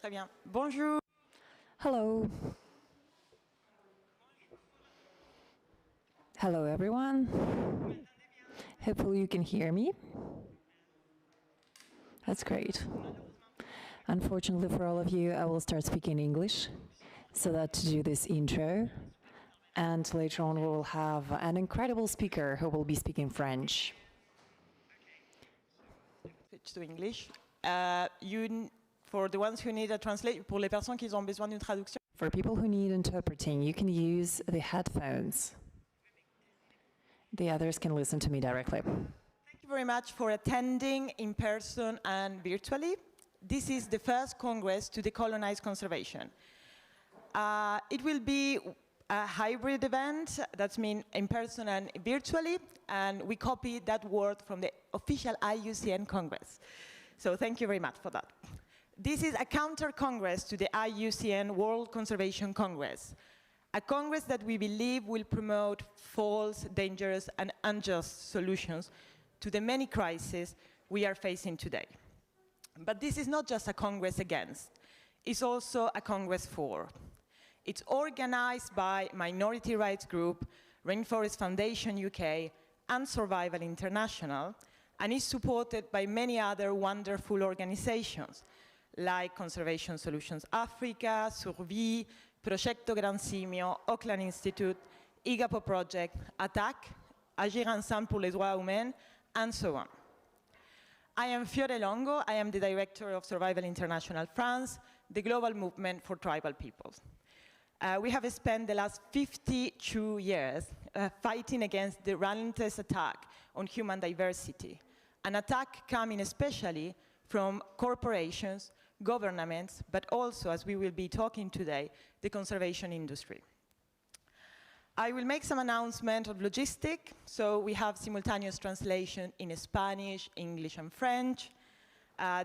Très bien. Bonjour. Hello. Hello, everyone. Hopefully you can hear me. That's great. Unfortunately for all of you, I will start speaking English so that to do this intro. And later on, we will have an incredible speaker who will be speaking French. Switch to English. For the ones who need a translation, pour les personnes qui ont besoin d'une traduction. For people who need interpreting, you can use the headphones. The others can listen to me directly. Thank you very much for attending in person and virtually. This is the first Congress to decolonize conservation. It will be a hybrid event, that means in person and virtually, and we copied that word from the official IUCN Congress. So thank you very much for that. This is a counter-congress to the IUCN World Conservation Congress, a congress that we believe will promote false, dangerous, and unjust solutions to the many crises we are facing today. But this is not just a congress against, it's also a congress for. It's organized by minority rights group, Rainforest Foundation UK, and Survival International, and is supported by many other wonderful organizations, like Conservation Solutions Africa, Survie, Progetto Gran Simio, Auckland Institute, IGAPO Project, ATTAC, Agir Ensemble pour les droits humains, and so on. I am Fiore Longo. I am the director of Survival International France, the global movement for tribal peoples. We have spent the last 52 years fighting against the relentless attack on human diversity, an attack coming especially from corporations, governments, but also, as we will be talking today, the conservation industry. I will make some announcement of logistics. So we have simultaneous translation in Spanish, English, and French. For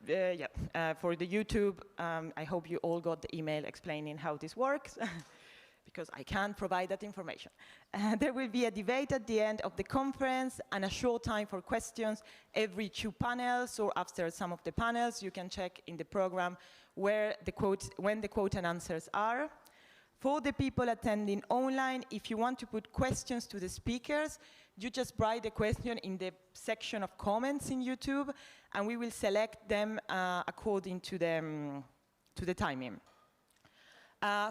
the YouTube, I hope you all got the email explaining how this works, because I can't provide that information. There will be a debate at the end of the conference and a short time for questions every 2 panels, or after some of the panels. You can check in the program when the quote and answers are. For the people attending online, if you want to put questions to the speakers, you just write the question in the section of comments in YouTube, and we will select them according to the timing.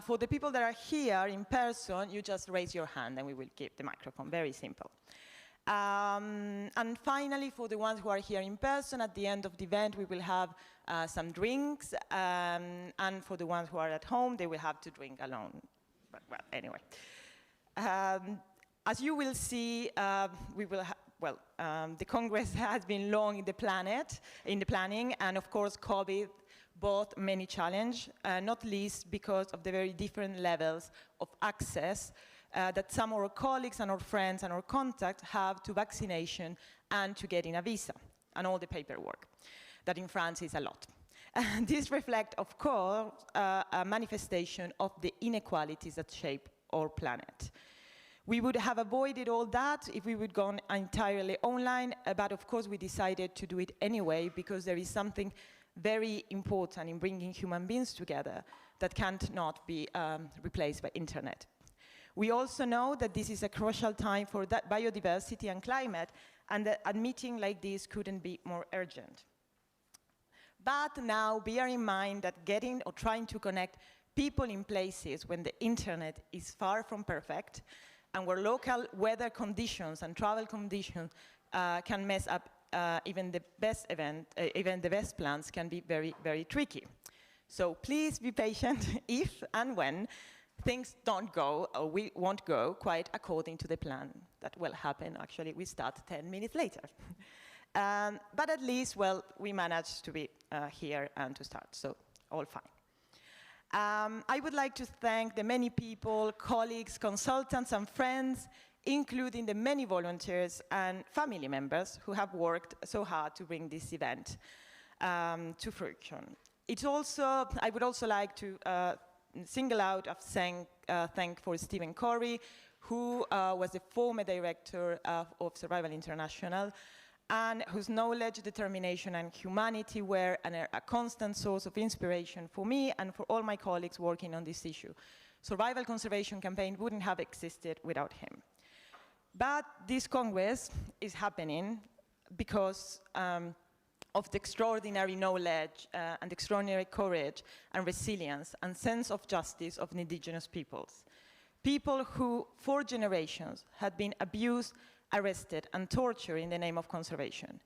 For the people that are here in person, you just raise your hand and we will give the microphone. Very simple. And finally, for the ones who are here in person, at the end of the event, we will have some drinks. And for the ones who are at home, they will have to drink alone. But, well, anyway. As you will see, the Congress has been long in the planning, and of course, COVID brought many challenges, not least because of the very different levels of access that some of our colleagues and our friends and our contacts have to vaccination and to getting a visa, and all the paperwork, that in France is a lot. And this reflects, of course, a manifestation of the inequalities that shape our planet. We would have avoided all that if we would gone entirely online, but of course we decided to do it anyway because there is something very important in bringing human beings together that can't not be replaced by internet. We also know that this is a crucial time for that biodiversity and climate, and that a meeting like this couldn't be more urgent. But now bear in mind that getting or trying to connect people in places when the internet is far from perfect, and where local weather conditions and travel conditions can mess up even the best plans can be very, very tricky. So please be patient if and when things don't go or we won't go quite according to the plan. That will happen. Actually, we start 10 minutes later. But at least, well, we managed to be here and to start, so all fine. I would like to thank the many people, colleagues, consultants, and friends, including the many volunteers and family members who have worked so hard to bring this event to fruition. I would also like to single out of thank for Stephen Corey, who was the former director of Survival International, and whose knowledge, determination, and humanity were a constant source of inspiration for me and for all my colleagues working on this issue. Survival Conservation Campaign wouldn't have existed without him. But this Congress is happening because of the extraordinary knowledge and extraordinary courage and resilience and sense of justice of the indigenous peoples. People who, for generations, had been abused, arrested, and tortured in the name of conservation.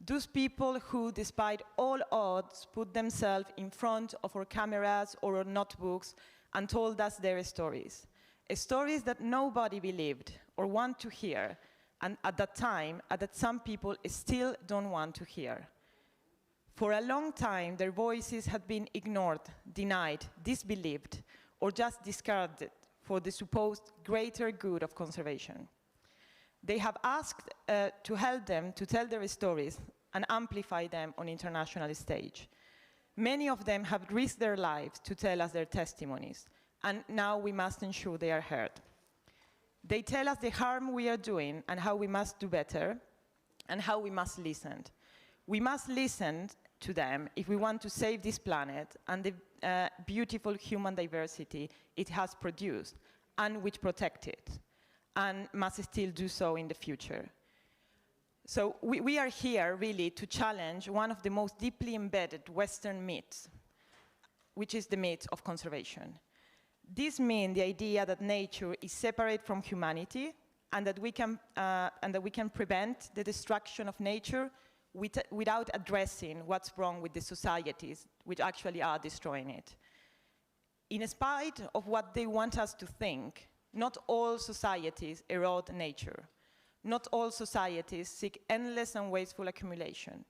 Those people who, despite all odds, put themselves in front of our cameras or our notebooks and told us their stories. Stories that nobody believed or want to hear, and at that time, that some people still don't want to hear. For a long time, their voices had been ignored, denied, disbelieved, or just discarded for the supposed greater good of conservation. They have asked to help them to tell their stories and amplify them on international stage. Many of them have risked their lives to tell us their testimonies, and now we must ensure they are heard. They tell us the harm we are doing and how we must do better, and how we must listen. We must listen to them if we want to save this planet and the beautiful human diversity it has produced and which protect it, and must still do so in the future. So we are here really to challenge one of the most deeply embedded Western myths, which is the myth of conservation. This means the idea that nature is separate from humanity and that we can prevent the destruction of nature without addressing what's wrong with the societies which actually are destroying it. In spite of what they want us to think, not all societies erode nature. Not all societies seek endless and wasteful accumulation.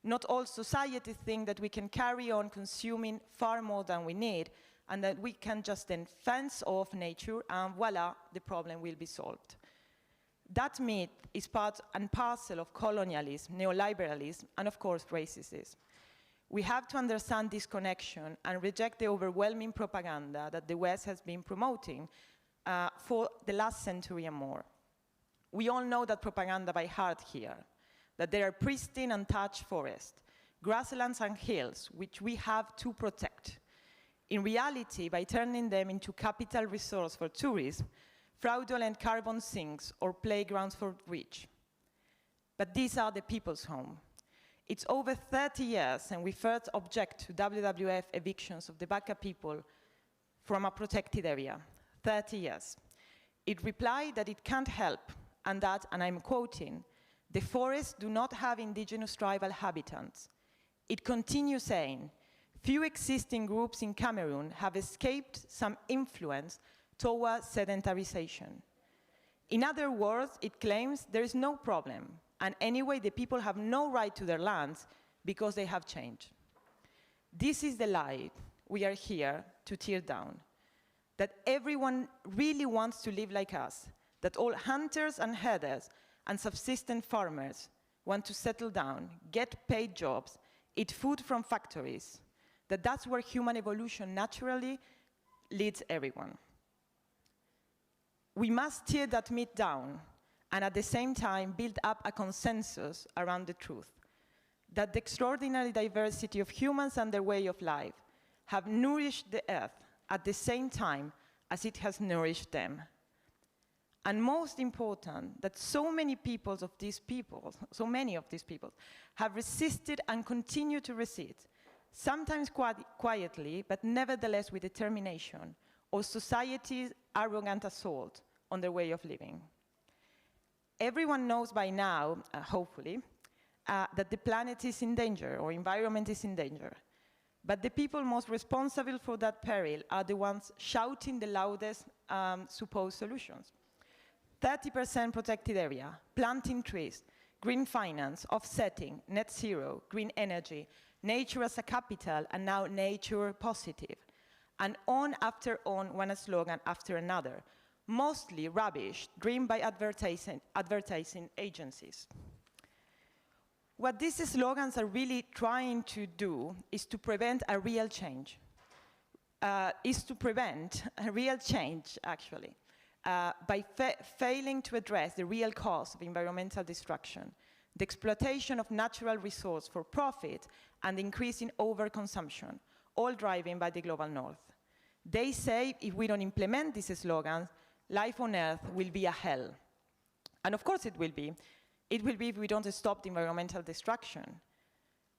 Not all societies think that we can carry on consuming far more than we need and that we can just then fence off nature and voila, the problem will be solved. That myth is part and parcel of colonialism, neoliberalism, and of course racism. We have to understand this connection and reject the overwhelming propaganda that the West has been promoting for the last century and more. We all know that propaganda by heart here, that there are pristine untouched forests, grasslands and hills which we have to protect. In reality, by turning them into capital resource for tourism, fraudulent carbon sinks or playgrounds for rich. But these are the people's home. It's over 30 years and we first object to WWF evictions of the Baka people from a protected area. 30 years. It replied that it can't help and that, and I'm quoting, the forests do not have indigenous tribal habitats. It continues saying, few existing groups in Cameroon have escaped some influence toward sedentarization. In other words, it claims there is no problem, and anyway the people have no right to their lands because they have changed. This is the lie we are here to tear down, that everyone really wants to live like us, that all hunters and herders and subsistence farmers want to settle down, get paid jobs, eat food from factories, that that's where human evolution naturally leads everyone. We must tear that myth down and at the same time build up a consensus around the truth, that the extraordinary diversity of humans and their way of life have nourished the earth at the same time as it has nourished them. And most important, that so many of these people have resisted and continue to resist, sometimes quietly, but nevertheless with determination, or society's arrogant assault on their way of living. Everyone knows by now, hopefully, that the planet is in danger, or environment is in danger. But the people most responsible for that peril are the ones shouting the loudest supposed solutions. 30% protected area, planting trees, green finance, offsetting, net zero, green energy, nature as a capital, and now nature positive. And on after on, one slogan after another, mostly rubbish, dreamed by advertising agencies. What these slogans are really trying to do is to prevent a real change. By failing to address the real cause of environmental destruction, the exploitation of natural resource for profit, and the increase in overconsumption, all driven by the global north. They say if we don't implement these slogans, life on Earth will be a hell. And of course it will be. It will be if we don't stop the environmental destruction.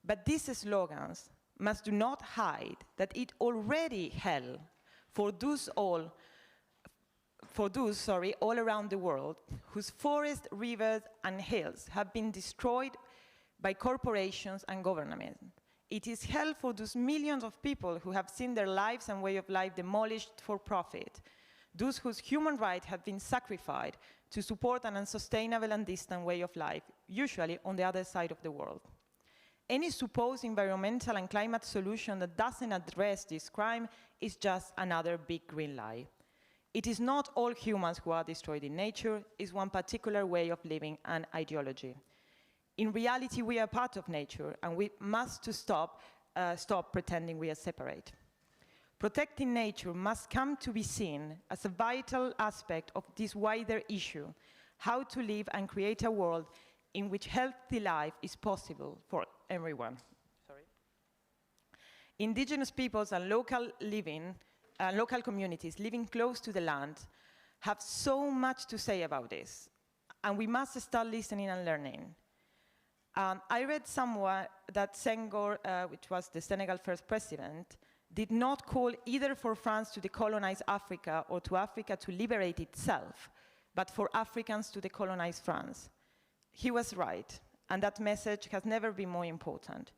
But these slogans must do not hide that it already hell for those all around the world whose forests, rivers, and hills have been destroyed by corporations and governments. It is hell for those millions of people who have seen their lives and way of life demolished for profit, those whose human rights have been sacrificed to support an unsustainable and distant way of life, usually on the other side of the world. Any supposed environmental and climate solution that doesn't address this crime is just another big green lie. It is not all humans who are destroyed in nature, it's one particular way of living and ideology. In reality, we are part of nature, and we must stop pretending we are separate. Protecting nature must come to be seen as a vital aspect of this wider issue, how to live and create a world in which healthy life is possible for everyone. Indigenous peoples and local communities living close to the land have so much to say about this, and we must start listening and learning. I read somewhere that Sengwer, which was the Senegal first president, did not call either for France to decolonize Africa or to Africa to liberate itself, but for Africans to decolonize France. He was right, and that message has never been more important.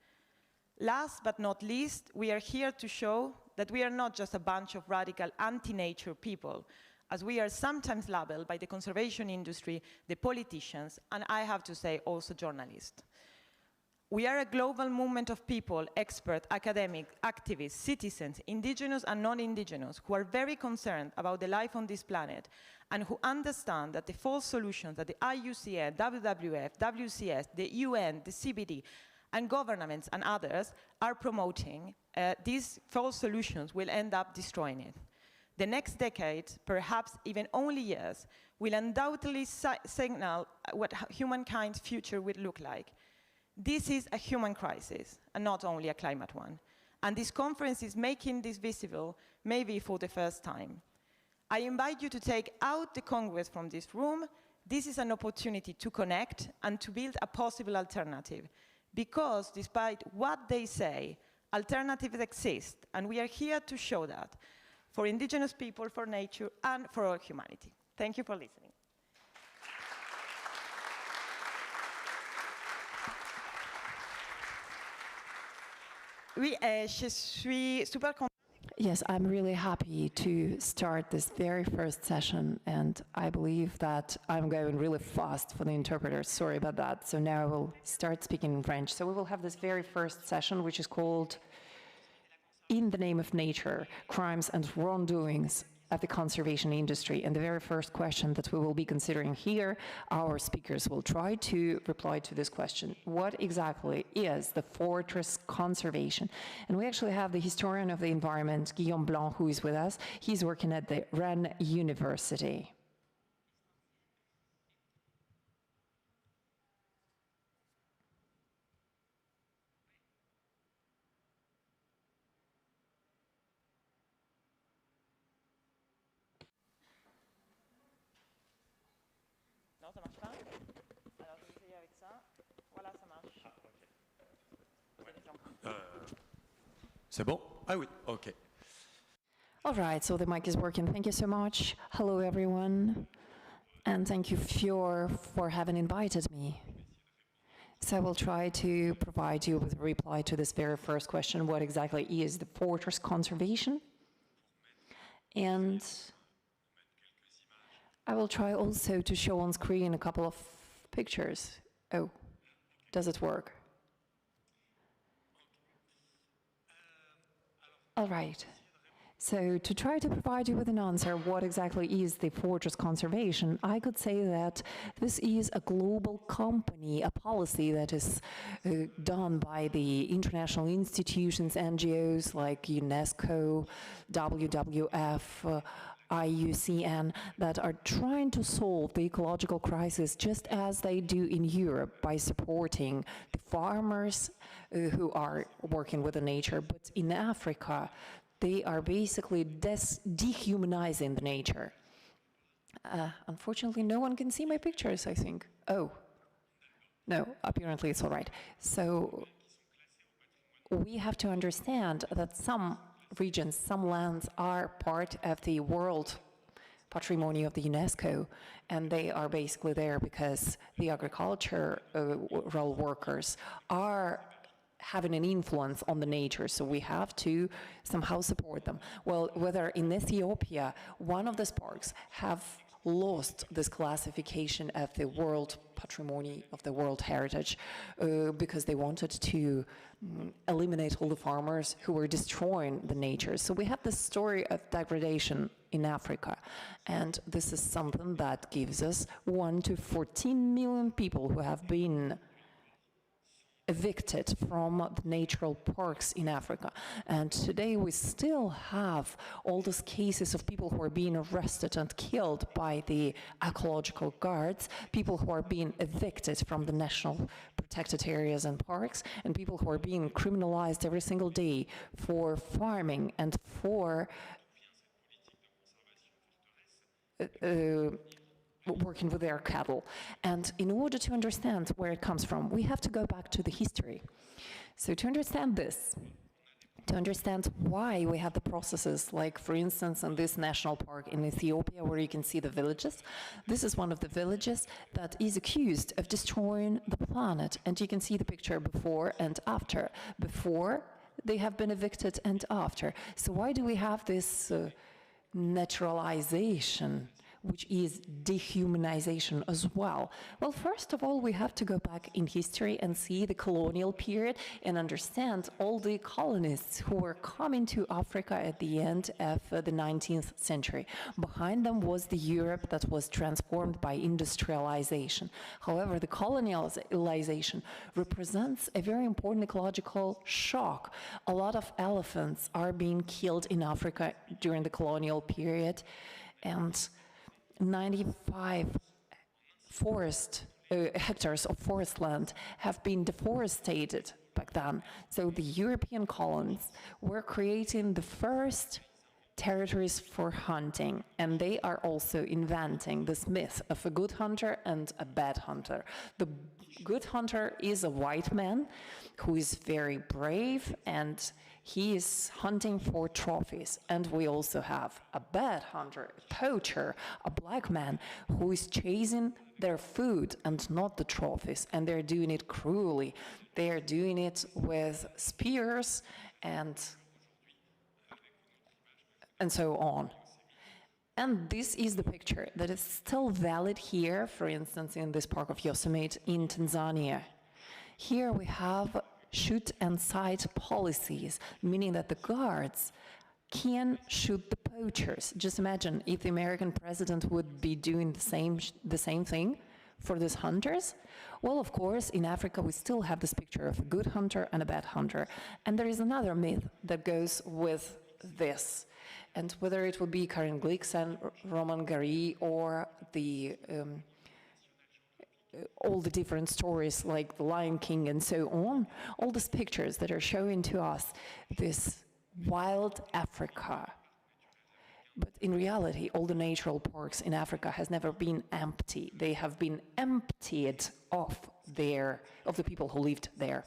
Last but not least, we are here to show that we are not just a bunch of radical anti-nature people, as we are sometimes labeled by the conservation industry, the politicians, and I have to say also journalists. We are a global movement of people, experts, academics, activists, citizens, indigenous and non-indigenous, who are very concerned about the life on this planet and who understand that the false solutions that the IUCN, WWF, WCS, the UN, the CBD, and governments and others are promoting, these false solutions will end up destroying it. The next decade, perhaps even only years, will undoubtedly signal what humankind's future will look like. This is a human crisis, and not only a climate one. And this conference is making this visible, maybe for the first time. I invite you to take out the Congress from this room. This is an opportunity to connect and to build a possible alternative. Because despite what they say, alternatives exist, and we are here to show that for indigenous people, for nature, and for all humanity. Thank you for listening. Oui, je suis super contente. Yes, I'm really happy to start this very first session, and I believe that I'm going really fast for the interpreters. Sorry about that. So now I will start speaking in French. So we will have this very first session, which is called In the Name of Nature, Crimes and Wrongdoings of the Conservation Industry. And the very first question that we will be considering here, our speakers will try to reply to this question. What exactly is the fortress conservation? And we actually have the historian of the environment, Guillaume Blanc, who is with us. He's working at the Rennes University. Non, ça marche pas. Alors, je vais essayer avec ça. Voilà, ça marche. C'est bon? Ah oui, okay. All right, so the mic is working. Thank you so much. Hello, everyone. And thank you, Fiore, for having invited me. So I will try to provide you with a reply to this very first question. What exactly is the fortress conservation? And I will try also to show on screen a couple of pictures. Oh, does it work? All right. So to try to provide you with an answer, what exactly is the fortress conservation, I could say that this is a global company, a policy that is done by the international institutions, NGOs like UNESCO, WWF, IUCN that are trying to solve the ecological crisis just as they do in Europe by supporting the farmers who are working with the nature. But in Africa, they are basically dehumanizing the nature. Unfortunately, no one can see my pictures, I think. Oh, no, apparently it's all right. So we have to understand that some regions, some lands are part of the world patrimony of the UNESCO, and they are basically there because the agricultural workers are having an influence on the nature, so we have to somehow support them. Well, whether in Ethiopia, one of the parks have lost this classification of the world patrimony of the world heritage because they wanted to eliminate all the farmers who were destroying the nature. So we have this story of degradation in Africa, and this is something that gives us 1 to 14 million people who have been evicted from the natural parks in Africa. And today we still have all those cases of people who are being arrested and killed by the ecological guards, people who are being evicted from the national protected areas and parks, and people who are being criminalized every single day for farming and for working with their cattle. And in order to understand where it comes from, we have to go back to the history. So to understand this, to understand why we have the processes, like for instance in this national park in Ethiopia where you can see the villages, this is one of the villages that is accused of destroying the planet, and you can see the picture before and after. Before they have been evicted and after. So why do we have this naturalization, which is dehumanization as well? Well, first of all, we have to go back in history and see the colonial period and understand all the colonists who were coming to Africa at the end of the 19th century. Behind them was the Europe that was transformed by industrialization. However, the colonialization represents a very important ecological shock. A lot of elephants are being killed in Africa during the colonial period, and 95 hectares of forest land have been deforested back then. So the European colonists were creating the first territories for hunting, and they are also inventing this myth of a good hunter and a bad hunter. The good hunter is a white man who is very brave, and he is hunting for trophies. And we also have a bad hunter, a poacher, a black man who is chasing their food and not the trophies, and they're doing it cruelly. They're doing it with spears and so on. And this is the picture that is still valid here, for instance, in this park of Yosemite in Tanzania. Here we have shoot and sight policies, meaning that the guards can shoot the poachers. Just imagine if the American president would be doing the same thing for these hunters. Well, of course, in Africa, we still have this picture of a good hunter and a bad hunter. And there is another myth that goes with this. And whether it would be Karin Gliksen, Roman Gary, or the all the different stories like the Lion King and so on, all these pictures that are showing to us this wild Africa. But in reality, all the natural parks in Africa has never been empty. They have been emptied of the people who lived there.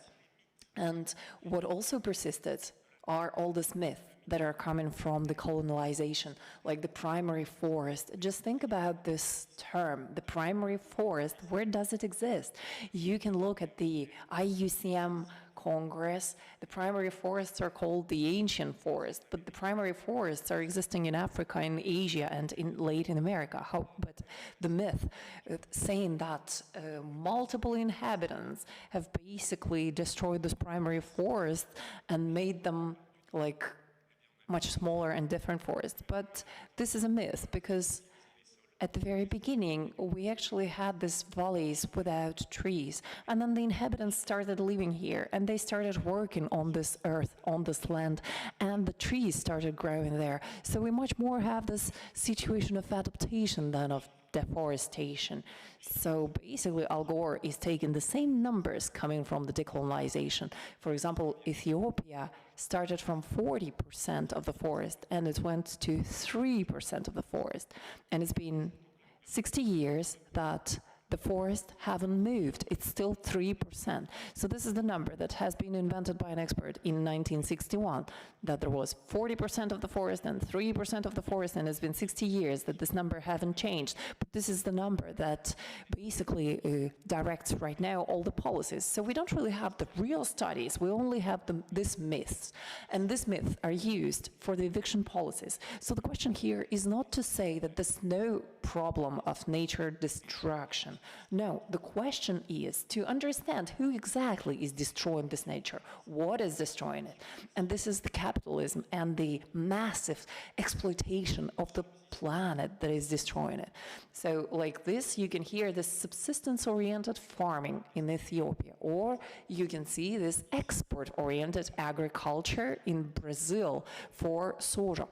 And what also persisted are all these myths that are coming from the colonialization, like the primary forest. Just think about this term, the primary forest. Where does it exist? You can look at the IUCN Congress. The primary forests are called the ancient forest, but the primary forests are existing in Africa, in Asia, and in Latin America. But the myth saying that multiple inhabitants have basically destroyed this primary forest and made them like much smaller and different forests. But this is a myth, because at the very beginning, we actually had these valleys without trees, and then the inhabitants started living here, and they started working on this earth, on this land, and the trees started growing there. So we much more have this situation of adaptation than of deforestation. So basically, Al Gore is taking the same numbers coming from the decolonization. For example, Ethiopia started from 40% of the forest, and it went to 3% of the forest. And it's been 60 years that the forest haven't moved. It's still 3%. So this is the number that has been invented by an expert in 1961, that there was 40% of the forest and 3% of the forest, and it's been 60 years that this number haven't changed. But this is the number that basically directs right now all the policies. So we don't really have the real studies. We only have these myths. And these myths are used for the eviction policies. So the question here is not to say that there's no problem of nature destruction. No, the question is to understand who exactly is destroying this nature, what is destroying it. And this is the capitalism and the massive exploitation of the planet that is destroying it. So like this, you can hear this subsistence-oriented farming in Ethiopia, or you can see this export-oriented agriculture in Brazil for soja.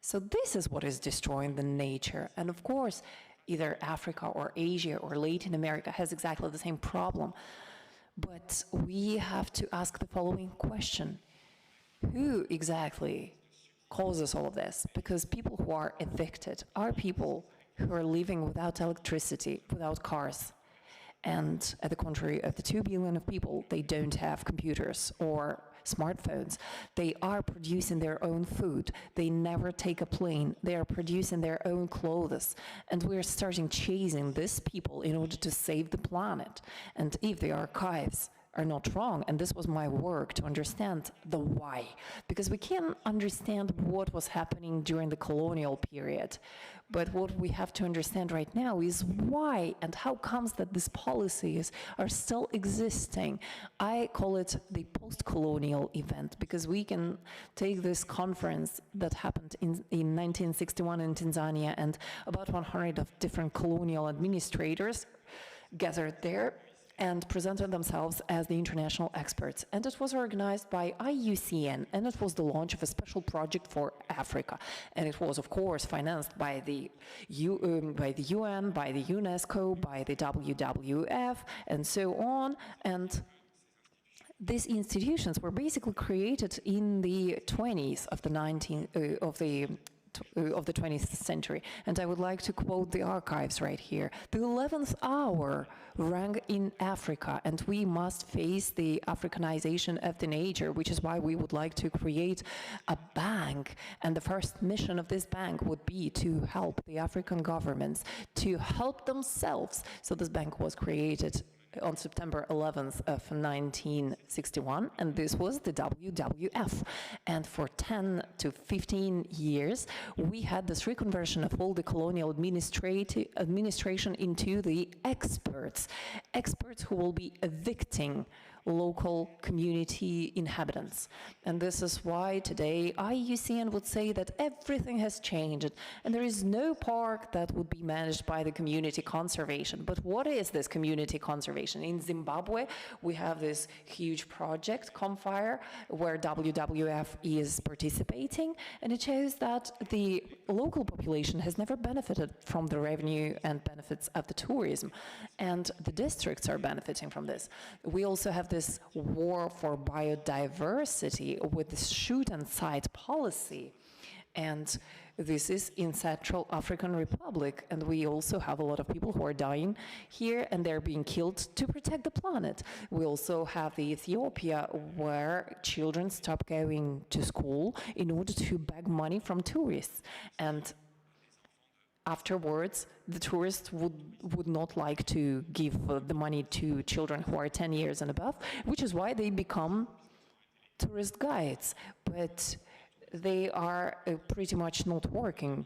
So this is what is destroying the nature. And of course, either Africa or Asia or Latin America has exactly the same problem. But we have to ask the following question. Who exactly causes all of this? Because people who are evicted are people who are living without electricity, without cars. And at the contrary of the 2 billion of people, they don't have computers or smartphones. They are producing their own food. They never take a plane. They are producing their own clothes. And we're starting chasing these people in order to save the planet. And if the archives are not wrong, and this was my work to understand the why, because we can understand what was happening during the colonial period, but what we have to understand right now is why and how comes that these policies are still existing. I call it the post-colonial event, because we can take this conference that happened in 1961 in Tanzania, and about 100 of different colonial administrators gathered there and presented themselves as the international experts. And it was organized by IUCN, and it was the launch of a special project for Africa. And it was, of course, financed by the UN, by the UNESCO, by the WWF, and so on. And these institutions were basically created in the 20s of the 20th century. And I would like to quote the archives right here. The 11th hour rang in Africa, and we must face the Africanization of the nature, which is why we would like to create a bank. And the first mission of this bank would be to help the African governments to help themselves. So this bank was created on September 11th of 1961, and this was the WWF. And for 10 to 15 years, we had this reconversion of all the colonial administration into the experts who will be evicting local community inhabitants. And this is why today IUCN would say that everything has changed and there is no park that would be managed by the community conservation. But what is this community conservation? In Zimbabwe, we have this huge project, ComFire, where WWF is participating, and it shows that the local population has never benefited from the revenue and benefits of the tourism, and the districts are benefiting from this. We also have this war for biodiversity with the shoot and sight policy, and this is in Central African Republic, and we also have a lot of people who are dying here and they're being killed to protect the planet. We also have the Ethiopia where children stop going to school in order to beg money from tourists, and afterwards the tourists would not like to give the money to children who are 10 years and above, which is why they become tourist guides, but they are pretty much not working.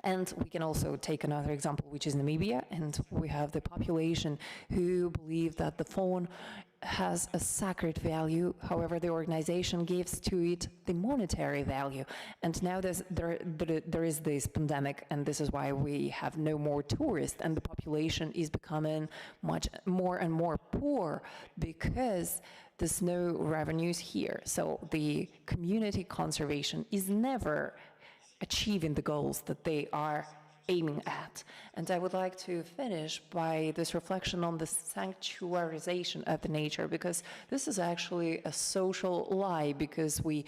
And we can also take another example, which is Namibia, and we have the population who believe that the fawn has a sacred value. However, the organization gives to it the monetary value. And now there is this pandemic, and this is why we have no more tourists, and the population is becoming much more and more poor because there's no revenues here. So the community conservation is never achieving the goals that they are aiming at. And I would like to finish by this reflection on the sanctuarization of the nature, because this is actually a social lie, because we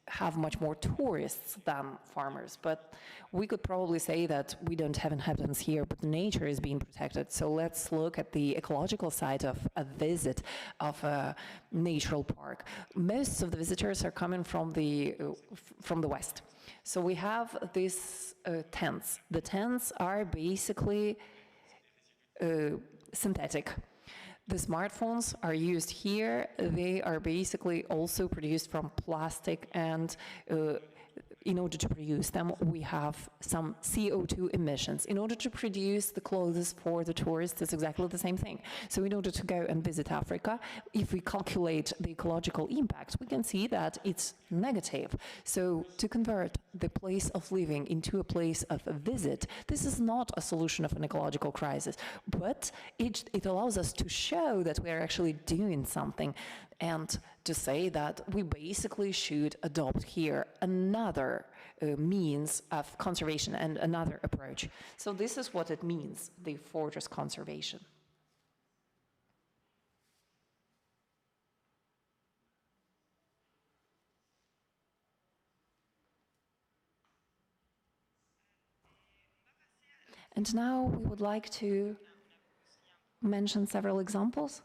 have much more tourists than farmers. But we could probably say that we don't have inhabitants here, but the nature is being protected. So let's look at the ecological side of a visit of a natural park. Most of the visitors are coming from the west. So we have these tents. The tents are basically synthetic. The smartphones are used here. They are basically also produced from plastic, and in order to produce them, we have some CO2 emissions. In order to produce the clothes for the tourists, it's exactly the same thing. So in order to go and visit Africa, if we calculate the ecological impact, we can see that it's negative. So to convert the place of living into a place of a visit, this is not a solution of an ecological crisis, but it allows us to show that we are actually doing something, and to say that we basically should adopt here another means of conservation and another approach. So this is what it means, the fortress conservation. And now we would like to mention several examples,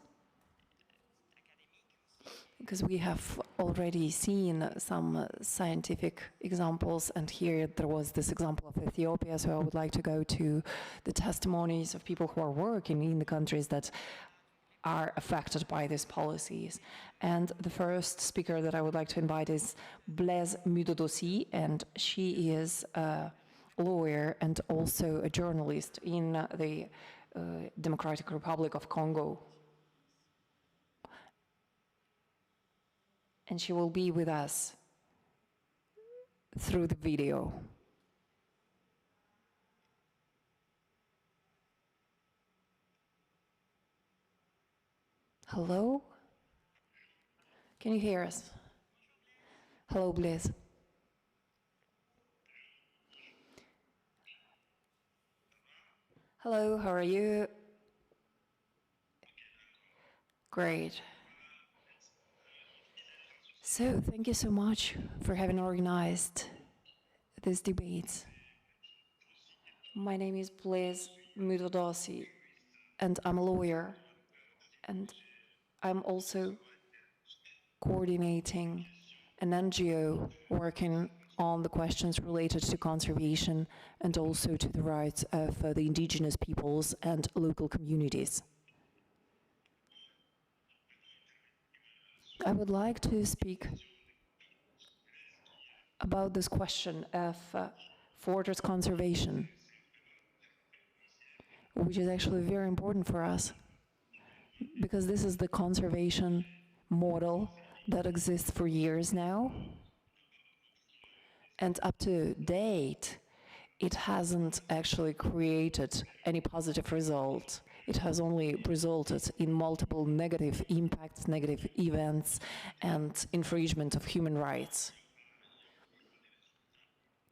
because we have already seen some scientific examples, and here there was this example of Ethiopia, so I would like to go to the testimonies of people who are working in the countries that are affected by these policies. And the first speaker that I would like to invite is Blaise Mudodosi, and she is a lawyer and also a journalist in the Democratic Republic of Congo. And she will be with us through the video. Hello? Can you hear us? Hello, Blaise. Hello, how are you? Great. So, thank you so much for having organized this debate. My name is Blaise Mudodosi, and I'm a lawyer, and I'm also coordinating an NGO working on the questions related to conservation and also to the rights of the indigenous peoples and local communities. I would like to speak about this question of fortress conservation, which is actually very important for us, because this is the conservation model that exists for years now, and up to date, it hasn't actually created any positive result. It has only resulted in multiple negative impacts, negative events, and infringement of human rights.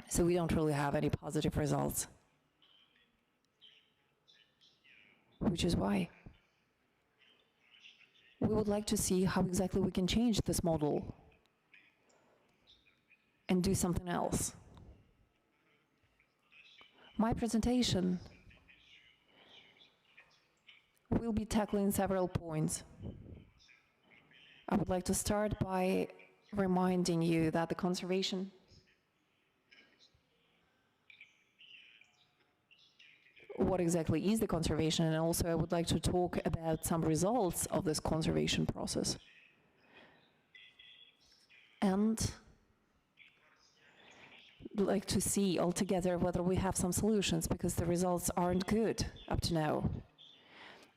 So we don't really have any positive results. Which is why we would like to see how exactly we can change this model and do something else. My presentation will be tackling several points. I would like to start by reminding you that the conservation what exactly is the conservation, and also I would like to talk about some results of this conservation process. And like to see altogether whether we have some solutions, because the results aren't good up to now.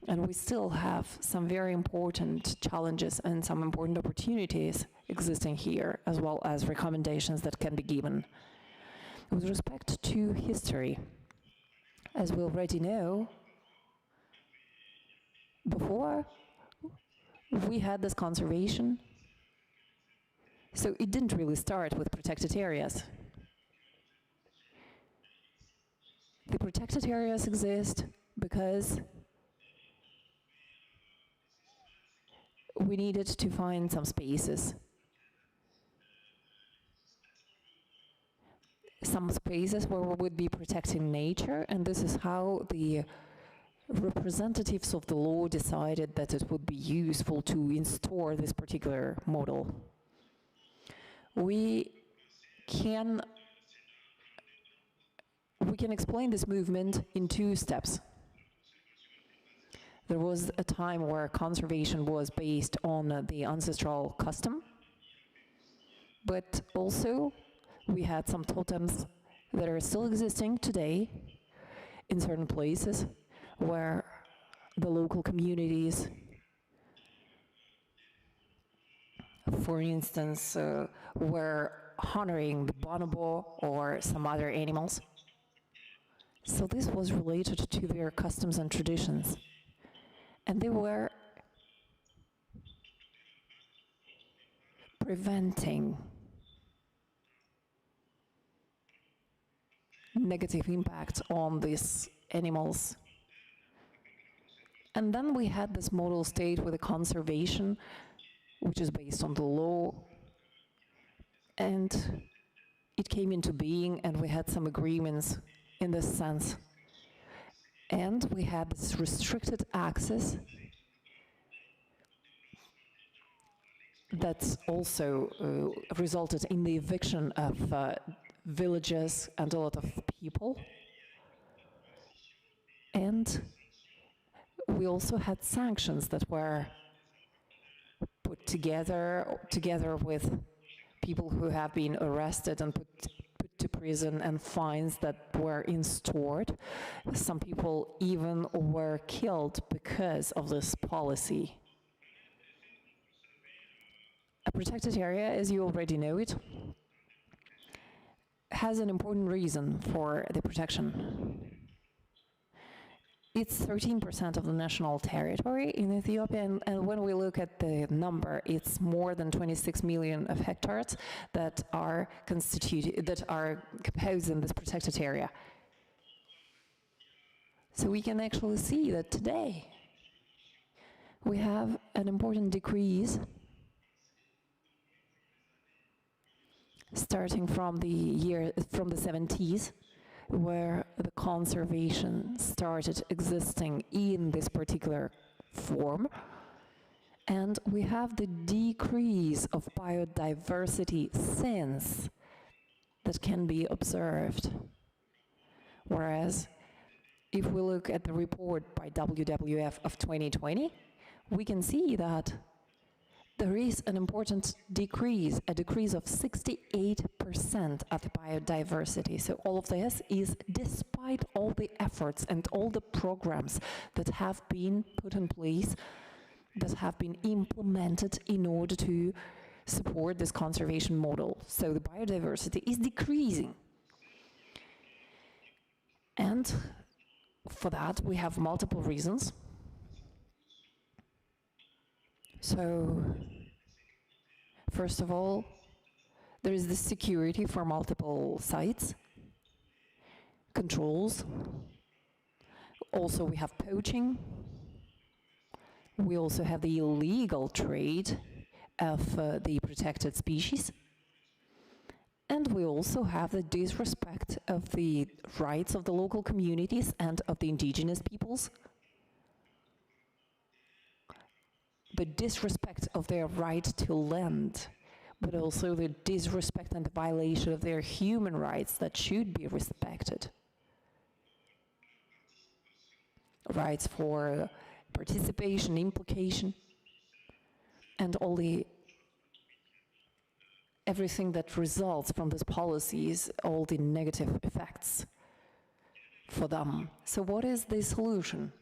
And we still have some very important challenges and some important opportunities existing here, as well as recommendations that can be given. With respect to history, as we already know, before we had this conservation, so it didn't really start with protected areas. The protected areas exist because we needed to find some spaces. Some spaces where we would be protecting nature, and this is how the representatives of the law decided that it would be useful to install this particular model. We can explain this movement in two steps. There was a time where conservation was based on the ancestral custom, but also we had some totems that are still existing today in certain places where the local communities, for instance, were honoring the bonobo or some other animals. So this was related to their customs and traditions. And they were preventing negative impact on these animals. And then we had this model state with a conservation, which is based on the law, and it came into being, and we had some agreements in this sense. And we had this restricted access that also resulted in the eviction of villages and a lot of people. And we also had sanctions that were put together with people who have been arrested and put to prison, and fines that were instaured. Some people even were killed because of this policy. A protected area, as you already know it, has an important reason for the protection. It's 13% of the national territory in Ethiopia, and when we look at the number, it's more than 26 million of hectares that are composed in this protected area. So we can actually see that today we have an important decrease starting from the 70s, where the conservation started existing in this particular form. And we have the decrease of biodiversity since that can be observed. Whereas, if we look at the report by WWF of 2020, we can see that there is an important decrease, a decrease of 68% of the biodiversity. So all of this is despite all the efforts and all the programs that have been put in place, that have been implemented in order to support this conservation model. So the biodiversity is decreasing. And for that, we have multiple reasons. So, first of all, there is the security for multiple sites, controls. Also, we have poaching. We also have the illegal trade of the protected species. And we also have the disrespect of the rights of the local communities and of the indigenous peoples. The disrespect of their right to land, but also the disrespect and the violation of their human rights that should be respected. Rights for participation, implication, and everything that results from these policies, all the negative effects for them. So what is the solution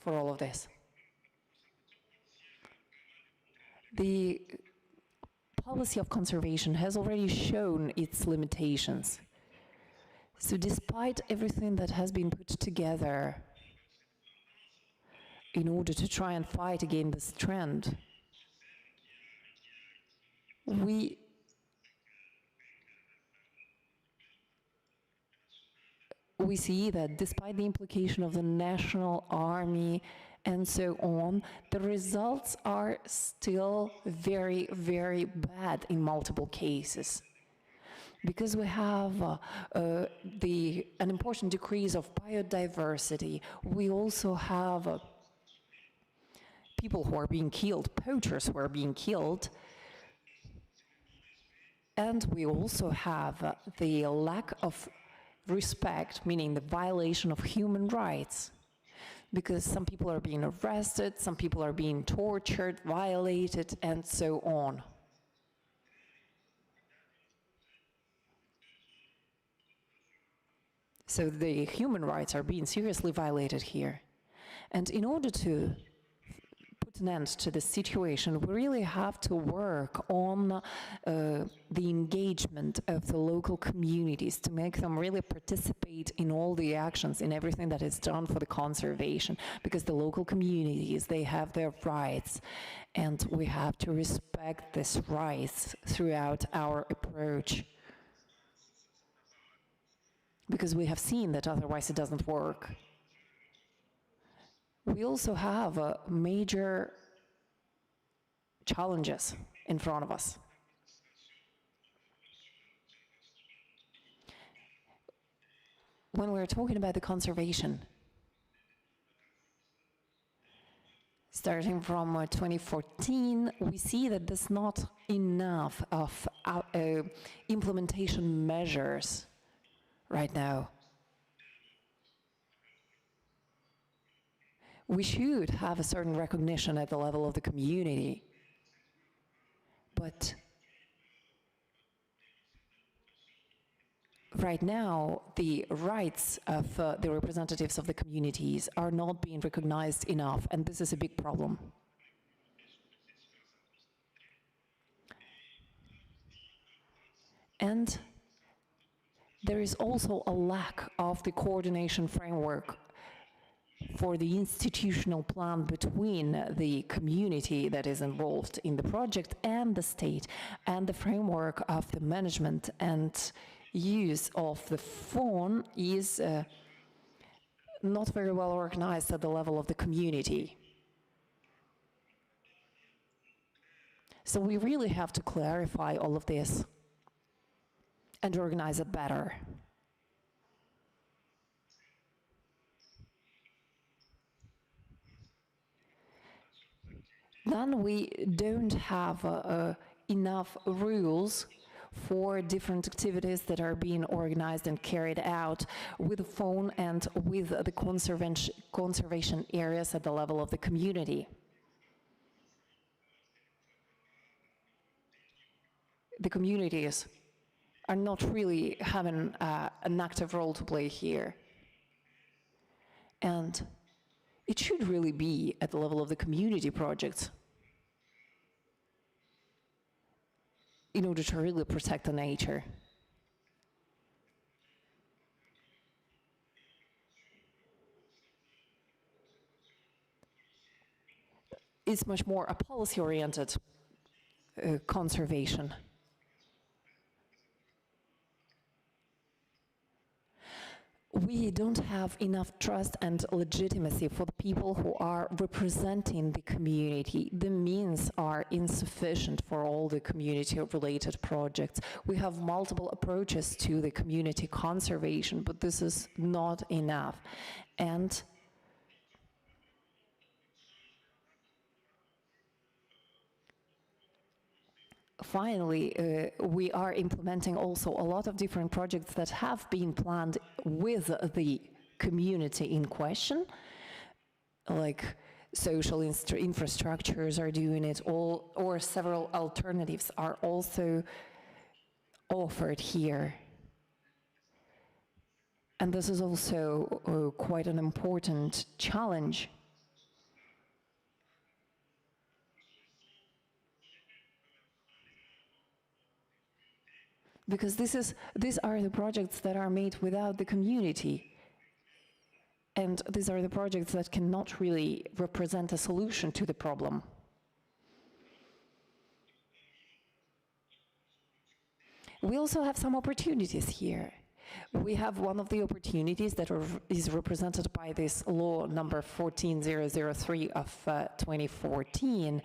for all of this. The policy of conservation has already shown its limitations. So despite everything that has been put together in order to try and fight against this trend, we see that despite the implication of the national army and so on, the results are still very, very bad in multiple cases. Because we have an important decrease of biodiversity, we also have people who are being killed, poachers who are being killed, and we also have the lack of respect, meaning the violation of human rights, because some people are being arrested, some people are being tortured, violated, and so on. So the human rights are being seriously violated here. And in order to put an end to this situation, we really have to work on the engagement of the local communities to make them really participate in all the actions, in everything that is done for the conservation, because the local communities, they have their rights, and we have to respect these rights throughout our approach. Because we have seen that otherwise it doesn't work. We also have major challenges in front of us. When we're talking about the conservation, starting from 2014, we see that there's not enough of implementation measures right now. We should have a certain recognition at the level of the community, but right now the rights of the representatives of the communities are not being recognized enough, and this is a big problem. And there is also a lack of the coordination framework for the institutional plan between the community that is involved in the project and the state, and the framework of the management and use of the fauna is not very well organized at the level of the community. So we really have to clarify all of this and organize it better. Then we don't have enough rules for different activities that are being organized and carried out with the fauna and with the conservation areas at the level of the community. The communities are not really having an active role to play here. And it should really be at the level of the community projects in order to really protect the nature. It's much more a policy-oriented conservation. We don't have enough trust and legitimacy for the people who are representing the community. The means are insufficient for all the community-related projects. We have multiple approaches to the community conservation, but this is not enough. And finally, we are implementing also a lot of different projects that have been planned with the community in question, like social infrastructures are doing it, or several alternatives are also offered here. And this is also quite an important challenge. because these are the projects that are made without the community. And these are the projects that cannot really represent a solution to the problem. We also have some opportunities here. We have one of the opportunities that is represented by this law number 14003 of 2014,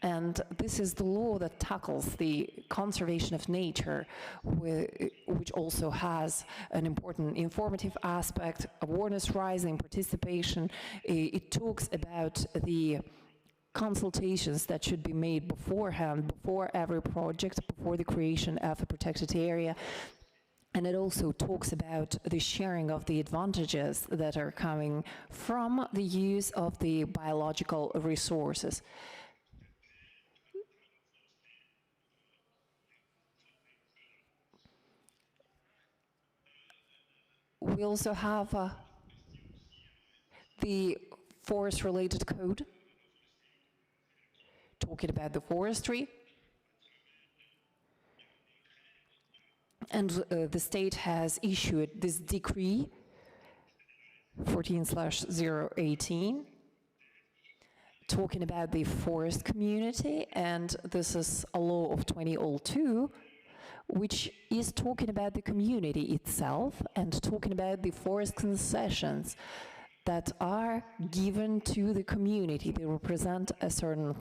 and this is the law that tackles the conservation of nature, which also has an important informative aspect, awareness raising, participation. It talks about the consultations that should be made beforehand, before every project, before the creation of a protected area. And it also talks about the sharing of the advantages that are coming from the use of the biological resources. We also have the forest-related code, talking about the forestry. And the state has issued this decree 14/018 talking about the forest community, and this is a law of 2002 which is talking about the community itself and talking about the forest concessions that are given to the community. They represent a certain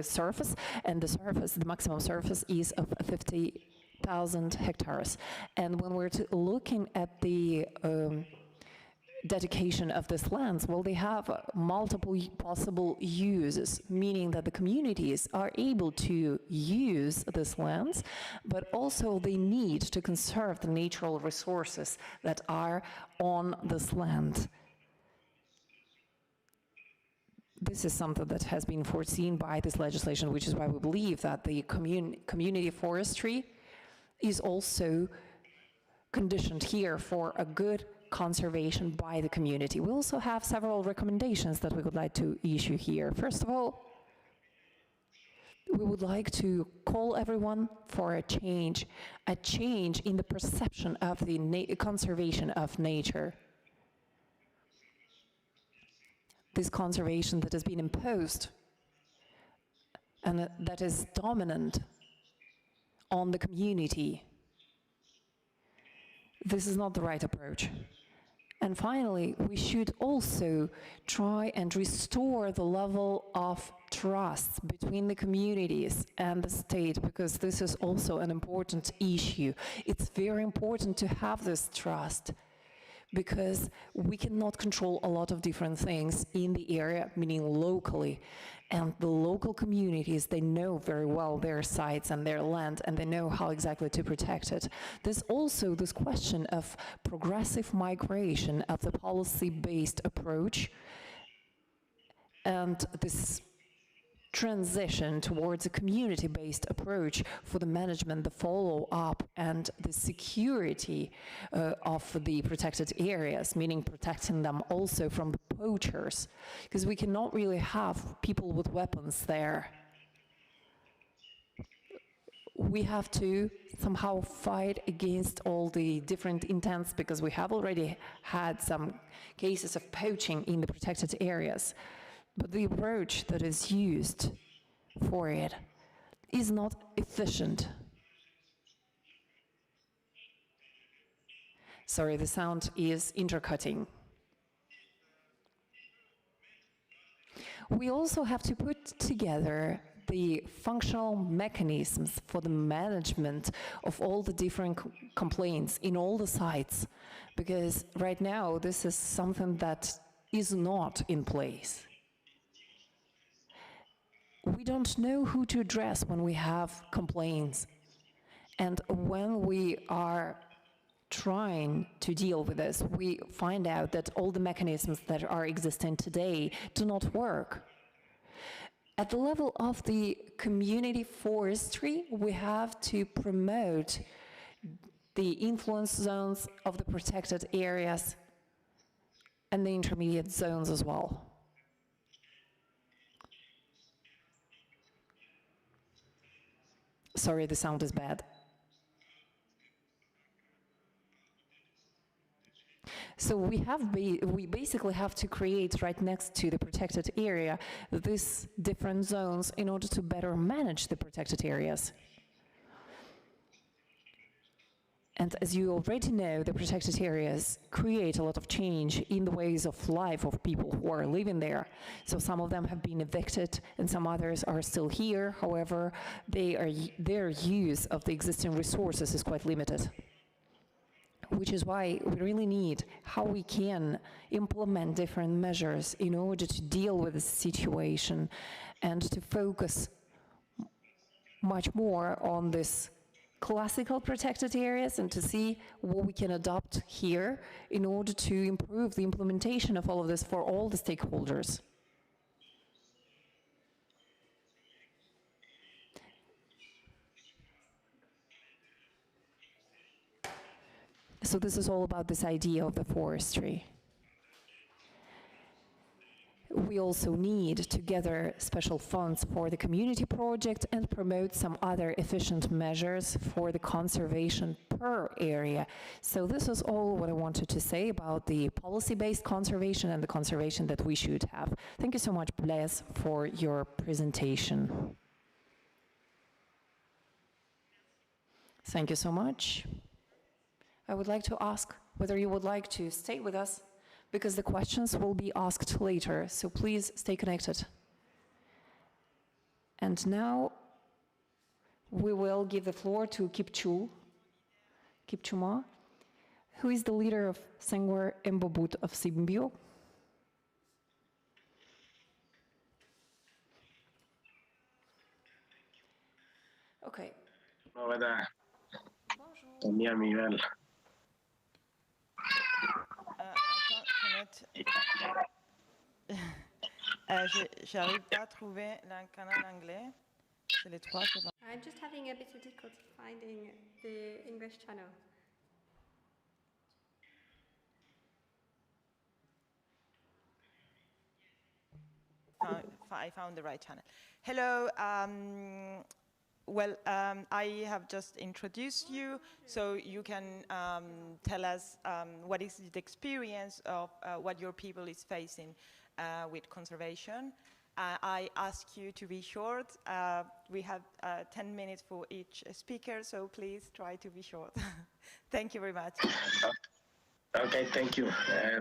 surface, and the maximum surface is of 50,000 hectares. And when we're looking at the dedication of these lands, well, they have multiple possible uses, meaning that the communities are able to use these lands, but also they need to conserve the natural resources that are on this land. This is something that has been foreseen by this legislation, which is why we believe that the community forestry is also conditioned here for a good conservation by the community. We also have several recommendations that we would like to issue here. First of all, we would like to call everyone for a change in the perception of the conservation of nature. This conservation that has been imposed and that is dominant on the community. This is not the right approach. And finally, we should also try and restore the level of trust between the communities and the state, because this is also an important issue. It's very important to have this trust, because we cannot control a lot of different things in the area, meaning locally. And the local communities, they know very well their sites and their land, and they know how exactly to protect it. There's also this question of progressive migration of the policy-based approach, and this transition towards a community-based approach for the management, the follow-up, and the security of the protected areas, meaning protecting them also from the poachers, because we cannot really have people with weapons there. We have to somehow fight against all the different intents, because we have already had some cases of poaching in the protected areas. But the approach that is used for it is not efficient. Sorry, the sound is intercutting. We also have to put together the functional mechanisms for the management of all the different complaints in all the sites, because right now this is something that is not in place. We don't know who to address when we have complaints. And when we are trying to deal with this, we find out that all the mechanisms that are existing today do not work. At the level of the community forestry, we have to promote the influence zones of the protected areas and the intermediate zones as well. Sorry, the sound is bad. So we basically have to create right next to the protected area these different zones in order to better manage the protected areas. And as you already know, the protected areas create a lot of change in the ways of life of people who are living there. So some of them have been evicted and some others are still here. However, their use of the existing resources is quite limited, which is why we really need how we can implement different measures in order to deal with the situation and to focus much more on this classical protected areas and to see what we can adopt here in order to improve the implementation of all of this for all the stakeholders. So this is all about this idea of the forestry. We also need to gather special funds for the community project and promote some other efficient measures for the conservation per area. So this is all what I wanted to say about the policy-based conservation and the conservation that we should have. Thank you so much, Blaise, for your presentation. Thank you so much. I would like to ask whether you would like to stay with us, because the questions will be asked later, so please stay connected. And now we will give the floor to Kipchumba, who is the leader of Sengwer Mbobut of Simbio. Okay. Bonjour. J'arrive pas à trouver le canal anglais. C'est les trois. I'm just having a bit of difficulty finding the English channel. I found the right channel. Hello. I have just introduced you, so you can tell us what is the experience of what your people is facing with conservation. I ask you to be short. We have 10 minutes for each speaker, so please try to be short. Thank you very much. Okay, thank you.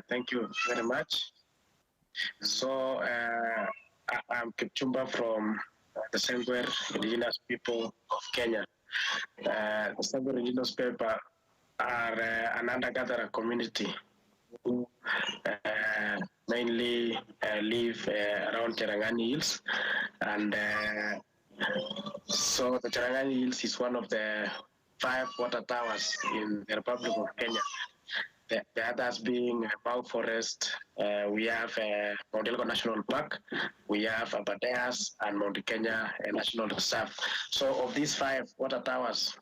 Thank you very much. So I'm Kipchumba from the Sengwer Indigenous People of Kenya. The Sengwer Indigenous People are an hunter-gatherer community who mainly live around Cherangani Hills. And so the Cherangani Hills is one of the 5 water towers in the Republic of Kenya. The others being Mau Forest, we have Mount Elgon National Park, we have Aberdares and Mount Kenya National Reserve. So of these 5 water towers,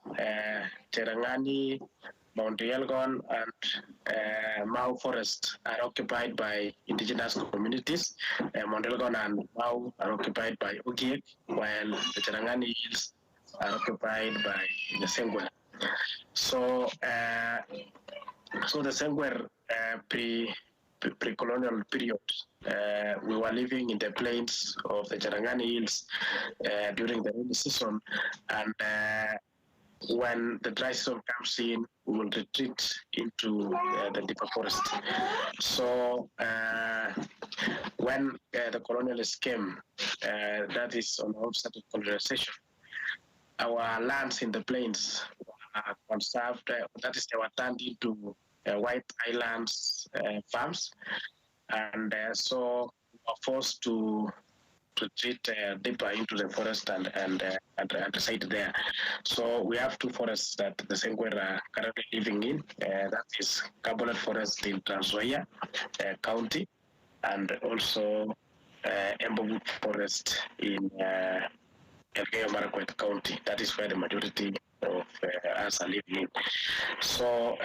Cherangani, Mount Elgon and Mau Forest are occupied by indigenous communities. Mount Elgon and Mau are occupied by Ogiek, while the Cherangani Hills are occupied by the Sengwer. So the Sengwer pre-colonial period, we were living in the plains of the Cherangani Hills during the rainy season, and when the dry season comes in, we will retreat into the deeper forest. So when the colonialists came, that is on the onset of colonization, our lands in the plains were conserved, that is, they were turned into white islands farms, and so we were forced to retreat deeper into the forest and reside there. So we have 2 forests that the Sengwer are currently living in. That is Carbonate Forest in Trans Nzoia County, and also Mbobut Forest in Elgeyo Marakwet County. That is where the majority of us are living in. So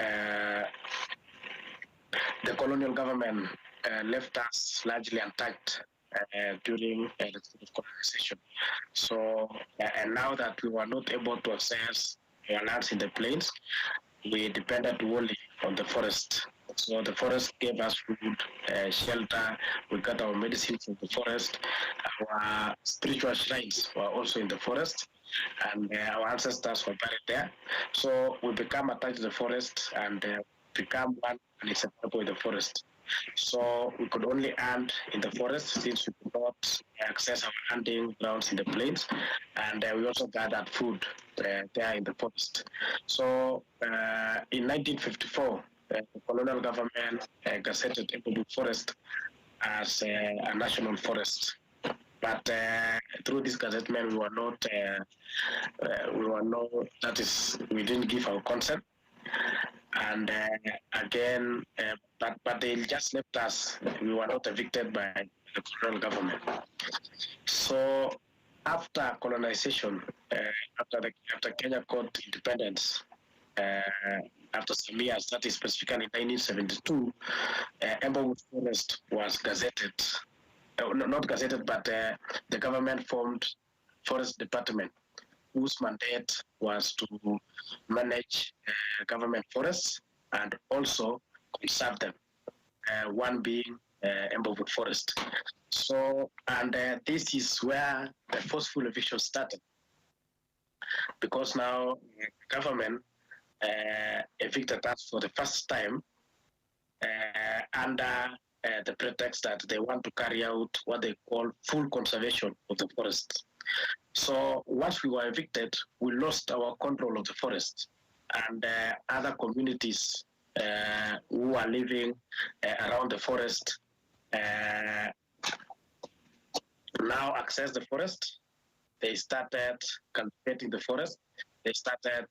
the colonial government left us largely untouched during the colonization. So, and now that we were not able to access our lands in the plains, we depended only on the forest So the forest gave us food, shelter. We got our medicine from the forest. Our spiritual shrines were also in the forest, and our ancestors were buried there. So we become attached to the forest and become one and inseparable with the forest. So we could only hunt in the forest since we could not access our hunting grounds in the plains, and we also gathered food there in the forest. So in 1954, the colonial government gazetted Ebudu Forest as a national forest. But through this gazettement, that is, we didn't give our consent. And again, but they just left us. We were not evicted by the colonial government. So after colonization, after Kenya got independence, after some years, that is specifically in 1972, Emberwood Forest was gazetted. Not gazetted, but the government formed Forest Department, whose mandate was to manage government forests and also conserve them, one being Emberwood Forest. So, and this is where the forceful eviction started, because now government evicted us for the first time under the pretext that they want to carry out what they call full conservation of the forest. So once we were evicted, we lost our control of the forest, and other communities who are living around the forest now access the forest. They started cultivating the forest. They started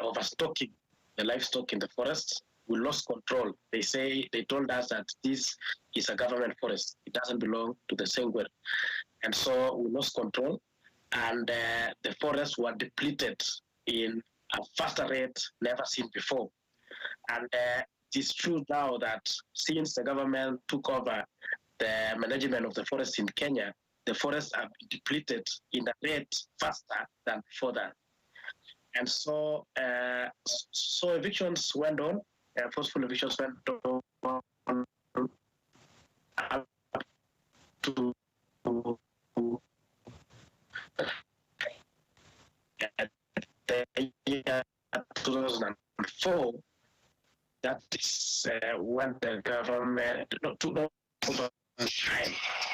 overstocking the livestock in the forest. We lost control. They told us that this is a government forest. It doesn't belong to the Sengwer. And so we lost control, and the forests were depleted in a faster rate never seen before. And it is true now that since the government took over the management of the forests in Kenya, the forests have been depleted in a rate faster than before that. And so, so evictions went on, forceful evictions went on up to the year 2004. That is when the government,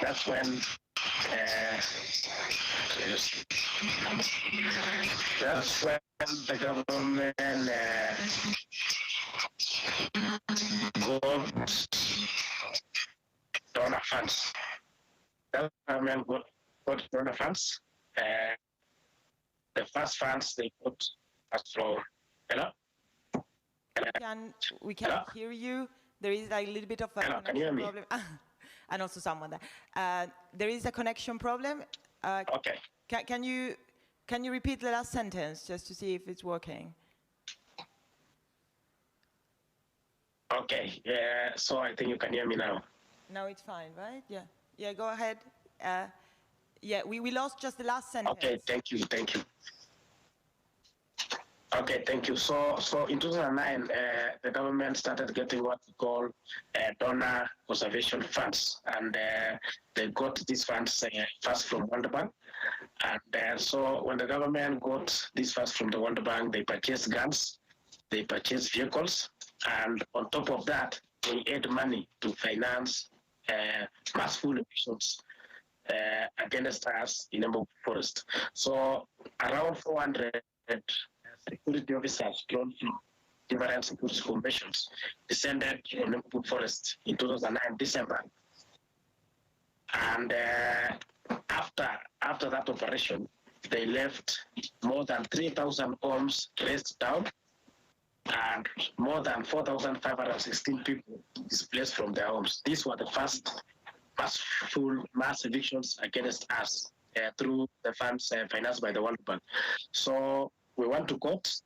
that's when that's when the government got donor funds. The government got donor funds. The first funds they got us from, hello? We can hear you. There is like a little bit of a connection problem. And also someone there. There is a connection problem. Okay. Can you repeat the last sentence just to see if it's working? Okay. Yeah. So I think you can hear me now. Now it's fine, right? Yeah. Yeah. Go ahead. Yeah. We lost just the last sentence. Okay. Thank you. Thank you. Okay, thank you. So in 2009, the government started getting what we call donor conservation funds, and they got these funds first from World Bank. And so when the government got these funds from the World Bank, they purchased guns, they purchased vehicles, and on top of that, they had money to finance massful evictions against us in Emberwood Forest. So around 400 security officers drawn from different security formations descended on Emberwood Forest in 2009 December. And after that operation, they left more than 3,000 homes razed down and more than 4,516 people displaced from their homes. These were the first mass evictions against us through the funds financed by the World Bank. So we went to court,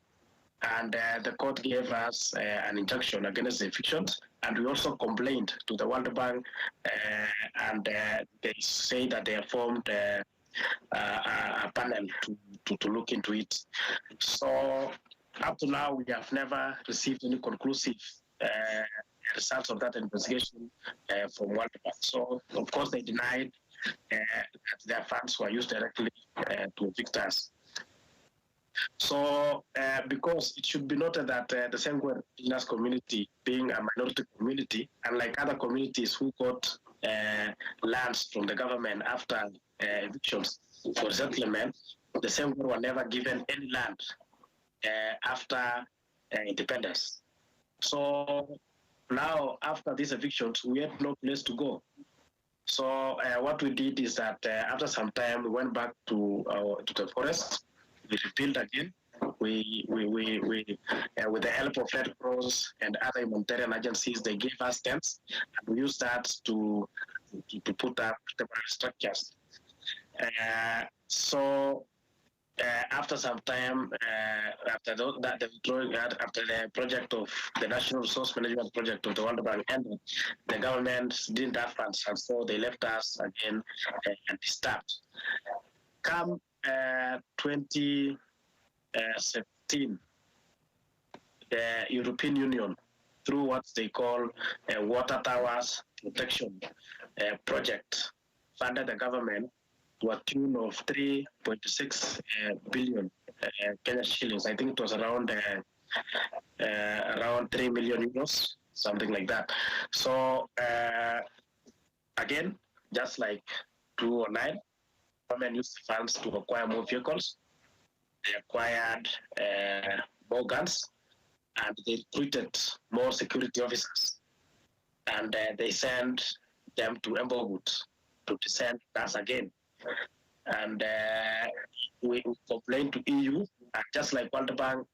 and the court gave us an injunction against the evictions, and we also complained to the World Bank, and they say that they have formed a panel to look into it. So up to now, we have never received any conclusive results of that investigation from World Bank. So, of course, they denied that their funds were used directly to evict us. So, because it should be noted that the Sengwer indigenous community, being a minority community, unlike other communities who got lands from the government after evictions for settlement, the Sengwer were never given any land after independence. So now, after these evictions, we had no place to go. So what we did is that after some time, we went back to the forest. We rebuilt again. We with the help of Red Cross and other humanitarian agencies, they gave us tents, and we used that to put up temporary structures. So after some time, after the project of the National Resource Management Project of the World Bank ended, the government didn't have funds, and so they left us again and disturbed. Come 2017, the European Union, through what they call a water towers protection project, funded the government to a tune of 3.6 billion Kenya shillings. I think it was around 3 million euros, something like that. So again, just like 2009, government used the funds to acquire more vehicles. They acquired more guns, and they recruited more security officers. And they sent them to Embowood to descend us again. And we complained to EU, and just like World Bank,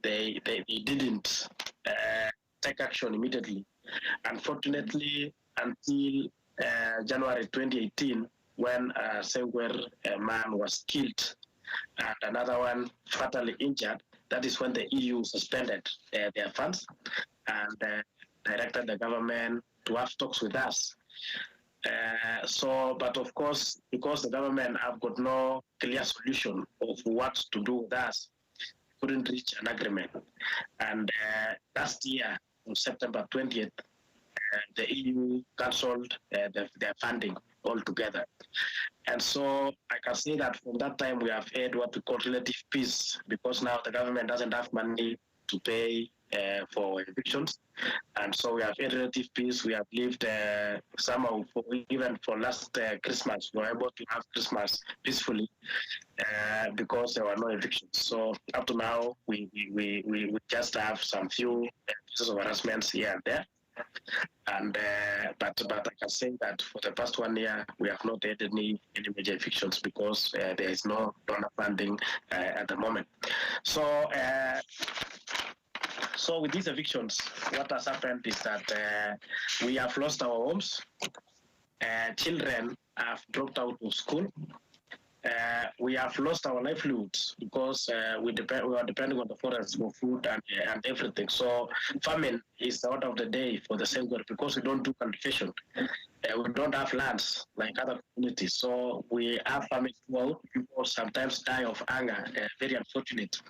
they didn't take action immediately. Unfortunately, until January 2018, when a Sengwer man was killed and another one fatally injured, that is when the EU suspended their funds and directed the government to have talks with us. But of course, because the government have got no clear solution of what to do with us, we couldn't reach an agreement. And last year, on September 20th, the EU cancelled their funding altogether. And so I can say that from that time, we have had what we call relative peace, because now the government doesn't have money to pay for evictions. And so we have had relative peace. We have lived somehow, even for last Christmas, we were able to have Christmas peacefully because there were no evictions. So up to now, we just have some few pieces of harassments here and there. And but I can say that for the past 1 year, we have not had any major evictions because there is no donor funding at the moment. So with these evictions, what has happened is that we have lost our homes. Children have dropped out of school. We have lost our livelihoods because we are depending on the forest for food and everything. So famine is the order of the day for the Sengwer because we don't do cultivation. We don't have lands like other communities. So we have famine throughout. People sometimes die of hunger. Very unfortunate.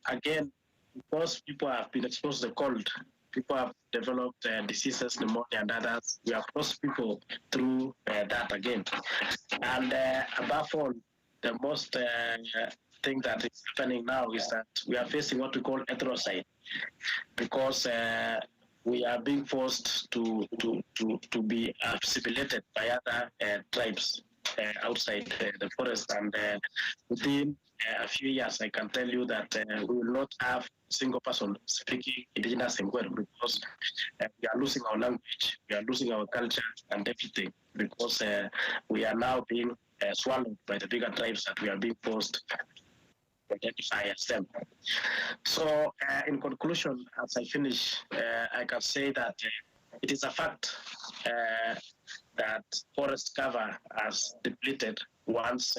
Again, because people have been exposed to the cold, people have developed diseases, pneumonia, and others. We have lost people through that again. And above all, the most thing that is happening now is that we are facing what we call ethnocide, because we are being forced to be assimilated by other tribes outside the forest. And within a few years, I can tell you that we will not have a single person speaking Indigenous Sengwer because we are losing our language, we are losing our culture and everything, because we are now being swallowed by the bigger tribes that we are being forced to identify as them. So in conclusion, as I finish, I can say that it is a fact that forest cover has depleted once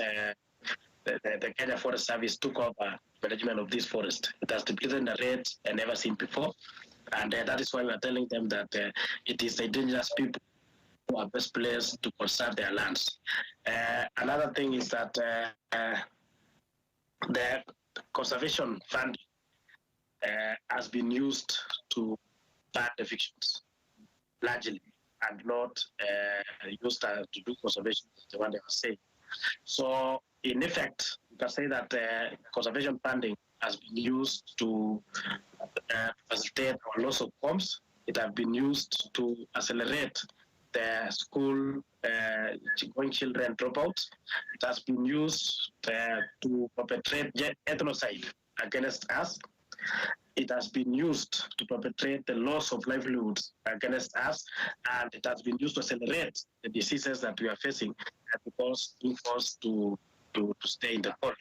the Kenya Forest Service took over management of this forest. It has depleted the rate never seen before. And that is why we are telling them that it is the indigenous people who are best placed to conserve their lands. Another thing is that conservation funding has been used to fund evictions largely, and not used to do conservation, the one they were saying. So in effect, you can say that conservation funding has been used to facilitate our loss of homes. It has been used to accelerate the school going children dropouts. It has been used to perpetrate ethnocide against us. It has been used to perpetrate the loss of livelihoods against us, and it has been used to accelerate the diseases that we are facing because we forced to stay in the cold.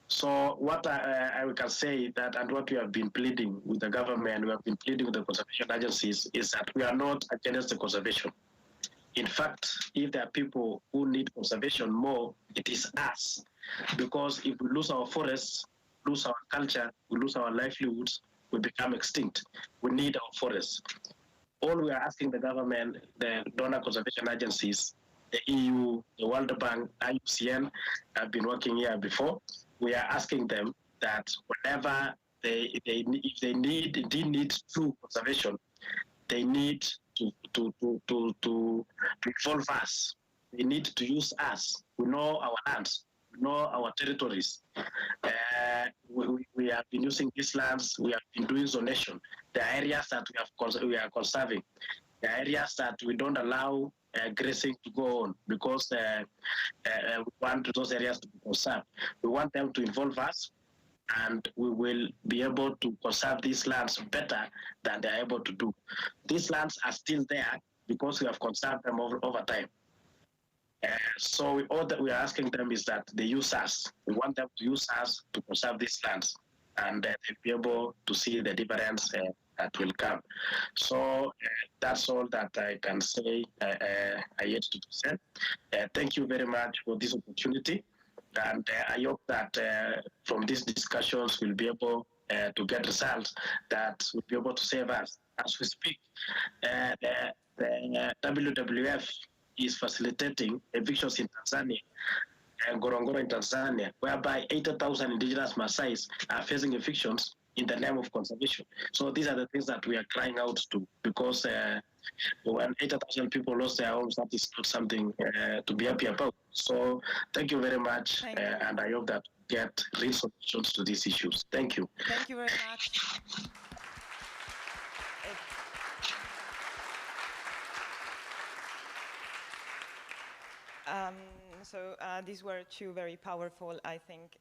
So what I can say that, and what we have been pleading with the government, we have been pleading with the conservation agencies, is that we are not against the conservation. In fact, if there are people who need conservation more, it is us. Because if we lose our forests, lose our culture, we lose our livelihoods, we become extinct. We need our forests. All we are asking the government, the donor conservation agencies, the EU, the World Bank, IUCN have been working here before. We are asking them that whenever if they need true conservation, they need to involve us. They need to use us. We know our lands. We know our territories. We have been using these lands. We have been doing zonation. The areas that we are conserving, the areas that we don't allow grazing to go on because we want those areas to be conserved. We want them to involve us, and we will be able to conserve these lands better than they are able to do. These lands are still there because we have conserved them over time. So all that we are asking them is that they use us. We want them to use us to conserve these lands, and they'll be able to see the difference that will come. So that's all that I can say. I yet to say. Thank you very much for this opportunity, and I hope that from these discussions we'll be able to get results that will be able to save us. As we speak, the WWF is facilitating evictions in Tanzania and Ngorongoro in Tanzania, whereby 80,000 indigenous Maasais are facing evictions in the name of conservation. So these are the things that we are crying out to, because when 80,000 people lost their homes, that is not something to be happy about. So thank you very much, and I hope that we get real solutions to these issues. Thank you. Thank you very much. So these were two very powerful, I think,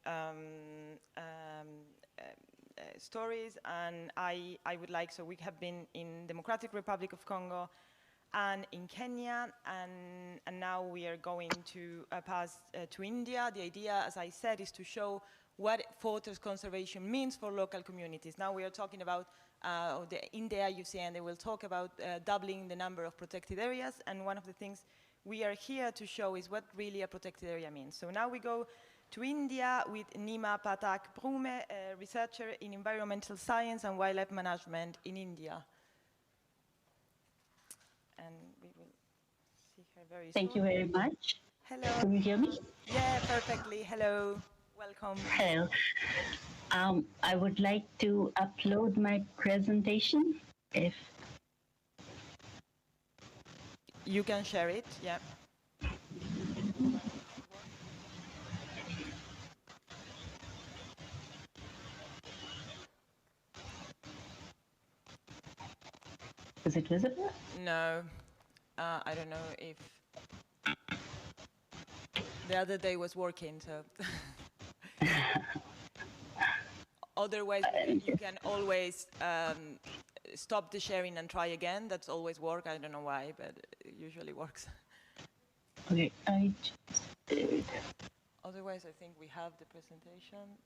stories, and I would like, so we have been in Democratic Republic of Congo and in Kenya, and now we are going to pass to India. The idea, as I said, is to show what forest conservation means for local communities. Now we are talking about in the IUCN, they will talk about doubling the number of protected areas, and one of the things we are here to show is what really a protected area means. So now we go to India with Neema Pathak Broome, a researcher in environmental science and wildlife management in India. And we will see her very soon. Thank you very much. Hello. Can you hear me? Yeah, perfectly. Hello. Welcome. Hello. I would like to upload my presentation, if you can share it, yeah. Is it visible? No, I don't know if the other day was working, so. Otherwise, you can always stop the sharing and try again. That's always work. I don't know why, but it usually works. Okay, I just did. Otherwise, I think we have the presentation.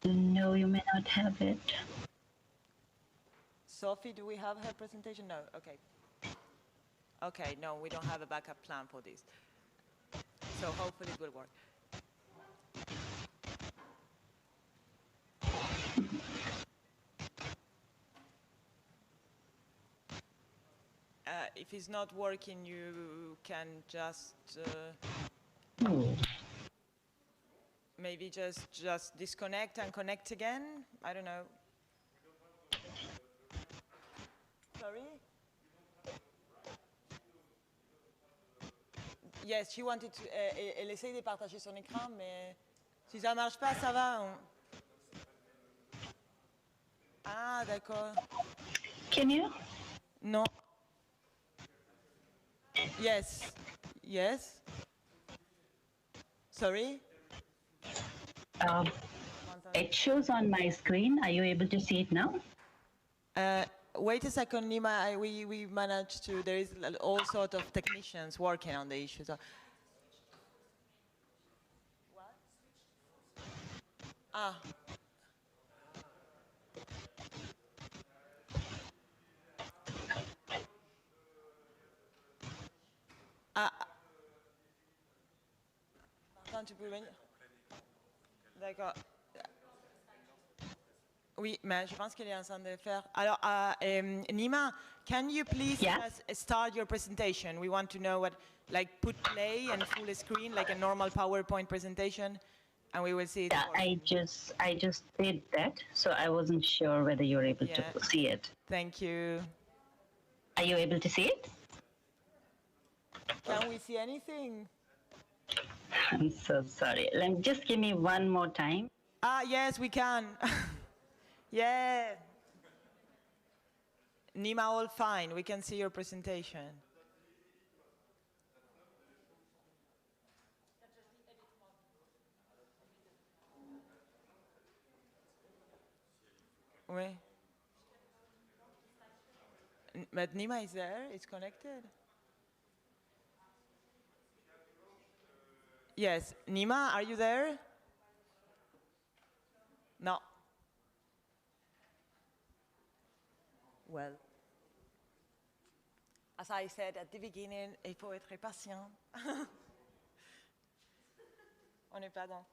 No, you may not have it. Sophie, do we have her presentation? No, okay. Okay, no, we don't have a backup plan for this. So hopefully it will work. If it's not working, you can just maybe maybe just disconnect and connect again. I don't know. Sorry? Yes, she wanted to. Elle essaye de partager son écran, mais si ça marche pas, ça va. Ah, d'accord. Can you? Non. Yes. Yes. Sorry? It shows on my screen. Are you able to see it now? Wait a second, Neema. We managed to. There is all sort of technicians working on the issue. So. What? Ah. Martin, tu peux venir? D'accord. Oui, mais je pense qu'elle est en train de le faire. Alors, Neema, can you please start your presentation? We want to know what, like, put play and full screen, like a normal PowerPoint presentation, and we will see it. Yeah, I just did that, so I wasn't sure whether you were able to see it. Thank you. Are you able to see it? Can we see anything? I'm so sorry. Just give me one more time. Ah, yes, we can. Yeah. Neema, all fine. We can see your presentation. Oui. But Neema is there. It's connected. Yes. Neema, are you there? No. Well, as I said at the beginning, il faut être patient. On n'est pas dans.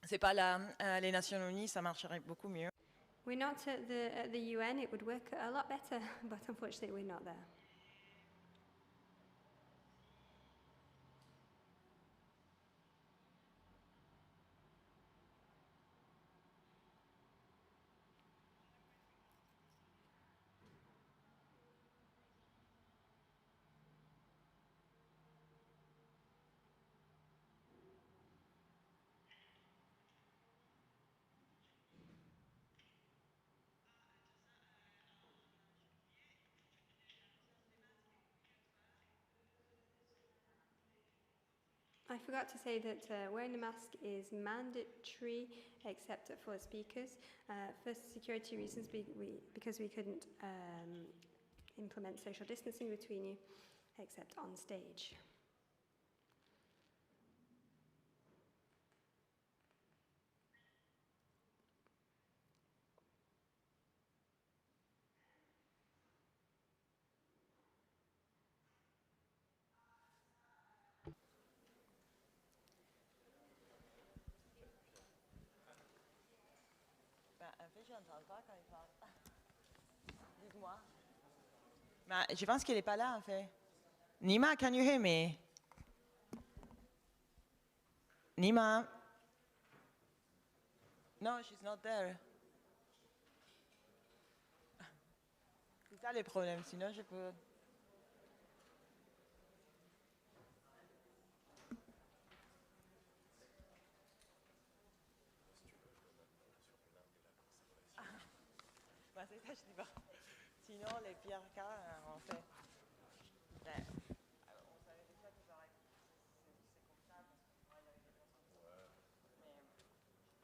C'est pas là. Les Nations Unies, ça marcherait beaucoup mieux. We're not at the UN. It would work a lot better, but unfortunately, we're not there. I forgot to say that wearing a mask is mandatory except for speakers. For security reasons, because we couldn't implement social distancing between you except on stage. En fait, je n'entends pas quand il parle. Dites-moi. Je pense qu'elle n'est pas là, en fait. Neema, can you hear me? Neema? No, she's not there. C'est ça le problème, sinon je peux... C'est ça, je dis pas. Sinon, les pires cas, en fait. Ben, on savait déjà que ça aurait c'est comme ça, parce qu'on travaille avec des personnes. Mais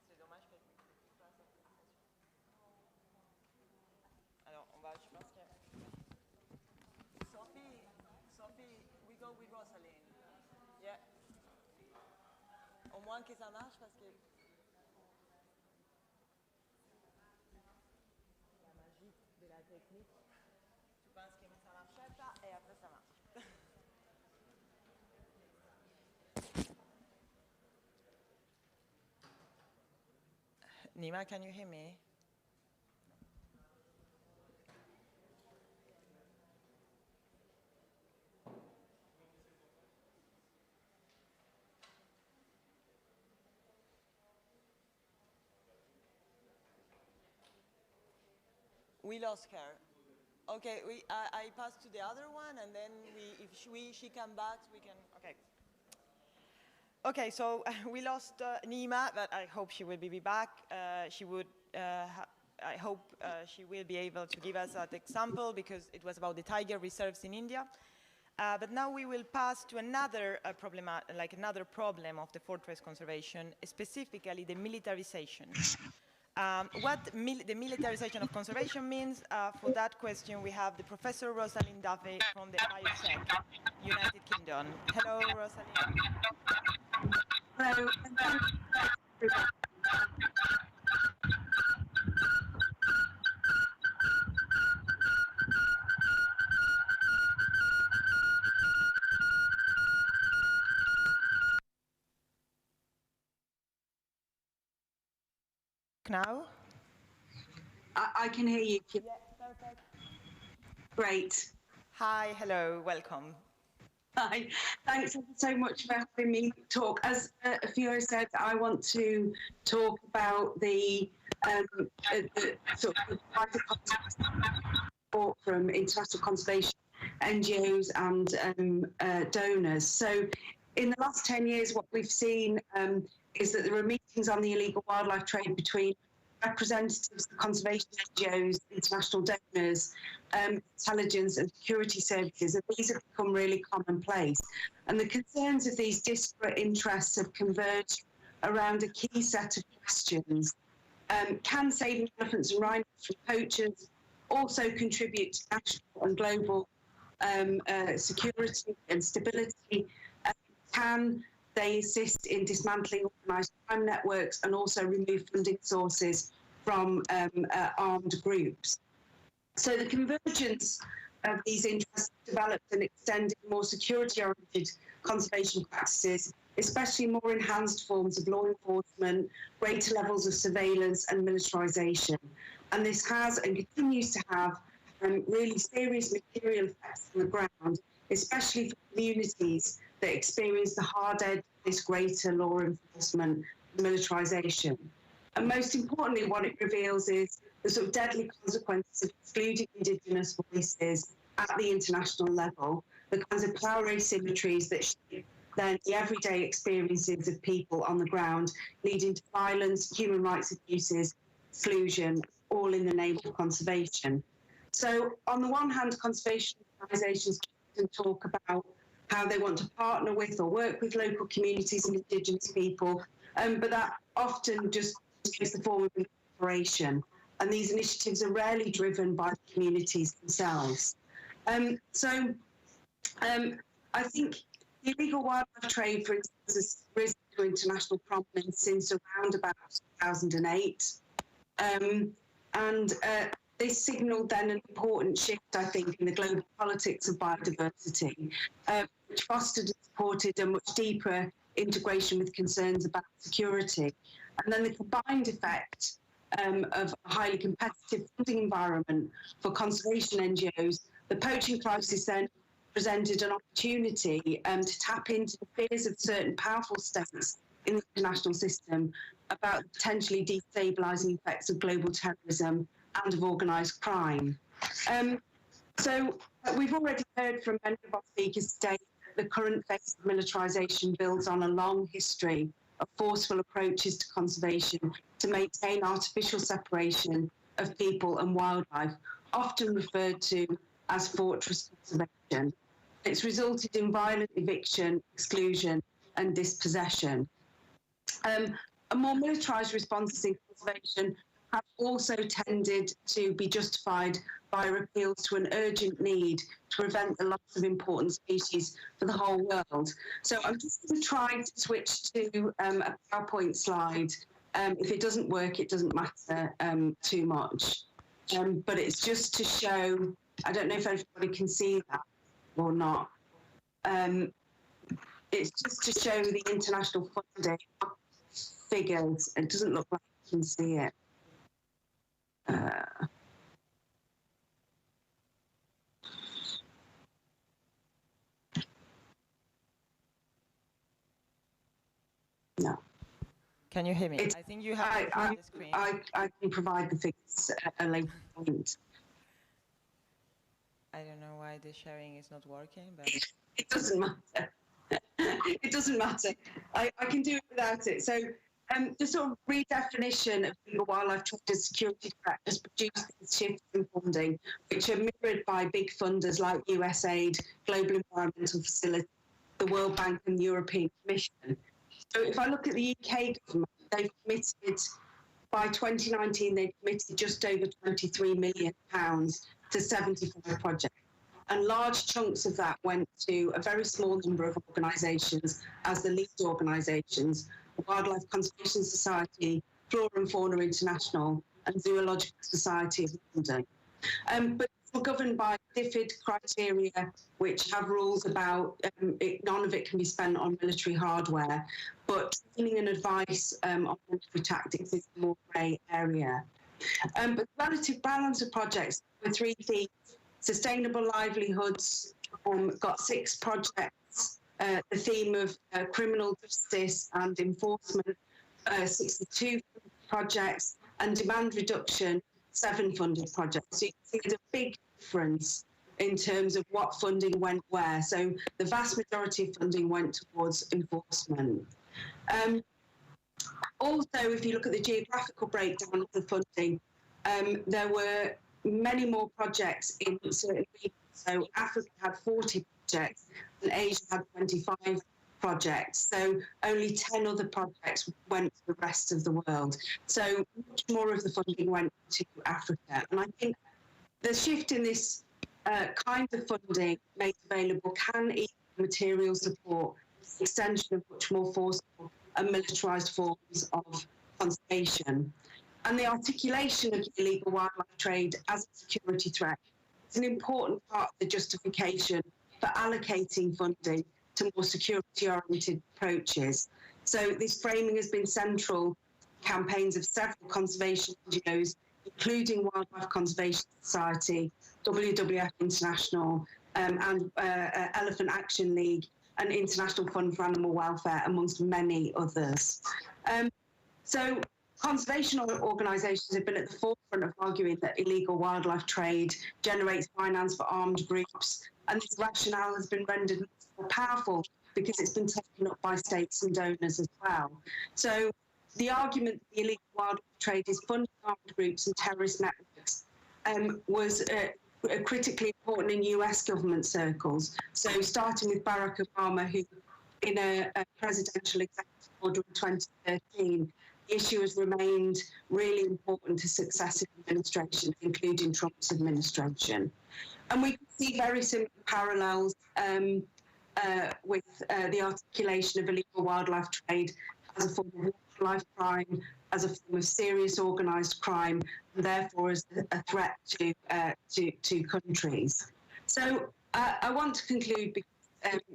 c'est dommage que tu fasses cette présentation. Alors, on va, je pense que. Sophie, we go with Rosaleen. Yeah. Au moins que ça marche, parce que. De la technique, tu penses que ça marchait pas et après ça marche. Neema, can you hear me? We lost her. Okay, I pass to the other one, and then if she come back, we can. Okay. Okay, so we lost Neema, but I hope she will be back. I hope she will be able to give us that example, because it was about the tiger reserves in India. But now we will pass to another another problem of the fortress conservation, specifically the militarization. The militarization of conservation means, for that question, we have the Professor Rosaleen Duffy from the ISEC, United Kingdom. Hello, Rosaleen. Hello. Now? I can hear you. Yeah, perfect. Great. Hi, hello, welcome. Hi, thanks so much for having me talk. As Fiore said, I want to talk about the sort of support from international conservation NGOs and donors. So in the last 10 years, what we've seen is that there are meetings on the illegal wildlife trade between representatives of conservation NGOs, international donors, intelligence and security services, and these have become really commonplace. And the concerns of these disparate interests have converged around a key set of questions. Can saving elephants and rhinos from poachers also contribute to national and global security and stability? Can they assist in dismantling organised crime networks and also remove funding sources from armed groups? So the convergence of these interests developed and extended more security-oriented conservation practices, especially more enhanced forms of law enforcement, greater levels of surveillance and militarisation. And this has and continues to have really serious material effects on the ground, especially for communities that experience the hard edge of this greater law enforcement militarisation. And most importantly, what it reveals is the sort of deadly consequences of excluding Indigenous voices at the international level, the kinds of power asymmetries that shape then the everyday experiences of people on the ground, leading to violence, human rights abuses, exclusion, all in the name of conservation. So on the one hand, conservation organisations can talk about how they want to partner with or work with local communities and Indigenous people, but that often just takes the form of cooperation. And these initiatives are rarely driven by the communities themselves. I think the illegal wildlife trade, for instance, has risen to international prominence since around about 2008. This signalled then an important shift, I think, in the global politics of biodiversity, which fostered and supported a much deeper integration with concerns about security. And then the combined effect of a highly competitive funding environment for conservation NGOs, the poaching crisis then presented an opportunity to tap into the fears of certain powerful states in the international system about the potentially destabilising effects of global terrorism and of organised crime. So we've already heard from many of our speakers today that the current phase of militarisation builds on a long history of forceful approaches to conservation to maintain artificial separation of people and wildlife, often referred to as fortress conservation. It's resulted in violent eviction, exclusion and dispossession. A more militarised responses in conservation have also tended to be justified by appeals to an urgent need to prevent the loss of important species for the whole world. So I'm just going to try to switch to a PowerPoint slide. If it doesn't work, it doesn't matter too much. But it's just to show, I don't know if everybody can see that or not. It's just to show the international funding figures. It doesn't look like you can see it. No. Can you hear me? I think you have it on the screen. I can provide the figures at a later point. I don't know why the sharing is not working, but... It doesn't matter. It doesn't matter. I can do it without it. So the sort of redefinition of legal wildlife trade as security threat has produced these shifts in funding, which are mirrored by big funders like USAID, Global Environmental Facility, the World Bank and the European Commission. So if I look at the UK government, they've committed, by 2019, they committed just over £23 million to 75 projects. And large chunks of that went to a very small number of organisations as the lead organisations: Wildlife Conservation Society, Flora and Fauna International, and Zoological Society of London. But we're governed by DFID criteria, which have rules about none of it can be spent on military hardware, but training and advice on military tactics is a more grey area. But the relative balance of projects were 3 themes: sustainable livelihoods, got 6 projects, the theme of criminal justice and enforcement, 62 projects, and demand reduction, 7 funded projects. So you can see there's a big difference in terms of what funding went where. So the vast majority of funding went towards enforcement. Also, if you look at the geographical breakdown of the funding, there were many more projects in certain regions. So Africa had 40 projects and Asia had 25 projects. So only 10 other projects went to the rest of the world. So much more of the funding went to Africa. And I think the shift in this kind of funding made available can equal material support, extension of much more forceful and militarised forms of conservation. And the articulation of illegal wildlife trade as a security threat is an important part of the justification for allocating funding to more security-oriented approaches. So this framing has been central to campaigns of several conservation NGOs, including Wildlife Conservation Society, WWF International, and Elephant Action League, and International Fund for Animal Welfare, amongst many others. So conservation organisations have been at the forefront of arguing that illegal wildlife trade generates finance for armed groups, and this rationale has been rendered more powerful because it's been taken up by states and donors as well. So the argument that the illegal wildlife trade is funding armed groups and terrorist networks was critically important in US government circles. So starting with Barack Obama, who in a presidential executive order in 2013, the issue has remained really important to successive administrations, including Trump's administration. And we can see very similar parallels with the articulation of illegal wildlife trade as a form of wildlife crime, as a form of serious organised crime, and therefore as a threat to countries. So I want to conclude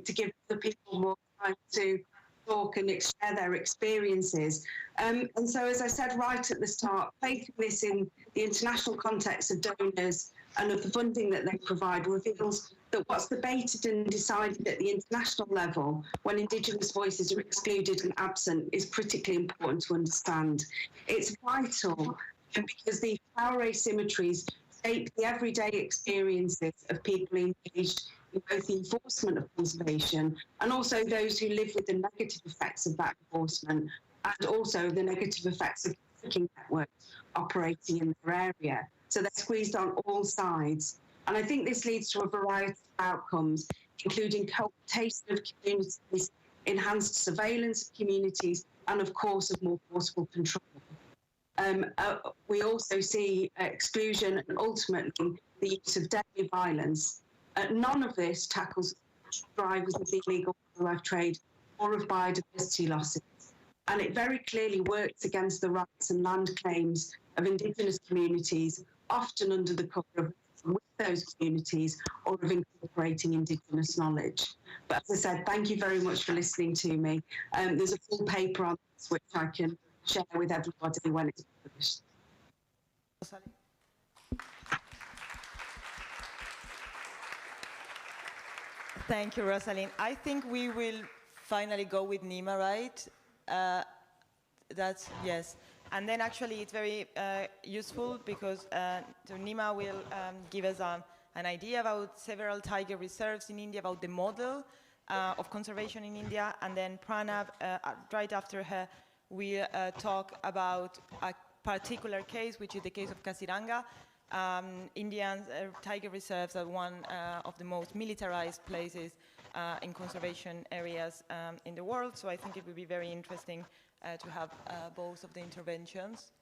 to give the people more time to talk and share their experiences. And so, as I said right at the start, placing this in the international context of donors and of the funding that they provide reveals that what's debated and decided at the international level when Indigenous voices are excluded and absent is critically important to understand. It's vital because the power asymmetries shape the everyday experiences of people engaged in both the enforcement of conservation and also those who live with the negative effects of that enforcement and also the negative effects of trafficking networks operating in their area. So they're squeezed on all sides. And I think this leads to a variety of outcomes, including cooptation of communities, enhanced surveillance of communities, and of course of more forceful control. We also see exclusion and ultimately the use of deadly violence. None of this tackles drivers of the illegal wildlife trade or of biodiversity losses. And it very clearly works against the rights and land claims of Indigenous communities, often under the cover of with those communities or of incorporating Indigenous knowledge. But as I said, thank you very much for listening to me. There's a full paper on this which I can share with everybody when it's published. Thank you, Rosaleen. I think we will finally go with Neema, right? That's, yes. And then actually it's very useful because so Neema will give us a an idea about several tiger reserves in India, about the model of conservation in India, and then Pranab, right after her, will talk about a particular case, which is the case of Kaziranga. Indian tiger reserves are one of the most militarized places in conservation areas in the world, so I think it would be very interesting to have both of the interventions.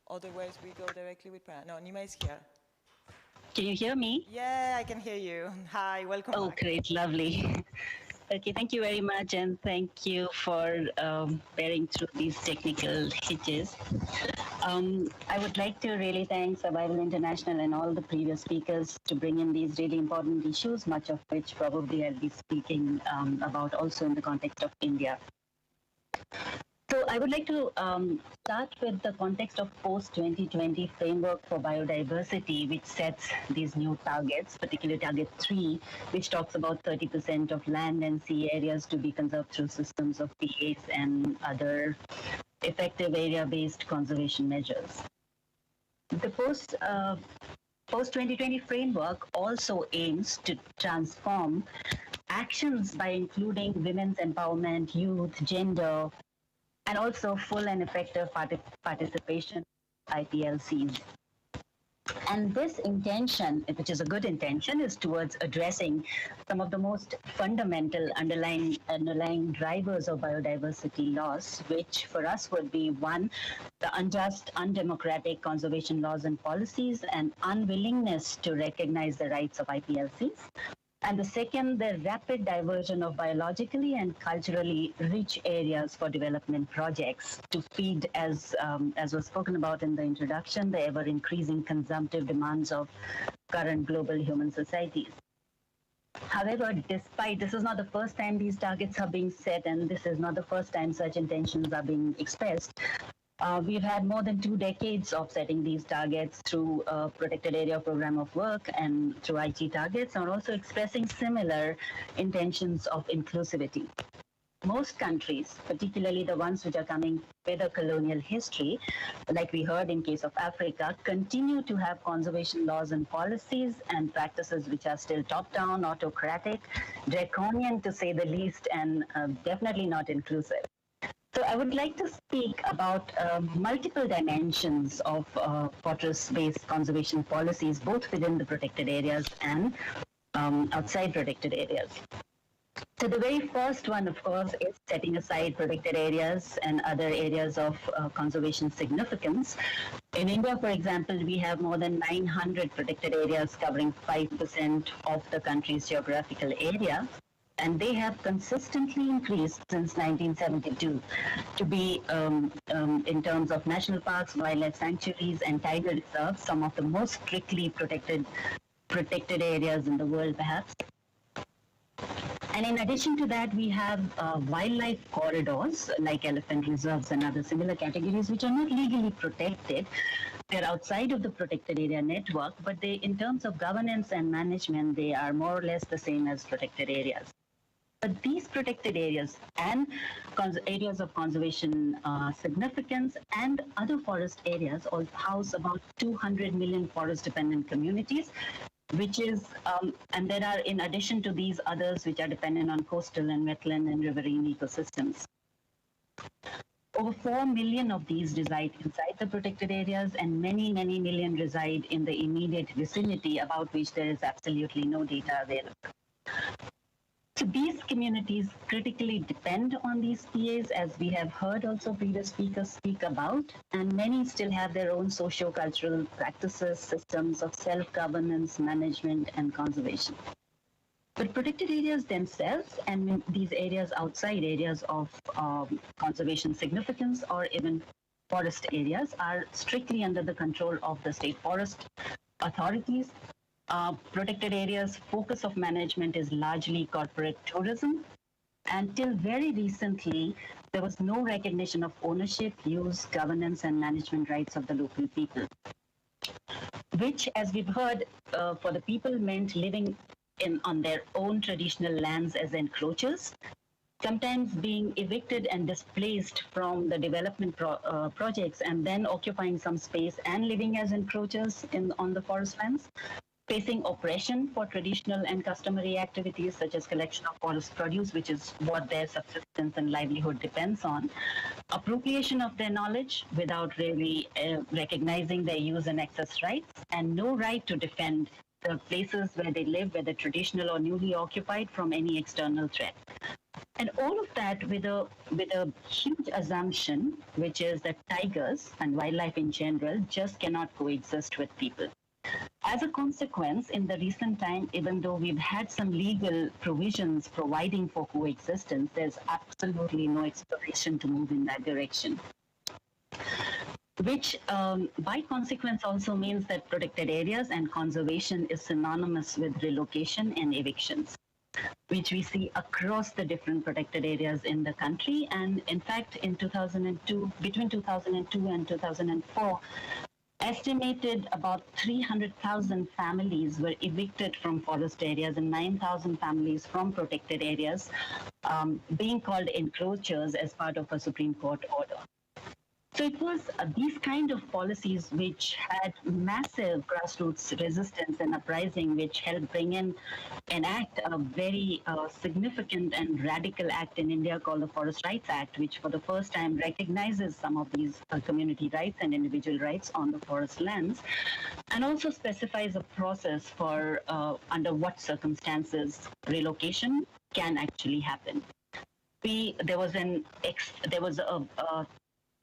Otherwise, we go directly with Pranab. No, Neema is here. Can you hear me? Yeah, I can hear you. Hi, welcome Oh, back. great, lovely. Okay, thank you very much, and thank you for bearing through these technical hitches. I would like to really thank Survival International and all the previous speakers to bring in these really important issues, much of which probably I'll be speaking about also in the context of India. So I would like to start with the context of post-2020 framework for biodiversity, which sets these new targets, particularly target 3, which talks about 30% of land and sea areas to be conserved through systems of PAs and other effective area-based conservation measures. The post-2020 framework also aims to transform actions by including women's empowerment, youth, gender, and also full and effective participation in IPLCs. And this intention, which is a good intention, is towards addressing some of the most fundamental underlying drivers of biodiversity loss, which for us would be 1, the unjust, undemocratic conservation laws and policies and unwillingness to recognize the rights of IPLCs. And the second, the rapid diversion of biologically and culturally rich areas for development projects to feed, as was spoken about in the introduction, the ever-increasing consumptive demands of current global human societies. However, despite this is not the first time these targets are being set, and this is not the first time such intentions are being expressed. We've had more than 2 decades of setting these targets through a protected area program of work and through IG targets, and also expressing similar intentions of inclusivity. Most countries, particularly the ones which are coming with a colonial history, like we heard in case of Africa, continue to have conservation laws and policies and practices which are still top-down, autocratic, draconian to say the least, and definitely not inclusive. So I would like to speak about multiple dimensions of fortress-based conservation policies, both within the protected areas and outside protected areas. So the very first one, of course, is setting aside protected areas and other areas of conservation significance. In India, for example, we have more than 900 protected areas covering 5% of the country's geographical area. And they have consistently increased since 1972 to be, in terms of national parks, wildlife sanctuaries, and tiger reserves, some of the most strictly protected areas in the world, perhaps. And in addition to that, we have wildlife corridors, like elephant reserves and other similar categories, which are not legally protected. They're outside of the protected area network, but they, in terms of governance and management, they are more or less the same as protected areas. But these protected areas and areas of conservation significance and other forest areas all house about 200 million forest-dependent communities, which is, and there are, in addition to these, others which are dependent on coastal and wetland and riverine ecosystems. Over 4 million of these reside inside the protected areas, and many, many million reside in the immediate vicinity, about which there is absolutely no data available. So these communities critically depend on these PAs, as we have heard also previous speakers speak about, and many still have their own socio-cultural practices, systems of self-governance, management, and conservation. But protected areas themselves, and these areas outside areas of conservation significance or even forest areas, are strictly under the control of the state forest authorities. Protected areas' focus of management is largely corporate tourism. Until very recently, there was no recognition of ownership, use, governance, and management rights of the local people, which, as we've heard, for the people meant living on their own traditional lands as encroachers, sometimes being evicted and displaced from the development projects and then occupying some space and living as encroachers on the forest lands, facing oppression for traditional and customary activities such as collection of forest produce, which is what their subsistence and livelihood depends on, appropriation of their knowledge without really recognizing their use and access rights, and no right to defend the places where they live, whether traditional or newly occupied, from any external threat. And all of that with a huge assumption, which is that tigers and wildlife in general just cannot coexist with people. As a consequence, in the recent time, even though we've had some legal provisions providing for coexistence, there's absolutely no exploration to move in that direction. Which, by consequence, also means that protected areas and conservation is synonymous with relocation and evictions, which we see across the different protected areas in the country. And in fact, in 2002, between 2002 and 2004, estimated about 300,000 families were evicted from forest areas and 9,000 families from protected areas, being called encroachers as part of a Supreme Court order. So it was these kind of policies which had massive grassroots resistance and uprising, which helped bring in enact a very significant and radical act in India called the Forest Rights Act, which for the first time recognizes some of these community rights and individual rights on the forest lands, and also specifies a process for under what circumstances relocation can actually happen. There was a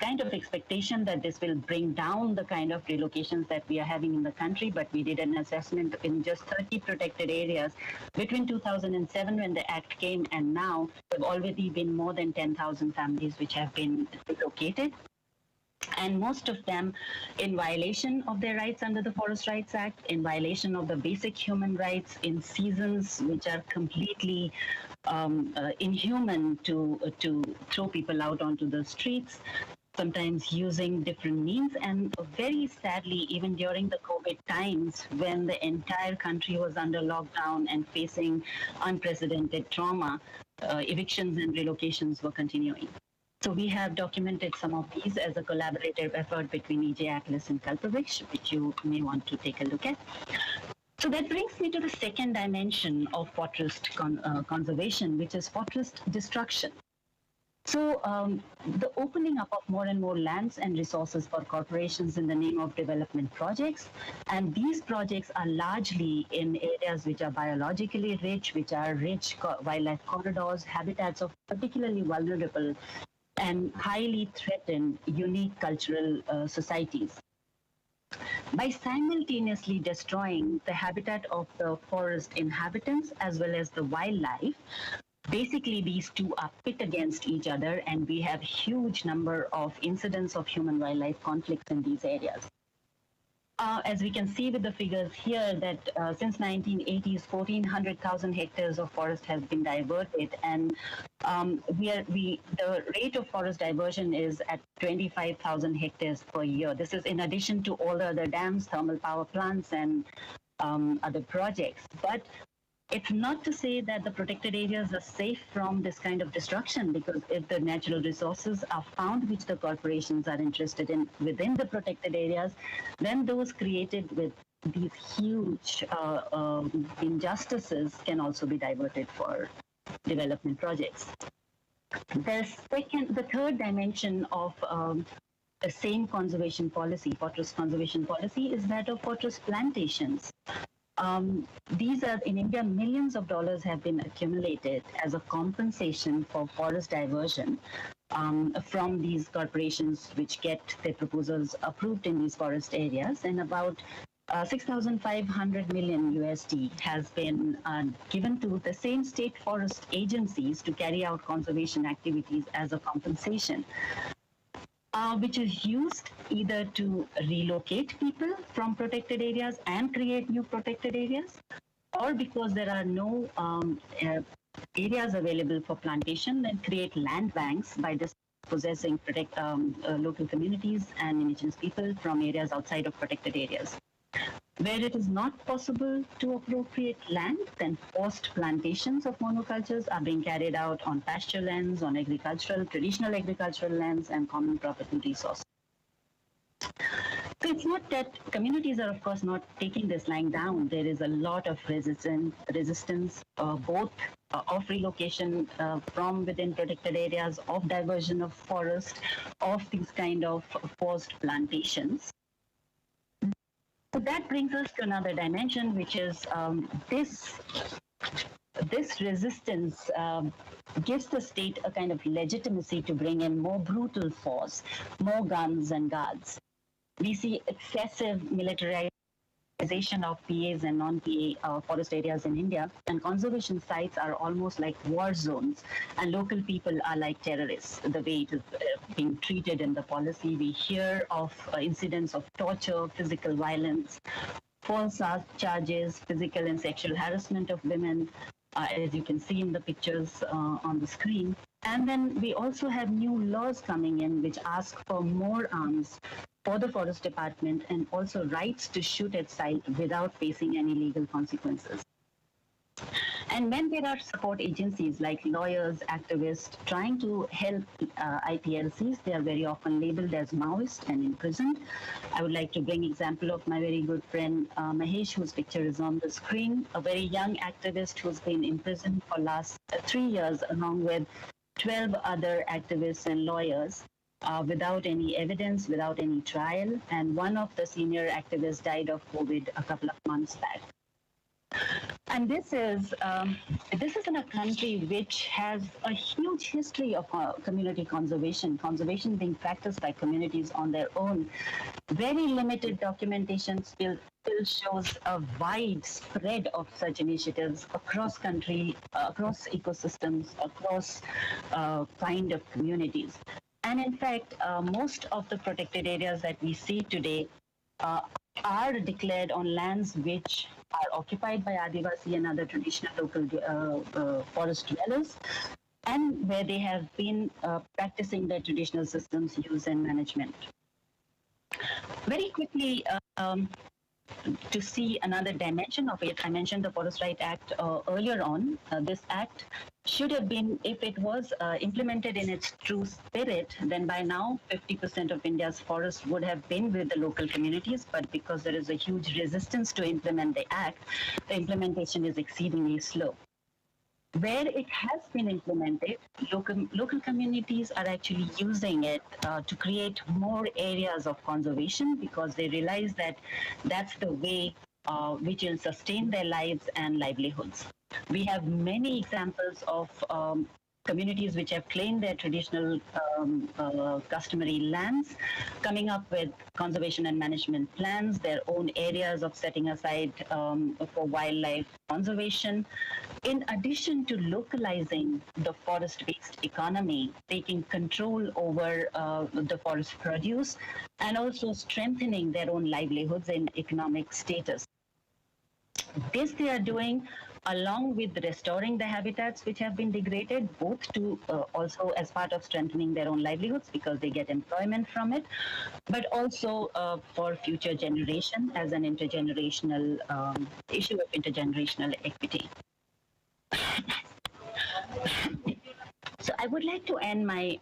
kind of expectation that this will bring down the kind of relocations that we are having in the country, but we did an assessment in just 30 protected areas between 2007 when the act came and now. There have already been more than 10,000 families which have been relocated, and most of them in violation of their rights under the Forest Rights Act, in violation of the basic human rights, in seasons which are completely inhuman to throw people out onto the streets, sometimes using different means. And very sadly, even during the COVID times, when the entire country was under lockdown and facing unprecedented trauma, evictions and relocations were continuing. So we have documented some of these as a collaborative effort between EJ Atlas and Kalpavich, which you may want to take a look at. So that brings me to the second dimension of forest conservation, which is forest destruction. So the opening up of more and more lands and resources for corporations in the name of development projects. And these projects are largely in areas which are biologically rich, which are rich wildlife corridors, habitats of particularly vulnerable and highly threatened unique cultural societies. By simultaneously destroying the habitat of the forest inhabitants as well as the wildlife, basically these two are pit against each other, and we have huge number of incidents of human-wildlife conflicts in these areas. As we can see with the figures here, that since 1980s, 1,400,000 hectares of forest has been diverted, and the rate of forest diversion is at 25,000 hectares per year. This is in addition to all the other dams, thermal power plants, and other projects. But it's not to say that the protected areas are safe from this kind of destruction, because if the natural resources are found which the corporations are interested in within the protected areas, then those created with these huge injustices can also be diverted for development projects. The third dimension of the same conservation policy, forest conservation policy, is that of forest plantations. These are, in India, millions of dollars have been accumulated as a compensation for forest diversion from these corporations which get their proposals approved in these forest areas, and about 6,500 million USD has been given to the same state forest agencies to carry out conservation activities as a compensation. Which is used either to relocate people from protected areas and create new protected areas, or because there are no areas available for plantation, then create land banks by dispossessing local communities and indigenous people from areas outside of protected areas. Where it is not possible to appropriate land, then forced plantations of monocultures are being carried out on pasture lands, on traditional agricultural lands, and common property resources. So it's not that communities are, of course, not taking this lying down. There is a lot of resistance, both of relocation from within protected areas, of diversion of forest, of these kind of forced plantations. So that brings us to another dimension, which is this resistance gives the state a kind of legitimacy to bring in more brutal force, more guns and guards. We see excessive militarization of PAs and non-PA forest areas in India, and conservation sites are almost like war zones, and local people are like terrorists. The way it is being treated in the policy, we hear of incidents of torture, physical violence, false charges, physical and sexual harassment of women, as you can see in the pictures on the screen. And then we also have new laws coming in which ask for more arms for the forest department and also rights to shoot at sight without facing any legal consequences. And when there are support agencies like lawyers, activists trying to help IPLCs, they are very often labeled as Maoist and imprisoned. I would like to bring example of my very good friend Mahesh, whose picture is on the screen, a very young activist who's been imprisoned for last 3 years along with 12 other activists and lawyers without any evidence, without any trial. And one of the senior activists died of COVID a couple of months back. And this is in a country which has a huge history of community conservation being practiced by communities on their own. Very limited documentation still shows a wide spread of such initiatives across country, across ecosystems, across kind of communities. And in fact, most of the protected areas that we see today are declared on lands which are occupied by Adivasi and other traditional local forest dwellers, and where they have been practicing their traditional systems, use and management. Very quickly, to see another dimension of it, I mentioned the Forest Right Act earlier on. This act should have been, if it was implemented in its true spirit, then by now 50% of India's forests would have been with the local communities, but because there is a huge resistance to implement the act, the implementation is exceedingly slow. Where it has been implemented, local communities are actually using it to create more areas of conservation because they realize that that's the way which will sustain their lives and livelihoods. We have many examples of communities which have claimed their traditional customary lands, coming up with conservation and management plans, their own areas of setting aside for wildlife conservation. In addition to localizing the forest-based economy, taking control over the forest produce, and also strengthening their own livelihoods and economic status. This they are doing along with restoring the habitats which have been degraded, both to also as part of strengthening their own livelihoods because they get employment from it, but also for future generation as an intergenerational issue of intergenerational equity. So I would like to end my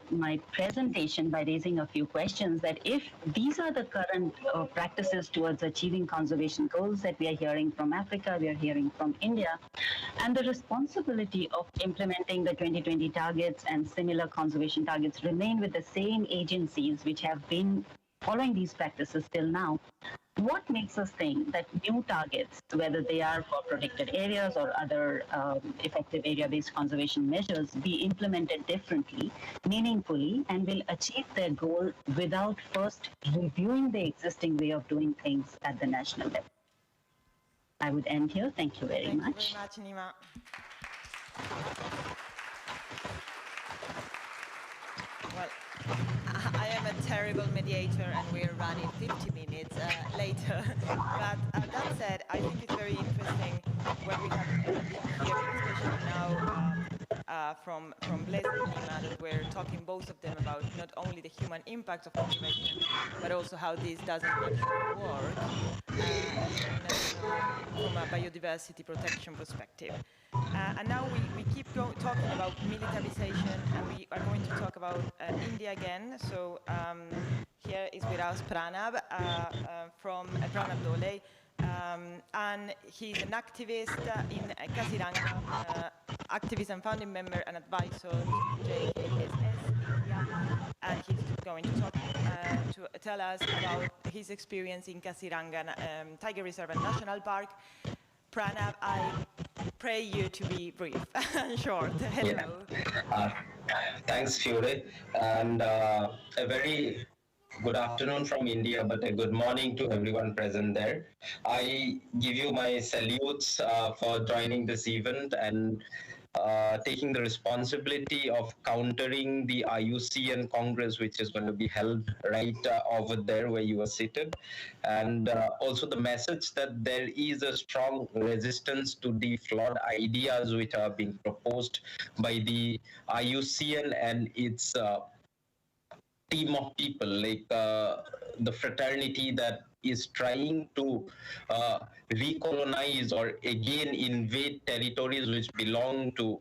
my presentation by raising a few questions that if these are the current practices towards achieving conservation goals that we are hearing from Africa, we are hearing from India, and the responsibility of implementing the 2020 targets and similar conservation targets remain with the same agencies which have been following these practices till now, what makes us think that new targets, whether they are for protected areas or other effective area-based conservation measures, be implemented differently, meaningfully, and will achieve their goal without first reviewing the existing way of doing things at the national level? I would end here. Thank you very much. Thank you very much, Neema. Well, I am a terrible mediator and we're running 50 minutes later. But that said, I think it's very interesting when we have been hearing, especially now, from Blaise and Neema that were talking, both of them, about not only the human impact of conservation, but also how this doesn't actually work from a biodiversity protection perspective. And now we keep talking about militarization, and we are going to talk about India again. So here is with us Pranab from Pranab Doley. And he's an activist in Kaziranga, activist and founding member and advisor to JKSS India. And he's going to talk to tell us about his experience in Kaziranga Tiger Reserve and National Park. Pranab, I pray you to be brief and short. Hello. Yeah. Thanks, Fiore, and a very good afternoon from India, but a good morning to everyone present there. I give you my salutes for joining this event and taking the responsibility of countering the IUCN Congress, which is going to be held right over there where you are seated. And also the message that there is a strong resistance to the flawed ideas which are being proposed by the IUCN and its team of people, like the fraternity that is trying to recolonize or again invade territories which belong to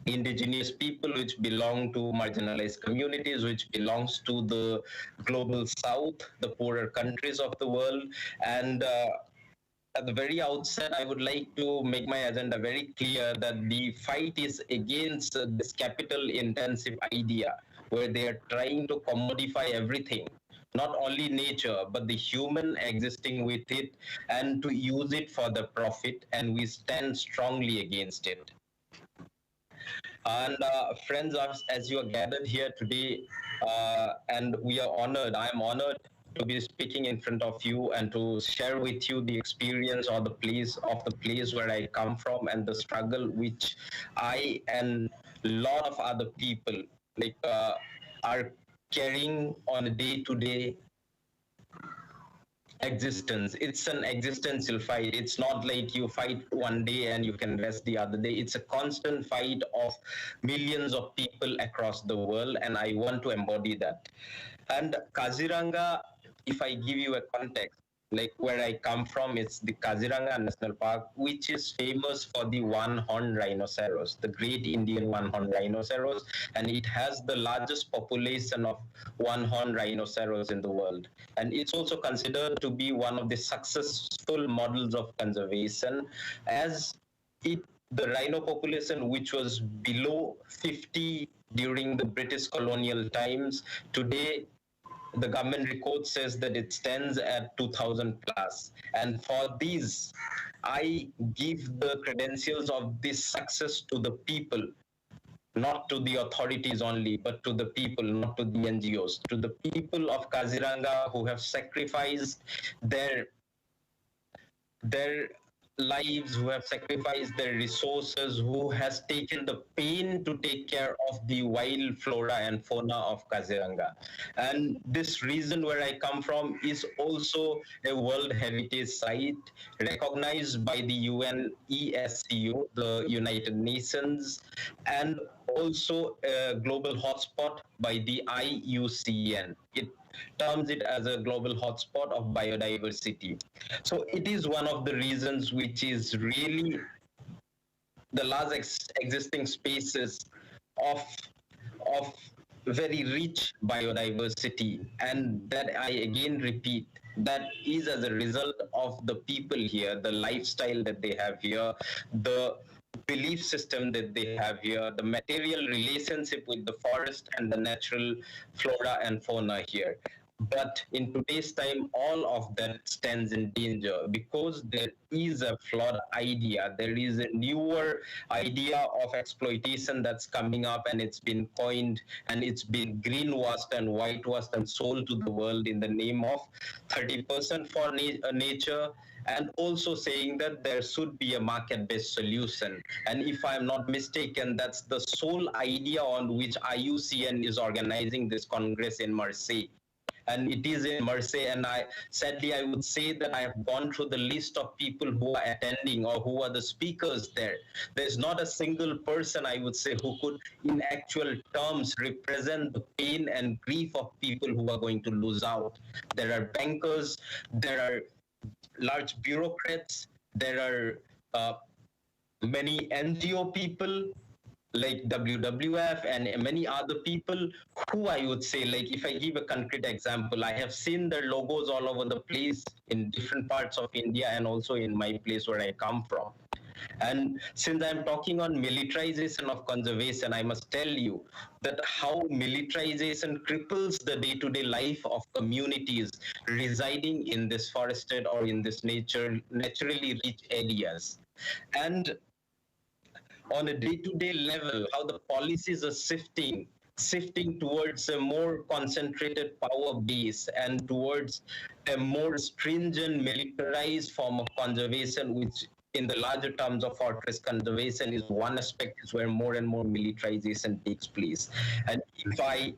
indigenous people, which belong to marginalized communities, which belongs to the global south, the poorer countries of the world. And at the very outset, I would like to make my agenda very clear that the fight is against this capital intensive idea where they are trying to commodify everything, not only nature, but the human existing with it, and to use it for the profit, and we stand strongly against it. And friends, as you are gathered here today, and we are honored, I am honored to be speaking in front of you and to share with you the experience or the place where I come from and the struggle which I and a lot of other people are carrying on a day-to-day existence. It's an existential fight. It's not like you fight one day and you can rest the other day. It's a constant fight of millions of people across the world, and I want to embody that. And Kaziranga, if I give you a context, like where I come from, it's the Kaziranga National Park, which is famous for the one-horned rhinoceros, the great Indian one-horned rhinoceros, and it has the largest population of one-horned rhinoceros in the world. And it's also considered to be one of the successful models of conservation, as the rhino population, which was below 50 during the British colonial times, today the government record says that it stands at 2,000 plus. And for these, I give the credentials of this success to the people, not to the authorities only, but to the people, not to the NGOs, to the people of Kaziranga who have sacrificed their lives, who have sacrificed their resources, who has taken the pain to take care of the wild flora and fauna of Kaziranga. And this region where I come from is also a World Heritage Site recognized by the UNESCO, the United Nations, and also a global hotspot by the IUCN. It terms it as a global hotspot of biodiversity. So it is one of the reasons which is really the large existing spaces of very rich biodiversity. And that, I again repeat, that is as a result of the people here, the lifestyle that they have here, the belief system that they have here, the material relationship with the forest and the natural flora and fauna here. But in today's time, all of that stands in danger because there is a flawed idea. There is a newer idea of exploitation that's coming up, and it's been coined and it's been greenwashed and whitewashed and sold to the world in the name of 30% for nature, and also saying that there should be a market-based solution. And if I'm not mistaken, that's the sole idea on which IUCN is organizing this Congress in Marseille. and it is in Marseille. And I would say that I have gone through the list of people who are attending or who are the speakers there. There's not a single person, I would say, who could, in actual terms, represent the pain and grief of people who are going to lose out. There are bankers, there are large bureaucrats, there are many NGO people like WWF and many other people who, I would say, like if I give a concrete example, I have seen their logos all over the place in different parts of India and also in my place where I come from. And since I'm talking on militarization of conservation, I must tell you that how militarization cripples the day-to-day life of communities residing in this forested or in this naturally rich areas. And on a day-to-day level, how the policies are shifting towards a more concentrated power base and towards a more stringent militarized form of conservation, which in the larger terms of forest conservation is one aspect is where more and more militarization takes place. And if I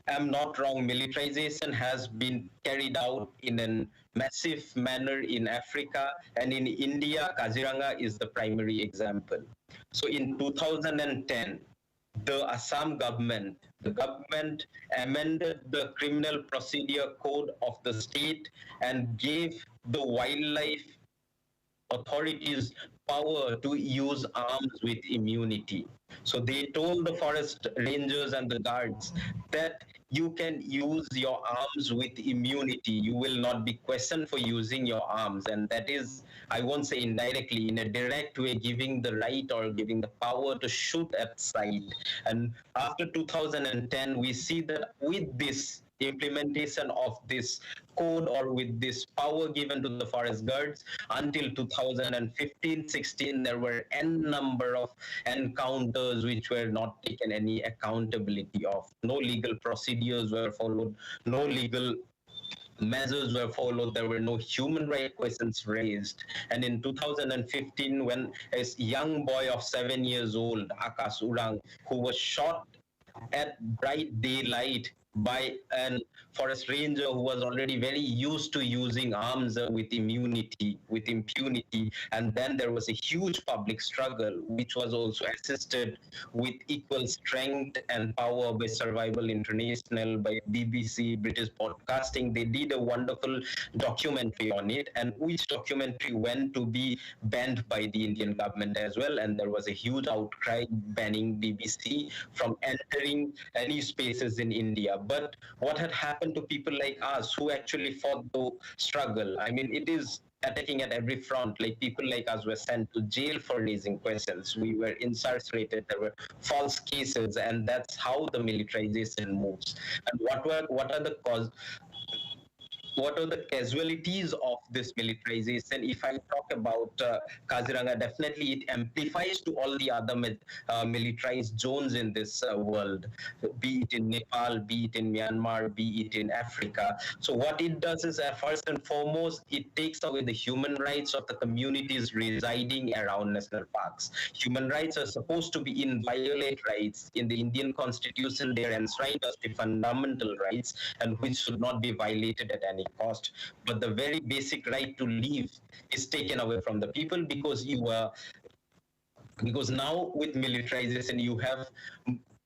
am not wrong, militarization has been carried out in a massive manner in Africa, and in India, Kaziranga is the primary example. So in 2010, the Assam government, amended the criminal procedure code of the state and gave the wildlife authorities power to use arms with immunity. So they told the forest rangers and the guards that you can use your arms with immunity. You will not be questioned for using your arms. And that is, I won't say indirectly, in a direct way, giving the right or giving the power to shoot at sight. And after 2010, we see that with this implementation of this code or with this power given to the forest guards, until 2015-16, there were n number of encounters which were not taken any accountability of. No legal procedures were followed, no legal measures were followed, there were no human rights questions raised. And in 2015, when a young boy of 7 years old, Akash Urang, who was shot at bright daylight by a forest ranger who was already very used to using arms with impunity, and then there was a huge public struggle which was also assisted with equal strength and power by Survival International, by BBC, British Broadcasting. They did a wonderful documentary on it, and which documentary went to be banned by the Indian government as well, and there was a huge outcry banning BBC from entering any spaces in India. But what had happened to people like us who actually fought the struggle? I mean, it is attacking at every front. Like, people like us were sent to jail for raising questions. We were incarcerated. There were false cases, and that's how the militarization moves. And what are the causes? What are the casualties of this militarization? If I talk about Kaziranga, definitely it amplifies to all the other militarized zones in this world, be it in Nepal, be it in Myanmar, be it in Africa. So what it does is, first and foremost, it takes away the human rights of the communities residing around national parks. Human rights are supposed to be inviolate rights. In the Indian Constitution, they are enshrined as the fundamental rights, and which should not be violated at any cost. But the very basic right to live is taken away from the people, because now with militarization you have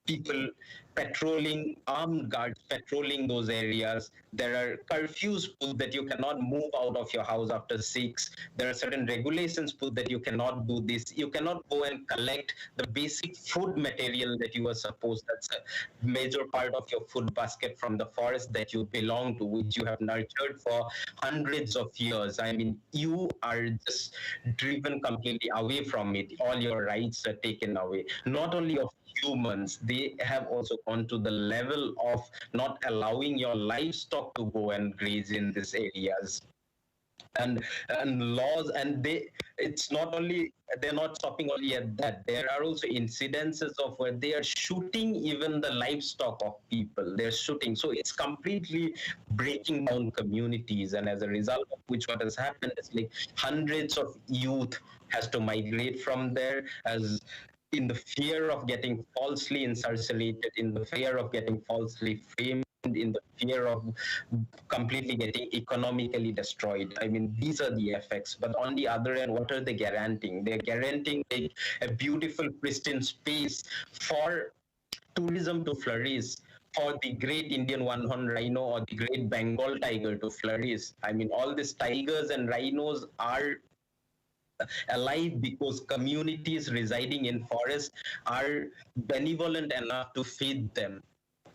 people patrolling, armed guards patrolling those areas. There are curfews put that you cannot move out of your house after 6. There are certain regulations put that you cannot do this. You cannot go and collect the basic food material that you are supposed, that's a major part of your food basket, from the forest that you belong to, which you have nurtured for hundreds of years. I mean, you are just driven completely away from it. All your rights are taken away. Not only of humans, they have also gone to the level of not allowing your livestock to go and graze in these areas. And laws, and it's not only, they're not stopping only at that. There are also incidences of where they are shooting even the livestock of people. They're shooting. So it's completely breaking down communities, and as a result of which, what has happened is, like, hundreds of youth has to migrate from there, as in the fear of getting falsely incarcerated, in the fear of getting falsely framed, in the fear of completely getting economically destroyed. I mean, these are the effects. But on the other end, what are they guaranteeing? They're guaranteeing a beautiful, pristine space for tourism to flourish, for the great Indian one-horned rhino or the great Bengal tiger to flourish. I mean, all these tigers and rhinos are alive because communities residing in forests are benevolent enough to feed them,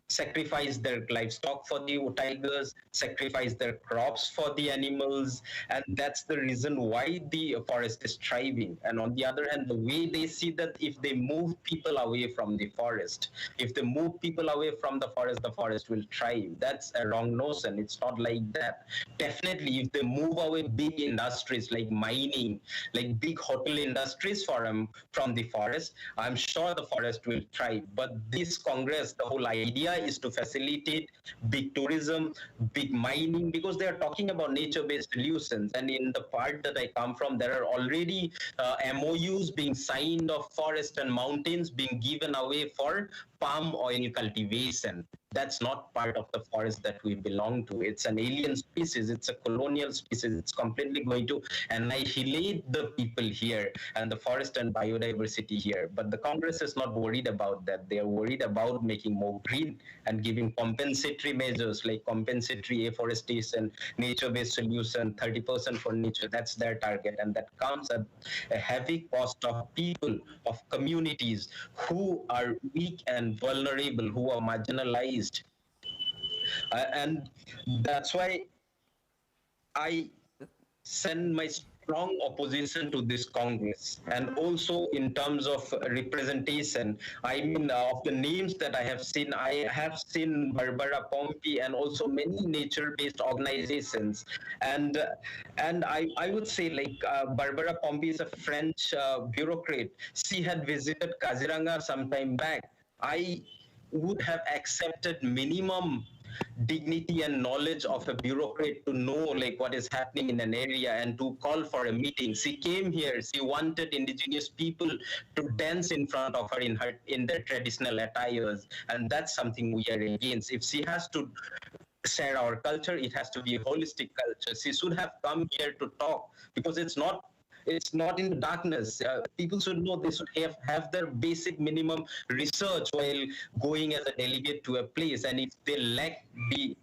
sacrifice their livestock for the tigers, sacrifice their crops for the animals, and that's the reason why the forest is thriving. And on the other hand, the way they see that if they move people away from the forest, if they move people away from the forest will thrive. That's a wrong notion. It's not like that. Definitely, if they move away big industries like mining, like big hotel industries from the forest, I'm sure the forest will thrive. But this Congress, the whole idea is to facilitate big tourism, big mining, because they are talking about nature-based solutions. And in the part that I come from, there are already MOUs being signed of forest and mountains being given away for palm oil cultivation. That's not part of the forest that we belong to. It's an alien species. It's a colonial species. It's completely going to annihilate the people here and the forest and biodiversity here. But the Congress is not worried about that. They are worried about making more green and giving compensatory measures like compensatory afforestation, nature-based solution, 30% for nature. That's their target. And that comes at a heavy cost of people, of communities who are weak and vulnerable, who are marginalized. And that's why I send my strong opposition to this Congress. And also in terms of representation, I mean, of the names that I have seen Barbara Pompey and also many nature-based organizations. And I would say, like, Barbara Pompey is a French bureaucrat. She had visited Kaziranga some time back. I would have accepted minimum dignity and knowledge of a bureaucrat to know like what is happening in an area and to call for a meeting. She came here, she wanted indigenous people to dance in front of her in their traditional attires, and that's something we are against. If she has to share our culture, it has to be a holistic culture. She should have come here to talk, because it's not in the darkness. People should know, they should have their basic minimum research while going as a delegate to a place. And if they lack the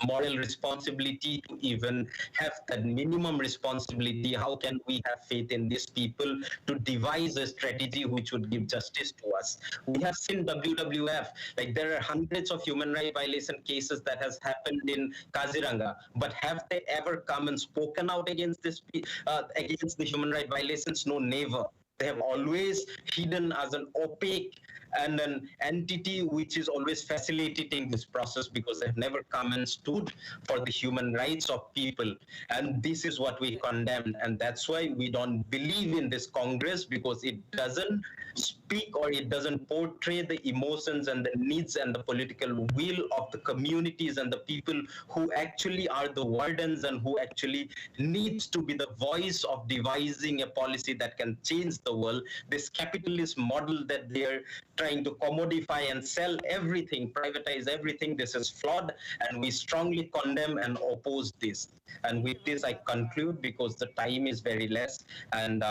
moral responsibility to even have that minimum responsibility, how can we have faith in these people to devise a strategy which would give justice to us? We have seen WWF, like there are hundreds of human rights violation cases that has happened in Kaziranga, but have they ever come and spoken out against this, against the human rights violations? No, never. They have always hidden as an opaque and an entity which is always facilitating this process, because they've never come and stood for the human rights of people. And this is what we condemn. And that's why we don't believe in this Congress, because it doesn't speak or it doesn't portray the emotions and the needs and the political will of the communities and the people who actually are the wardens and who actually needs to be the voice of devising a policy that can change the world. This capitalist model that they're trying to commodify and sell everything, privatize everything, this is flawed, and we strongly condemn and oppose this. And with this, I conclude, because the time is very less, and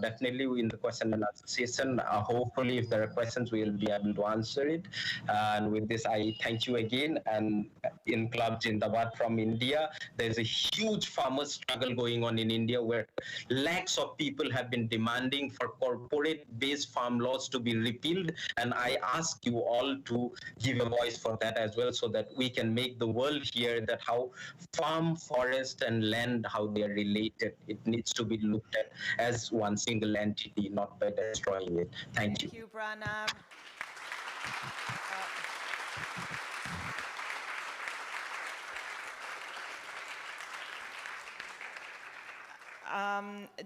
definitely in the question and answer session, hopefully if there are questions, we will be able to answer it. And with this, I thank you again. And in Club Jindabad from India, there's a huge farmer struggle going on in India, where lakhs of people have been demanding for corporate-based farm laws to be repealed. And I ask you all to give a voice for that as well, so that we can make the world hear that how farm, forest, and land, how they are related. It needs to be looked at as one single entity, not by destroying it. Thank you. Thank you, Pranab.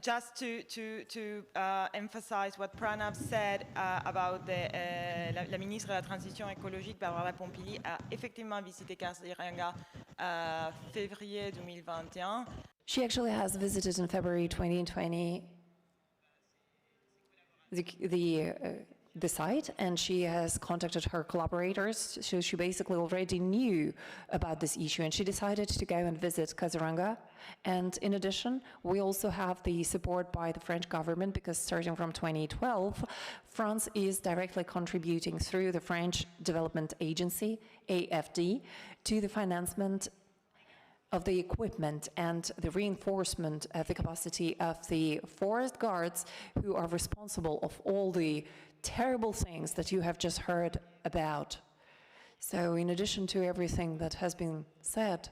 Just to emphasize what Pranab said about la ministre de la Transition écologique, Barbara Pompili, a effectivement visité Kaziranga février 2021. She actually has visited in February 2020 the the site, and she has contacted her collaborators, so she basically already knew about this issue, and she decided to go and visit Kaziranga. And in addition, we also have the support by the French government, because starting from 2012, France is directly contributing through the French Development Agency, AFD, to the financement of the equipment and the reinforcement of the capacity of the forest guards, who are responsible of all the terrible things that you have just heard about. So in addition to everything that has been said,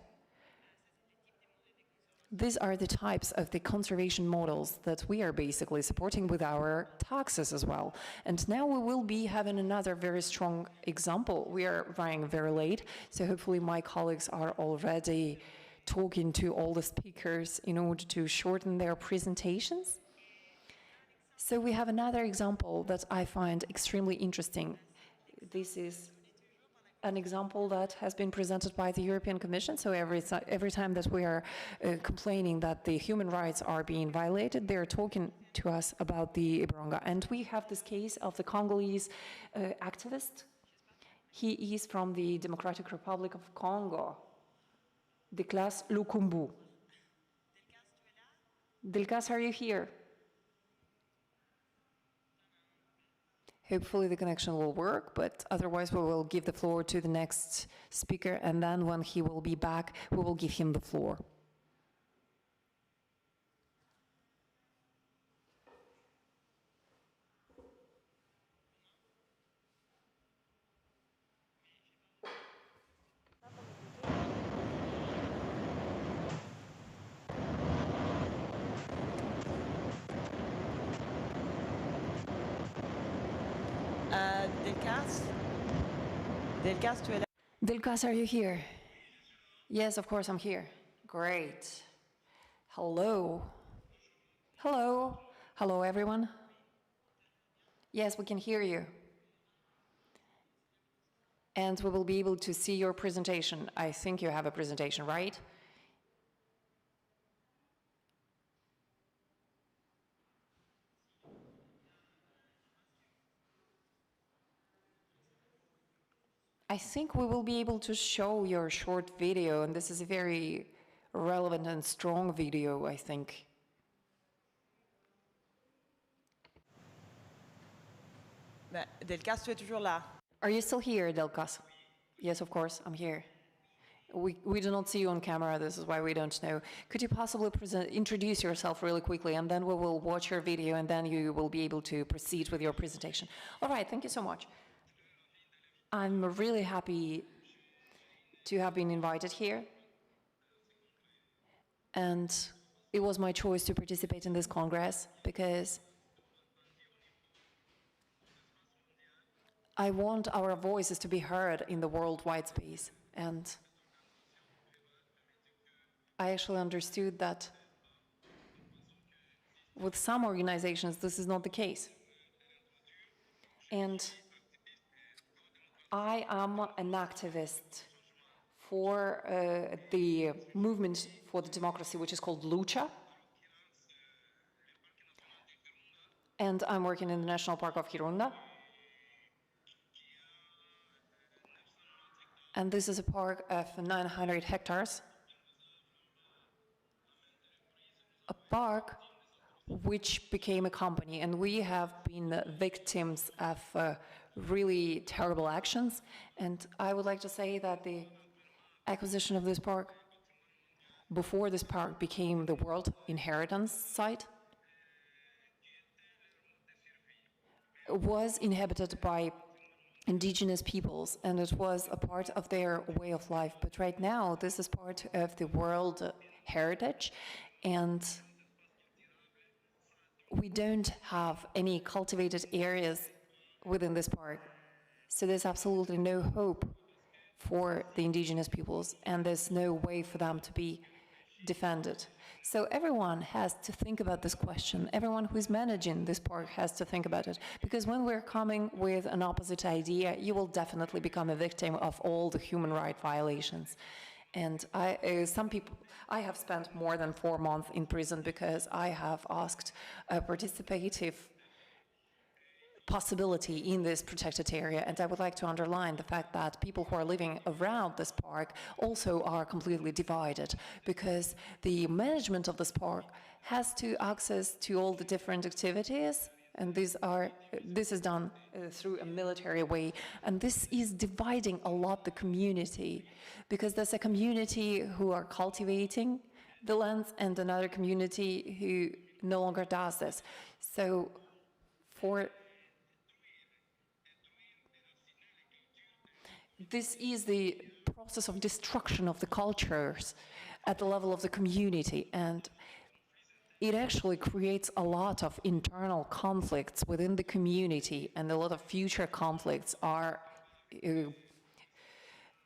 these are the types of the conservation models that we are basically supporting with our taxes as well. And now we will be having another very strong example. We are running very late, so hopefully my colleagues are already talking to all the speakers in order to shorten their presentations. So we have another example that I find extremely interesting. This is an example that has been presented by the European Commission. So every time that we are complaining that the human rights are being violated, they're talking to us about the Ibaranga. And we have this case of the Congolese activist. He is from the Democratic Republic of Congo, Delcasse Lukumbu. Delcasse, are you here? Hopefully the connection will work, but otherwise we will give the floor to the next speaker, and then when he will be back, we will give him the floor. Delcasse? Delcasse, tu es là? Delcasse, are you here? Yes, of course I'm here. Great. Hello. Hello. Hello, everyone. Yes, we can hear you. And we will be able to see your presentation. I think you have a presentation, right? I think we will be able to show your short video, and this is a very relevant and strong video, I think. Delcasse, tu es toujours là? Are you still here, Delcasse? Yes, of course, I'm here. We do not see you on camera, this is why we don't know. Could you possibly introduce yourself really quickly, and then we will watch your video, and then you will be able to proceed with your presentation. All right, thank you so much. I'm really happy to have been invited here. And it was my choice to participate in this Congress because I want our voices to be heard in the worldwide space. And I actually understood that with some organizations, this is not the case. And I am an activist for the movement for the democracy, which is called Lucha. And I'm working in the National Park of Kirunda. And this is a park of 900 hectares. A park which became a company, and we have been victims of really terrible actions. And I would like to say that the acquisition of this park, before this park became the World Inheritance Site, was inhabited by indigenous peoples, and it was a part of their way of life. But right now, this is part of the World Heritage, and we don't have any cultivated areas within this park. So there's absolutely no hope for the indigenous peoples, and there's no way for them to be defended. So everyone has to think about this question. Everyone who is managing this park has to think about it, because when we're coming with an opposite idea, you will definitely become a victim of all the human rights violations. And I have spent more than 4 months in prison because I have asked a participative possibility in this protected area. And I would like to underline the fact that people who are living around this park also are completely divided, because the management of this park has to access to all the different activities, and this is done through a military way, and this is dividing a lot the community, because there's a community who are cultivating the lands and another community who no longer does this. So this is the process of destruction of the cultures at the level of the community, and it actually creates a lot of internal conflicts within the community, and a lot of future conflicts are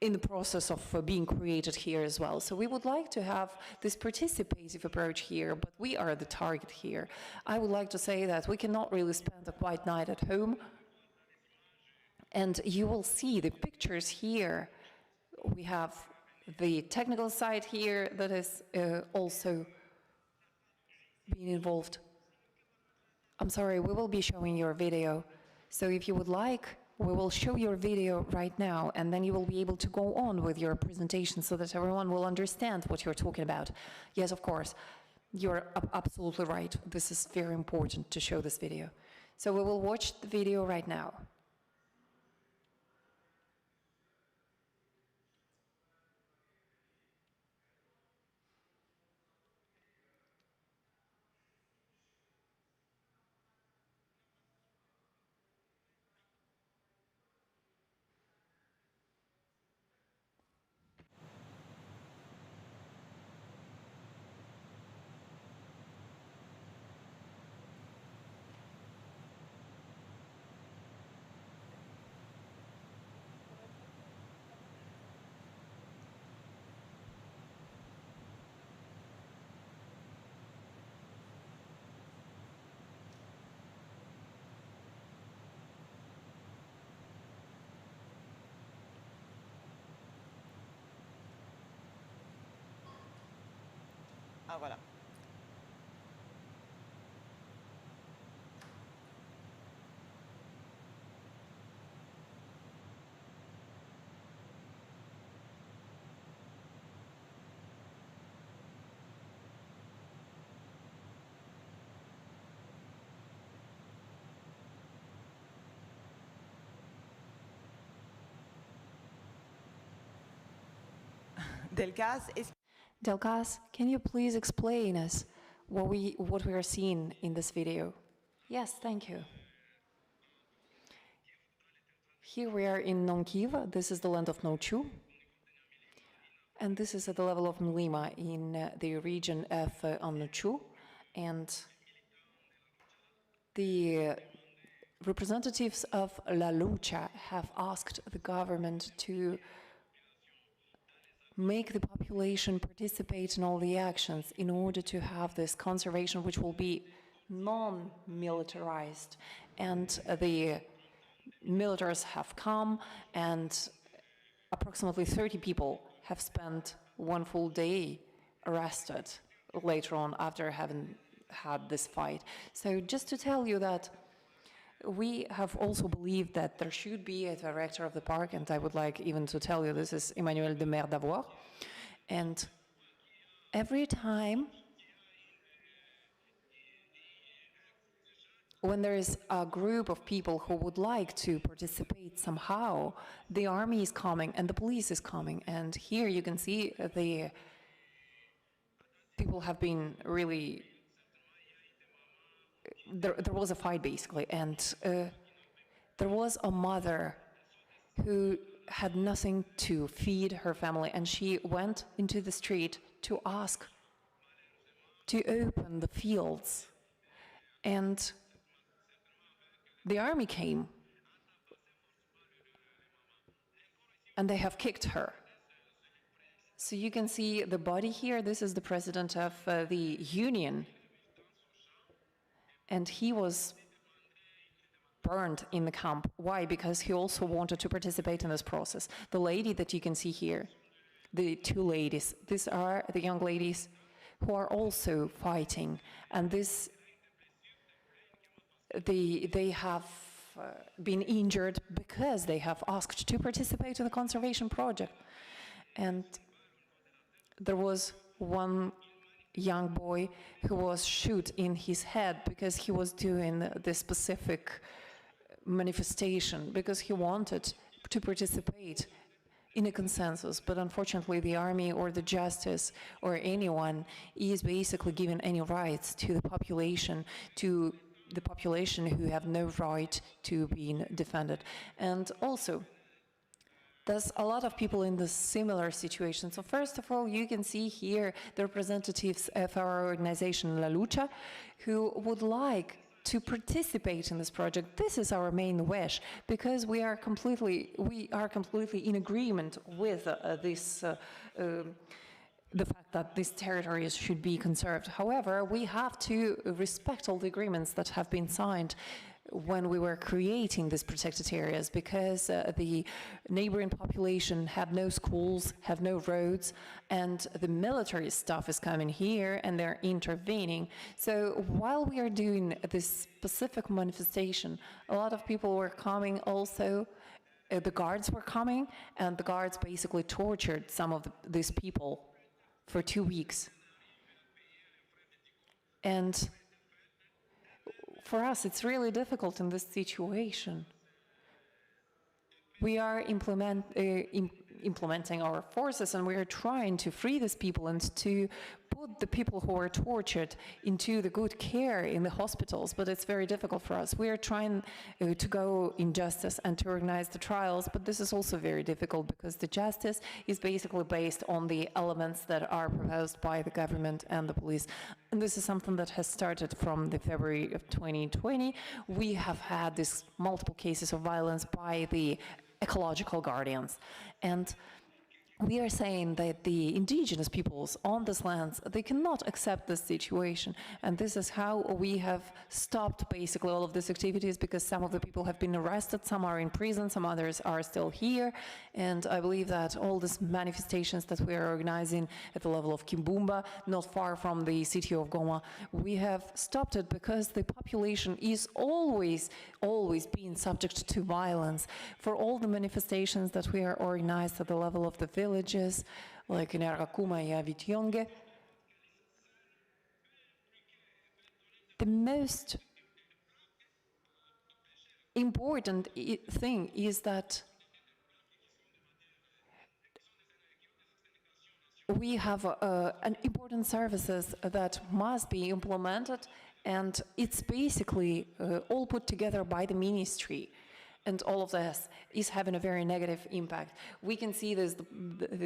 in the process of being created here as well. So we would like to have this participative approach here, but we are the target here. I would like to say that we cannot really spend a quiet night at home, and you will see the pictures here. We have the technical side here that is also being involved. I'm sorry, we will be showing your video. So if you would like, we will show your video right now, and then you will be able to go on with your presentation so that everyone will understand what you're talking about. Yes, of course, you're absolutely right. This is very important to show this video. So we will watch the video right now. Ah, voilà. Delcasse is... Delcasse, can you please explain us what we are seeing in this video? Yes, thank you. Here we are in Nonkiv. This is the land of Nochu. And this is at the level of Mlima in the region of Nochu. And the representatives of La Lucha have asked the government to make the population participate in all the actions in order to have this conservation which will be non-militarized. And the militaries have come, and approximately 30 people have spent one full day arrested later on after having had this fight. So just to tell you that we have also believed that there should be a director of the park, and I would like even to tell you this is Emmanuel de Mer d'Avoire. And every time when there is a group of people who would like to participate somehow, the army is coming and the police is coming. And here you can see the people have been really... There was a fight basically, and there was a mother who had nothing to feed her family, and she went into the street to ask to open the fields, and the army came and they have kicked her. So you can see the body here. This is the president of the union, and he was burned in the camp. Why? Because he also wanted to participate in this process. The lady that you can see here, the two ladies, these are the young ladies who are also fighting, and they have been injured because they have asked to participate in the conservation project. And there was one young boy who was shot in his head because he was doing this specific manifestation, because he wanted to participate in a consensus, but unfortunately the army or the justice or anyone is basically giving any rights to the population who have no right to being defended. And also, there's a lot of people in this similar situation. So first of all, you can see here the representatives of our organization La Lucha, who would like to participate in this project. This is our main wish, because we are completely in agreement with the fact that these territories should be conserved. However, we have to respect all the agreements that have been signed when we were creating these protected areas, because the neighboring population have no schools, have no roads, and the military stuff is coming here and they're intervening. So while we are doing this specific manifestation, a lot of people were coming also. The guards were coming, and the guards basically tortured some of these people for 2 weeks. And for us, it's really difficult in this situation. We are implementing our forces, and we are trying to free these people and to put the people who are tortured into the good care in the hospitals, but it's very difficult for us. We are trying to go in justice and to organize the trials, but this is also very difficult because the justice is basically based on the elements that are proposed by the government and the police. And this is something that has started from the February of 2020. We have had these multiple cases of violence by the ecological guardians. And we are saying that the indigenous peoples on these lands, they cannot accept this situation. And this is how we have stopped basically all of these activities, because some of the people have been arrested, some are in prison, some others are still here. And I believe that all these manifestations that we are organizing at the level of Kipchumba, not far from the city of Goma, we have stopped it because the population is always being subject to violence. For all the manifestations that we are organized at the level of the villages, like in Arakuma and Avityonge, the most important thing is that we have an important services that must be implemented, and it's basically all put together by the ministry. And all of this is having a very negative impact. We can see this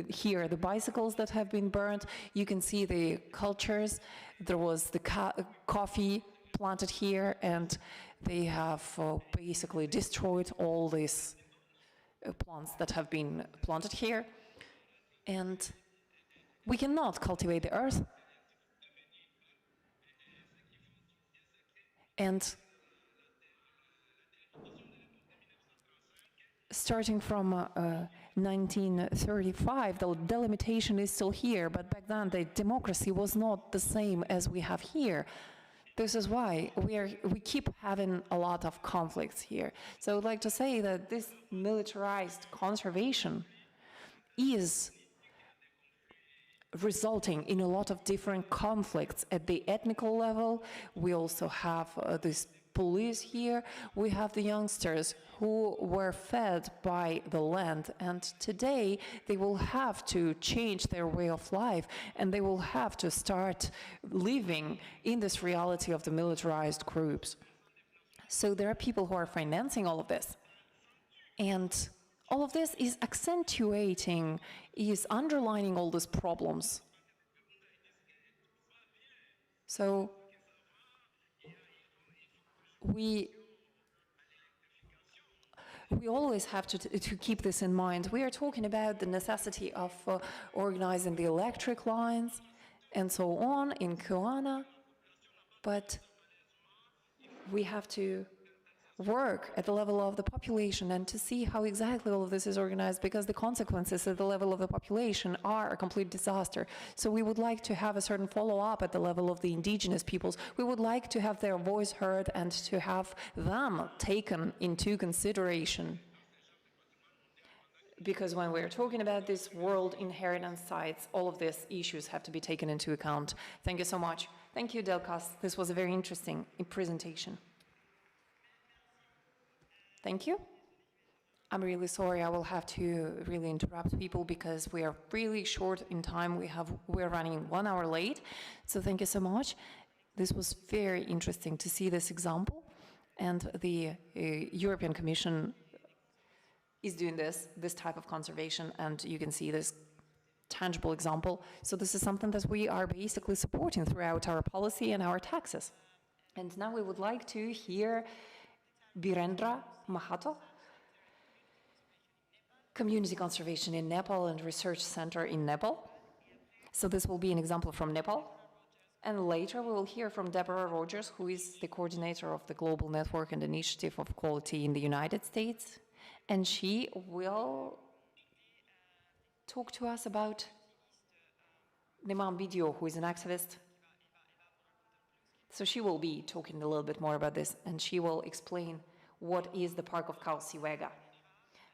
here, the bicycles that have been burned. You can see the cultures. There was the coffee planted here, and they have basically destroyed all these plants that have been planted here. And we cannot cultivate the earth. And starting from 1935, the delimitation is still here, but back then the democracy was not the same as we have here. This is why we keep having a lot of conflicts here. So I would like to say that this militarized conservation is resulting in a lot of different conflicts at the ethnical level. We also have this police here. We have the youngsters who were fed by the land, and today they will have to change their way of life, and they will have to start living in this reality of the militarized groups. So there are people who are financing all of this, and all of this is accentuating, is underlining all these problems. So we always have to keep this in mind. We are talking about the necessity of organizing the electric lines and so on in Kuana, but we have to work at the level of the population and to see how exactly all of this is organized, because the consequences at the level of the population are a complete disaster. So we would like to have a certain follow-up at the level of the indigenous peoples. We would like to have their voice heard and to have them taken into consideration. Because when we're talking about this world inheritance sites, all of these issues have to be taken into account. Thank you so much. Thank you, Delcasse. This was a very interesting presentation. Thank you. I'm really sorry, I will have to really interrupt people because we are really short in time. We're running 1 hour late. So thank you so much. This was very interesting to see this example. And the European Commission is doing this type of conservation, and you can see this tangible example. So this is something that we are basically supporting throughout our policy and our taxes. And now we would like to hear Birendra Mahato, Community Conservation in Nepal and Research Center in Nepal. So this will be an example from Nepal. And later we will hear from Deborah Rogers, who is the coordinator of the Global Network and Initiative of Quality in the United States. And she will talk to us about Neema Pathak, who is an activist. So she will be talking a little bit more about this, and she will explain what is the Park of Kausiwega.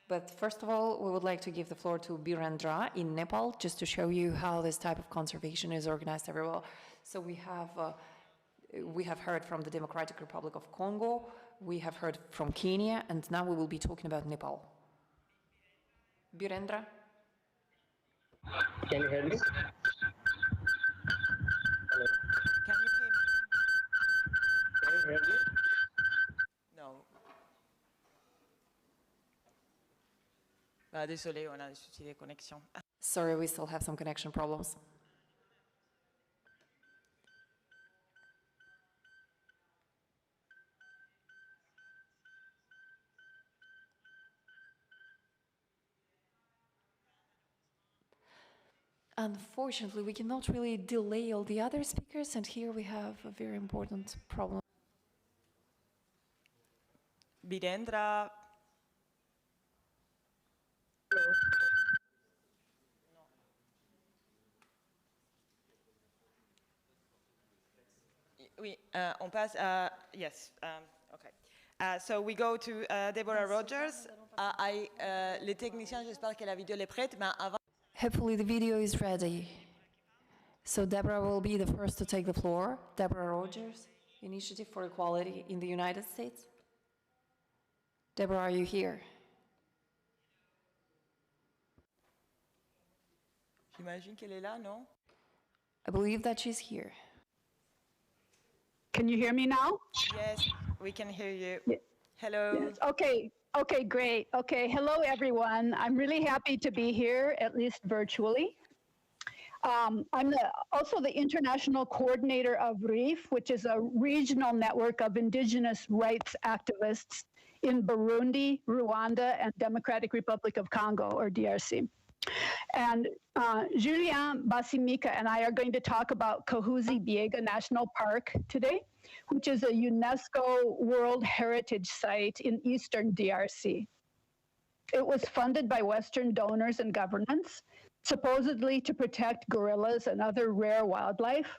But first of all, we would like to give the floor to Birendra in Nepal, just to show you how this type of conservation is organized everywhere. So we have heard from the Democratic Republic of Congo, we have heard from Kenya, and now we will be talking about Nepal. Birendra? Can you hear me? Hello. Can you hear me? Can you hear me? No. Désolé, on a des soucis de connexion. Sorry, we still have some connection problems. Unfortunately, we cannot really delay all the other speakers, and here we have a very important problem. Birendra. Oui, on passe à, yes, okay. So we go to Deborah Rogers. Les techniciens, j'espère que la vidéo est prête, mais avant... Hopefully the video is ready. So Deborah will be the first to take the floor. Deborah Rogers, Initiative for Equality in the United States. Deborah, are you here? J'imagine qu'elle est là, non? I believe that she's here. Can you hear me now? Yes, we can hear you. Yeah. Hello. Yes. Okay, great. Okay, hello everyone. I'm really happy to be here, at least virtually. I'm also the international coordinator of RIF, which is a regional network of indigenous rights activists in Burundi, Rwanda, and Democratic Republic of Congo, or DRC. And Julien Basimika and I are going to talk about Kahuzi-Biega National Park today, which is a UNESCO World Heritage Site in eastern DRC. It was funded by Western donors and governments, supposedly to protect gorillas and other rare wildlife.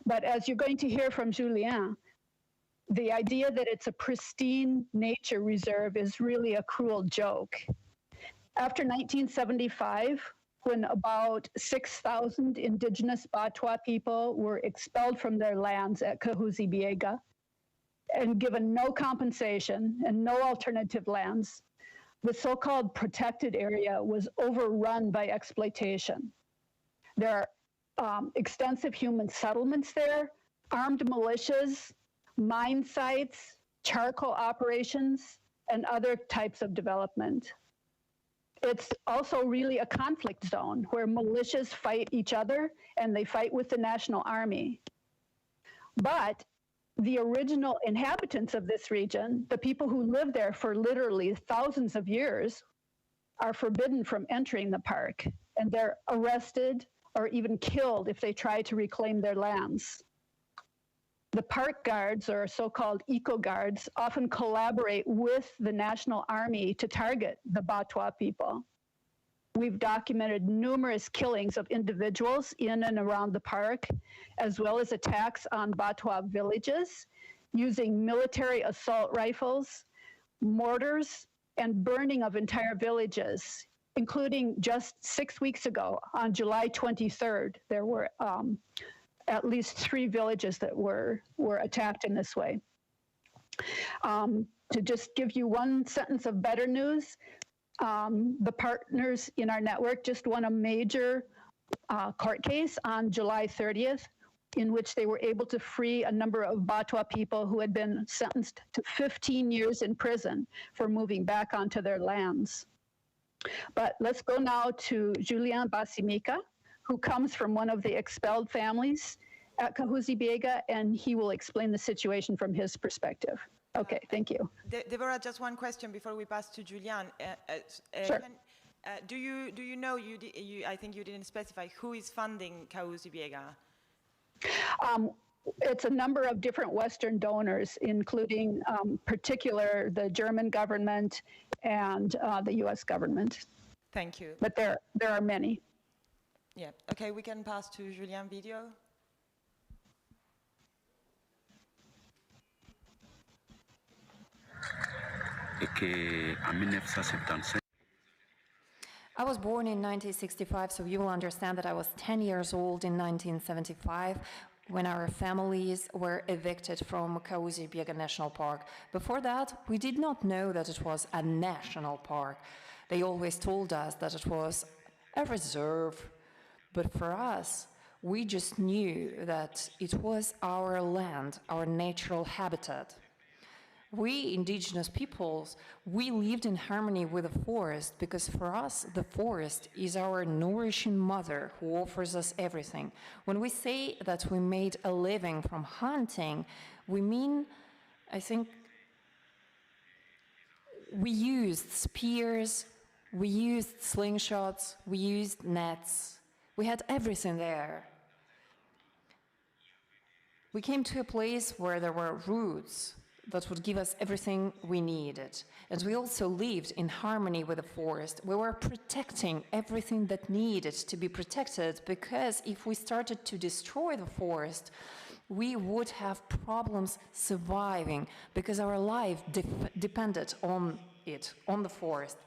But as you're going to hear from Julien, the idea that it's a pristine nature reserve is really a cruel joke. After 1975, when about 6,000 indigenous Batwa people were expelled from their lands at Kahuzi-Biega and given no compensation and no alternative lands, the so-called protected area was overrun by exploitation. There are extensive human settlements there, armed militias, mine sites, charcoal operations, and other types of development. It's also really a conflict zone where militias fight each other and they fight with the National Army. But the original inhabitants of this region, the people who lived there for literally thousands of years, are forbidden from entering the park, and they're arrested or even killed if they try to reclaim their lands. The park guards, or so-called eco-guards, often collaborate with the National Army to target the Batwa people. We've documented numerous killings of individuals in and around the park, as well as attacks on Batwa villages using military assault rifles, mortars, and burning of entire villages, including just 6 weeks ago, on July 23rd, there were at least 3 villages that were attacked in this way. To just give you one sentence of better news, the partners in our network just won a major court case on July 30th, in which they were able to free a number of Batwa people who had been sentenced to 15 years in prison for moving back onto their lands. But let's go now to Julien Basimika, who comes from one of the expelled families at Kahuzi-Biega, and he will explain the situation from his perspective. Okay, thank you. Deborah, just one question before we pass to Julien. Sure. Do you know, I think you didn't specify, who is funding Kahuzi-Biega? It's a number of different Western donors, including particular the German government and the US government. Thank you. But there are many. Yeah, okay, we can pass to Julien video. I was born in 1965, so you will understand that I was 10 years old in 1975 when our families were evicted from Kahuzi-Biega National Park. Before that, we did not know that it was a national park. They always told us that it was a reserve. But for us, we just knew that it was our land, our natural habitat. We, indigenous peoples, we lived in harmony with the forest because for us, the forest is our nourishing mother who offers us everything. When we say that we made a living from hunting, we mean, I think, we used spears, we used slingshots, we used nets. We had everything there. We came to a place where there were roots that would give us everything we needed. And we also lived in harmony with the forest. We were protecting everything that needed to be protected, because if we started to destroy the forest, we would have problems surviving, because our life depended on it, on the forest.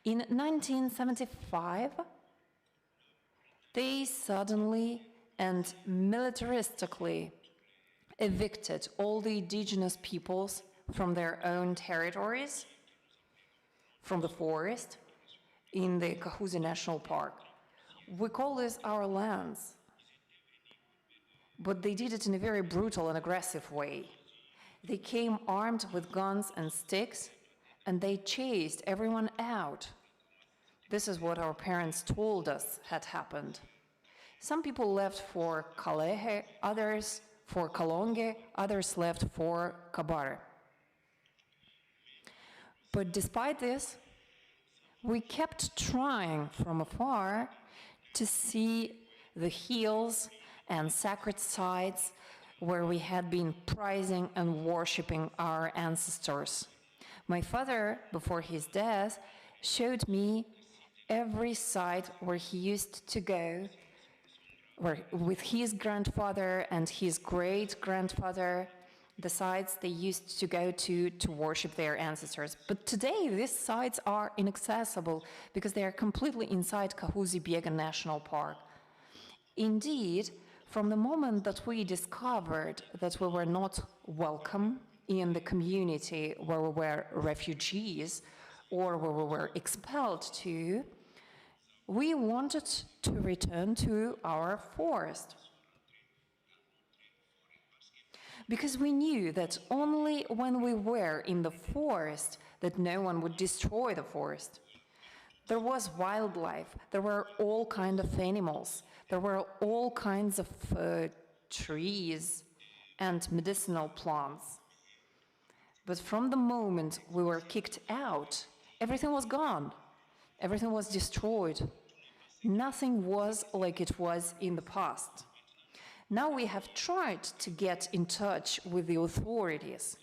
In 1975, they suddenly and militaristically evicted all the indigenous peoples from their own territories, from the forest, in the Kahuzi National Park. We call this our lands, but they did it in a very brutal and aggressive way. They came armed with guns and sticks, and they chased everyone out. This is what our parents told us had happened. Some people left for Kalehe, others for Kalonge, others left for Kabare. But despite this, we kept trying from afar to see the hills and sacred sites where we had been prizing and worshipping our ancestors. My father, before his death, showed me every site where he used to go, with his grandfather and his great-grandfather, the sites they used to go to worship their ancestors. But today, these sites are inaccessible because they are completely inside Kahuzi-Biega National Park. Indeed, from the moment that we discovered that we were not welcome in the community where we were refugees or where we were expelled to, we wanted to return to our forest. Because we knew that only when we were in the forest that no one would destroy the forest. There was wildlife, there were all kinds of animals, there were all kinds of trees and medicinal plants. But from the moment we were kicked out, everything was gone. Everything was destroyed. Nothing was like it was in the past. Now we have tried to get in touch with the authorities.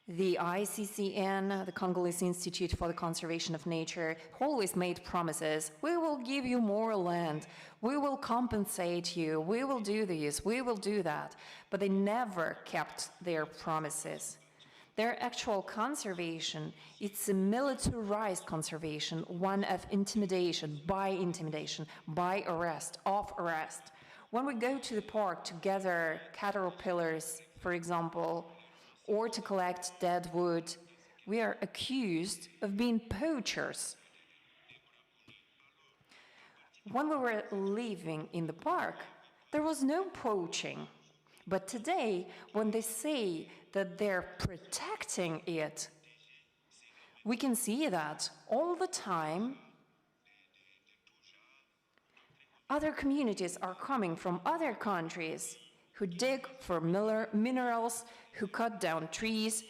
The ICCN, the Congolese Institute for the Conservation of Nature, always made promises. We will give you more land. We will compensate you. We will do this. We will do that. But they never kept their promises. Their actual conservation, it's a militarized conservation, one of intimidation, by arrest, of arrest. When we go to the park to gather caterpillars, for example, or to collect dead wood, we are accused of being poachers. When we were living in the park, there was no poaching. But today, when they say that they're protecting it, we can see that all the time. Other communities are coming from other countries who dig for minerals, who cut down trees,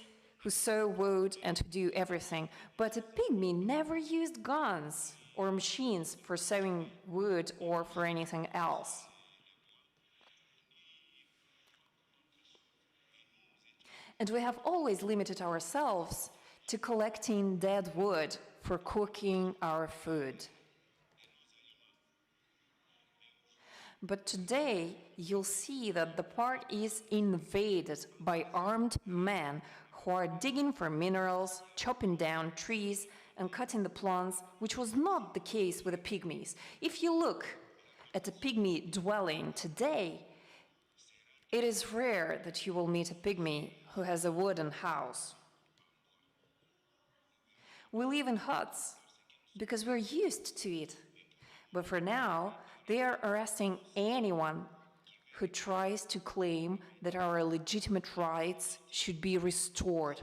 who sow wood, and who do everything. But a pygmy never used guns or machines for sawing wood or for anything else. And we have always limited ourselves to collecting dead wood for cooking our food. But today, you'll see that the park is invaded by armed men who are digging for minerals, chopping down trees, and cutting the plants, which was not the case with the pygmies. If you look at a pygmy dwelling today, it is rare that you will meet a pygmy who has a wooden house. We live in huts because we're used to it. But for now, they are arresting anyone who tries to claim that our legitimate rights should be restored,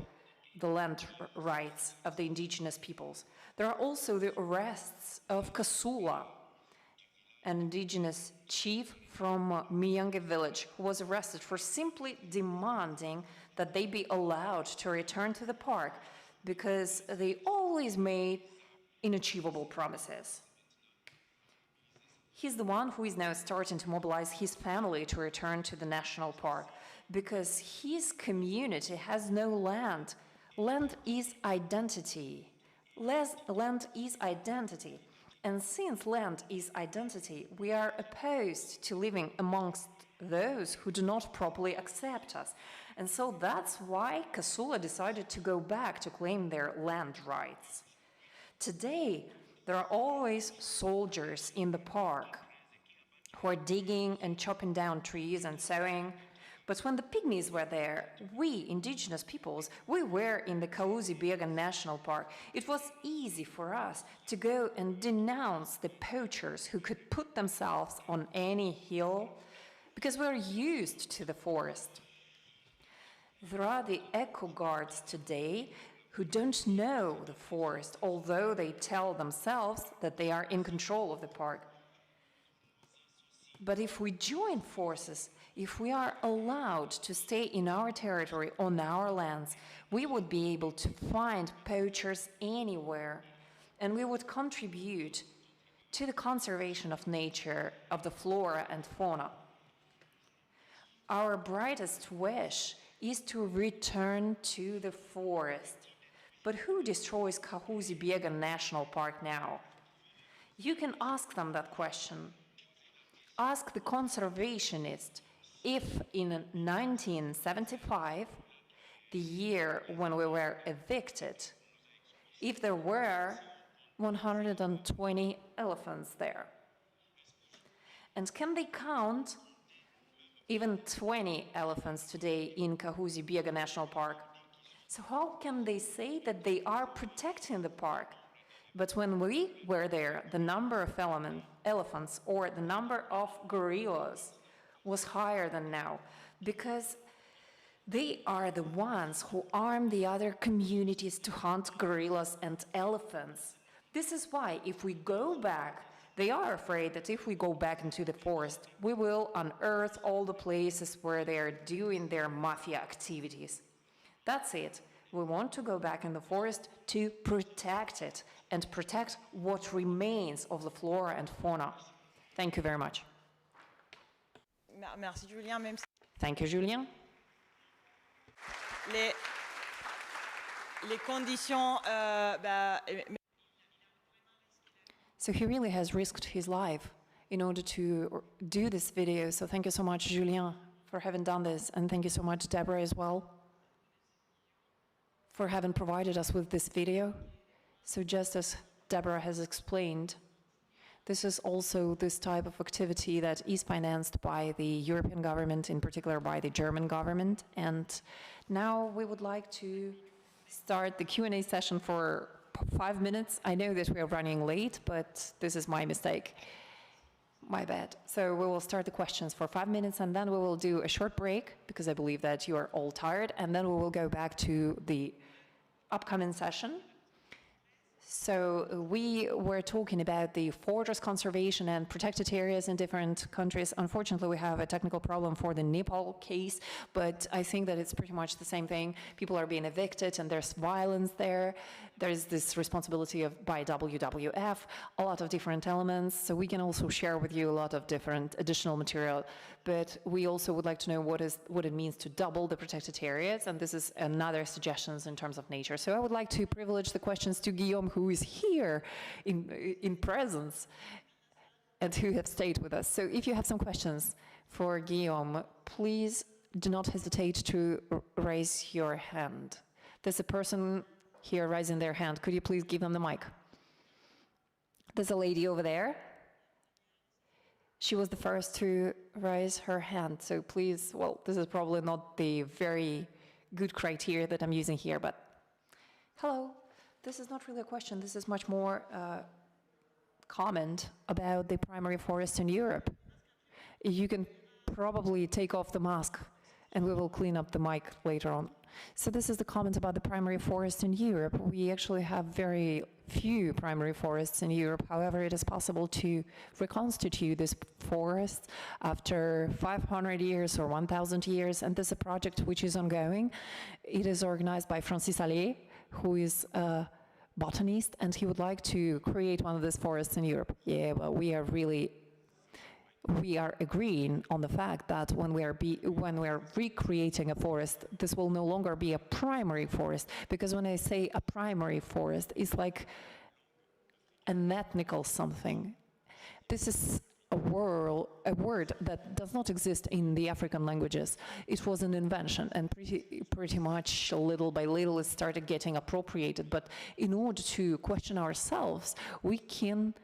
the land rights of the indigenous peoples. There are also the arrests of Kasula, an indigenous chief from Miyange village, who was arrested for simply demanding that they be allowed to return to the park because they always made unachievable promises. He's the one who is now starting to mobilize his family to return to the national park because his community has no land. Land is identity. Land is identity. And since land is identity, we are opposed to living amongst those who do not properly accept us. And so that's why Kasula decided to go back to claim their land rights. Today, there are always soldiers in the park who are digging and chopping down trees and sowing. But when the pygmies were there, we, indigenous peoples, we were in the Kahuzi-Biega National Park. It was easy for us to go and denounce the poachers who could put themselves on any hill because we're used to the forest. There are the eco guards today who don't know the forest, although they tell themselves that they are in control of the park. But if we join forces, if we are allowed to stay in our territory, on our lands, we would be able to find poachers anywhere, and we would contribute to the conservation of nature, of the flora and fauna. Our brightest wish is to return to the forest. But who destroys Kahuzi-Biega National Park now? You can ask them that question. Ask the conservationists if in 1975, the year when we were evicted, if there were 120 elephants there. And can they count even 20 elephants today in Kahuzi-Biega National Park? So how can they say that they are protecting the park? But when we were there, the number of elephants or the number of gorillas was higher than now, because they are the ones who arm the other communities to hunt gorillas and elephants. This is why if we go back, they are afraid that if we go back into the forest, we will unearth all the places where they are doing their mafia activities. That's it. We want to go back in the forest to protect it and protect what remains of the flora and fauna. Thank you very much. Merci Julien. Même Thank you, Julien. Les conditions, So he really has risked his life in order to do this video. So thank you so much, Julien, for having done this. And thank you so much, Deborah, as well, for having provided us with this video. So just as Deborah has explained, this is also this type of activity that is financed by the European government, in particular by the German government. And now we would like to start the Q&A session for 5 minutes. I know that we are running late, but this is my mistake. My bad. So we will start the questions for 5 minutes, and then we will do a short break, because I believe that you are all tired, and then we will go back to the upcoming session. So we were talking about the forest conservation and protected areas in different countries. Unfortunately, we have a technical problem for the Nepal case, but I think that it's pretty much the same thing. People are being evicted and there's violence there. There's this responsibility by WWF, a lot of different elements. So we can also share with you a lot of different additional material, but we also would like to know what it means to double the protected areas, and this is another suggestions in terms of nature. So I would like to privilege the questions to Guillaume, who is here in presence and who have stayed with us. So if you have some questions for Guillaume, please do not hesitate to raise your hand. There's a person here raising their hand. Could you please give them the mic? There's a lady over there. She was the first to raise her hand. So please, well, this is probably not the very good criteria that I'm using here, but hello. This is not really a question. This is much more comment about the primary forest in Europe. You can probably take off the mask and we will clean up the mic later on. So this is the comment about the primary forest in Europe. We actually have very few primary forests in Europe. However, it is possible to reconstitute this forest after 500 years or 1,000 years, and this is a project which is ongoing. It is organized by Francis Allais, who is a botanist, and he would like to create one of these forests in Europe. Yeah, well, we are agreeing on the fact that when we are recreating a forest, this will no longer be a primary forest, because when I say a primary forest, it's like an ethnical something. This is a word that does not exist in the African languages. It was an invention, and pretty much little by little it started getting appropriated. But in order to question ourselves, we can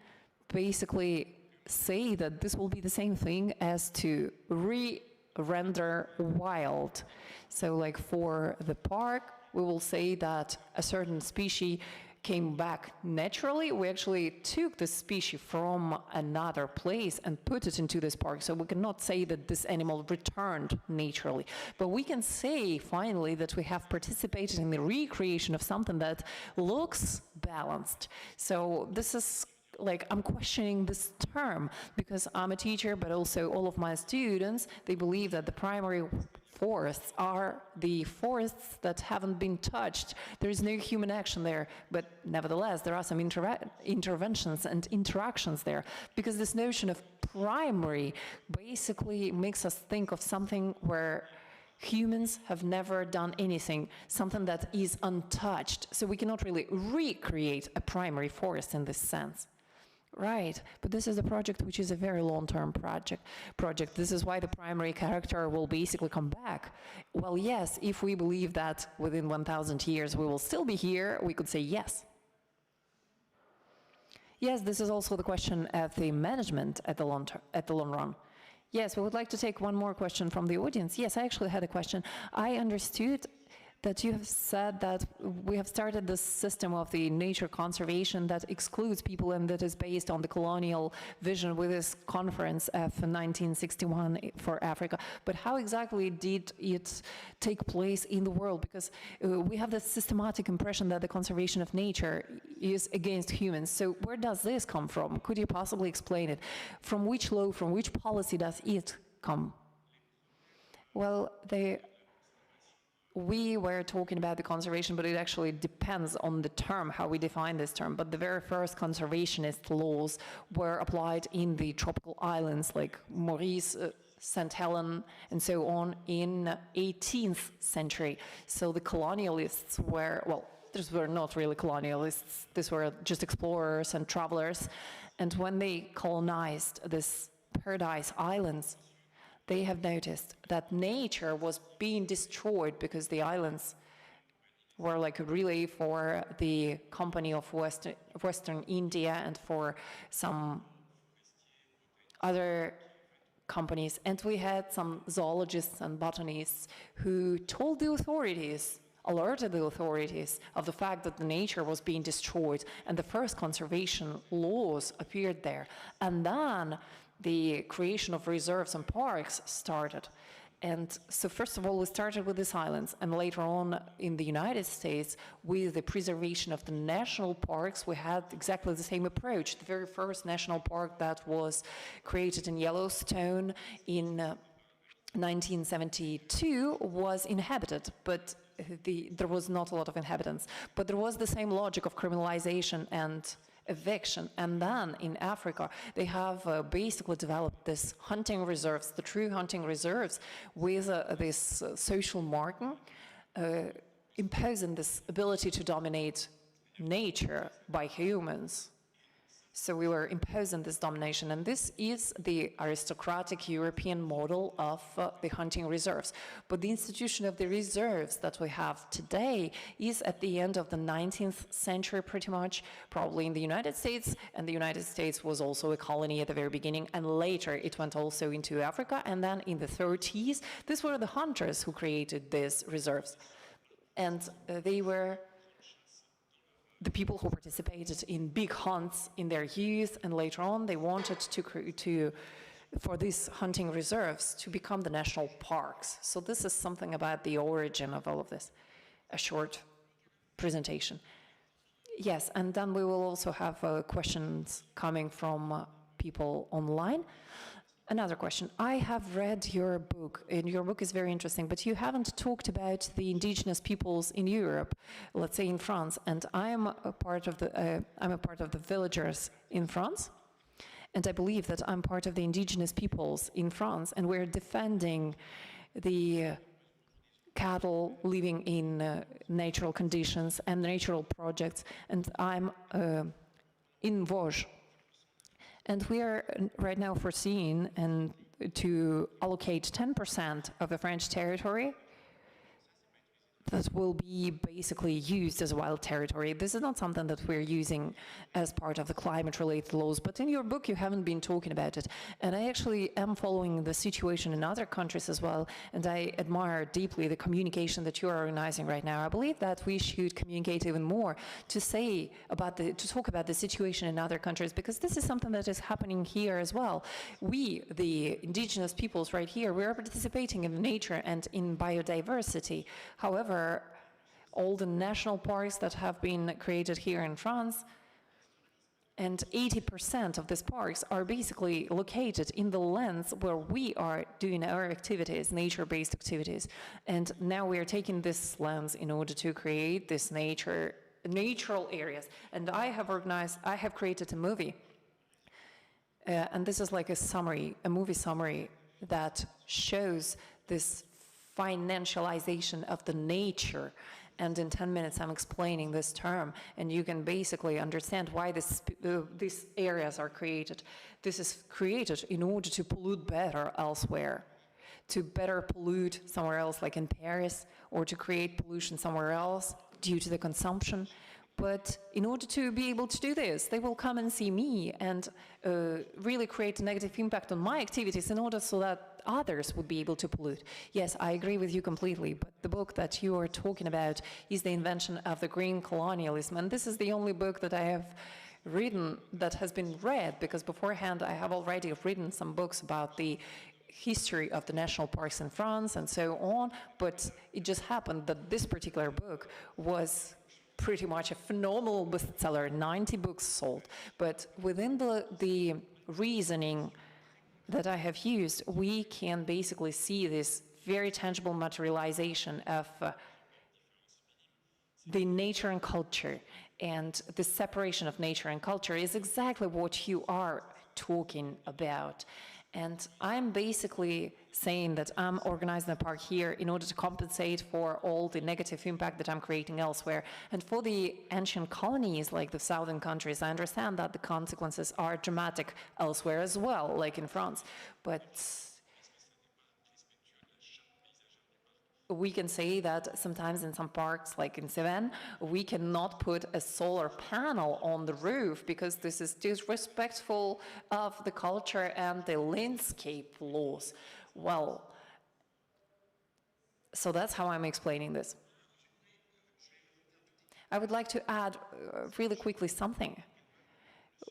basically say that this will be the same thing as to re-render wild. So like for the park, we will say that a certain species came back naturally. We actually took the species from another place and put it into this park. So we cannot say that this animal returned naturally. But we can say finally that we have participated in the recreation of something that looks balanced. So this is like, I'm questioning this term because I'm a teacher, but also all of my students, they believe that the primary forests are the forests that haven't been touched. There is no human action there, but nevertheless, there are some interventions and interactions there, because this notion of primary basically makes us think of something where humans have never done anything, something that is untouched. So we cannot really recreate a primary forest in this sense. Right, but this is a project which is a very long-term project. This is why the primary character will basically come back. Well, yes, if we believe that within 1,000 years we will still be here, we could say yes. Yes, this is also the question of the management at the long run. Yes, we would like to take one more question from the audience. Yes, I actually had a question. I understood that you have said that we have started this system of the nature conservation that excludes people and that is based on the colonial vision with this conference of 1961 for Africa. But how exactly did it take place in the world? Because we have this systematic impression that the conservation of nature is against humans. So where does this come from? Could you possibly explain it? From which law, from which policy does it come? Well, we were talking about the conservation, but it actually depends on the term, how we define this term. But the very first conservationist laws were applied in the tropical islands like Maurice, St. Helena, and so on in 18th century. So the colonialists were, well, these were not really colonialists, these were just explorers and travelers. And when they colonized this paradise islands, they have noticed that nature was being destroyed because the islands were like a relay for the company of Western India and for some other companies. And we had some zoologists and botanists who told the authorities, alerted the authorities of the fact that the nature was being destroyed, and the first conservation laws appeared there. And then the creation of reserves and parks started. And so first of all, we started with these islands, and later on in the United States, with the preservation of the national parks, we had exactly the same approach. The very first national park that was created in Yellowstone in 1972 was inhabited, but there was not a lot of inhabitants. But there was the same logic of criminalization and eviction. And then in Africa, they have basically developed this hunting reserves, the true hunting reserves, with this social marking, imposing this ability to dominate nature by humans. So we were imposing this domination, and this is the aristocratic European model of the hunting reserves. But the institution of the reserves that we have today is at the end of the 19th century, pretty much, probably in the United States, and the United States was also a colony at the very beginning, and later it went also into Africa, and then in the 30s, these were the hunters who created these reserves. And they were the people who participated in big hunts in their youth, and later on they wanted for these hunting reserves to become the national parks. So this is something about the origin of all of this, a short presentation. Yes, and then we will also have questions coming from people online. Another question. I have read your book, and your book is very interesting, but you haven't talked about the indigenous peoples in Europe, let's say in France, and I'm a part of the villagers in France, and I believe that I'm part of the indigenous peoples in France, and we're defending the cattle living in natural conditions and natural projects, and I'm in Vosges. And we are right now foreseeing to allocate 10% of the French territory that will be basically used as wild territory. This is not something that we're using as part of the climate-related laws, but in your book you haven't been talking about it. And I actually am following the situation in other countries as well, and I admire deeply the communication that you are organizing right now. I believe that we should communicate even more to talk about the situation in other countries, because this is something that is happening here as well. We, the indigenous peoples right here, we are participating in nature and in biodiversity. However, all the national parks that have been created here in France, and 80% of these parks are basically located in the lands where we are doing our activities, nature-based activities. And now we are taking these lands in order to create this natural areas. And I have created a movie, and this is like a movie summary that shows this financialization of the nature, and in 10 minutes I'm explaining this term, and you can basically understand why these areas are created. This is created in order to pollute better elsewhere, to better pollute somewhere else, like in Paris, or to create pollution somewhere else due to the consumption. But in order to be able to do this, they will come and see me and really create a negative impact on my activities in order so that others would be able to pollute. Yes, I agree with you completely, but the book that you are talking about is the invention of the green colonialism, and this is the only book that I have written that has been read, because beforehand I have already written some books about the history of the national parks in France and so on, but it just happened that this particular book was pretty much a phenomenal bestseller, 90 books sold. But within the reasoning that I have used, we can basically see this very tangible materialization of the nature and culture, and the separation of nature and culture is exactly what you are talking about. And I'm basically saying that I'm organizing a park here in order to compensate for all the negative impact that I'm creating elsewhere. And for the ancient colonies, like the southern countries, I understand that the consequences are dramatic elsewhere as well, like in France. But we can say that sometimes in some parks, like in Cevennes, we cannot put a solar panel on the roof because this is disrespectful of the culture and the landscape laws. Well, so that's how I'm explaining this. I would like to add really quickly something.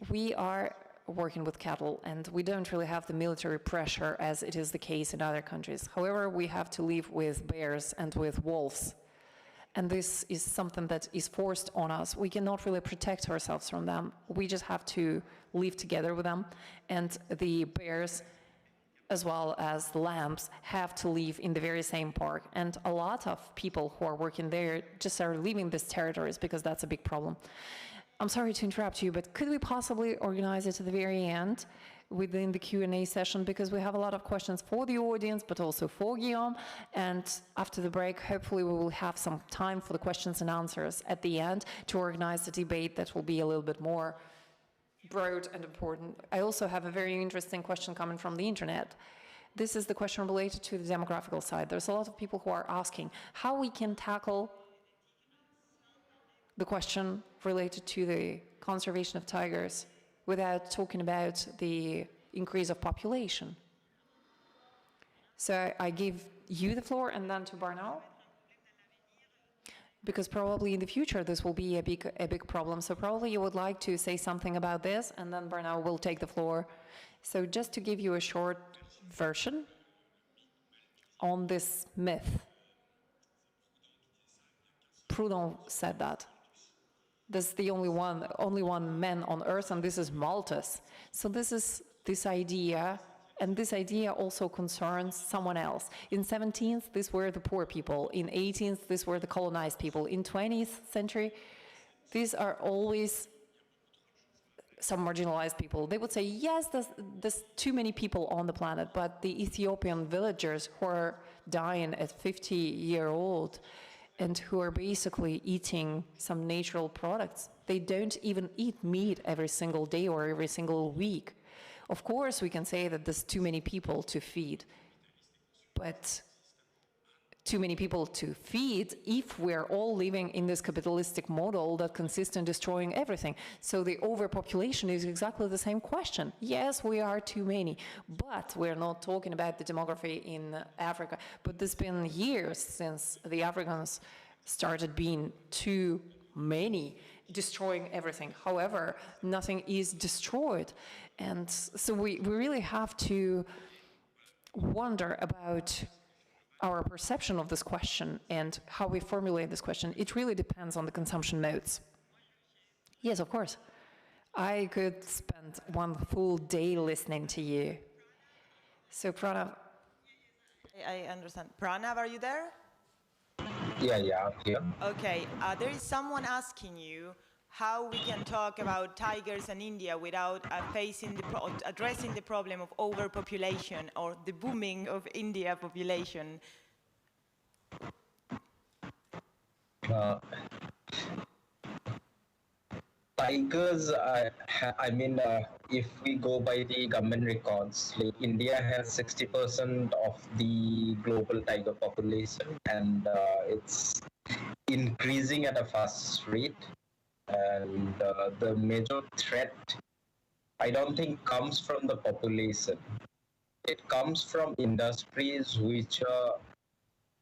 We are working with cattle, and we don't really have the military pressure as it is the case in other countries. However, we have to live with bears and with wolves, and this is something that is forced on us. We cannot really protect ourselves from them. We just have to live together with them, and the bears as well as the lambs have to live in the very same park, and a lot of people who are working there just are leaving these territories because that's a big problem. I'm sorry to interrupt you, but could we possibly organize it at the very end within the Q&A session, because we have a lot of questions for the audience, but also for Guillaume, and after the break, hopefully we will have some time for the questions and answers at the end to organize the debate that will be a little bit more broad and important. I also have a very interesting question coming from the internet. This is the question related to the demographical side. There's a lot of people who are asking how we can tackle the question related to the conservation of tigers without talking about the increase of population. So I give you the floor and then to Bernal, because probably in the future this will be a big problem. So probably you would like to say something about this, and then Bernal will take the floor. So just to give you a short version on this myth. Proudhon said that. This is the only one man on earth, and this is Malthus. So this is this idea, and this idea also concerns someone else. In 17th, these were the poor people. In 18th, these were the colonized people. In 20th century, these are always some marginalized people. They would say, yes, there's too many people on the planet, but the Ethiopian villagers who are dying at 50-year-old and who are basically eating some natural products, they don't even eat meat every single day or every single week. Of course, we can say that there's too many people to feed, but too many people to feed if we're all living in this capitalistic model that consists in destroying everything. So the overpopulation is exactly the same question. Yes, we are too many, but we're not talking about the demography in Africa. But there's been years since the Africans started being too many, destroying everything. However, nothing is destroyed. And so we really have to wonder about our perception of this question and how we formulate this question. It really depends on the consumption modes. Yes, of course. I could spend one full day listening to you. So Pranab. I understand. Pranab, are you there? Yeah. Okay, there is someone asking you how we can talk about tigers in India without addressing the problem of overpopulation or the booming of India population. Tigers, if we go by the government records, like India has 60% of the global tiger population, and it's increasing at a fast rate. And the major threat, I don't think, comes from the population. It comes from industries which are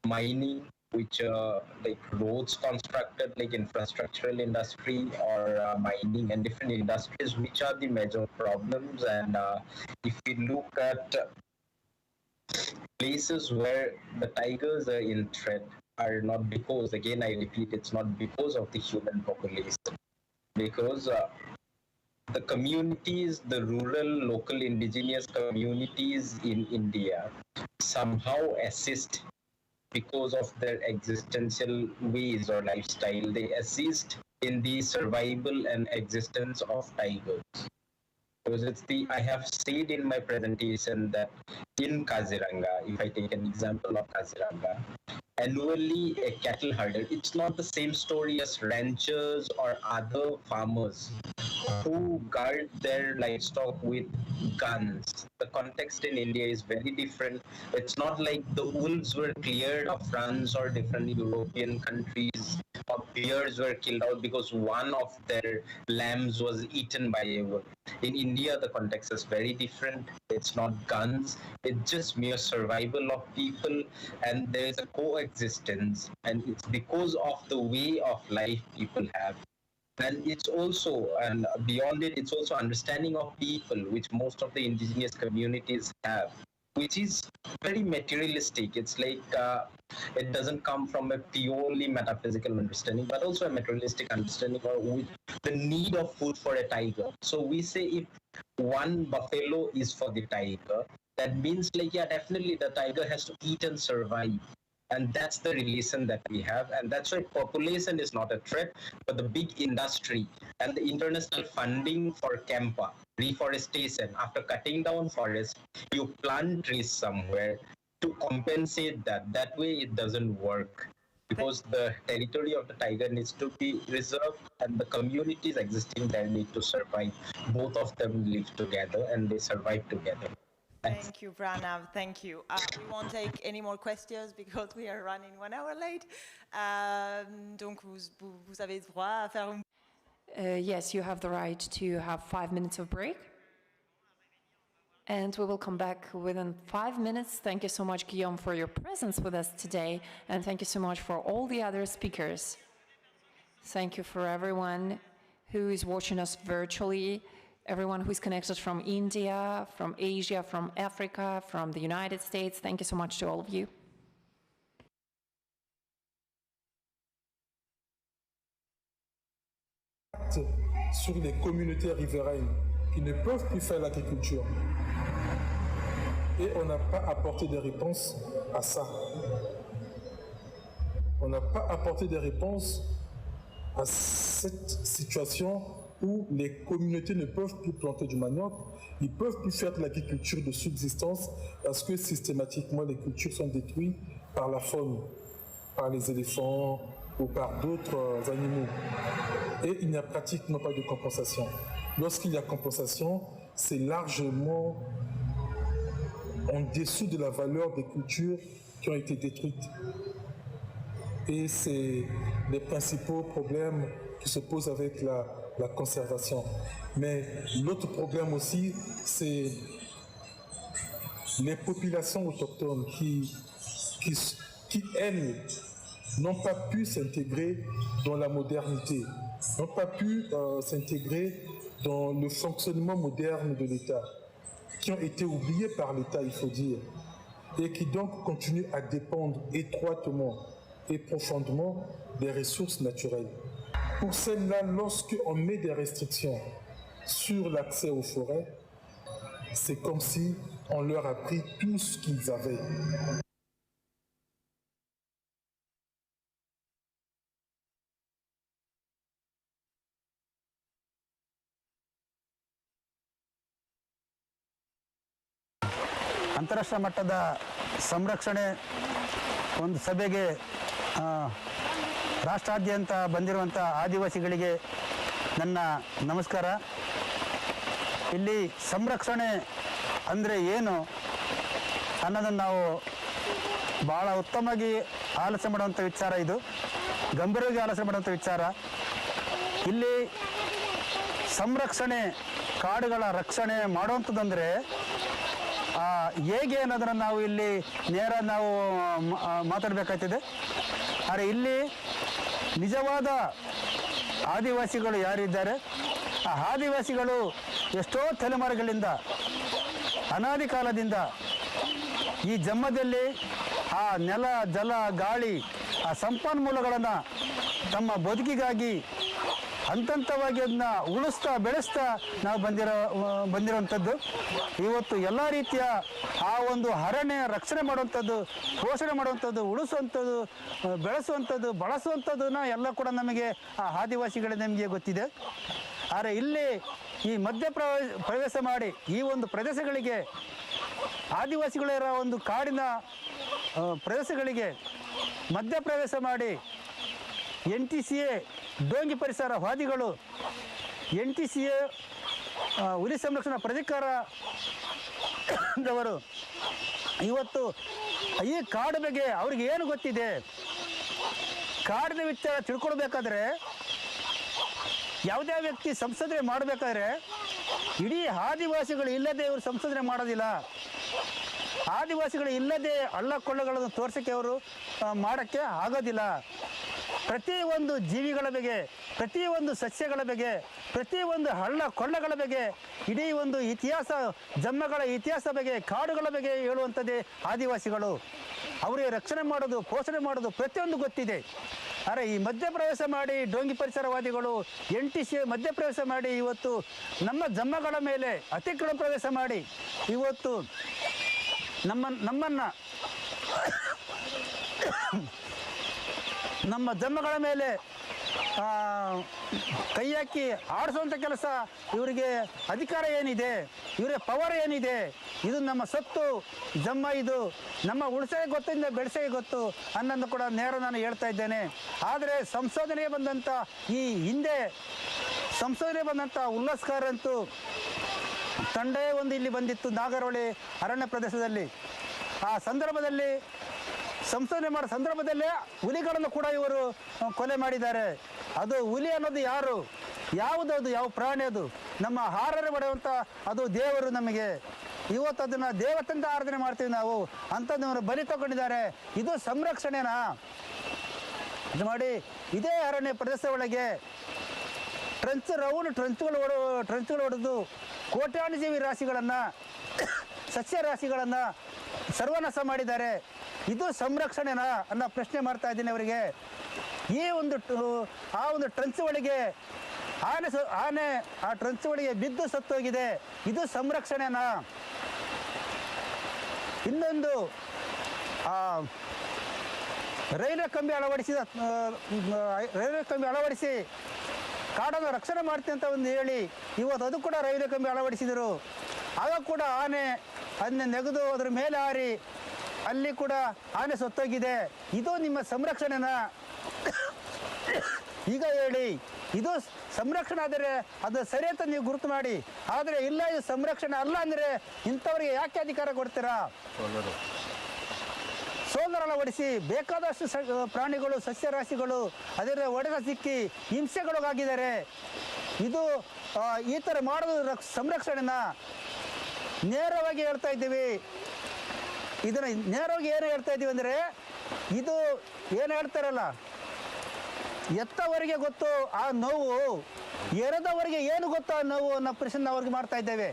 mining, which are like roads constructed, like infrastructural industry or mining and different industries, which are the major problems. And if we look at places where the tigers are in threat, are not because, again I repeat, it's not because of the human population, because the communities, the rural, local indigenous communities in India somehow assist because of their existential ways or lifestyle. They assist in the survival and existence of tigers. Because I have said in my presentation that in Kaziranga, if I take an example of Kaziranga, annually a cattle herder, it's not the same story as ranchers or other farmers who guard their livestock with guns. The context in India is very different. It's not like the wolves were cleared of France or different European countries, or bears were killed out because one of their lambs was eaten by a wolf. In India, the context is very different. It's not guns, it's just mere survival of people, and there is a coexistence, and it's because of the way of life people have. And it's also, and beyond it, it's also understanding of people, which most of the indigenous communities have, which is very materialistic. It's like it doesn't come from a purely metaphysical understanding, but also a materialistic understanding of the need of food for a tiger. So we say if one buffalo is for the tiger, that means like, yeah, definitely the tiger has to eat and survive. And that's the relation that we have. And that's why population is not a threat, but the big industry and the international funding for Kempa, reforestation. After cutting down forest, you plant trees somewhere to compensate that. That way it doesn't work, because the territory of the tiger needs to be reserved and the communities existing there need to survive. Both of them live together and they survive together. Thank you, Pranab. Thank you. We won't take any more questions because we are running 1 hour late. Donc, vous avez droit à faire Yes, you have the right to have 5 minutes of break. And we will come back within 5 minutes. Thank you so much, Guillaume, for your presence with us today. And thank you so much for all the other speakers. Thank you for everyone who is watching us virtually. Everyone who is connected from India, from Asia, from Africa, from the United States. Thank you so much to all of you. Sur les communautés riveraines qui ne peuvent plus faire l'agriculture. Et on n'a pas apporté des réponses à ça. On n'a pas apporté des réponses à cette situation où les communautés ne peuvent plus planter du manioc, ils ne peuvent plus faire de l'agriculture de subsistance parce que systématiquement les cultures sont détruites par la faune, par les éléphants ou par d'autres animaux. Et il n'y a pratiquement pas de compensation. Lorsqu'il y a compensation, c'est largement en dessous de la valeur des cultures qui ont été détruites. Et c'est les principaux problèmes qui se posent avec la conservation. Mais l'autre problème aussi, c'est les populations autochtones qui elles, n'ont pas pu s'intégrer dans la modernité, n'ont pas pu s'intégrer dans le fonctionnement moderne de l'État, qui ont été oubliés par l'État, il faut dire, et qui donc continuent à dépendre étroitement et profondément des ressources naturelles. Pour celles-là, lorsqu'on met des restrictions sur l'accès aux forêts, c'est comme si on leur a pris tout ce qu'ils avaient. ಅಂತಾರಾಷ್ಟ್ರೀಯ ಮಟ್ಟದ ಸಂರಕ್ಷಣೆ ಒಂದು ಸಭೆಗೆ ರಾಷ್ಟ್ರಾದ್ಯಂತ ಬಂದಿರುವಂಥ ಆದಿವಾಸಿಗಳಿಗೆ ನನ್ನ ನಮಸ್ಕಾರ. ಇಲ್ಲಿ ಸಂರಕ್ಷಣೆ ಅಂದರೆ ಏನು ಅನ್ನೋದನ್ನು ನಾವು ಭಾಳ ಉತ್ತಮವಾಗಿ ಆಲೋಚನೆ ಮಾಡುವಂಥ ವಿಚಾರ, ಇದು ಗಂಭೀರವಾಗಿ ಆಲೋಚನೆ ಮಾಡುವಂಥ ವಿಚಾರ. ಇಲ್ಲಿ ಸಂರಕ್ಷಣೆ, ಕಾಡುಗಳ ರಕ್ಷಣೆ ಮಾಡುವಂಥದ್ದಂದರೆ ಹೇಗೆ ಅನ್ನೋದನ್ನು ನಾವು ಇಲ್ಲಿ ನೇರ ನಾವು ಮಾತಾಡಬೇಕಾಗ್ತದೆ. ಆದರೆ ಇಲ್ಲಿ ನಿಜವಾದ ಆದಿವಾಸಿಗಳು ಯಾರಿದ್ದಾರೆ, ಆ ಆದಿವಾಸಿಗಳು ಎಷ್ಟೋ ತಲೆಮಾರುಗಳಿಂದ ಅನಾದಿ ಕಾಲದಿಂದ ಈ ಜಮ್ಮದಲ್ಲಿ ಆ ನೆಲ, ಜಲ, ಗಾಳಿ, ಆ ಸಂಪನ್ಮೂಲಗಳನ್ನು ತಮ್ಮ ಬದುಕಿಗಾಗಿ ಹಂತವಾಗಿ ಅದನ್ನ ಉಳಿಸ್ತಾ ಬೆಳೆಸ್ತಾ ನಾವು ಬಂದಿರೋವಂಥದ್ದು. ಇವತ್ತು ಎಲ್ಲ ರೀತಿಯ ಆ ಒಂದು ಅರಣ್ಯ ರಕ್ಷಣೆ ಮಾಡುವಂಥದ್ದು, ಪೋಷಣೆ ಮಾಡುವಂಥದ್ದು, ಉಳಿಸುವಂಥದ್ದು, ಬೆಳೆಸುವಂಥದ್ದು, ಬಳಸುವಂಥದ್ದನ್ನ ಎಲ್ಲ ಕೂಡ ನಮಗೆ ಆ ಆದಿವಾಸಿಗಳೇ ನಮಗೆ ಗೊತ್ತಿದೆ. ಆದರೆ ಇಲ್ಲಿ ಈ ಪ್ರವೇಶ ಮಾಡಿ ಈ ಒಂದು ಪ್ರದೇಶಗಳಿಗೆ ಆದಿವಾಸಿಗಳಿರೋ ಒಂದು ಕಾಡಿನ ಪ್ರದೇಶಗಳಿಗೆ ಮಧ್ಯಪ್ರವೇಶ ಮಾಡಿ NTCA ಡೋಂಗಿ ಪರಿಸರವಾದಿಗಳು, NTCA ಹುಲಿ ಸಂರಕ್ಷಣಾ ಪ್ರಾಧಿಕಾರದವರು ಇವತ್ತು ಈ ಕಾಡು ಬಗ್ಗೆ ಅವ್ರಿಗೆ ಏನು ಗೊತ್ತಿದೆ, ಕಾಡಿನ ವಿಚಾರ ತಿಳ್ಕೊಳ್ಬೇಕಾದ್ರೆ ಯಾವುದೇ ವ್ಯಕ್ತಿ ಸಂಶೋಧನೆ ಮಾಡಬೇಕಾದ್ರೆ ಇಡೀ ಆದಿವಾಸಿಗಳು ಇಲ್ಲದೆ ಇವರು ಸಂಶೋಧನೆ ಮಾಡೋದಿಲ್ಲ. ಆದಿವಾಸಿಗಳು ಇಲ್ಲದೆ ಹಳ್ಳ ಕೊಳ್ಳಗಳನ್ನು ತೋರ್ಸೋಕ್ಕೆ ಅವರು ಮಾಡೋಕ್ಕೆ ಆಗೋದಿಲ್ಲ. ಪ್ರತಿಯೊಂದು ಜೀವಿಗಳ ಬಗ್ಗೆ, ಪ್ರತಿಯೊಂದು ಸಸ್ಯಗಳ ಬಗ್ಗೆ, ಪ್ರತಿಯೊಂದು ಹಳ್ಳ ಕೊಳ್ಳಗಳ ಬಗ್ಗೆ, ಇಡೀ ಒಂದು ಇತಿಹಾಸ, ಜನ್ಮಗಳ ಇತಿಹಾಸ ಬಗ್ಗೆ, ಕಾಡುಗಳ ಬಗ್ಗೆ ಹೇಳುವಂಥದ್ದೇ ಆದಿವಾಸಿಗಳು. ಅವರಿಗೆ ರಕ್ಷಣೆ ಮಾಡೋದು, ಪೋಷಣೆ ಮಾಡೋದು ಪ್ರತಿಯೊಂದು ಗೊತ್ತಿದೆ. ಆದರೆ ಈ ಮಧ್ಯಪ್ರವೇಶ ಮಾಡಿ ಡೋಂಗಿ ಪರಿಸರವಾದಿಗಳು NTCA ಮಧ್ಯಪ್ರವೇಶ ಮಾಡಿ ಇವತ್ತು ನಮ್ಮ ಜನ್ಮಗಳ ಮೇಲೆ ಅತಿಕ್ರಮ ಪ್ರವೇಶ ಮಾಡಿ ಇವತ್ತು ನಮ್ಮ ಜನ್ಮಗಳ ಮೇಲೆ ಕೈ ಹಾಕಿ ಆಡಿಸುವಂಥ ಕೆಲಸ, ಇವರಿಗೆ ಅಧಿಕಾರ ಏನಿದೆ, ಇವರಿಗೆ ಪವರ್ ಏನಿದೆ, ಇದು ನಮ್ಮ ಸತ್ತು ಜಮ್ಮ, ಇದು ನಮ್ಮ ಉಳಿಸೇ ಗೊತ್ತಿಂದ ಬೆಳೆಸೇ ಗೊತ್ತು ಅನ್ನೋದು ಕೂಡ ನೇರ ನಾನು ಹೇಳ್ತಾ ಇದ್ದೇನೆ. ಆದರೆ ಸಂಶೋಧನೆಗೆ ಬಂದಂಥ ಈ ಹಿಂದೆ ಸಂಶೋಧನೆ ಬಂದಂಥ ಉಲ್ಲಾಸಕಾರಂತೂ ತಂಡವೇ ಒಂದು ಇಲ್ಲಿ ಬಂದಿತ್ತು ನಾಗರಹೊಳೆ ಅರಣ್ಯ ಪ್ರದೇಶದಲ್ಲಿ. ಆ ಸಂದರ್ಭದಲ್ಲಿ ಸಂಶೋಧನೆ ಮಾಡೋ ಸಂದರ್ಭದಲ್ಲೇ ಹುಲಿಗಳನ್ನು ಕೂಡ ಇವರು ಕೊಲೆ ಮಾಡಿದ್ದಾರೆ. ಅದು ಹುಲಿ ಅನ್ನೋದು ಯಾರು, ಯಾವುದದು, ಯಾವ ಪ್ರಾಣಿ ಅದು, ನಮ್ಮ ಆರಾಧನೆ ಮಾಡುವಂಥ ಅದು ದೇವರು. ನಮಗೆ ಇವತ್ತು ಅದನ್ನು ದೇವತೆಂತ ಆರಾಧನೆ ಮಾಡ್ತೀವಿ ನಾವು, ಅಂಥದ್ದನ್ನು ಬಲಿ ತಗೊಂಡಿದ್ದಾರೆ. ಇದು ಸಂರಕ್ಷಣೆನಾ? ಇದು ಮಾಡಿ ಇದೇ ಅರಣ್ಯ ಪ್ರದೇಶ ಒಳಗೆ ಟ್ರಂಚ್ಗಳು ಹೊಡೆದು ಕೋಟ್ಯಾನುಜೀವಿ ರಾಶಿಗಳನ್ನು, ಸಸ್ಯ ರಾಶಿಗಳನ್ನು ಸರ್ವನಾಶ ಮಾಡಿದ್ದಾರೆ. ಇದು ಸಂರಕ್ಷಣೆನಾ ಅನ್ನೋ ಪ್ರಶ್ನೆ ಮಾಡ್ತಾ ಇದ್ದೀನಿ ಅವರಿಗೆ. ಈ ಒಂದು ಆ ಒಂದು ಟ್ರಂಚ್ ಒಳಗೆ ಆನೆ ಆ ಟ್ರಂಚ್ ಒಳಗೆ ಬಿದ್ದು ಸತ್ತೋಗಿದೆ. ಇದು ಸಂರಕ್ಷಣೆನಾ? ಇನ್ನೊಂದು ರೈಲ್ವೆ ಕಂಬಿ ಅಳವಡಿಸಿ ಕಾಡನ್ನು ರಕ್ಷಣೆ ಮಾಡ್ತೀನಿ ಅಂತ ಒಂದು ಹೇಳಿ ಇವತ್ತು ಅದು ಕೂಡ ರೈಲ್ವೆ ಕಂಬಿ ಅಳವಡಿಸಿದರು. ಆಗ ಕೂಡ ಆನೆ ಅದನ್ನ ನೆಗೆದು ಅದ್ರ ಮೇಲೆ ಹಾರಿ ಅಲ್ಲಿ ಕೂಡ ಆನೆ ಸತ್ತೋಗಿದೆ. ಇದು ನಿಮ್ಮ ಸಂರಕ್ಷಣೆನಾ? ಈಗ ಹೇಳಿ, ಇದು ಸಂರಕ್ಷಣೆ ಆದರೆ ಅದು ಸರಿ ಅಂತ ನೀವು ಗುರುತು ಮಾಡಿ. ಆದರೆ ಇಲ್ಲ, ಇದು ಸಂರಕ್ಷಣೆ ಅಲ್ಲ ಅಂದರೆ ಇಂಥವ್ರಿಗೆ ಯಾಕೆ ಅಧಿಕಾರ ಕೊಡ್ತೀರಾ? ಸೋಲಾರ್ ಅಳವಡಿಸಿ ಬೇಕಾದಷ್ಟು ಪ್ರಾಣಿಗಳು, ಸಸ್ಯರಾಶಿಗಳು ಅದರ ಒಡೆದ ಸಿಕ್ಕಿ ಹಿಂಸೆಗೊಳಗಾಗಿದ್ದಾರೆ. ಇದು ಈ ಥರ ಮಾಡೋದು ಸಂರಕ್ಷಣೆನ? ನೇರವಾಗಿ ಹೇಳ್ತಾ ಇದ್ದೀವಿ. ಇದನ್ನು ನೇರವಾಗಿ ಏನು ಹೇಳ್ತಾ ಇದ್ದೀವಿ ಅಂದರೆ, ಇದು ಏನು ಹೇಳ್ತಾರಲ್ಲ, ಎತ್ತವರಿಗೆ ಗೊತ್ತು ಆ ನೋವು, ಎರೆದವರಿಗೆ ಏನು ಗೊತ್ತು ಆ ನೋವು ಅನ್ನೋ ಪ್ರಶ್ನೆ ಅವ್ರಿಗೆ ಮಾಡ್ತಾ ಇದ್ದೇವೆ.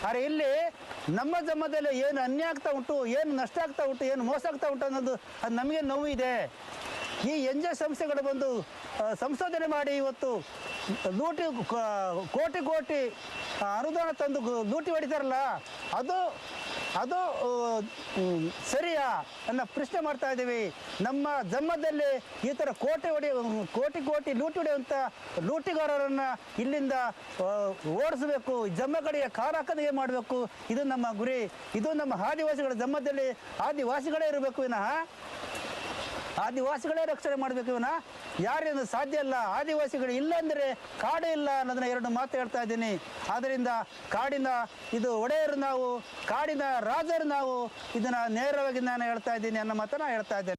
ಆದರೆ ಇಲ್ಲಿ ನಮ್ಮ ಜನ್ಮದಲ್ಲಿ ಏನು ಅನ್ಯಾಯ ಆಗ್ತಾ ಉಂಟು, ಏನು ನಷ್ಟ ಆಗ್ತಾ ಉಂಟು, ಏನು ಮೋಸ ಆಗ್ತಾ ಉಂಟು ಅನ್ನೋದು ಅದು ನಮಗೆ ನೋವು ಇದೆ. ಈ NGO ಸಂಸ್ಥೆಗಳು ಬಂದು ಸಂಶೋಧನೆ ಮಾಡಿ ಇವತ್ತು ಕೋಟಿ ಅನುದಾನ ತಂದು ಲೂಟಿ ಹೊಡಿತಾರಲ್ಲ, ಅದು ಸರಿಯಾ ಅನ್ನೋ ಪ್ರಶ್ನೆ ಮಾಡ್ತಾ ಇದ್ದೀವಿ. ನಮ್ಮ ಜನ್ಮದಲ್ಲಿ ಈ ಥರ ಕೋಟಿ ಲೂಟಿ ಹೊಡೆಯುವಂಥ ಲೂಟಿಗಾರರನ್ನು ಇಲ್ಲಿಂದ ಓಡಿಸಬೇಕು, ಜಮ್ಮಗಳಿಗೆ ಕಾರಾಕದಿಗೆ ಮಾಡಬೇಕು. ಇದು ನಮ್ಮ ಗುರಿ. ಇದು ನಮ್ಮ ಆದಿವಾಸಿಗಳ ಜನ್ಮದಲ್ಲಿ ಆದಿವಾಸಿಗಳೇ ಇರಬೇಕು ವಿನಃ ಆದಿವಾಸಿಗಳೇ ರಕ್ಷಣೆ ಮಾಡಬೇಕು ವಿನಃ ಯಾರೇನು ಸಾಧ್ಯ ಇಲ್ಲ. ಆದಿವಾಸಿಗಳು ಇಲ್ಲ ಅಂದರೆ ಕಾಡು ಇಲ್ಲ ಅನ್ನೋದನ್ನ ಎರಡು ಮಾತು ಹೇಳ್ತಾ ಇದ್ದೀನಿ. ಆದ್ದರಿಂದ ಕಾಡಿನ ಇದು ಒಡೆಯರು ನಾವು, ಕಾಡಿನ ರಾಜರು ನಾವು, ಇದನ್ನು ನೇರವಾಗಿ ನಾನು ಹೇಳ್ತಾ ಇದ್ದೀನಿ ಅನ್ನೋ ಮಾತನ್ನ ಹೇಳ್ತಾ ಇದ್ದೇನೆ.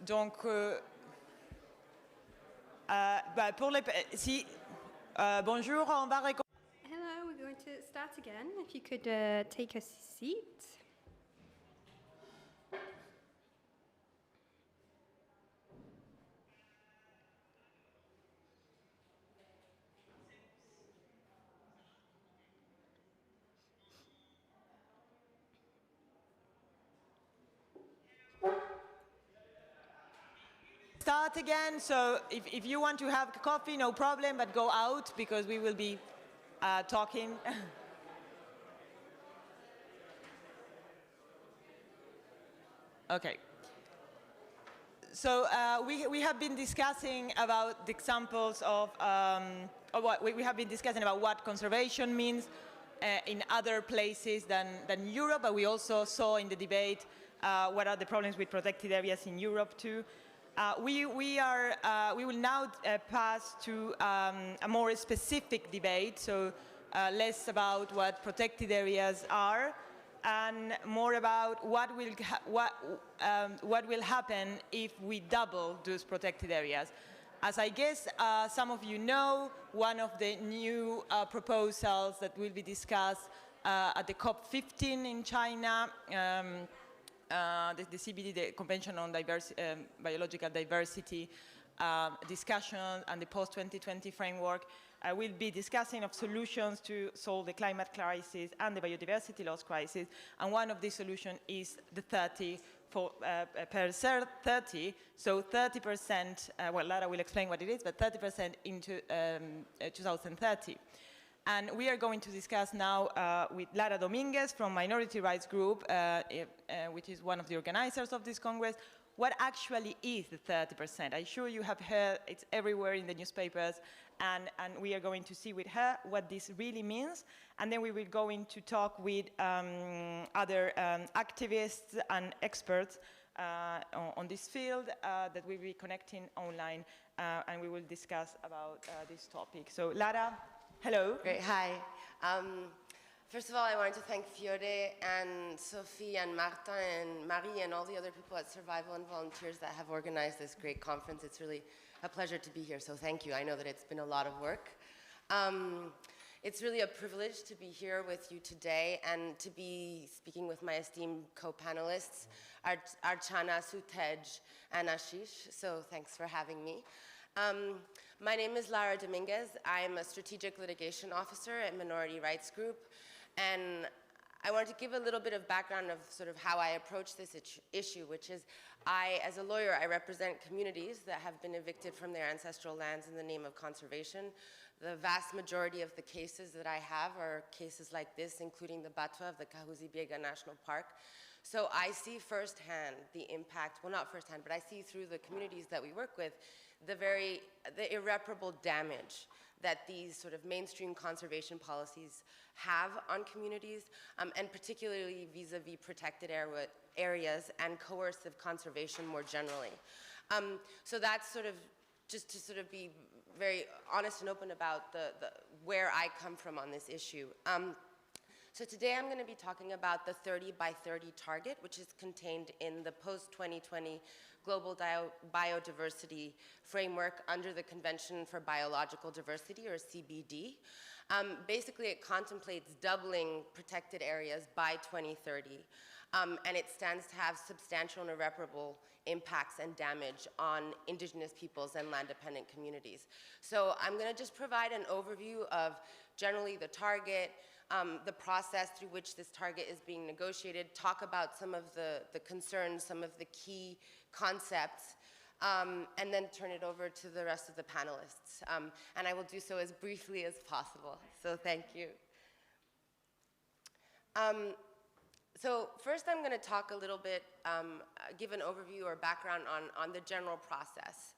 donc, bah, pour les, si, bonjour, on va Hello, we're going to start again. If you could take a seat. start again, so if you want to have coffee, no problem, but go out because we will be talking. Okay. So we have been discussing about the examples of what we have been discussing about what conservation means in other places than Europe, but we also saw in the debate what are the problems with protected areas in Europe too. We will now pass to a more specific debate, so less about what protected areas are, and more about what will happen if we double those protected areas. As I guess some of you know, one of the new proposals that will be discussed at the COP15 in China, the CBD, the Convention on Biological Diversity discussion and the post-2020 framework will be discussing of solutions to solve the climate crisis and the biodiversity loss crisis. And one of these solutions is the 30 per 30, so 30%, well, Lara will explain what it is, but 30% into 2030. And we are going to discuss now with Lara Dominguez from Minority Rights Group, which is one of the organizers of this Congress, what actually is the 30%. I'm sure you have heard, it's everywhere in the newspapers, and we are going to see with her what this really means. And then we will go into talk with other activists and experts on this field that we will be connecting online, and we will discuss about this topic. So Lara, hello. Great, hi. First of all, I wanted to thank Fiore and Sophie and Martin and Marie and all the other people at Survival and volunteers that have organized this great conference. It's really a pleasure to be here, so thank you. I know that it's been a lot of work. It's really a privilege to be here with you today and to be speaking with my esteemed co-panelists, Archana, Sutej, and Ashish, so thanks for having me. My name is Lara Dominguez. I'm a strategic litigation officer at Minority Rights Group, and I wanted to give a little bit of background of sort of how I approach this issue, which is as a lawyer, I represent communities that have been evicted from their ancestral lands in the name of conservation. The vast majority of the cases that I have are cases like this, including the Batwa of the Kahuzi-Biega National Park. So I see firsthand the impact, well, not firsthand, but I see through the communities that we work with the irreparable damage that these sort of mainstream conservation policies have on communities, and particularly vis-a-vis protected areas and coercive conservation more generally. So that's sort of, just to sort of be very honest and open about where I come from on this issue. So today I'm going to be talking about the 30 by 30 target, which is contained in the post-2020 Global Biodiversity Framework under the Convention for Biological Diversity, or CBD. Basically, it contemplates doubling protected areas by 2030, and it stands to have substantial and irreparable impacts and damage on Indigenous peoples and land-dependent communities. So I'm going to just provide an overview of generally the target, the process through which this target is being negotiated, talk about some of the concerns, some of the key concepts, and then turn it over to the rest of the panelists. And I will do so as briefly as possible, so thank you. So first I'm going to talk a little bit, give an overview or background on the general process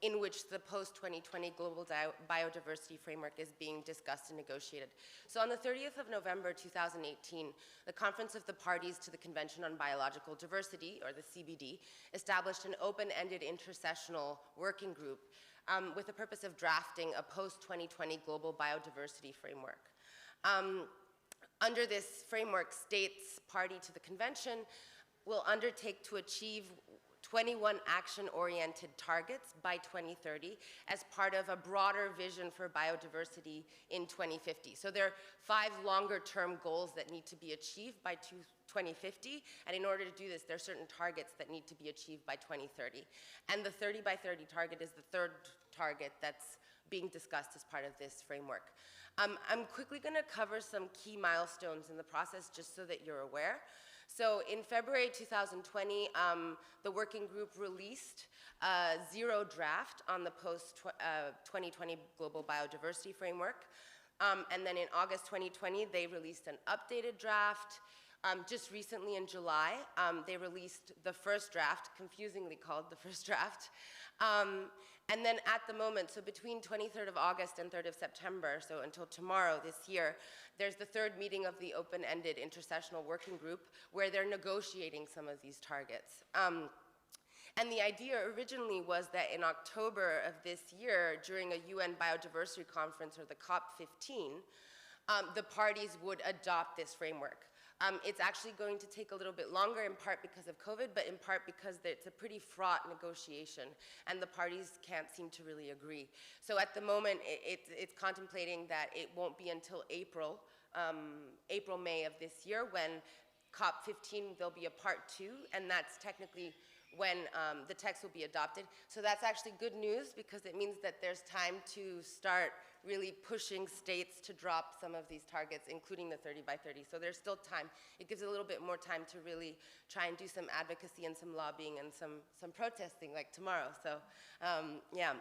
in which the post-2020 Global Biodiversity Framework is being discussed and negotiated. So on the 30th of November 2018, the Conference of the Parties to the Convention on Biological Diversity, or the CBD, established an open-ended intersessional working group with the purpose of drafting a post-2020 Global Biodiversity Framework. Under this framework, states party to the convention will undertake to achieve 21 action-oriented targets by 2030 as part of a broader vision for biodiversity in 2050. So there are 5 longer-term goals that need to be achieved by 2050, and in order to do this, there are certain targets that need to be achieved by 2030. And the 30 by 30 target is the third target that's being discussed as part of this framework. I'm quickly going to cover some key milestones in the process just so that you're aware. So in February 2020, the working group released a zero draft on the post-2020 Global Biodiversity Framework. And then in August 2020, they released an updated draft. Just recently in July, they released the first draft, confusingly called the first draft. And then at the moment, so between 23rd of August and 3rd of September, so until tomorrow this year, there's the third meeting of the open-ended intersessional working group where they're negotiating some of these targets. And the idea originally was that in October of this year, during a UN Biodiversity Conference, or the COP15, the parties would adopt this framework. It's actually going to take a little bit longer, in part because of COVID, but in part because it's a pretty fraught negotiation, and the parties can't seem to really agree. So at the moment, it's contemplating that it won't be until April, May of this year, when COP15, there'll be a part 2, and that's technically when the text will be adopted. So that's actually good news, because it means that there's time to start really pushing states to drop some of these targets, including the 30 by 30. So there's still time. It gives a little bit more time to really try and do some advocacy and some lobbying and some protesting, like tomorrow. So yeah.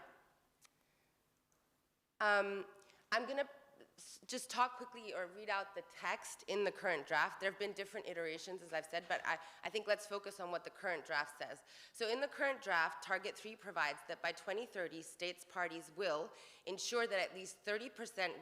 I'm going to just talk quickly or read out the text in the current draft. There have been different iterations, as I've said, but I think let's focus on what the current draft says. So in the current draft, Target 3 provides that by 2030, states parties will ensure that at least 30%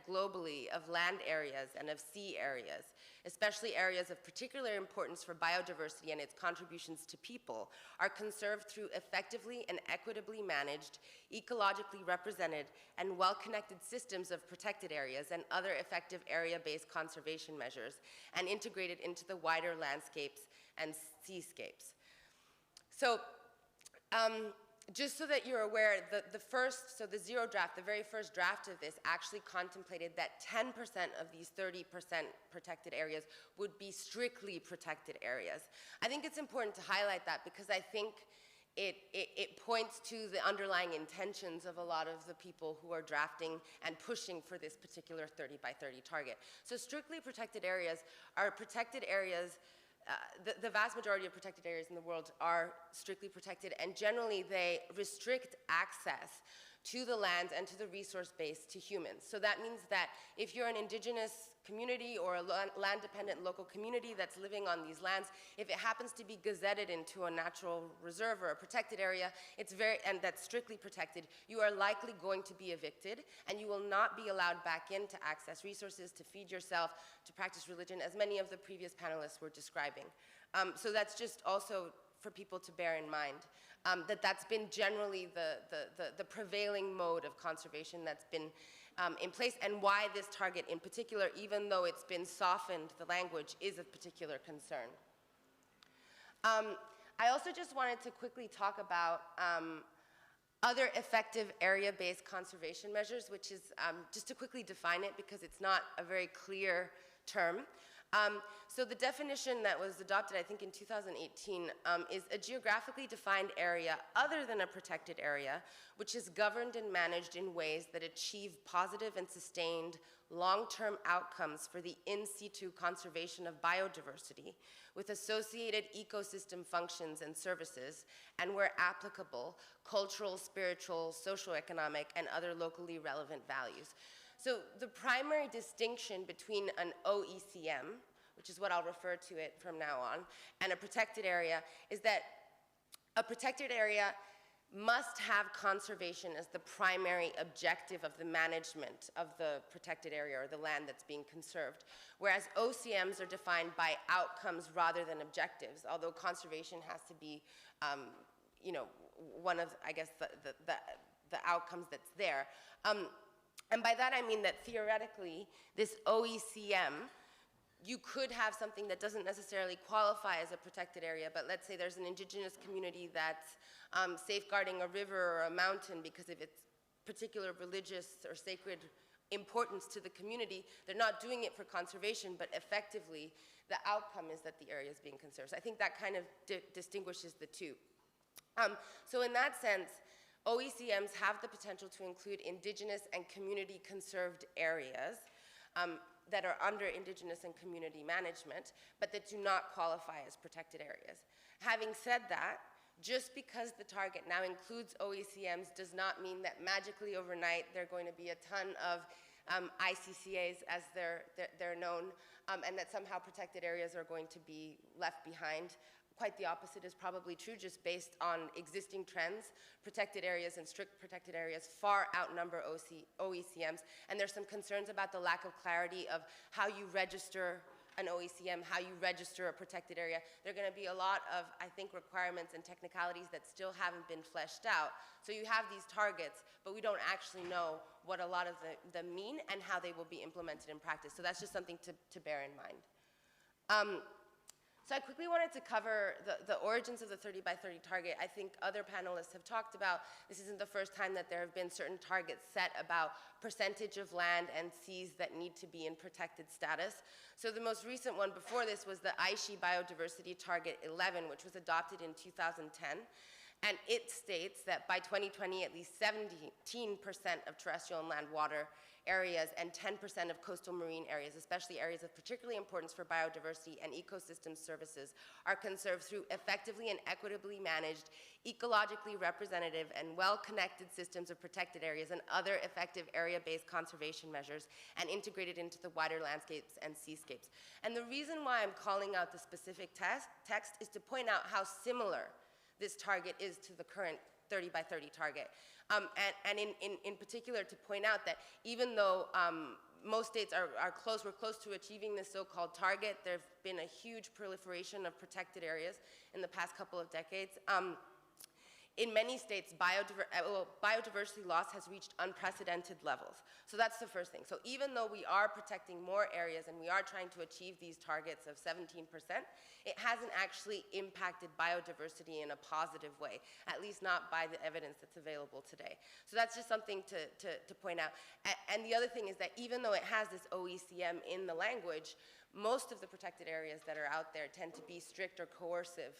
globally of land areas and of sea areas, especially areas of particular importance for biodiversity and its contributions to people, are conserved through effectively and equitably managed, ecologically represented, and well-connected systems of protected areas and other effective area-based conservation measures, and integrated into the wider landscapes and seascapes. So, just so that you're aware, the zero draft, the very first draft of this actually contemplated that 10% of these 30% protected areas would be strictly protected areas. I think it's important to highlight that, because I think it points to the underlying intentions of a lot of the people who are drafting and pushing for this particular 30 by 30 target. So strictly protected areas are protected areas. The vast majority of protected areas in the world are strictly protected, and generally they restrict access to the land and to the resource base to humans. So that means that if you're an indigenous community or a land-dependent local community that's living on these lands, if it happens to be gazetted into a natural reserve or a protected area, and that's strictly protected, you are likely going to be evicted, and you will not be allowed back in to access resources, to feed yourself, to practice religion, as many of the previous panelists were describing. So that's just also for people to bear in mind. That's been generally the prevailing mode of conservation that's been in place, and why this target in particular, even though it's been softened, the language is of particular concern. I also just wanted to quickly talk about other effective area-based conservation measures, which is, just to quickly define it, because it's not a very clear term. So the definition that was adopted, I think, in 2018 is a geographically defined area other than a protected area, which is governed and managed in ways that achieve positive and sustained long-term outcomes for the in situ conservation of biodiversity, with associated ecosystem functions and services, and where applicable, cultural, spiritual, socioeconomic, and other locally relevant values. So the primary distinction between an OECM, which is what I'll refer to it from now on, and a protected area is that a protected area must have conservation as the primary objective of the management of the protected area or the land that's being conserved, whereas OCMs are defined by outcomes rather than objectives, although conservation has to be, you know, one of, I guess, the outcomes that's there. And by that I mean that theoretically, this OECM, you could have something that doesn't necessarily qualify as a protected area, but let's say there's an indigenous community that's safeguarding a river or a mountain because of its particular religious or sacred importance to the community. They're not doing it for conservation, but effectively the outcome is that the area is being conserved. So I think that kind of distinguishes the two. So in that sense, OECMs have the potential to include indigenous and community conserved areas that are under indigenous and community management, but that do not qualify as protected areas. Having said that, just because the target now includes OECMs does not mean that magically overnight there are going to be a ton of ICCAs, as they're known, and that somehow protected areas are going to be left behind. Quite the opposite is probably true, just based on existing trends. Protected areas and strict protected areas far outnumber OECMs, and there's some concerns about the lack of clarity of how you register an OECM, how you register a protected area. There are going to be a lot of, I think, requirements and technicalities that still haven't been fleshed out. So you have these targets, but we don't actually know what a lot of them mean and how they will be implemented in practice. So that's just something to bear in mind. So I quickly wanted to cover the origins of the 30 by 30 target. I think other panelists have talked about, this isn't the first time that there have been certain targets set about percentage of land and seas that need to be in protected status. So the most recent one before this was the Aichi Biodiversity Target 11, which was adopted in 2010. And it states that by 2020, at least 17% of terrestrial and land water areas and 10% of coastal marine areas, especially areas of particularly importance for biodiversity and ecosystem services, are conserved through effectively and equitably managed, ecologically representative and well-connected systems of protected areas and other effective area-based conservation measures and integrated into the wider landscapes and seascapes. And the reason why I'm calling out the specific text is to point out how similar this target is to the current 30 by 30 target. And in particular to point out that even though most states we're close to achieving this so-called target, there's been a huge proliferation of protected areas in the past couple of decades. In many states, biodiversity loss has reached unprecedented levels. So that's the first thing. So even though we are protecting more areas and we are trying to achieve these targets of 17%, it hasn't actually impacted biodiversity in a positive way, at least not by the evidence that's available today. So that's just something to point out. And the other thing is that even though it has this OECM in the language, most of the protected areas that are out there tend to be strict or coercive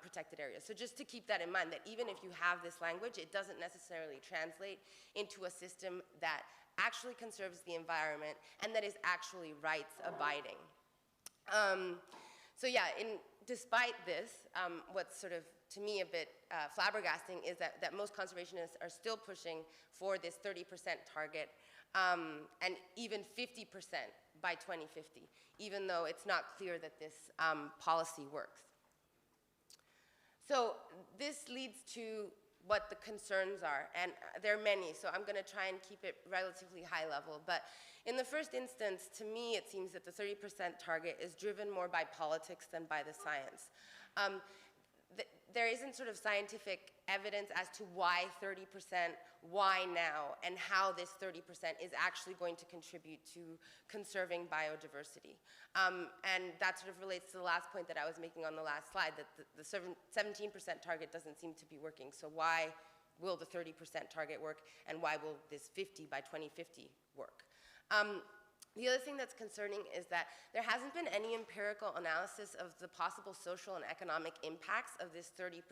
protected areas. So just to keep that in mind, that even if you have this language, it doesn't necessarily translate into a system that actually conserves the environment and that is actually rights abiding. So yeah, despite this, what's sort of, to me, a bit flabbergasting is that most conservationists are still pushing for this 30% target and even 50% by 2050, even though it's not clear that this policy works. So this leads to what the concerns are, and there are many, so I'm going to try and keep it relatively high level. But in the first instance, to me, it seems that the 30% target is driven more by politics than by the science. There isn't sort of scientific evidence as to why 30%, why now, and how this 30% is actually going to contribute to conserving biodiversity. And that sort of relates to the last point that I was making on the last slide, that the 17% target doesn't seem to be working. So why will the 30% target work, and why will this 50 by 2050 work? The other thing that's concerning is that there hasn't been any empirical analysis of the possible social and economic impacts of this 30%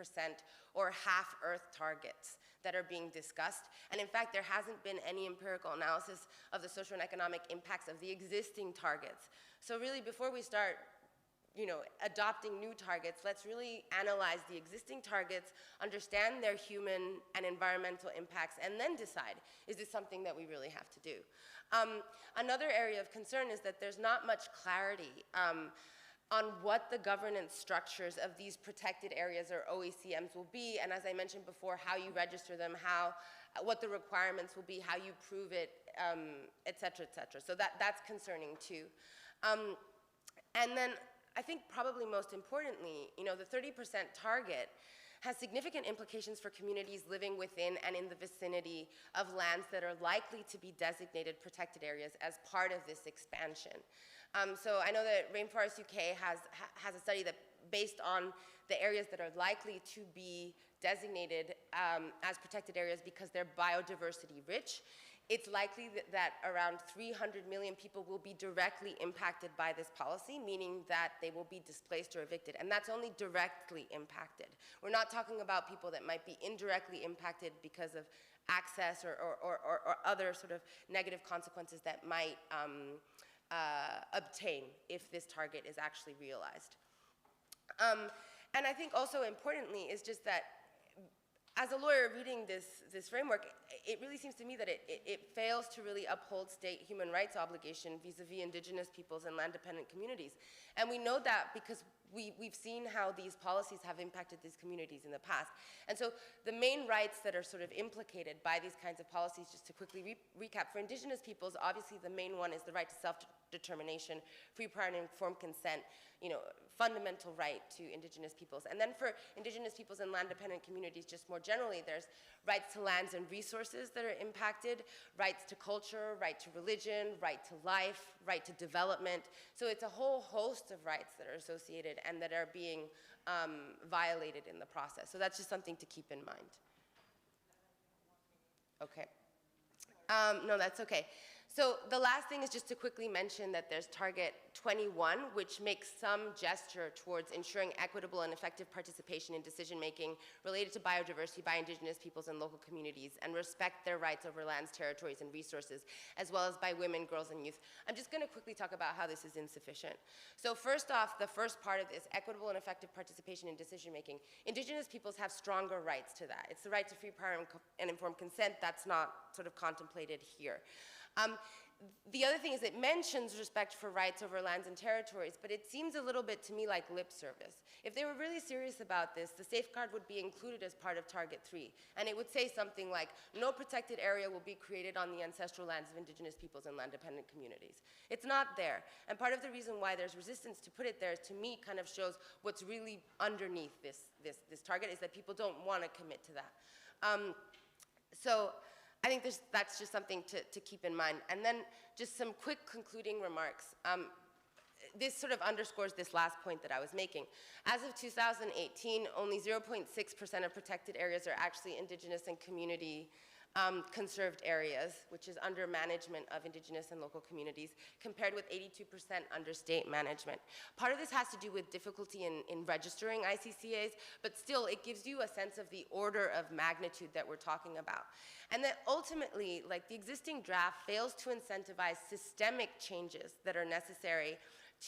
or half-Earth targets that are being discussed. And in fact, there hasn't been any empirical analysis of the social and economic impacts of the existing targets. So really, before we start adopting new targets, let's really analyze the existing targets, understand their human and environmental impacts, and then decide, is this something that we really have to do? Another area of concern is that there's not much clarity on what the governance structures of these protected areas or OECMs will be, and as I mentioned before, how you register them, what the requirements will be, how you prove it, et cetera, et cetera. So that's concerning too. And then I think probably most importantly, you know, the 30% target has significant implications for communities living within and in the vicinity of lands that are likely to be designated protected areas as part of this expansion. So I know that Rainforest UK has a study that based on the areas that are likely to be designated as protected areas because they're biodiversity rich, it's likely that around 300 million people will be directly impacted by this policy, meaning that they will be displaced or evicted. And that's only directly impacted. We're not talking about people that might be indirectly impacted because of access or other sort of negative consequences that might obtain if this target is actually realized. And I think also importantly is just that as a lawyer reading this framework, it really seems to me that it fails to really uphold state human rights obligation vis-a-vis indigenous peoples and land-dependent communities. And we know that because we've seen how these policies have impacted these communities in the past. And so the main rights that are sort of implicated by these kinds of policies, just to quickly recap, for indigenous peoples, obviously the main one is the right to self-determination, free, prior, and informed consent, you know, fundamental right to indigenous peoples. And then for indigenous peoples and land-dependent communities, just more generally, there's rights to lands and resources that are impacted, rights to culture, right to religion, right to life, right to development. So it's a whole host of rights that are associated and that are being violated in the process. So that's just something to keep in mind. Okay. No, that's okay. So the last thing is just to quickly mention that there's Target 21, which makes some gesture towards ensuring equitable and effective participation in decision-making related to biodiversity by indigenous peoples and local communities and respect their rights over lands, territories, and resources, as well as by women, girls, and youth. I'm just gonna quickly talk about how this is insufficient. So first off, the first part of this, equitable and effective participation in decision-making, indigenous peoples have stronger rights to that. It's the right to free, prior, and informed consent. That's not sort of contemplated here. The other thing is it mentions respect for rights over lands and territories, but it seems a little bit to me like lip service. If they were really serious about this, the safeguard would be included as part of Target 3, and it would say something like, no protected area will be created on the ancestral lands of indigenous peoples and land-dependent communities. It's not there, and part of the reason why there's resistance to put it there, to me, kind of shows what's really underneath this target, is that people don't want to commit to that. So I think that's just something to keep in mind. And then just some quick concluding remarks. This sort of underscores this last point that I was making. As of 2018, only 0.6% of protected areas are actually indigenous and community conserved areas, which is under management of indigenous and local communities, compared with 82% under state management. Part of this has to do with difficulty in registering ICCAs, but still it gives you a sense of the order of magnitude that we're talking about. And that ultimately, like, the existing draft fails to incentivize systemic changes that are necessary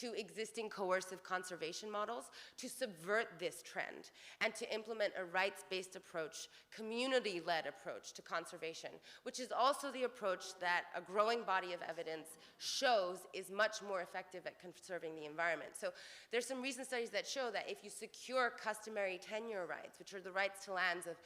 to existing coercive conservation models to subvert this trend and to implement a rights-based approach, community-led approach to conservation, which is also the approach that a growing body of evidence shows is much more effective at conserving the environment. So there's some recent studies that show that if you secure customary tenure rights, which are the rights to lands of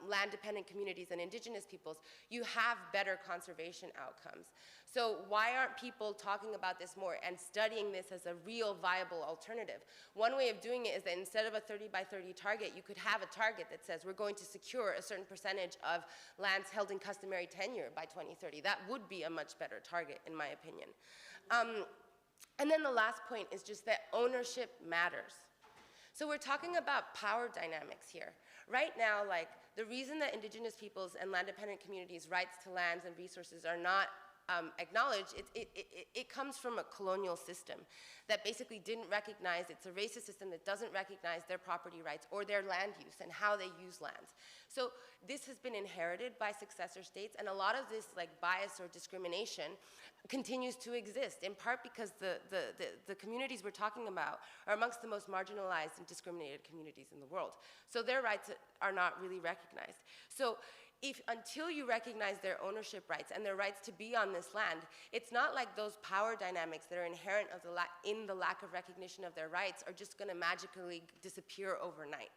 land-dependent communities and indigenous peoples, you have better conservation outcomes. So why aren't people talking about this more and studying this as a real viable alternative? One way of doing it is that instead of a 30 by 30 target, you could have a target that says we're going to secure a certain percentage of lands held in customary tenure by 2030. That would be a much better target, in my opinion. And then the last point is just that ownership matters. So we're talking about power dynamics here. Right now, like, the reason that indigenous peoples and land-dependent communities' rights to lands and resources are not acknowledged, it comes from a colonial system that basically didn't recognize, it's a racist system that doesn't recognize their property rights or their land use and how they use lands. So this has been inherited by successor states, and a lot of this, like, bias or discrimination continues to exist, in part because the communities we're talking about are amongst the most marginalized and discriminated communities in the world. So their rights are not really recognized. So until you recognize their ownership rights and their rights to be on this land, it's not like those power dynamics that are inherent in the lack of recognition of their rights are just going to magically disappear overnight.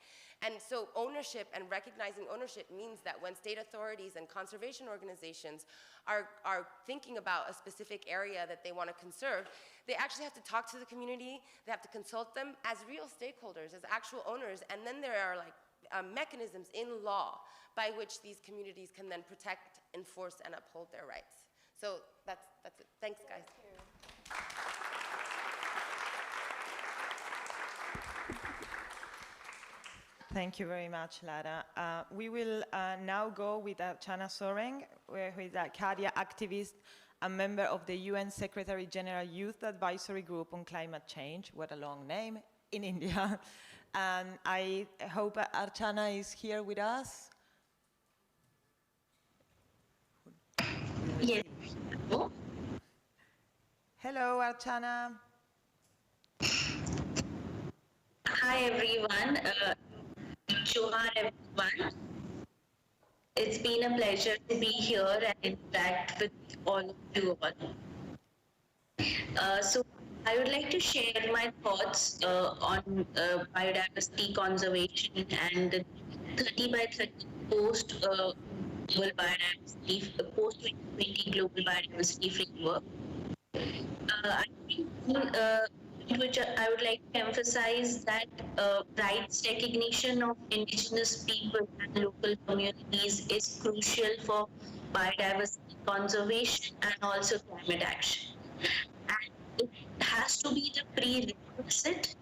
And so ownership and recognizing ownership means that when state authorities and conservation organizations are thinking about a specific area that they want to conserve, they actually have to talk to the community, they have to consult them as real stakeholders, as actual owners, and then there are like mechanisms in law by which these communities can then protect, enforce, and uphold their rights. So that's it. Thanks, guys. Thank you very much, Lara. We will now go with Archana Soreng, who is a Cadia activist, a member of the UN Secretary General Youth Advisory Group on Climate Change, what a long name, in India. And I hope Archana is here with us. Yes. Hello, Archana. Hi, everyone. Johar, everyone. It's been a pleasure to be here and interact with all of you all. So I would like to share my thoughts on biodiversity conservation and the 30 by 30 post-global biodiversity, post-2020 global biodiversity framework. I think which I would like to emphasize that rights recognition of indigenous people and local communities is crucial for biodiversity conservation and also climate action. And it has to be the prerequisite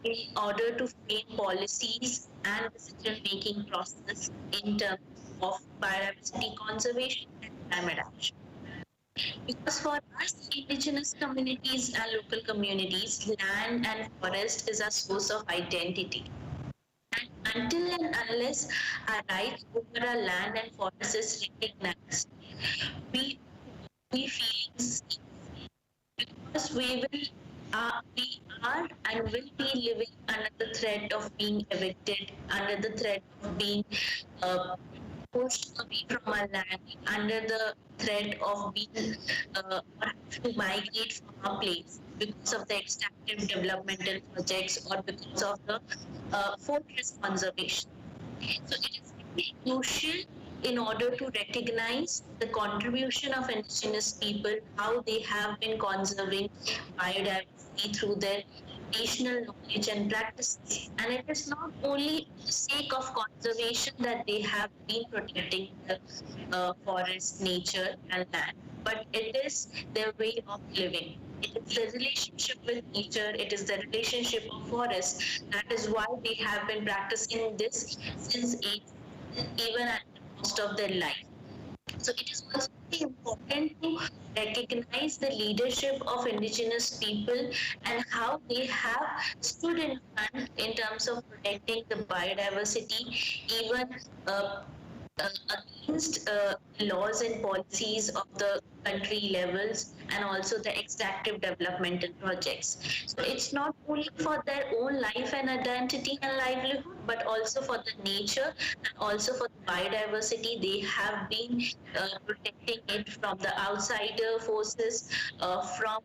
in order to frame policies and decision-making process in terms of biodiversity conservation and climate action. Because for us, indigenous communities and local communities, land and forest is a source of identity. And until and unless our rights over our land and forest is recognized, we feel safe. Because we are and will be living under the threat of being evicted, under the threat of being pushed away from our land, under the threat of being or have to migrate from our place because of the extractive developmental projects or because of the forest conservation. So it is very crucial in order to recognize the contribution of indigenous people, how they have been conserving biodiversity through their traditional knowledge and practices. And it is not only for the sake of conservation that they have been protecting the forest, nature and land, but it is their way of living. It is the relationship with nature, it is the relationship of forest. That is why they have been practicing this since even at most of their life. So it is also very important to recognize the leadership of indigenous people and how they have stood in front in terms of protecting the biodiversity, even against laws and policies of the country levels and also the extractive developmental projects. So it's not only for their own life and identity and livelihood, but also for the nature and also for the biodiversity. They have been protecting it from the outsider forces, from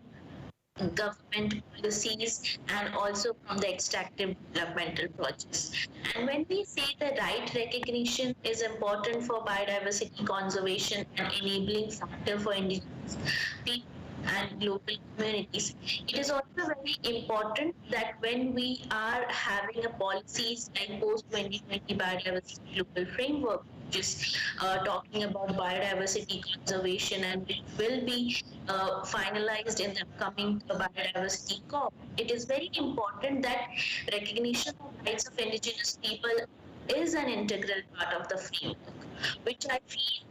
government policies and also from the extractive developmental projects. And when we say the right recognition is important for biodiversity conservation and enabling factor for indigenous people and local communities, it is also very important that when we are having a policies like post-2020 biodiversity global framework, which is talking about biodiversity conservation and which will be finalized in the upcoming biodiversity COP, it is very important that recognition of rights of indigenous people is an integral part of the framework, which I feel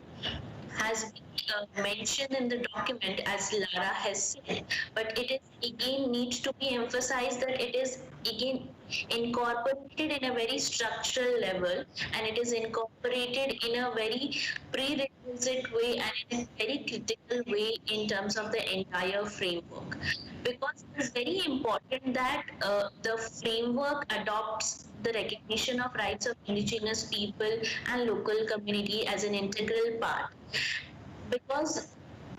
has been mentioned in the document, as Lara has said, but it is again needs to be emphasized that it is again incorporated in a very structural level, and it is incorporated in a very prerequisite way and in a very critical way in terms of the entire framework, because it is very important that the framework adopts the recognition of rights of indigenous people and local community as an integral part. Because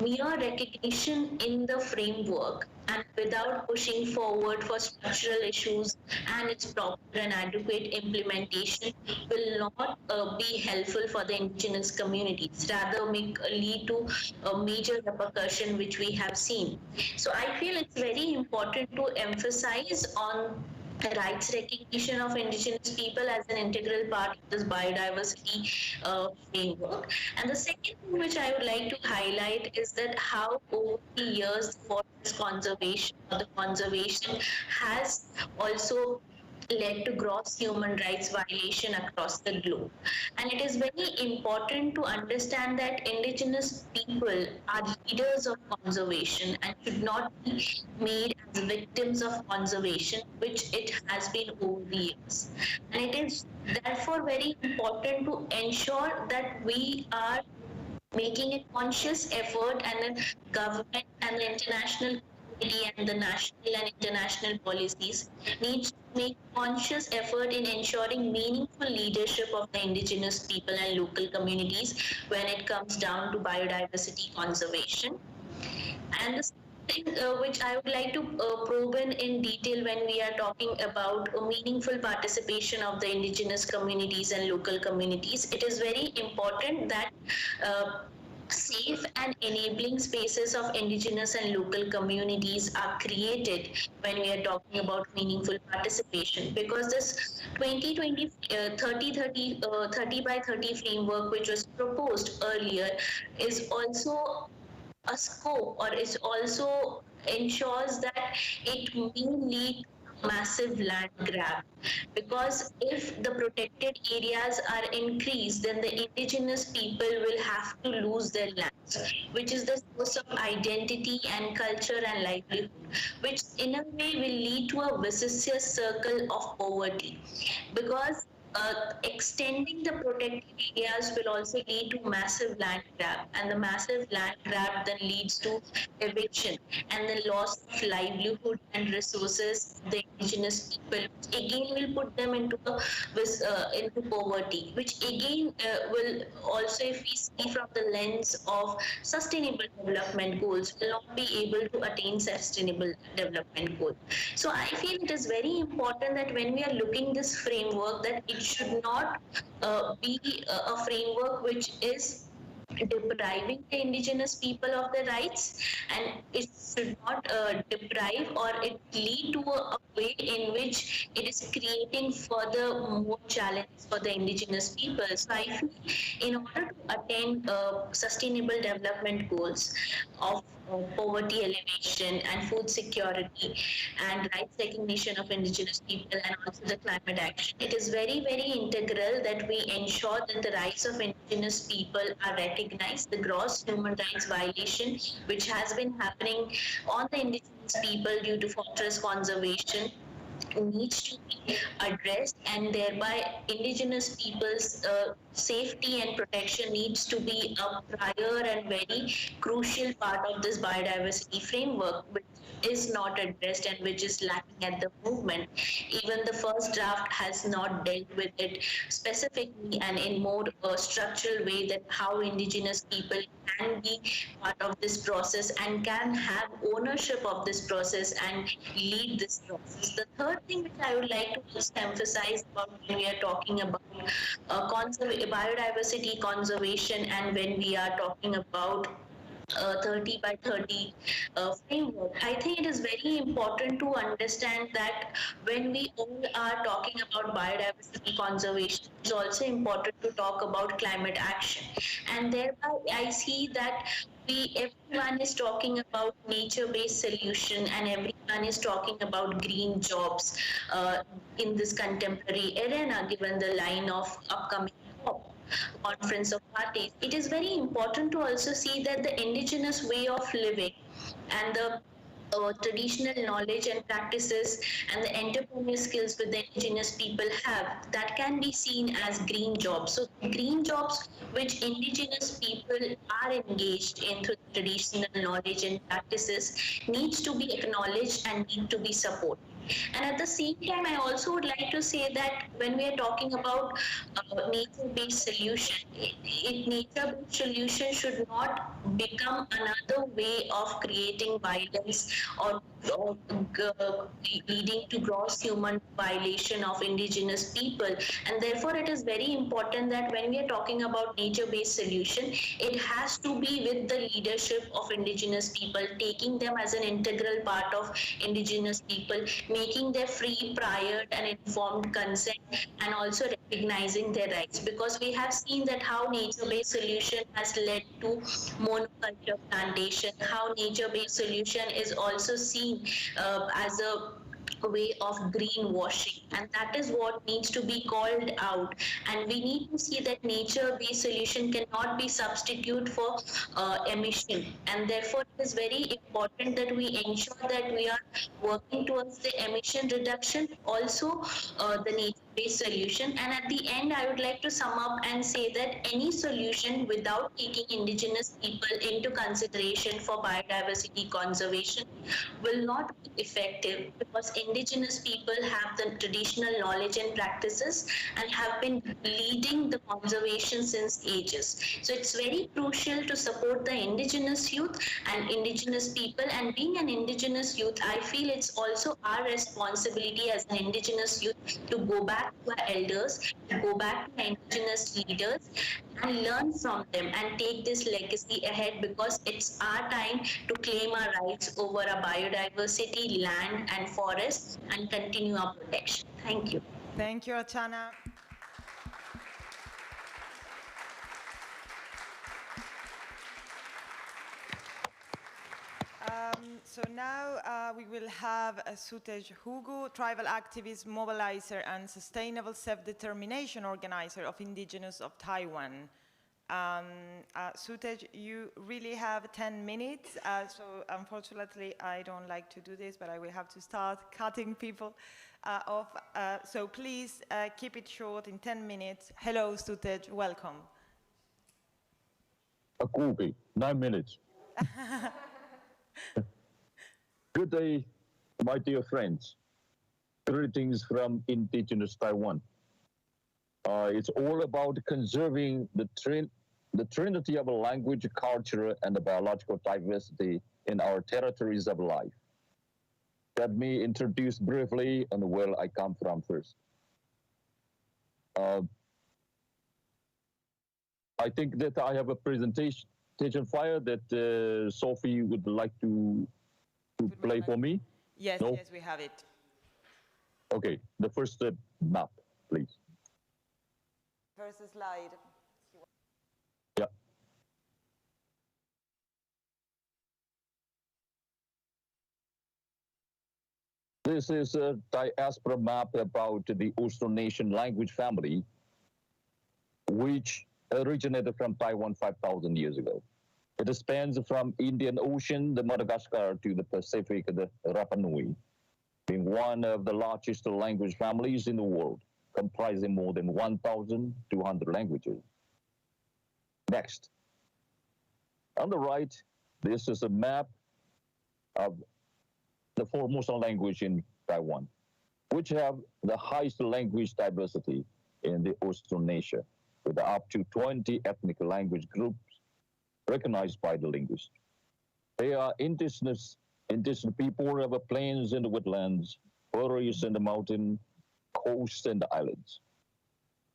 mere recognition in the framework and without pushing forward for structural issues and its proper and adequate implementation will not be helpful for the indigenous communities, rather lead to a major repercussion which we have seen. So I feel it's very important to emphasize on rights recognition of indigenous people as an integral part of this biodiversity framework. And the second thing which I would like to highlight is that how over the years the forest conservation or the conservation has also led to gross human rights violation across the globe. And it is very important to understand that indigenous people are leaders of conservation and should not be made as victims of conservation, which it has been over the years. And it is therefore very important to ensure that we are making a conscious effort, and the government and the international community and the national and international policies needs to make conscious effort in ensuring meaningful leadership of the indigenous people and local communities when it comes down to biodiversity conservation. And the thing which I would like to probe in detail when we are talking about a meaningful participation of the indigenous communities and local communities, it is very important that safe and enabling spaces of indigenous and local communities are created when we are talking about meaningful participation, because this 2020 30 by 30 framework which was proposed earlier is also a scope, or it also ensures that it may lead massive land grab, because if the protected areas are increased, then the indigenous people will have to lose their lands, which is the source of identity and culture and livelihood, which in a way will lead to a vicious circle of poverty, because extending the protected areas will also lead to massive land grab, and the massive land grab then leads to eviction and the loss of livelihood and resources of the indigenous people, which again will put them into poverty, which again will also, if we see from the lens of sustainable development goals, will not be able to attain sustainable development goals. So I feel it is very important that when we are looking this framework, that it should not be a framework which is depriving the indigenous people of their rights, and it should not deprive or it lead to a way in which it is creating further more challenges for the indigenous people. So I feel in order to attain sustainable development goals of poverty alleviation and food security and rights recognition of indigenous people and also the climate action, it is very, very integral that we ensure that the rights of indigenous people are recognized. The gross human rights violation which has been happening on the indigenous people due to forest conservation needs to be addressed, and thereby indigenous people's safety and protection needs to be a prior and very crucial part of this biodiversity framework, which is not addressed and which is lacking at the moment. Even the first draft has not dealt with it specifically and in more structural way, that how indigenous people can be part of this process and can have ownership of this process and lead this process. The third thing which I would like to just emphasize about when we are talking about biodiversity conservation and when we are talking about 30 by 30 framework, I think it is very important to understand that when we all are talking about biodiversity conservation, it's also important to talk about climate action. And thereby I see that everyone is talking about nature-based solution and everyone is talking about green jobs in this contemporary arena, given the line of upcoming conference of parties. It is very important to also see that the indigenous way of living and the traditional knowledge and practices and the entrepreneurial skills with the indigenous people have, that can be seen as green jobs. So green jobs which indigenous people are engaged in through traditional knowledge and practices needs to be acknowledged and need to be supported. And at the same time, I also would like to say that when we are talking about nature-based solution, nature-based solution should not become another way of creating violence or leading to gross human violation of indigenous people. And therefore, it is very important that when we are talking about nature-based solution, it has to be with the leadership of indigenous people, taking them as an integral part of indigenous people, making their free, prior and informed consent, and also recognizing their rights. Because we have seen that how nature-based solution has led to monoculture plantation, how nature-based solution is also seen as a way of greenwashing, and that is what needs to be called out. And we need to see that nature-based solution cannot be substitute for emission, and therefore it is very important that we ensure that we are working towards the emission reduction, also the nature-based solution. And at the end, I would like to sum up and say that any solution without taking indigenous people into consideration for biodiversity conservation will not be effective, because indigenous people have the traditional knowledge and practices and have been leading the conservation since ages. So it's very crucial to support the indigenous youth and indigenous people. And being an indigenous youth, I feel it's also our responsibility as an indigenous youth to go back to our elders, to go back to indigenous leaders and learn from them and take this legacy ahead, because it's our time to claim our rights over our biodiversity, land and forests, and continue our protection. Thank you. Thank you, Archana. So now we will have Sutej Hugu, tribal activist, mobilizer, and sustainable self-determination organizer of Indigenous of Taiwan. Sutej, you really have 10 minutes, so unfortunately I don't like to do this, but I will have to start cutting people off. So please keep it short in 10 minutes. Hello, Sutej, welcome. A copy, 9 minutes. Good day, my dear friends. Greetings from Indigenous Taiwan. It's all about conserving the trinity of language, culture, and the biological diversity in our territories of life. Let me introduce briefly on where I come from first. I think that I have a presentation file that Sophie would like to play for me. Yes, no? Yes, we have it. Okay, the first map, please. First slide. Yeah. This is a diaspora map about the Austronesian language family, which originated from Taiwan 5,000 years ago. It spans from Indian Ocean, the Madagascar, to the Pacific, the Rapa Nui, being one of the largest language families in the world, comprising more than 1,200 languages. Next. On the right, this is a map of the Formosan language in Taiwan, which have the highest language diversity in the Austronesia, with up to 20 ethnic language groups recognized by the linguist. They are indigenous people of the plains and the woodlands, forests and the mountain, coasts and the islands.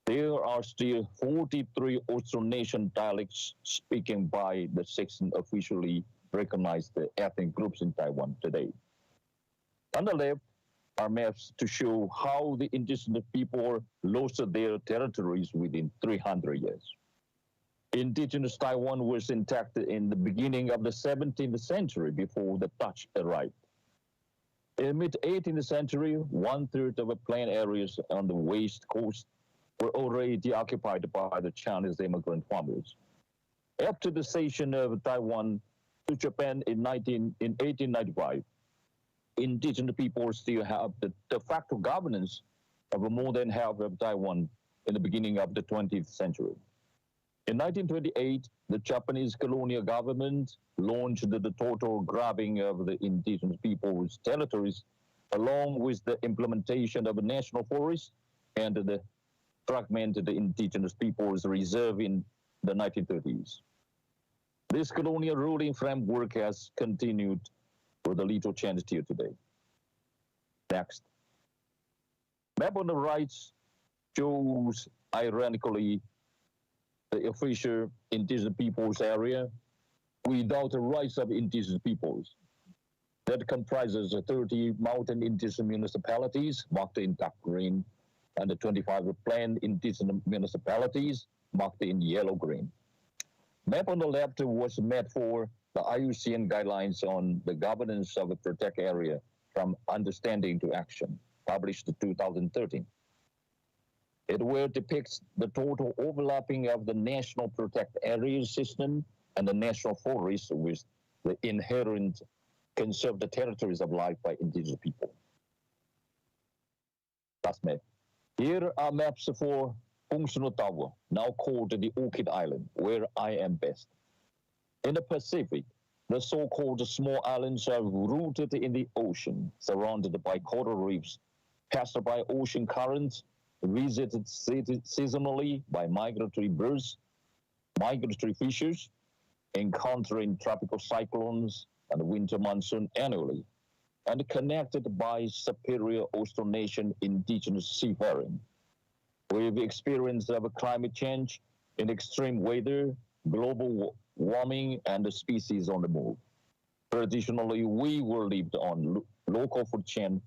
There are still 43 Austronesian dialects spoken by the 6 officially recognized ethnic groups in Taiwan today. On the left are maps to show how the indigenous people lost their territories within 300 years. Indigenous Taiwan was intact in the beginning of the 17th century before the Dutch arrived. In the mid-18th century, 1/3 of the plain areas on the west coast were already occupied by the Chinese immigrant farmers. After the cession of Taiwan to Japan in 1895, indigenous people still have the de facto governance of more than half of Taiwan in the beginning of the 20th century. In 1928, the Japanese colonial government launched the total grabbing of the indigenous people's territories along with the implementation of the national forests and the fragmented indigenous peoples reserve in the 1930s. This colonial ruling framework has continued with a little change till today. Next. Map on the right shows, ironically, the official indigenous peoples area without the rights of indigenous peoples. That comprises 30 mountain indigenous municipalities marked in dark green and the 25 plain indigenous municipalities marked in yellow-green. Map on the left was made for the IUCN guidelines on the governance of a protect area from understanding to action, published in 2013. It will depict the total overlapping of the national protect area system and the national forest with the inherent conserved territories of life by indigenous people. Last map. Here are maps for functional tower, now called the Orchid Island, where I am based. In the Pacific, the so-called small islands are rooted in the ocean, surrounded by coral reefs, passed by ocean currents, visited seasonally by migratory birds, migratory fishes, encountering tropical cyclones and winter monsoon annually, and connected by superior Austronesian indigenous seafaring. We've experienced of climate change in extreme weather, global warming, and the species on the move. Traditionally, we were lived on local food chain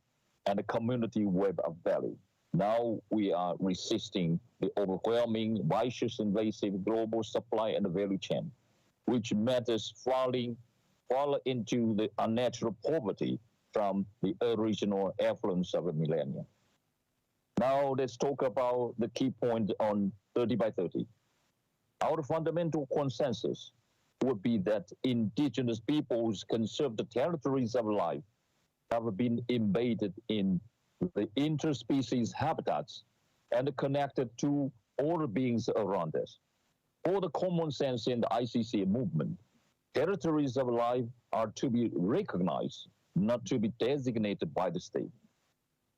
and a community web of value. Now we are resisting the overwhelming, vicious, invasive global supply and value chain, which made us fall into the unnatural poverty from the original affluence of a millennia. Now let's talk about the key point on 30 by 30. Our fundamental consensus would be that indigenous peoples conserved territories of life have been embedded in the interspecies habitats and connected to all beings around us. For the common sense in the ICC movement, territories of life are to be recognized, not to be designated by the state.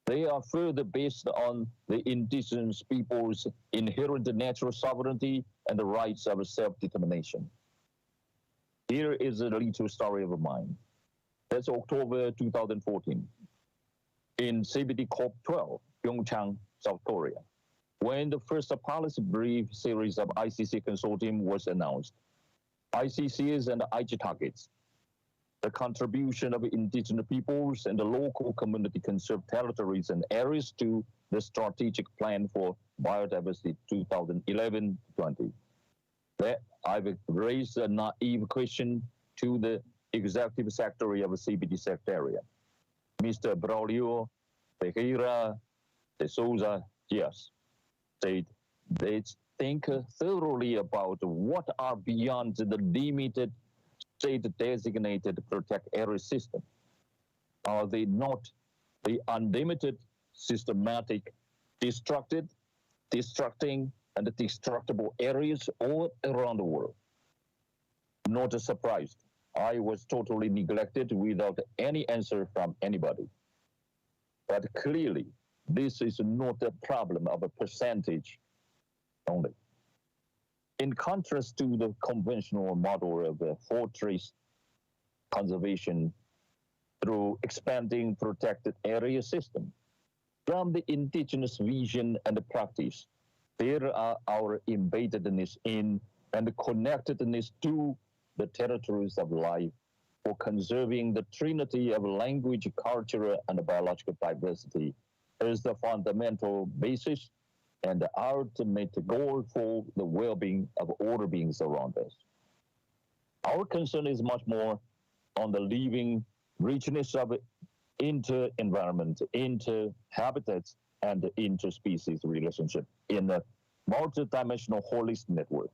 They are further based on the indigenous people's inherent natural sovereignty and the rights of self-determination. Here is a little story of mine. That's October 2014. In CBD COP12, Pyeongchang, South Korea, when the first policy brief series of ICC consortium was announced, ICCs and IG targets, the contribution of indigenous peoples and the local community conserved territories and areas to the strategic plan for biodiversity 2011-20. I've raised a naive question to the executive secretary of the CBD secretariat, Mr. Braulio Ferreira de Souza Dias, said they think thoroughly about what are beyond the limited state-designated protect area system. Are they not the unlimited, systematic, destructing, and destructible areas all around the world? Not surprised. I was totally neglected without any answer from anybody. But clearly, this is not a problem of a percentage only. In contrast to the conventional model of a fortress conservation through expanding protected area system, from the indigenous vision and practice, there are our embeddedness in and connectedness to the territories of life for conserving the trinity of language, culture, and biological diversity as the fundamental basis and the ultimate goal for the well-being of all beings around us. Our concern is much more on the living richness of inter-environment, inter-habitats, and the interspecies relationship in a multidimensional holistic network.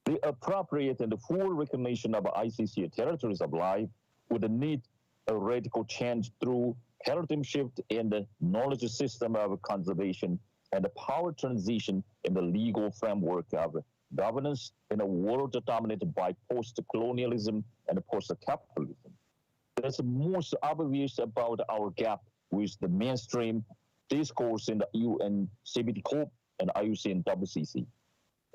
The appropriate and full recognition of ICC territories of life would need a radical change through paradigm shift in the knowledge system of conservation and the power transition in the legal framework of governance in a world dominated by post-colonialism and post-capitalism. That's most obvious about our gap with the mainstream discourse in the UN CBT Corp and IUCN WCC.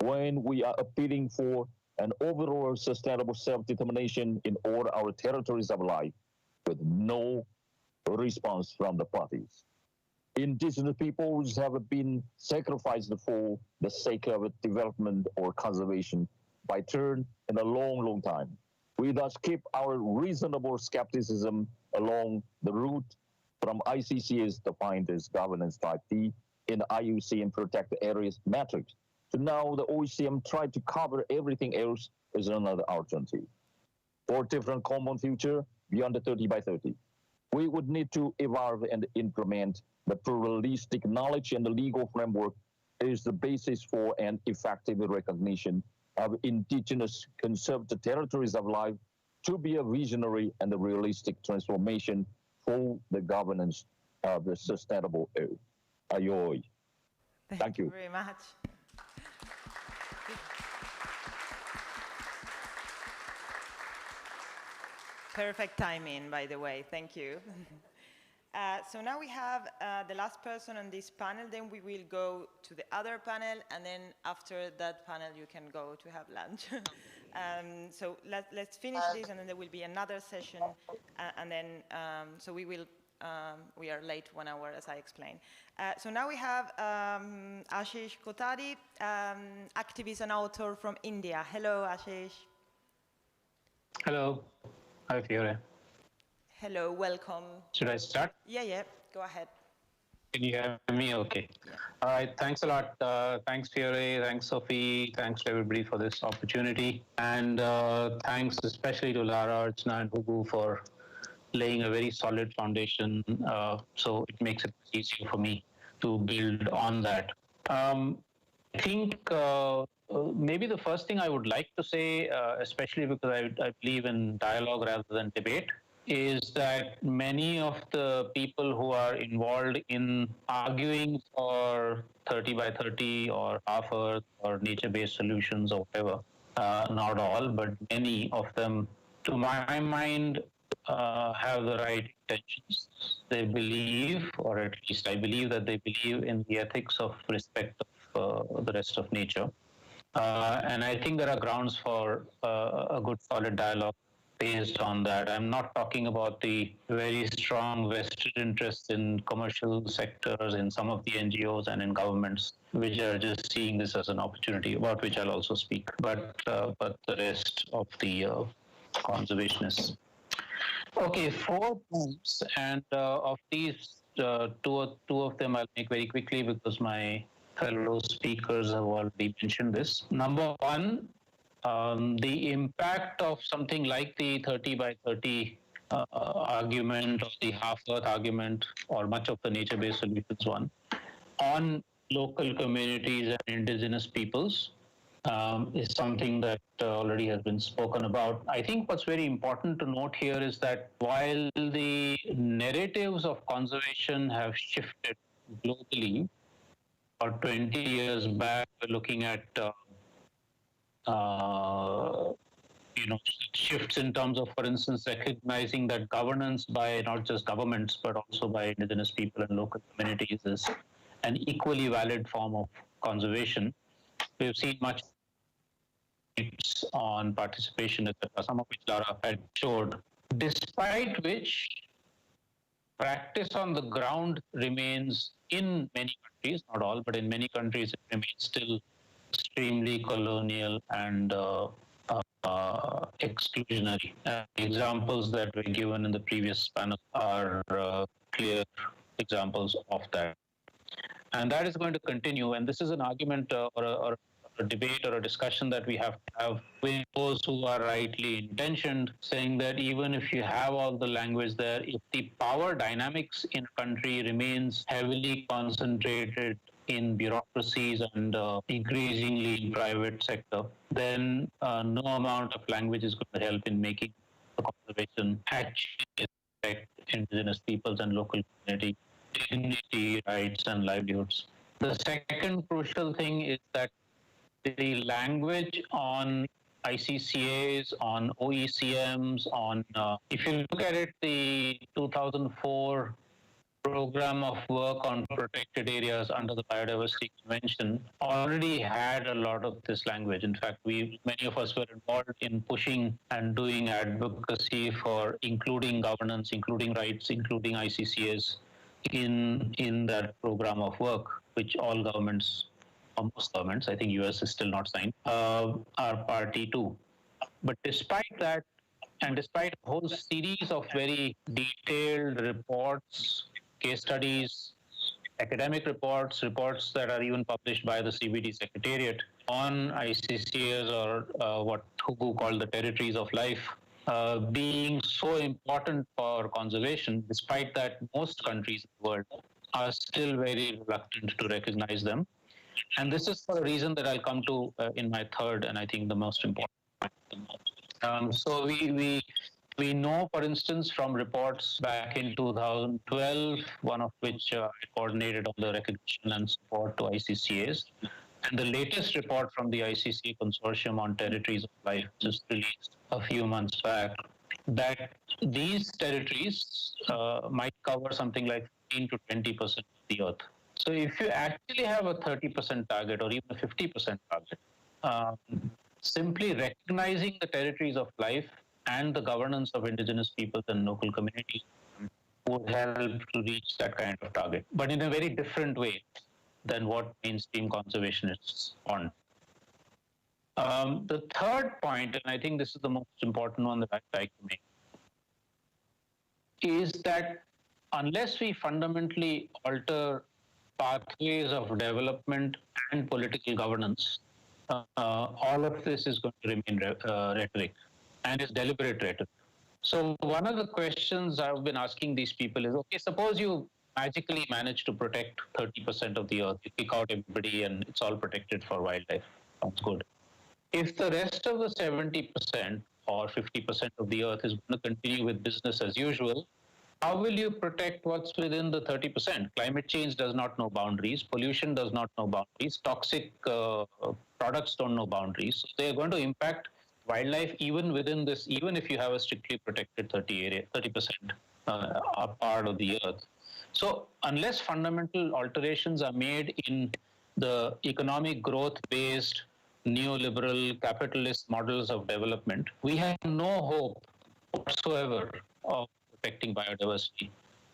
When we are appealing for an overall sustainable self-determination in all our territories of life, with no response from the parties. Indigenous peoples have been sacrificed for the sake of development or conservation by turn in a long, long time. We thus keep our reasonable skepticism along the route from ICC's defined as governance type D in IUCN protected areas metrics to now the OECM tried to cover everything else as another alternative. For different common future beyond the 30 by 30, we would need to evolve and implement the pluralistic knowledge and the legal framework is the basis for an effective recognition of indigenous conserved territories of life to be a visionary and a realistic transformation for the governance of the sustainable earth. Ayoy. Thank you very much. Perfect timing, by the way. Thank you. So now we have the last person on this panel, then we will go to the other panel, and then after that panel you can go to have lunch. So let's finish this, and then there will be another session, and then, so we are late 1 hour, as I explained. So now we have Ashish Kotari, activist and author from India. Hello, Ashish. Hello. Hi, Fiore. Hello, welcome. Should I start? Yeah, go ahead. Can you hear me? Okay. Yeah. All right, thanks a lot. Thanks, Fiore. Thanks, Sophie. Thanks to everybody for this opportunity. And thanks especially to Lara, Archana, and Hugu for laying a very solid foundation. So it makes it easier for me to build on that. I think maybe the first thing I would like to say, especially because I believe in dialogue rather than debate, is that many of the people who are involved in arguing for 30 by 30 or half earth or nature-based solutions or whatever, not all, but many of them, to my mind, have the right intentions. They believe, or at least I believe that they believe in the ethics of respect of the rest of nature. And I think there are grounds for a good solid dialogue based on that. I'm not talking about the very strong vested interests in commercial sectors, in some of the NGOs and in governments, which are just seeing this as an opportunity, about which I'll also speak, but the rest of the conservationists. Okay, 4 points, and of these, two of them I'll make very quickly because my fellow speakers have already mentioned this. Number one, the impact of something like the 30 by 30 argument, or the half-earth argument, or much of the nature-based solutions one, on local communities and indigenous peoples is something that already has been spoken about. I think what's very important to note here is that while the narratives of conservation have shifted globally, or 20 years back, we're looking at shifts in terms of, for instance, recognizing that governance by not just governments, but also by indigenous people and local communities is an equally valid form of conservation. We've seen much on participation, etc., some of which Lara had showed, despite which practice on the ground remains in many countries, not all, but in many countries, it remains still extremely colonial and exclusionary. Examples that were given in the previous panel are clear examples of that. And that is going to continue. And this is an argument or a debate or a discussion that we have to have with those who are rightly intentioned, saying that even if you have all the language there, if the power dynamics in a country remains heavily concentrated in bureaucracies and increasingly in private sector, then no amount of language is going to help in making the conservation actually affect indigenous peoples and local community dignity, rights, and livelihoods. The second crucial thing is that the language on ICCAs, on OECMs, on if you look at it, the 2004 program of work on protected areas under the Biodiversity Convention already had a lot of this language. In fact, many of us were involved in pushing and doing advocacy for including governance, including rights, including ICCS in that program of work, which all governments, or most governments, I think US is still not signed, are party to. But despite that, and despite a whole series of very detailed reports, case studies, academic reports that are even published by the CBD Secretariat on ICCS or what Hugu called the territories of life, being so important for conservation, despite that most countries in the world are still very reluctant to recognize them. And this is for a reason that I'll come to in my third and I think the most important. So we know, for instance, from reports back in 2012, one of which I coordinated on the recognition and support to ICCAs, and the latest report from the ICCA Consortium on Territories of Life, just released a few months back, that these territories might cover something like 15 to 20% of the earth. So if you actually have a 30% target or even a 50% target, simply recognizing the territories of life and the governance of indigenous peoples and local communities would help to reach that kind of target, but in a very different way than what mainstream conservationists want. The third point, and I think this is the most important one that I'd like to make, is that unless we fundamentally alter pathways of development and political governance, all of this is going to remain rhetoric, and it's deliberate rhetoric. So one of the questions I've been asking these people is, okay, suppose you magically manage to protect 30% of the earth, you kick out everybody and it's all protected for wildlife. Sounds good. If the rest of the 70% or 50% of the earth is going to continue with business as usual, how will you protect what's within the 30%? Climate change does not know boundaries. Pollution does not know boundaries. Toxic products don't know boundaries. So they're going to impact wildlife even within this, even if you have a strictly protected 30% part of the earth. So unless fundamental alterations are made in the economic growth-based neoliberal capitalist models of development, we have no hope whatsoever of protecting biodiversity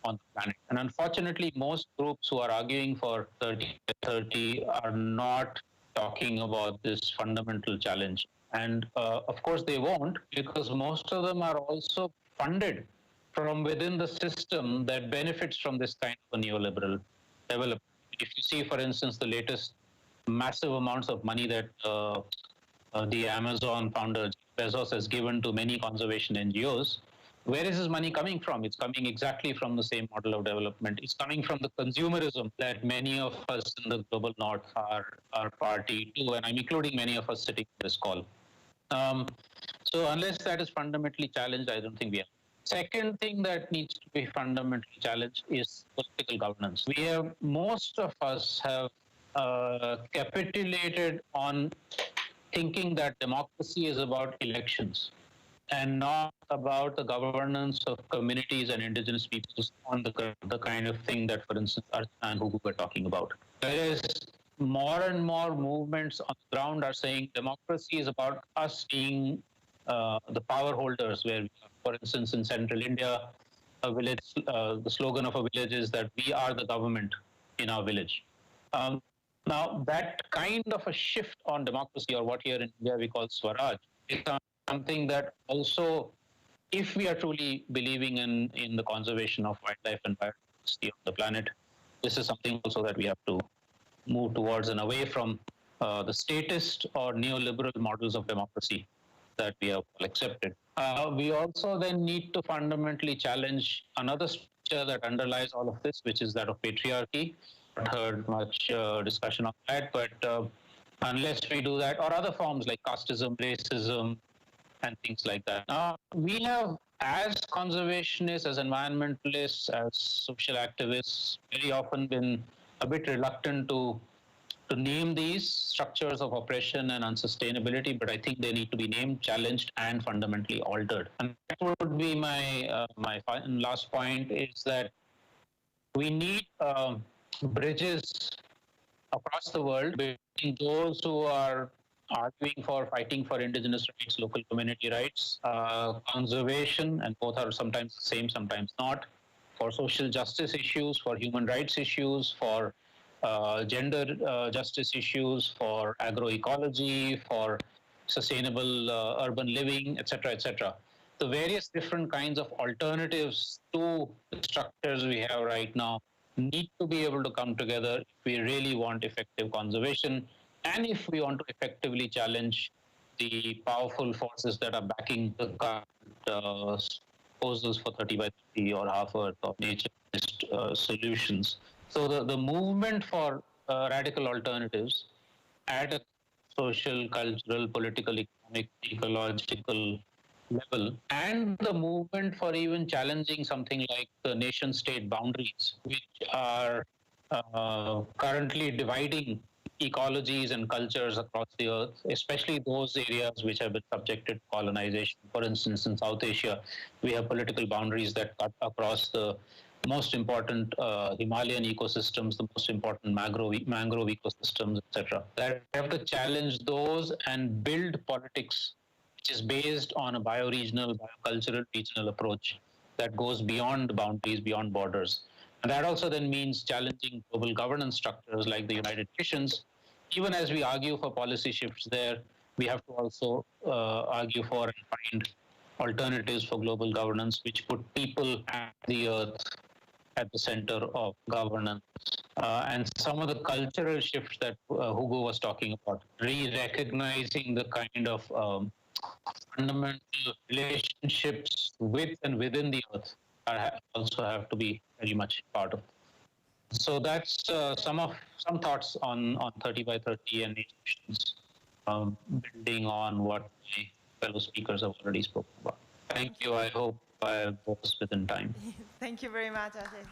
on the planet. And unfortunately, most groups who are arguing for 30 are not talking about this fundamental challenge. And of course they won't, because most of them are also funded from within the system that benefits from this kind of a neoliberal development. If you see, for instance, the latest massive amounts of money that the Amazon founder Bezos has given to many conservation NGOs, where is his money coming from? It's coming exactly from the same model of development. It's coming from the consumerism that many of us in the global north are party to, and I'm including many of us sitting in this call. So unless that is fundamentally challenged, I don't think we have. Second thing that needs to be fundamentally challenged is political governance. Most of us have capitulated on thinking that democracy is about elections and not about the governance of communities and indigenous peoples on the kind of thing that, for instance, Archana and Hugu were talking about. Whereas more and more movements on the ground are saying democracy is about us being the power holders, where, for instance, in central India, a village, the slogan of a village is that we are the government in our village. Now, that kind of a shift on democracy, or what here in India we call Swaraj, is something that also, if we are truly believing in the conservation of wildlife and biodiversity on the planet, this is something also that we have to move towards and away from the statist or neoliberal models of democracy that we have accepted. We also then need to fundamentally challenge another structure that underlies all of this, which is that of patriarchy. I've not heard much discussion on that, but unless we do that, or other forms like casteism, racism, and things like that. We have, as conservationists, as environmentalists, as social activists, very often been a bit reluctant to name these structures of oppression and unsustainability, but I think they need to be named, challenged, and fundamentally altered. And that would be my last point, is that We need bridges across the world between those who are arguing for fighting for indigenous rights, local community rights, conservation, and both are sometimes the same, sometimes not, for social justice issues, for human rights issues, for gender justice issues, for agroecology, for sustainable urban living, etc., etc. The various different kinds of alternatives to the structures we have right now need to be able to come together if we really want effective conservation and if we want to effectively challenge the powerful forces that are backing the current proposals for 30 by 30 or half earth or nature-based solutions. So the movement for radical alternatives at a social, cultural, political, economic, ecological level, and the movement for even challenging something like the nation-state boundaries, which are currently dividing ecologies and cultures across the earth, especially those areas which have been subjected to colonization. For instance, in South Asia, we have political boundaries that cut across the most important Himalayan ecosystems, the most important mangrove ecosystems, etc. That we have to challenge those and build politics which is based on a bioregional, biocultural, regional approach that goes beyond boundaries, beyond borders. And that also then means challenging global governance structures like the United Nations. Even as we argue for policy shifts there, we have to also argue for and find alternatives for global governance which put people and the earth at the center of governance. And some of the cultural shifts that Hugo was talking about, re-recognizing the kind of fundamental relationships with and within the earth also have to be very much part of it. So that's some thoughts on 30 by 30 and nations, building on what my fellow speakers have already spoken about. Thank you. I hope I was within time. Thank you very much, Ashish.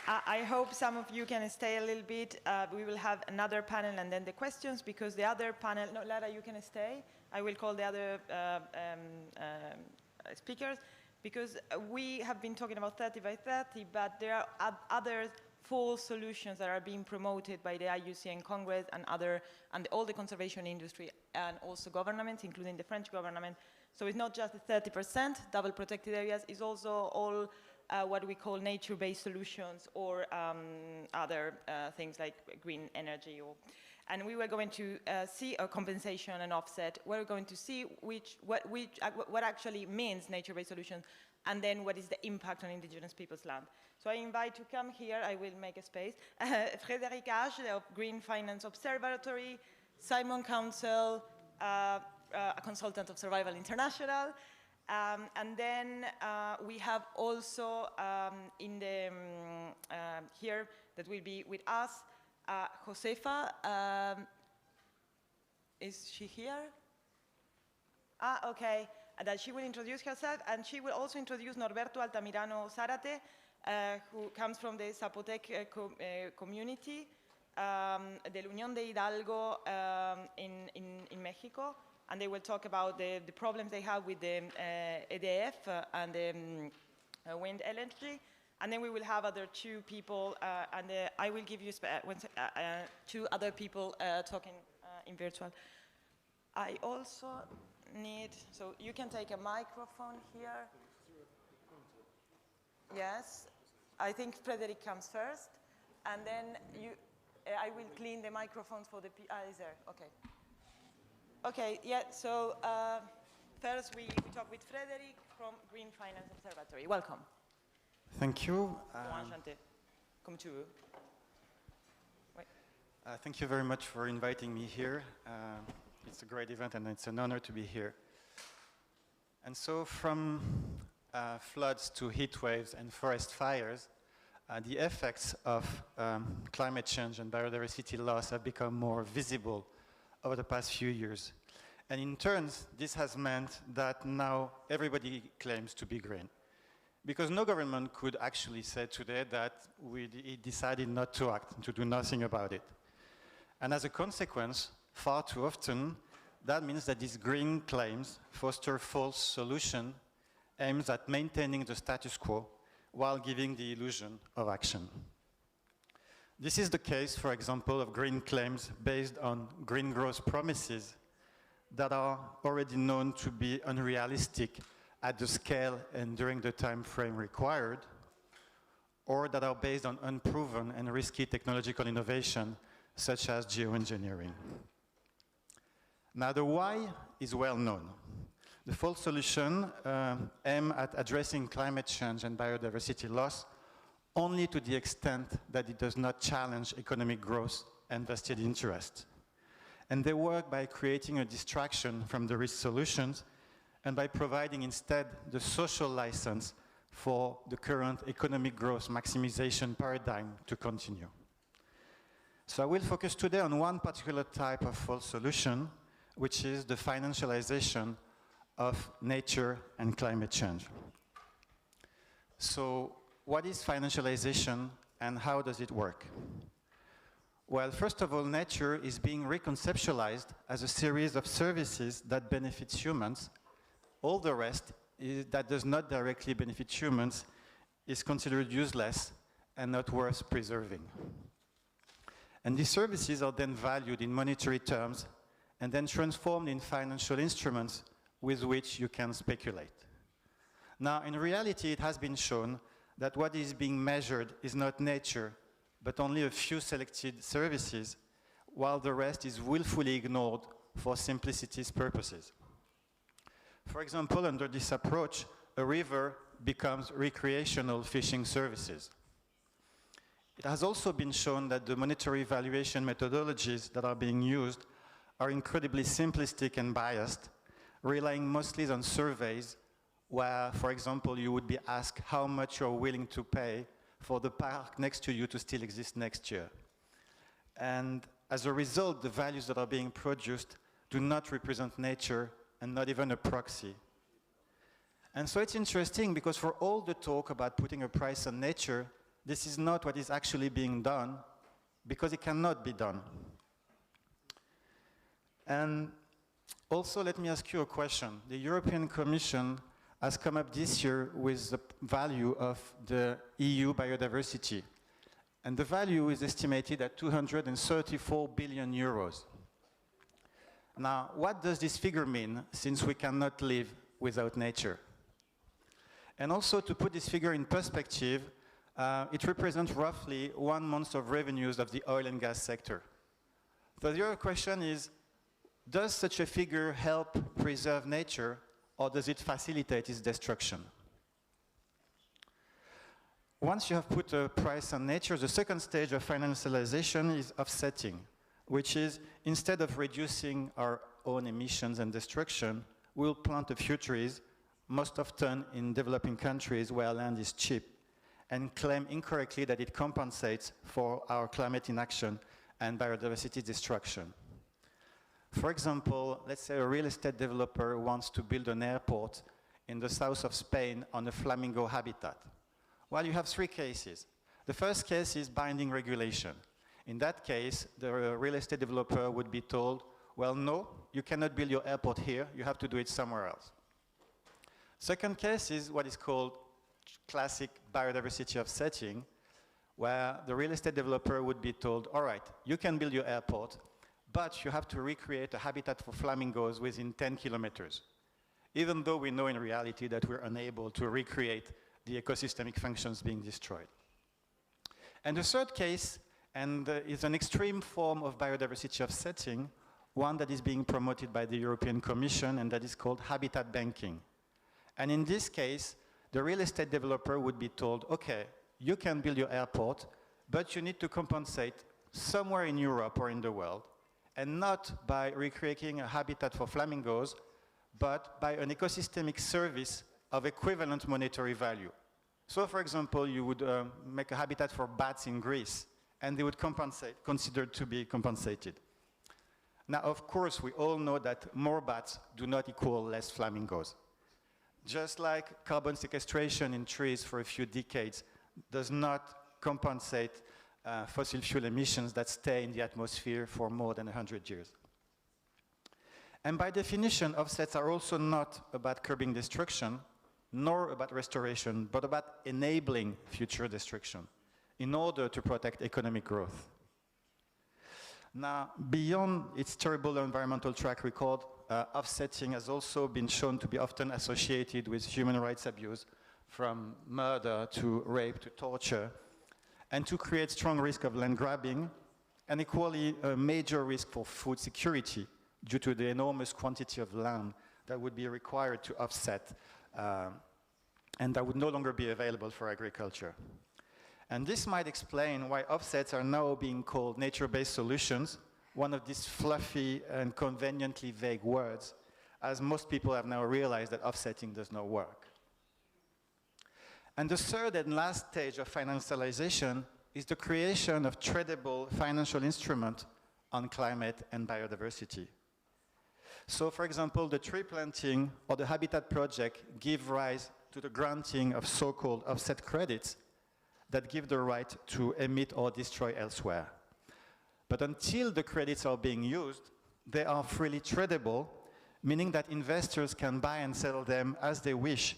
I hope some of you can stay a little bit. We will have another panel and then the questions, because the other panel, no, Lara, you can stay. I will call the other speakers, because we have been talking about 30 by 30, but there are other full solutions that are being promoted by the IUCN Congress and all the conservation industry and also governments, including the French government. So it's not just the 30% double protected areas, it's also all what we call nature-based solutions or other things like green energy. And we were going to see a compensation and offset. We're going to see what actually means nature-based solutions, and then what is the impact on indigenous people's land. So I invite to come here, I will make a space, Frederic Hache of Green Finance Observatory, Simon Council, a consultant of Survival International, and then we have also in the here that will be with us, Josefa. Is she here? Okay. That she will introduce herself, and she will also introduce Norberto Altamirano Zárate, who comes from the Zapotec community, de la Unión de Hidalgo in Mexico, and they will talk about the problems they have with the EDF and the wind energy. And then we will have other two people, and I will give you two other people talking in virtual. I also need, so you can take a microphone here. Yes, I think Frederic comes first, and then I will clean the microphones for the is there? Okay. Okay, yeah, so first we talk with Frederic from Green Finance Observatory. Welcome. Thank you. Comme tu veux. Thank you very much for inviting me here. It's a great event and it's an honor to be here. And so from floods to heat waves and forest fires, the effects of climate change and biodiversity loss have become more visible over the past few years. And in turn, this has meant that now everybody claims to be green. Because no government could actually say today that it decided not to act, to do nothing about it. And as a consequence, far too often, that means that these green claims foster false solution aims at maintaining the status quo while giving the illusion of action. This is the case, for example, of green claims based on green growth promises that are already known to be unrealistic at the scale and during the time frame required, or that are based on unproven and risky technological innovation, such as geoengineering. Now, the why is well known. The false solution aim at addressing climate change and biodiversity loss only to the extent that it does not challenge economic growth and vested interest. And they work by creating a distraction from the risk solutions and by providing instead the social license for the current economic growth maximization paradigm to continue. So I will focus today on one particular type of false solution, which is the financialization of nature and climate change. So what is financialization and how does it work? Well, first of all, nature is being reconceptualized as a series of services that benefit humans. All the rest that does not directly benefit humans is considered useless and not worth preserving. And these services are then valued in monetary terms and then transformed in financial instruments with which you can speculate. Now, in reality, it has been shown that what is being measured is not nature, but only a few selected services, while the rest is willfully ignored for simplicity's purposes. For example, under this approach, a river becomes recreational fishing services. It has also been shown that the monetary valuation methodologies that are being used are incredibly simplistic and biased, relying mostly on surveys where, for example, you would be asked how much you're willing to pay for the park next to you to still exist next year. And as a result, the values that are being produced do not represent nature and not even a proxy. And so it's interesting because for all the talk about putting a price on nature, this is not what is actually being done because it cannot be done. And also, let me ask you a question. The European Commission has come up this year with the value of the EU biodiversity. And the value is estimated at 234 billion euros. Now, what does this figure mean, since we cannot live without nature? And also, to put this figure in perspective, it represents roughly 1 month of revenues of the oil and gas sector. So the other question is, does such a figure help preserve nature, or does it facilitate its destruction? Once you have put a price on nature, the second stage of financialization is offsetting, which is, instead of reducing our own emissions and destruction, we'll plant a few trees, most often in developing countries where land is cheap, and claim incorrectly that it compensates for our climate inaction and biodiversity destruction. For example, let's say a real estate developer wants to build an airport in the south of Spain on a flamingo habitat. Well, you have 3 cases. The first case is binding regulation. In that case, the real estate developer would be told, well, no, you cannot build your airport here, you have to do it somewhere else. Second case is what is called classic biodiversity offsetting, where the real estate developer would be told, all right, you can build your airport, but you have to recreate a habitat for flamingos within 10 kilometers, even though we know in reality that we're unable to recreate the ecosystemic functions being destroyed. And the third case, and is an extreme form of biodiversity offsetting, one that is being promoted by the European Commission, and that is called habitat banking. And in this case, the real estate developer would be told, okay, you can build your airport, but you need to compensate somewhere in Europe or in the world, and not by recreating a habitat for flamingos, but by an ecosystemic service of equivalent monetary value. So, for example, you would make a habitat for bats in Greece, and they would considered to be compensated. Now, of course, we all know that more bats do not equal less flamingos. Just like carbon sequestration in trees for a few decades does not compensate fossil fuel emissions that stay in the atmosphere for more than 100 years. And by definition, offsets are also not about curbing destruction, nor about restoration, but about enabling future destruction in order to protect economic growth. Now, beyond its terrible environmental track record, offsetting has also been shown to be often associated with human rights abuse, from murder to rape to torture, and to create strong risk of land grabbing, and equally a major risk for food security due to the enormous quantity of land that would be required to offset and that would no longer be available for agriculture. And this might explain why offsets are now being called nature-based solutions, one of these fluffy and conveniently vague words, as most people have now realized that offsetting does not work. And the third and last stage of financialization is the creation of tradable financial instruments on climate and biodiversity. So, for example, the tree planting or the habitat project give rise to the granting of so-called offset credits that give the right to emit or destroy elsewhere. But until the credits are being used, they are freely tradable, meaning that investors can buy and sell them as they wish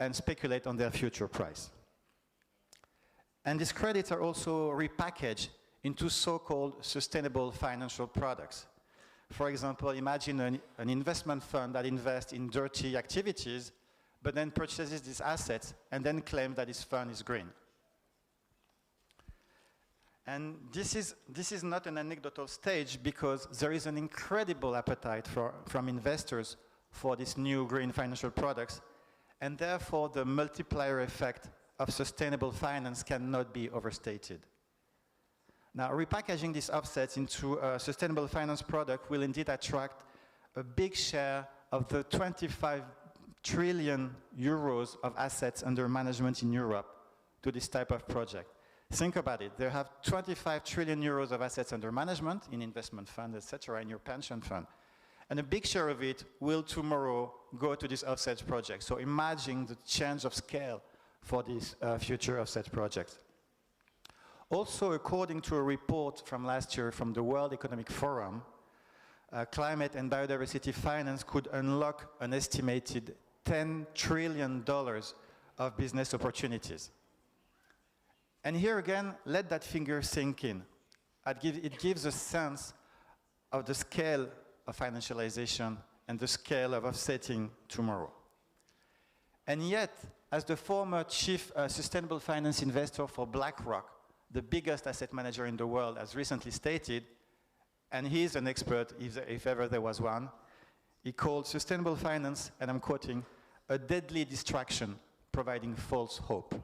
and speculate on their future price. And these credits are also repackaged into so-called sustainable financial products. For example, imagine an investment fund that invests in dirty activities, but then purchases these assets and then claims that this fund is green. And this is not an anecdotal stage, because there is an incredible appetite from investors for these new green financial products, and therefore the multiplier effect of sustainable finance cannot be overstated. Now, repackaging these offsets into a sustainable finance product will indeed attract a big share of the 25 trillion euros of assets under management in Europe to this type of project. Think about it. They have 25 trillion euros of assets under management in investment funds, etc., in your pension fund. And a big share of it will tomorrow go to this offset project. So imagine the change of scale for these future offset projects. Also, according to a report from last year from the World Economic Forum, climate and biodiversity finance could unlock an estimated $10 trillion of business opportunities. And here again, let that figure sink in. It gives a sense of the scale of financialization and the scale of offsetting tomorrow. And yet, as the former chief sustainable finance investor for BlackRock, the biggest asset manager in the world, has recently stated, and he's an expert if ever there was one, he called sustainable finance, and I'm quoting, a deadly distraction providing false hope.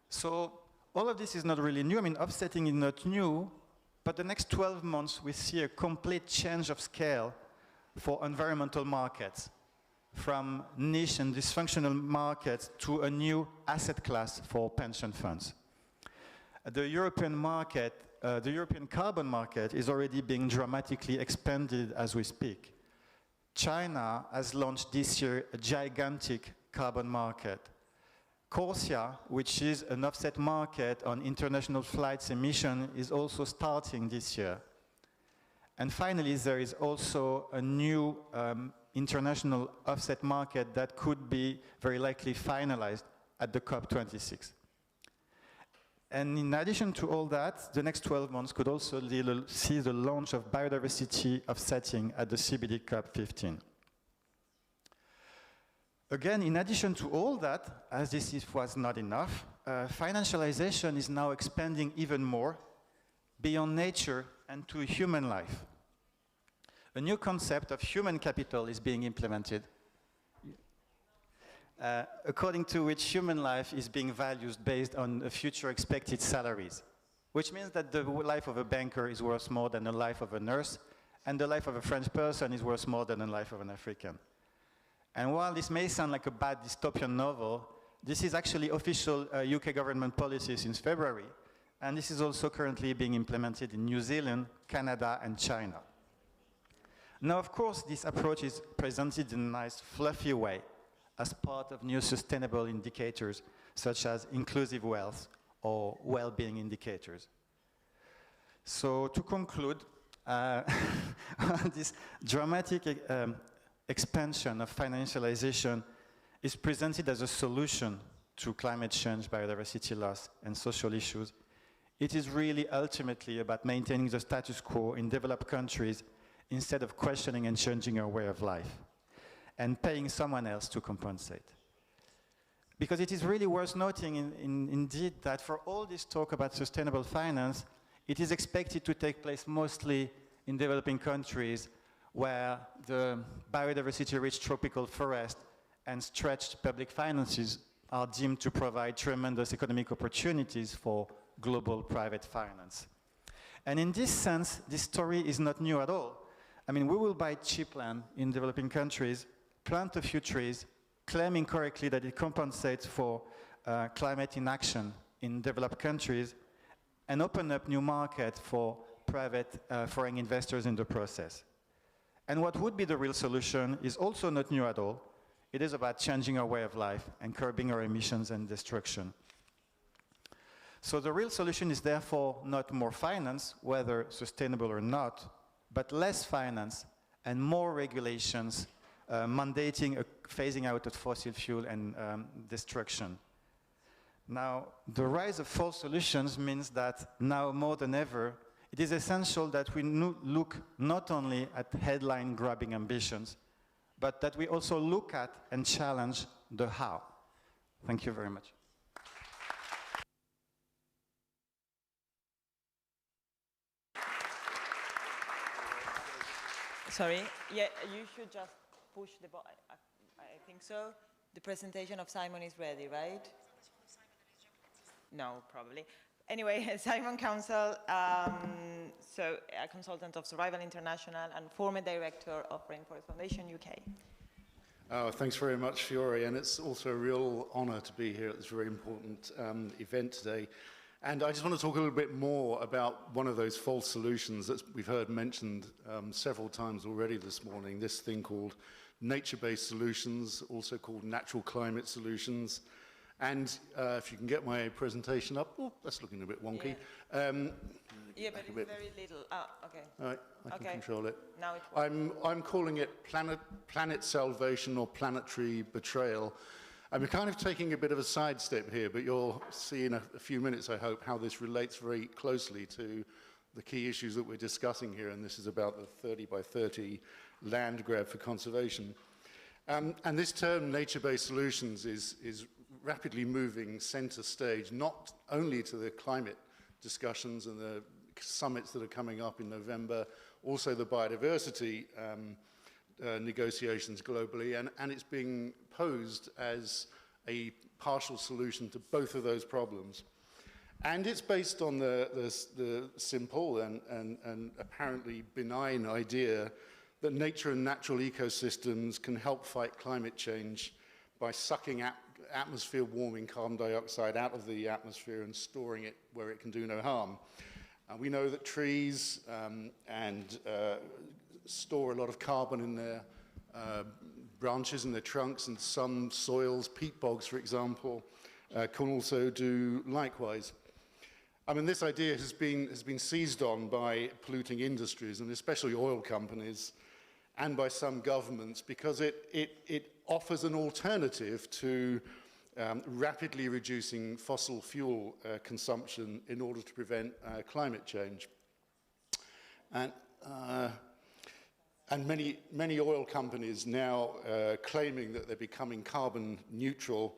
So all of this is not really new. I mean, offsetting is not new, but the next 12 months we see a complete change of scale for environmental markets, from niche and dysfunctional markets to a new asset class for pension funds. The European market, the European carbon market is already being dramatically expanded as we speak. China has launched this year a gigantic carbon market. Corsia, which is an offset market on international flights emission, is also starting this year. And finally, there is also a new international offset market that could be very likely finalized at the COP26. And in addition to all that, the next 12 months could also see the launch of biodiversity offsetting at the CBD COP15. Again, in addition to all that, as this was not enough, financialization is now expanding even more beyond nature and to human life. A new concept of human capital is being implemented, according to which human life is being valued based on future expected salaries, which means that the life of a banker is worth more than the life of a nurse, and the life of a French person is worth more than the life of an African. And while this may sound like a bad dystopian novel, this is actually official UK government policy since February, and this is also currently being implemented in New Zealand, Canada, and China. Now, of course, this approach is presented in a nice, fluffy way as part of new sustainable indicators, such as inclusive wealth or well-being indicators. So, to conclude, this dramatic expansion of financialization is presented as a solution to climate change, biodiversity loss, and social issues. It is really ultimately about maintaining the status quo in developed countries instead of questioning and changing our way of life and paying someone else to compensate. Because it is really worth noting indeed that for all this talk about sustainable finance, it is expected to take place mostly in developing countries where the biodiversity-rich tropical forest and stretched public finances are deemed to provide tremendous economic opportunities for global private finance. And in this sense, this story is not new at all. I mean, we will buy cheap land in developing countries, plant a few trees, claiming correctly that it compensates for climate inaction in developed countries, and open up new markets for private foreign investors in the process. And what would be the real solution is also not new at all. It is about changing our way of life and curbing our emissions and destruction. So the real solution is therefore not more finance, whether sustainable or not, but less finance and more regulations mandating a phasing out of fossil fuel and destruction. Now, the rise of false solutions means that now more than ever, it is essential that we look not only at headline-grabbing ambitions, but that we also look at and challenge the how. Thank you very much. Sorry, yeah, you should just push the button. I think so. The presentation of Simon is ready, right? No, probably. Anyway, Simon Council, so a consultant of Survival International and former director of Rainforest Foundation UK. Thanks very much, Fiore, and it's also a real honor to be here at this very important event today. And I just want to talk a little bit more about one of those false solutions that we've heard mentioned several times already this morning, this thing called nature-based solutions, also called natural climate solutions. And if you can get my presentation up, oh, that's looking a bit wonky. Yeah, but it's very little. Oh, okay. All right, I can control it. Now it works. I'm calling it planet salvation or planetary betrayal. I'm kind of taking a bit of a sidestep here, but you'll see in a few minutes, I hope, how this relates very closely to the key issues that we're discussing here, and this is about the 30 by 30 land grab for conservation. And this term, nature-based solutions, is rapidly moving center stage, not only to the climate discussions and the summits that are coming up in November, also the biodiversity negotiations globally, and it's being posed as a partial solution to both of those problems. And it's based on the simple and apparently benign idea that nature and natural ecosystems can help fight climate change by sucking atmosphere warming carbon dioxide out of the atmosphere and storing it where it can do no harm. We know that trees store a lot of carbon in their branches and their trunks, and some soils, peat bogs, for example, can also do likewise. I mean, this idea has been seized on by polluting industries, and especially oil companies, and by some governments, because it offers an alternative to rapidly reducing fossil fuel consumption in order to prevent climate change. And many oil companies now claiming that they're becoming carbon neutral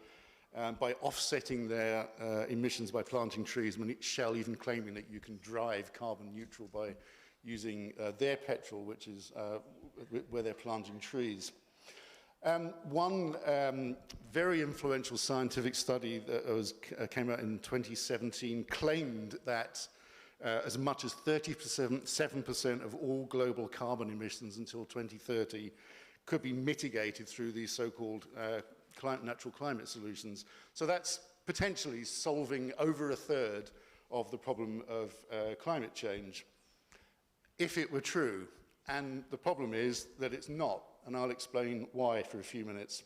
by offsetting their emissions by planting trees. I mean, Shell even claiming that you can drive carbon neutral by using their petrol, which is where they're planting trees. One very influential scientific study that came out in 2017 claimed that as much as 37% of all global carbon emissions until 2030 could be mitigated through these so-called natural climate solutions. So that's potentially solving over a third of the problem of climate change, if it were true. And the problem is that it's not, and I'll explain why for a few minutes.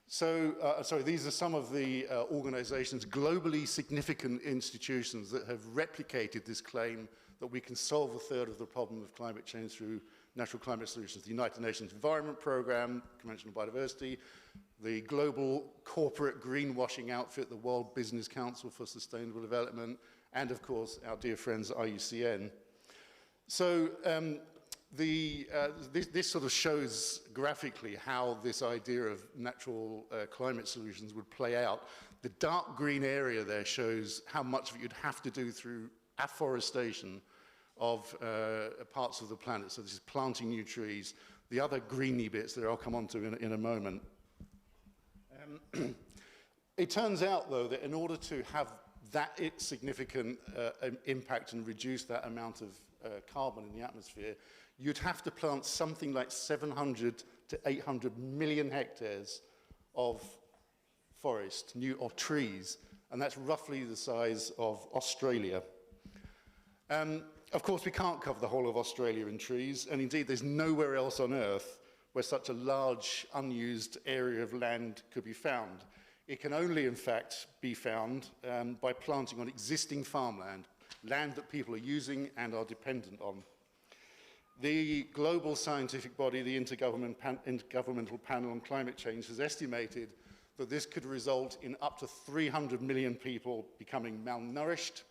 So, sorry, these are some of the organizations, globally significant institutions that have replicated this claim that we can solve a third of the problem of climate change through natural climate solutions. The United Nations Environment Programme, Convention on Biodiversity, the global corporate greenwashing outfit, the World Business Council for Sustainable Development, and of course, our dear friends IUCN. So, this sort of shows graphically how this idea of natural climate solutions would play out. The dark green area there shows how much of it you'd have to do through afforestation of parts of the planet. So this is planting new trees. The other greeny bits that I'll come on to in a moment. It turns out, though, that in order to have that significant impact and reduce that amount of carbon in the atmosphere, you'd have to plant something like 700 to 800 million hectares of forest, or trees, and that's roughly the size of Australia. Of course, we can't cover the whole of Australia in trees, and indeed there's nowhere else on Earth where such a large unused area of land could be found. It can only, in fact, be found by planting on existing farmland, land that people are using and are dependent on. The global scientific body, the Intergovernmental Panel on Climate Change, has estimated that this could result in up to 300 million people becoming malnourished,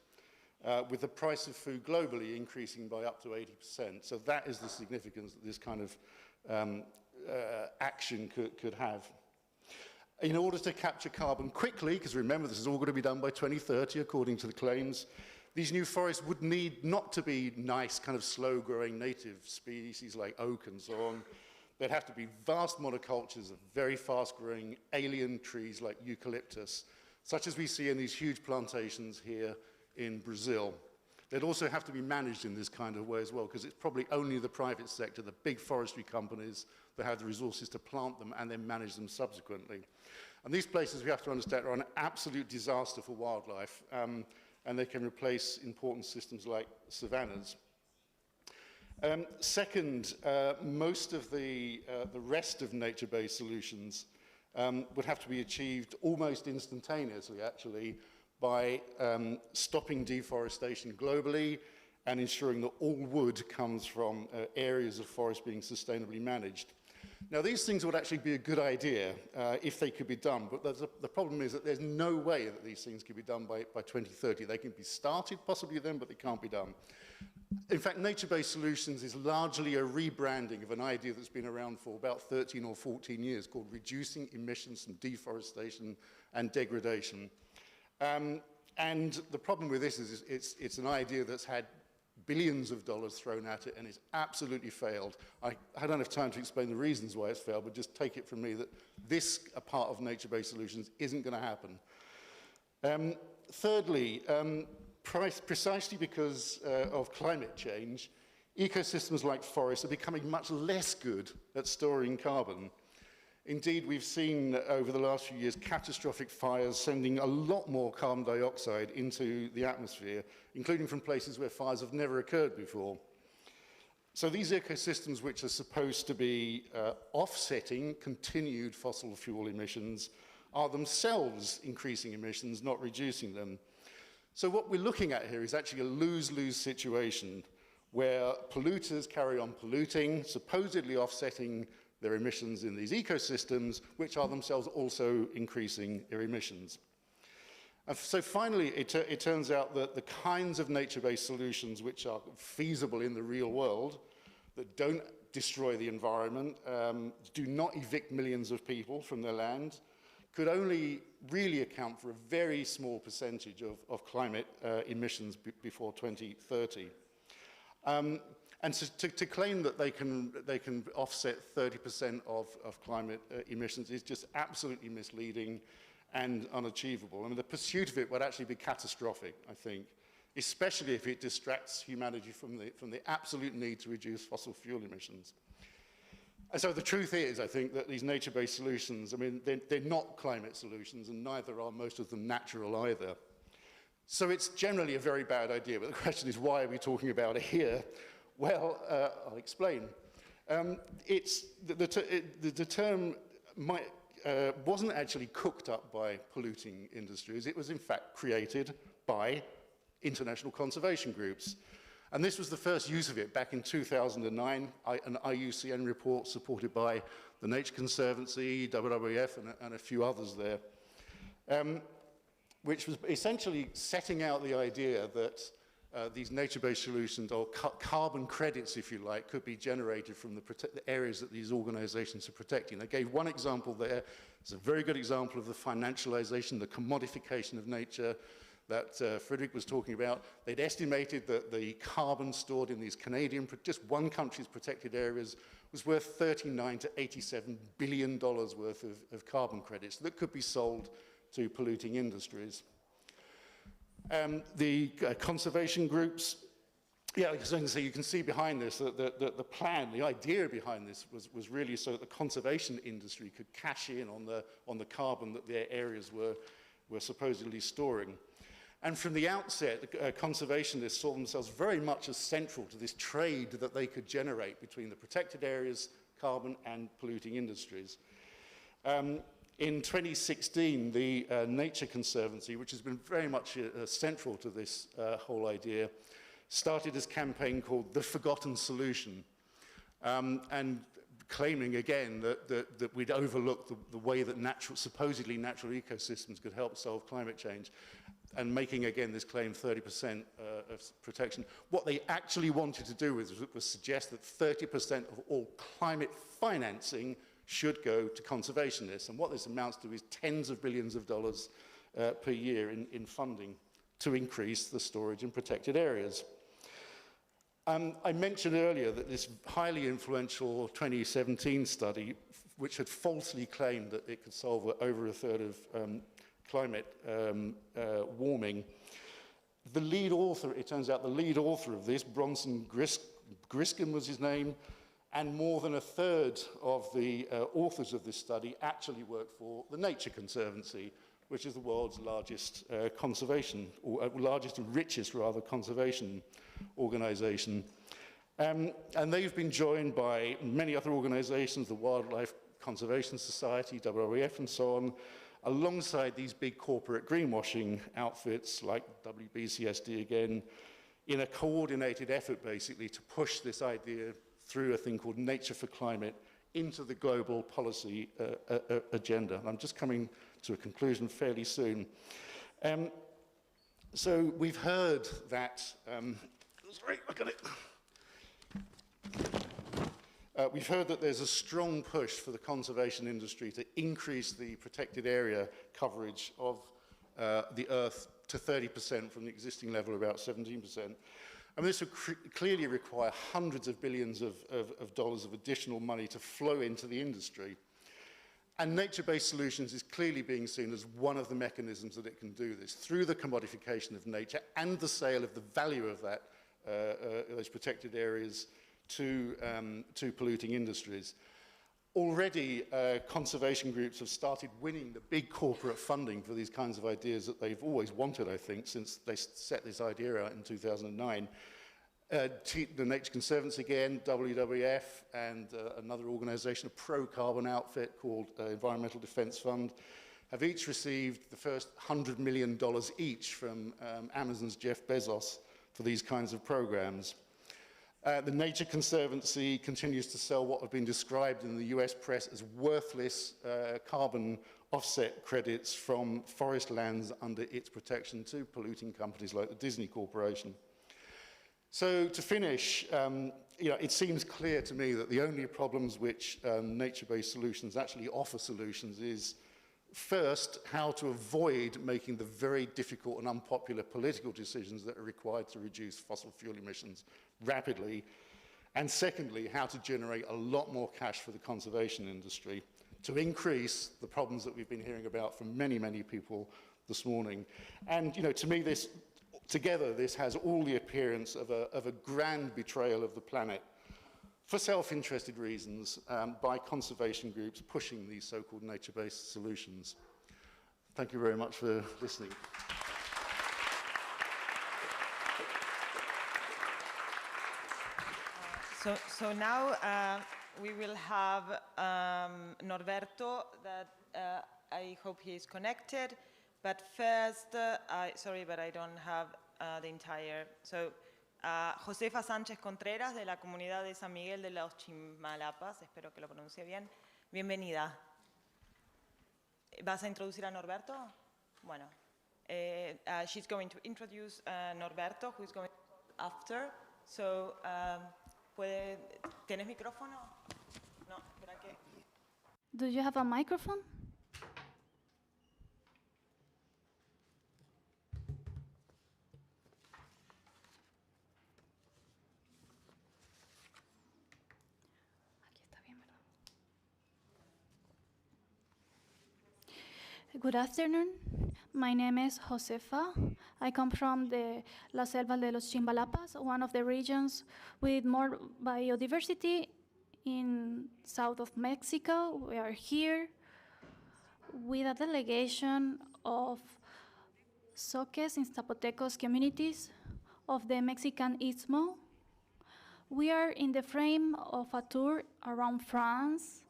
with the price of food globally increasing by up to 80%. So that is the significance that this kind of action could have. In order to capture carbon quickly, because remember this is all going to be done by 2030 according to the claims, these new forests would need not to be nice, kind of slow-growing native species like oak and so on. There'd have to be vast monocultures of very fast-growing alien trees like eucalyptus, such as we see in these huge plantations here in Brazil. They'd also have to be managed in this kind of way as well, because it's probably only the private sector, the big forestry companies, that have the resources to plant them and then manage them subsequently. And these places, we have to understand, are an absolute disaster for wildlife, and they can replace important systems like savannas. Second, most of the rest of nature-based solutions would have to be achieved almost instantaneously, actually, by stopping deforestation globally and ensuring that all wood comes from areas of forest being sustainably managed. Now, these things would actually be a good idea if they could be done, but the problem is that there's no way that these things can be done by 2030. They can be started possibly then, but they can't be done. In fact, nature-based solutions is largely a rebranding of an idea that's been around for about 13 or 14 years called reducing emissions from deforestation and degradation. And the problem with this is it's an idea that's had billions of dollars thrown at it and it's absolutely failed. I don't have time to explain the reasons why it's failed, but just take it from me that this part of nature-based solutions isn't going to happen. Thirdly, precisely because of climate change, ecosystems like forests are becoming much less good at storing carbon. Indeed, we've seen over the last few years catastrophic fires sending a lot more carbon dioxide into the atmosphere, including from places where fires have never occurred before. So these ecosystems, which are supposed to be offsetting continued fossil fuel emissions, are themselves increasing emissions, not reducing them. So what we're looking at here is actually a lose-lose situation where polluters carry on polluting, supposedly offsetting their emissions in these ecosystems, which are themselves also increasing their emissions. And so finally, it turns out that the kinds of nature-based solutions which are feasible in the real world, that don't destroy the environment, do not evict millions of people from their land, could only really account for a very small percentage of climate emissions before 2030. And so to claim that they can offset 30% of climate emissions is just absolutely misleading and unachievable. I mean, the pursuit of it would actually be catastrophic, I think, especially if it distracts humanity from the absolute need to reduce fossil fuel emissions. And so the truth is, I think, that these nature-based solutions, I mean, they're not climate solutions, and neither are most of them natural either. So it's generally a very bad idea, but the question is, why are we talking about it here? Well, I'll explain. The term wasn't actually cooked up by polluting industries. It was in fact created by international conservation groups. And this was the first use of it back in 2009, an IUCN report supported by the Nature Conservancy, WWF, and a few others there, which was essentially setting out the idea that these nature-based solutions, or carbon credits, if you like, could be generated from the areas that these organizations are protecting. I gave one example there. It's a very good example of the financialization, the commodification of nature that Frederic was talking about. They'd estimated that the carbon stored in these Canadian, just one country's protected areas, was worth $39 to $87 billion worth of carbon credits that could be sold to polluting industries. The conservation groups, yeah, so you can see behind this that the plan, the idea behind this was really so that the conservation industry could cash in on the carbon that their areas were supposedly storing. And from the outset, conservationists saw themselves very much as central to this trade that they could generate between the protected areas, carbon, and polluting industries. In 2016, the Nature Conservancy, which has been very much central to this whole idea, started this campaign called The Forgotten Solution, and claiming again that we'd overlooked the way that supposedly natural ecosystems could help solve climate change, and making again this claim 30% of protection. What they actually wanted to do was suggest that 30% of all climate financing should go to conservationists. And what this amounts to is tens of billions of dollars per year in funding to increase the storage in protected areas. I mentioned earlier that this highly influential 2017 study, which had falsely claimed that it could solve over a third of climate warming, the lead author, it turns out the lead author of this, Bronson Griskin was his name, and more than a third of the authors of this study actually work for the Nature Conservancy, which is the world's largest conservation, or largest and richest, rather, conservation organization. And they've been joined by many other organizations, the Wildlife Conservation Society, WWF, and so on, alongside these big corporate greenwashing outfits like WBCSD again, in a coordinated effort, basically, to push this idea through a thing called Nature for Climate into the global policy agenda. And I'm just coming to a conclusion fairly soon. So we've heard that, sorry, I got it. We've heard that there's a strong push for the conservation industry to increase the protected area coverage of the Earth to 30% from the existing level of about 17%. And this would clearly require hundreds of billions of dollars of additional money to flow into the industry. And nature-based solutions is clearly being seen as one of the mechanisms that it can do this, through the commodification of nature and the sale of the value of that, those protected areas to polluting industries. Already, conservation groups have started winning the big corporate funding for these kinds of ideas that they've always wanted, I think, since they set this idea out in 2009. The Nature Conservancy again, WWF, and another organization, a pro-carbon outfit called Environmental Defense Fund, have each received the first $100 million each from Amazon's Jeff Bezos for these kinds of programs. The Nature Conservancy continues to sell what have been described in the US press as worthless carbon offset credits from forest lands under its protection to polluting companies like the Disney Corporation. So to finish, it seems clear to me that the only problems which nature-based solutions actually offer solutions is, first, how to avoid making the very difficult and unpopular political decisions that are required to reduce fossil fuel emissions rapidly, and secondly, how to generate a lot more cash for the conservation industry to increase the problems that we've been hearing about from many, many people this morning. And, to me, together, this has all the appearance of a grand betrayal of the planet for self-interested reasons by conservation groups pushing these so-called nature-based solutions. Thank you very much for listening. So now we will have Norberto that I hope he is connected. But first, sorry, but I don't have the entire. So, Josefa Sánchez Contreras, de la comunidad de San Miguel de los Chimalapas, espero que lo pronuncie bien. Bienvenida. ¿Vas a introducir a Norberto? Bueno, she's going to introduce Norberto, who is going after. So, ¿tienes micrófono? No, espera que... Do you have a microphone? Good afternoon. My name is Josefa. I come from the La Selva de los Chimbalapas, one of the regions with more biodiversity in south of Mexico. We are here with a delegation of Soques and Zapotecos communities of the Mexican Istmo. We are in the frame of a tour around France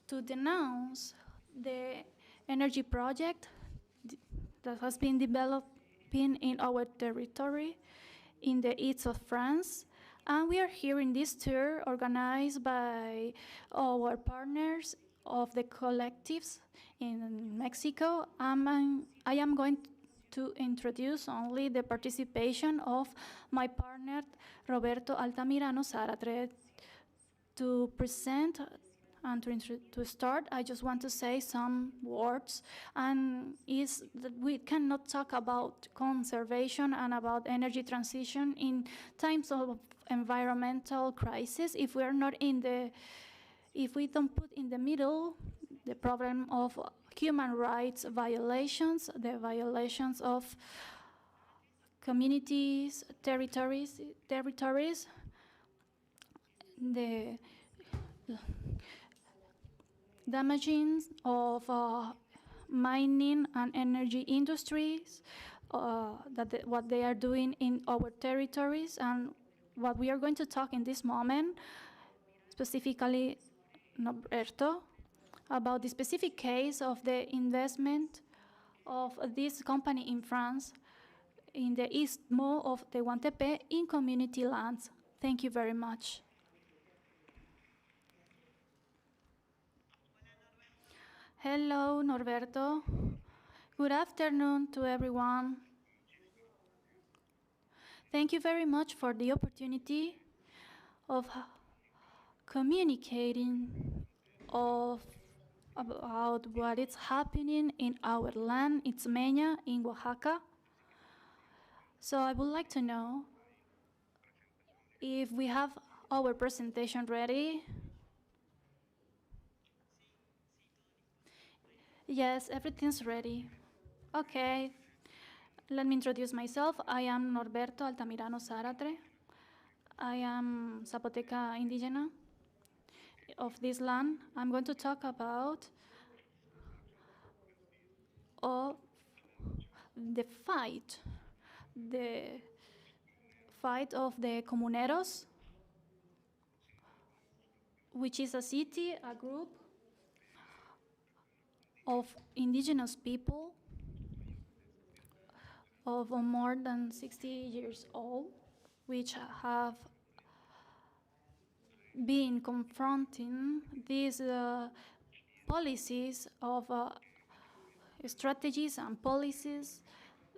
to denounce the energy project that has been developing in our territory in the east of France. And we are here in this tour organized by our partners of the collectives in Mexico. I am going to introduce only the participation of my partner, Roberto Altamirano Zárate. To present and to start, I just want to say some words, and is that we cannot talk about conservation and about energy transition in times of environmental crisis if we are not if we don't put in the middle the problem of human rights violations, the violations of communities, territories, the damaging of mining and energy industries, what they are doing in our territories, and what we are going to talk in this moment, specifically Norberto, about the specific case of the investment of this company in France in the Istmo of Tehuantepec in community lands. Thank you very much. Hello, Norberto. Good afternoon to everyone. Thank you very much for the opportunity of communicating about what is happening in our land, Itzmeña, in Oaxaca. So I would like to know if we have our presentation ready. Yes, everything's ready. Okay, let me introduce myself. I am Norberto Altamirano Zárate. I am Zapoteca Indigena of this land. I'm going to talk about the fight of the comuneros, which is a city, a group of indigenous people of more than 60 years old, which have been confronting these policies of strategies and policies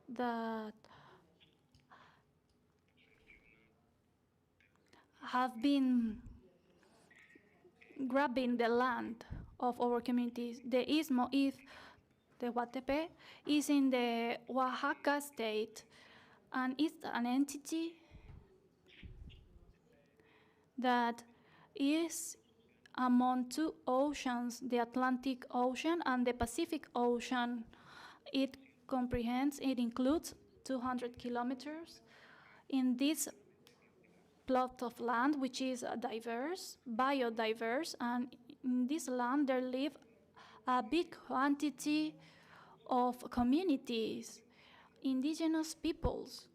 that have been grabbing the land of our communities. The Istmo, the Tehuantepec, is in the Oaxaca state, and it's an entity that is among two oceans, the Atlantic Ocean and the Pacific Ocean. It includes 200 kilometers. In this plot of land, which is biodiverse, and in this land there live a big quantity of communities, indigenous peoples.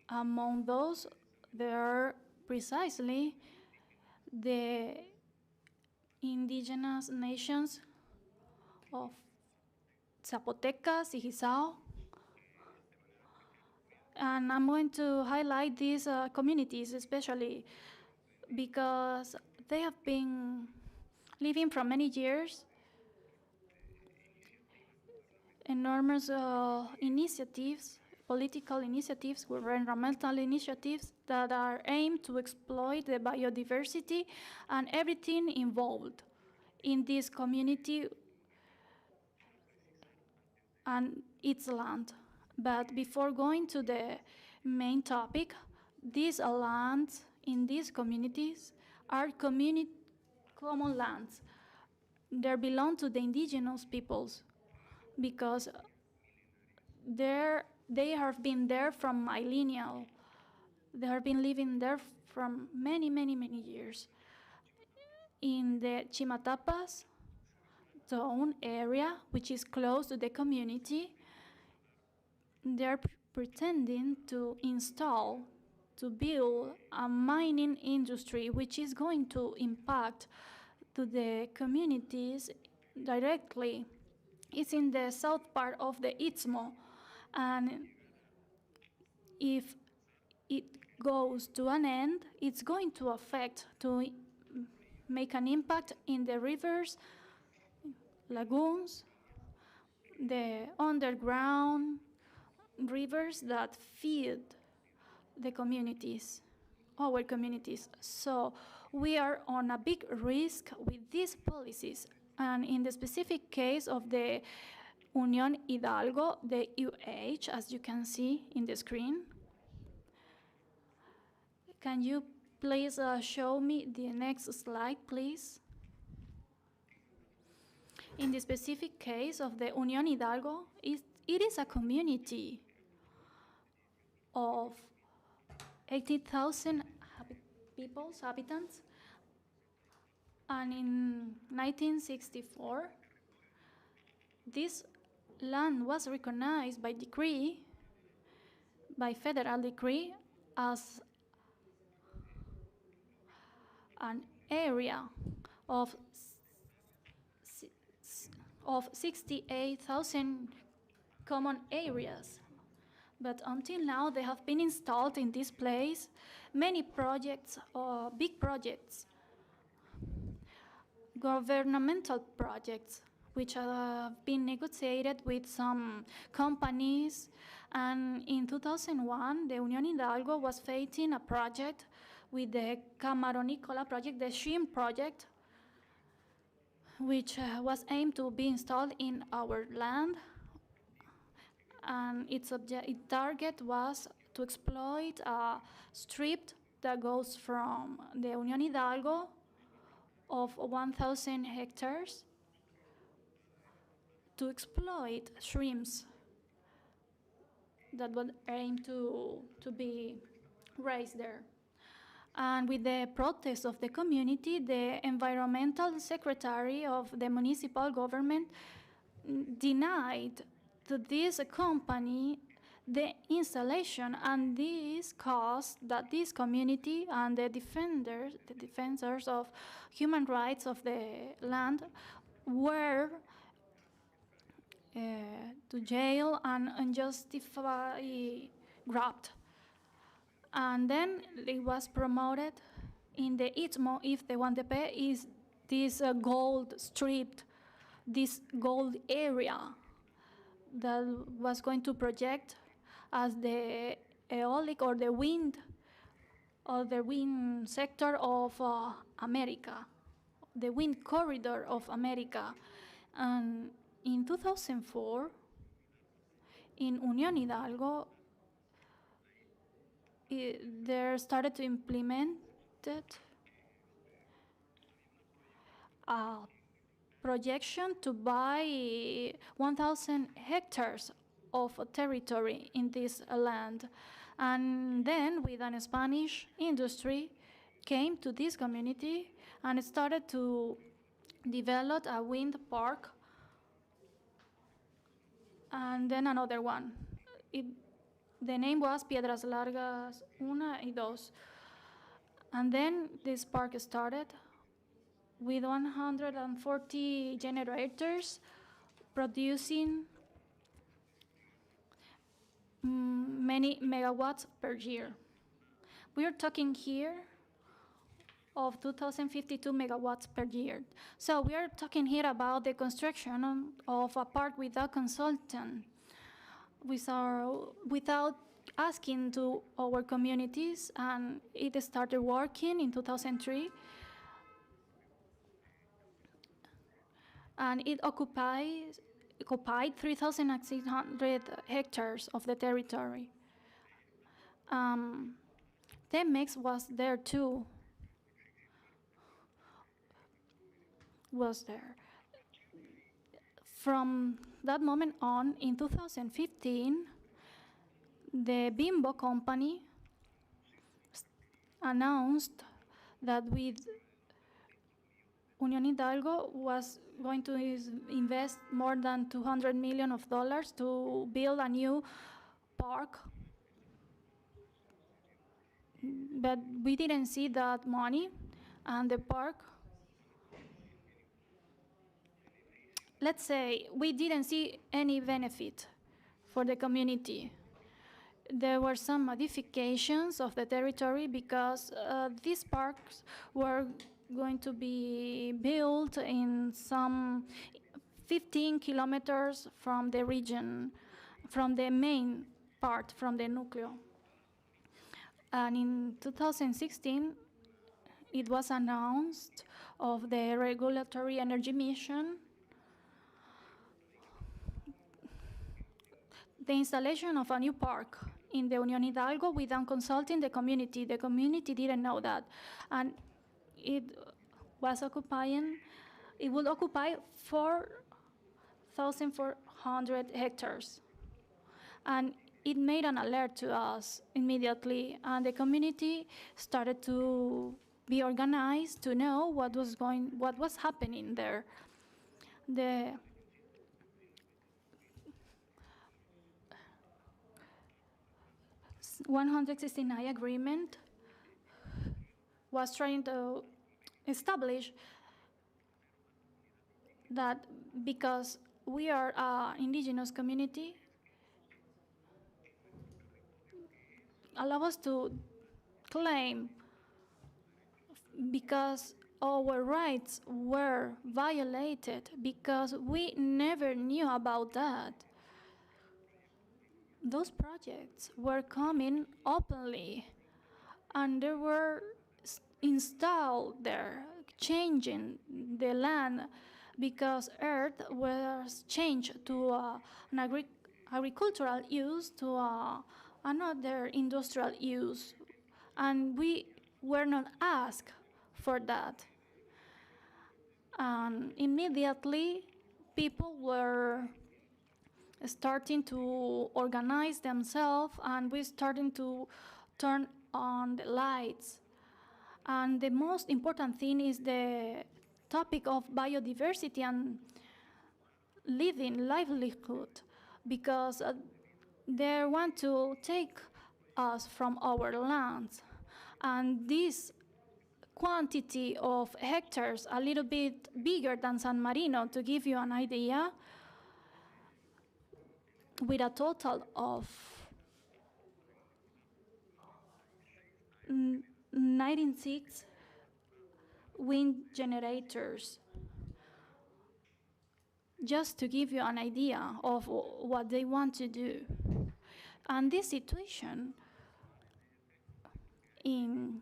Among those, there are precisely the indigenous nations of Zapoteca, Sigizao. And I'm going to highlight these communities, especially because they have been living for many years enormous initiatives, political initiatives, environmental initiatives that are aimed to exploit the biodiversity and everything involved in this community and its land. But before going to the main topic, these lands in these communities are common lands. They belong to the indigenous peoples because they have been there from millennia. They have been living there from many, many, many years. In the Chimatapas zone area, which is close to the community, they're pretending to build a mining industry which is going to impact to the communities directly. It's in the south part of the Istmo, and if it goes to an end, it's going to make an impact in the rivers, lagoons, the underground rivers that feed the communities, our communities. So we are on a big risk with these policies. And in the specific case of the Unión Hidalgo, the UH, as you can see in the screen. Can you please show me the next slide, please? In the specific case of the Unión Hidalgo, it is a community of 80,000 habitants, and in 1964, this land was recognized by decree, by federal decree, as an area of 68,000 common areas. But until now, they have been installed in this place many projects, big projects, governmental projects, which have been negotiated with some companies. And in 2001, the Unión Hidalgo was facing a project with the Camaronicola project, the shrimp project, which was aimed to be installed in our land. And its target was to exploit a strip that goes from the Unión Hidalgo of 1,000 hectares to exploit shrimps that would aim to be raised there. And with the protest of the community, the environmental secretary of the municipal government denied to this company the installation, and this caused that this community and the defenders of human rights of the land were to jail and unjustifiably grabbed. And then it was promoted in the Istmo, if they want to pay, is this gold strip, this gold area that was going to project as the aeolic or the wind sector of America, the wind corridor of America. And in 2004, in Unión Hidalgo, they started to implement a projection to buy 1,000 hectares of territory in this land. And then with an Spanish industry came to this community and started to develop a wind park and then another one. The name was Piedras Largas 1 y 2. And then this park started with 140 generators producing many megawatts per year. We are talking here of 2,052 megawatts per year. So we are talking here about the construction of a park without consultant, without asking to our communities, and it started working in 2003. And it occupied 3,600 hectares of the territory. Temex was there too. From that moment on, in 2015, the Bimbo company announced that with Unión Hidalgo was going to invest more than $200 million to build a new park. But we didn't see that money, and the park, let's say, we didn't see any benefit for the community. There were some modifications of the territory because these parks were going to be built in some 15 kilometers from the region, from the main part, from the nucleo. And in 2016, it was announced of the Regulatory Energy Mission the installation of a new park in the Unión Hidalgo without consulting the community. The community didn't know that. And it was occupying, it would occupy 4,400 hectares. And it made an alert to us immediately, and the community started to be organized to know what was happening there. The 169 agreement was trying to establish that because we are an indigenous community, allow us to claim because our rights were violated, because we never knew about that. Those projects were coming openly, and they were installed there, changing the land because earth was changed to an agricultural use, to another industrial use, and we were not asked for that. And immediately, people were starting to organize themselves, and we're starting to turn on the lights. And the most important thing is the topic of biodiversity and livelihood, because they want to take us from our lands. And this quantity of hectares, a little bit bigger than San Marino, to give you an idea, with a total of 96 wind generators, just to give you an idea of what they want to do. And this situation in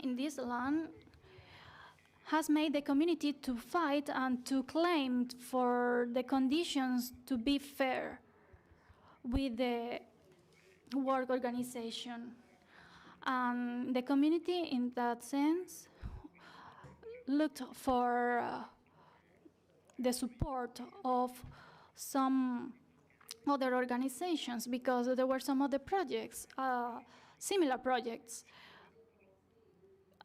this land has made the community to fight and to claim for the conditions to be fair with the work organization. And the community, in that sense, looked for the support of some other organizations, because there were some other projects, similar projects,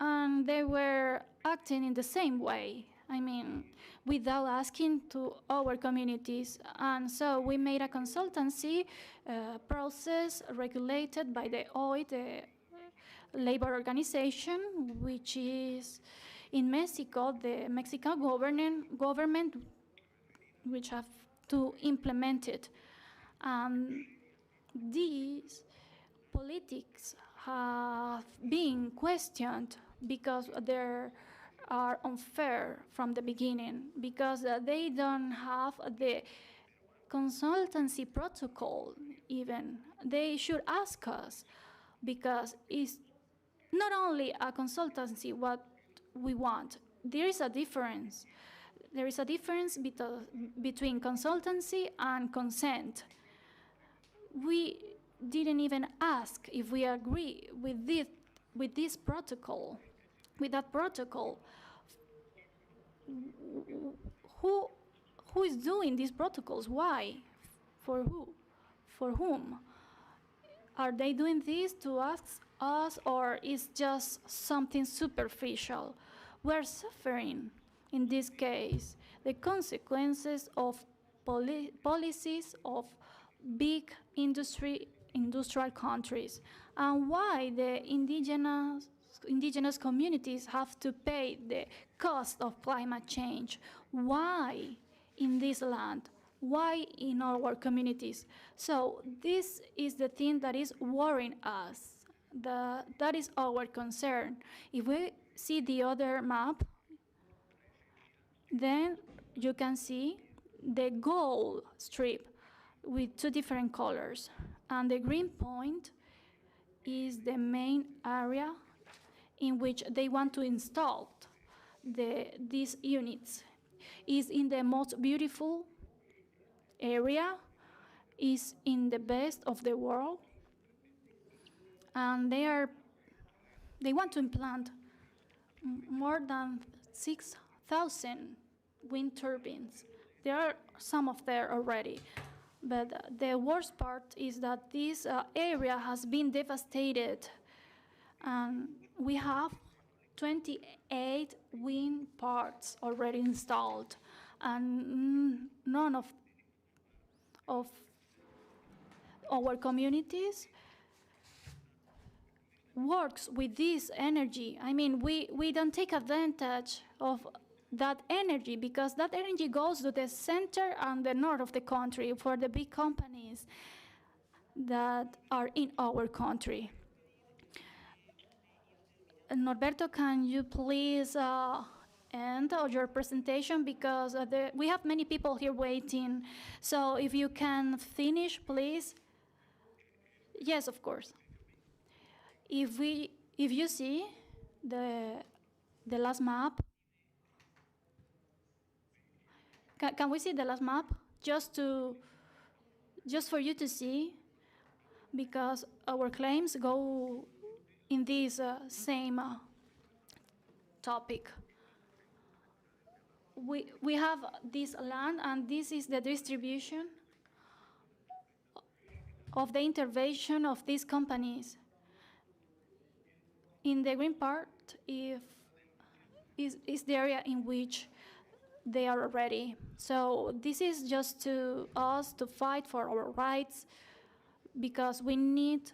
and they were acting in the same way, I mean, without asking to our communities. And so we made a consultancy process regulated by the OIT, labor organization, which is in Mexico, the Mexican government which have to implement it. These politics have been questioned because they are unfair from the beginning, because they don't have the consultancy protocol even. They should ask us, because it's not only a consultancy what we want. There is a difference. There is a difference between consultancy and consent. We didn't even ask if we agree with this protocol, with that protocol. Who is doing these protocols? Why? For who? For whom? Are they doing this to ask us, or is just something superficial? We're suffering, in this case, the consequences of policies of big industrial countries, and why the indigenous communities have to pay the cost of climate change. Why in this land? Why in our communities? So this is the thing that is worrying us. That is our concern. If we see the other map, then you can see the gold strip with two different colors. And the green point is the main area in which they want to install these units. Is in the most beautiful area, is in the best of the world, and they want to implant more than 6,000 wind turbines. There are some of there already, but the worst part is that this area has been devastated, and we have 28 wind parks already installed, and none of our communities works with this energy. I mean, we don't take advantage of that energy, because that energy goes to the center and the north of the country for the big companies that are in our country. Norberto, can you please end your presentation, because we have many people here waiting. So if you can finish, please. Yes, of course. If you see the last map, can we see the last map just for you to see, because our claims go in this same topic. We have this land, and this is the distribution of the intervention of these companies. In the green part is the area in which they are already. So this is just to us to fight for our rights, because we need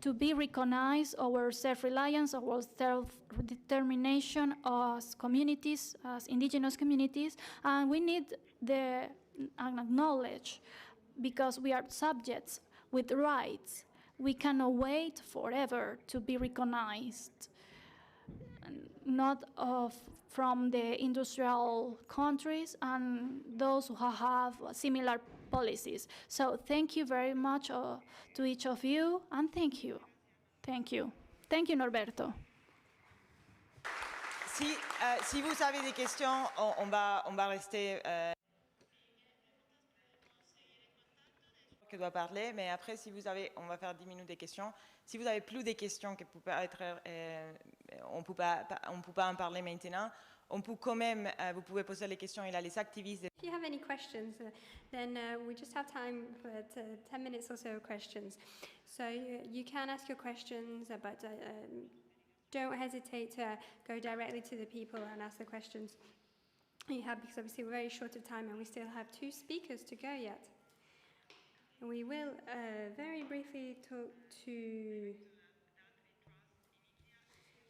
to be recognized, our self-reliance, our self-determination as communities, as indigenous communities, and we need the acknowledge, because we are subjects with rights. We cannot wait forever to be recognized, not from the industrial countries and those who have similar policies. So thank you very much to each of you, and thank you. Thank you. Thank you, Norberto. Si vous avez des questions, on va rester... que doit parler, mais après, si vous avez, on va faire 10 minutes de questions. Si vous avez plus de questions que peut être, on peut pas en parler maintenant. On peut quand même, vous pouvez poser les questions. Il y a les activistes. If you have any questions, then we just have time for 10 minutes or so of questions. So you can ask your questions, but don't hesitate to go directly to the people and ask the questions you have, because obviously we're very short of time and we still have 2 speakers to go yet. And we will very briefly talk to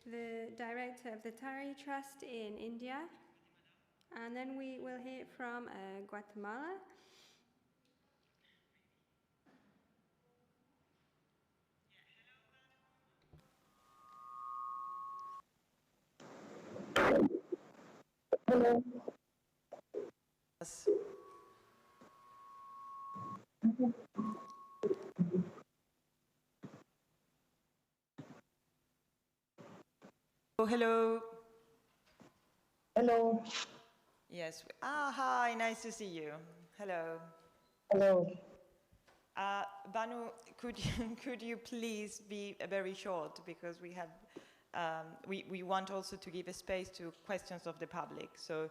the director of the Tari Trust in India. And then we will hear from Guatemala. Hello. Yes. Oh, hello. Hello. Yes. Hi, nice to see you. Hello. Hello. Banu, could you please be very short, because we have we want also to give a space to questions of the public. So,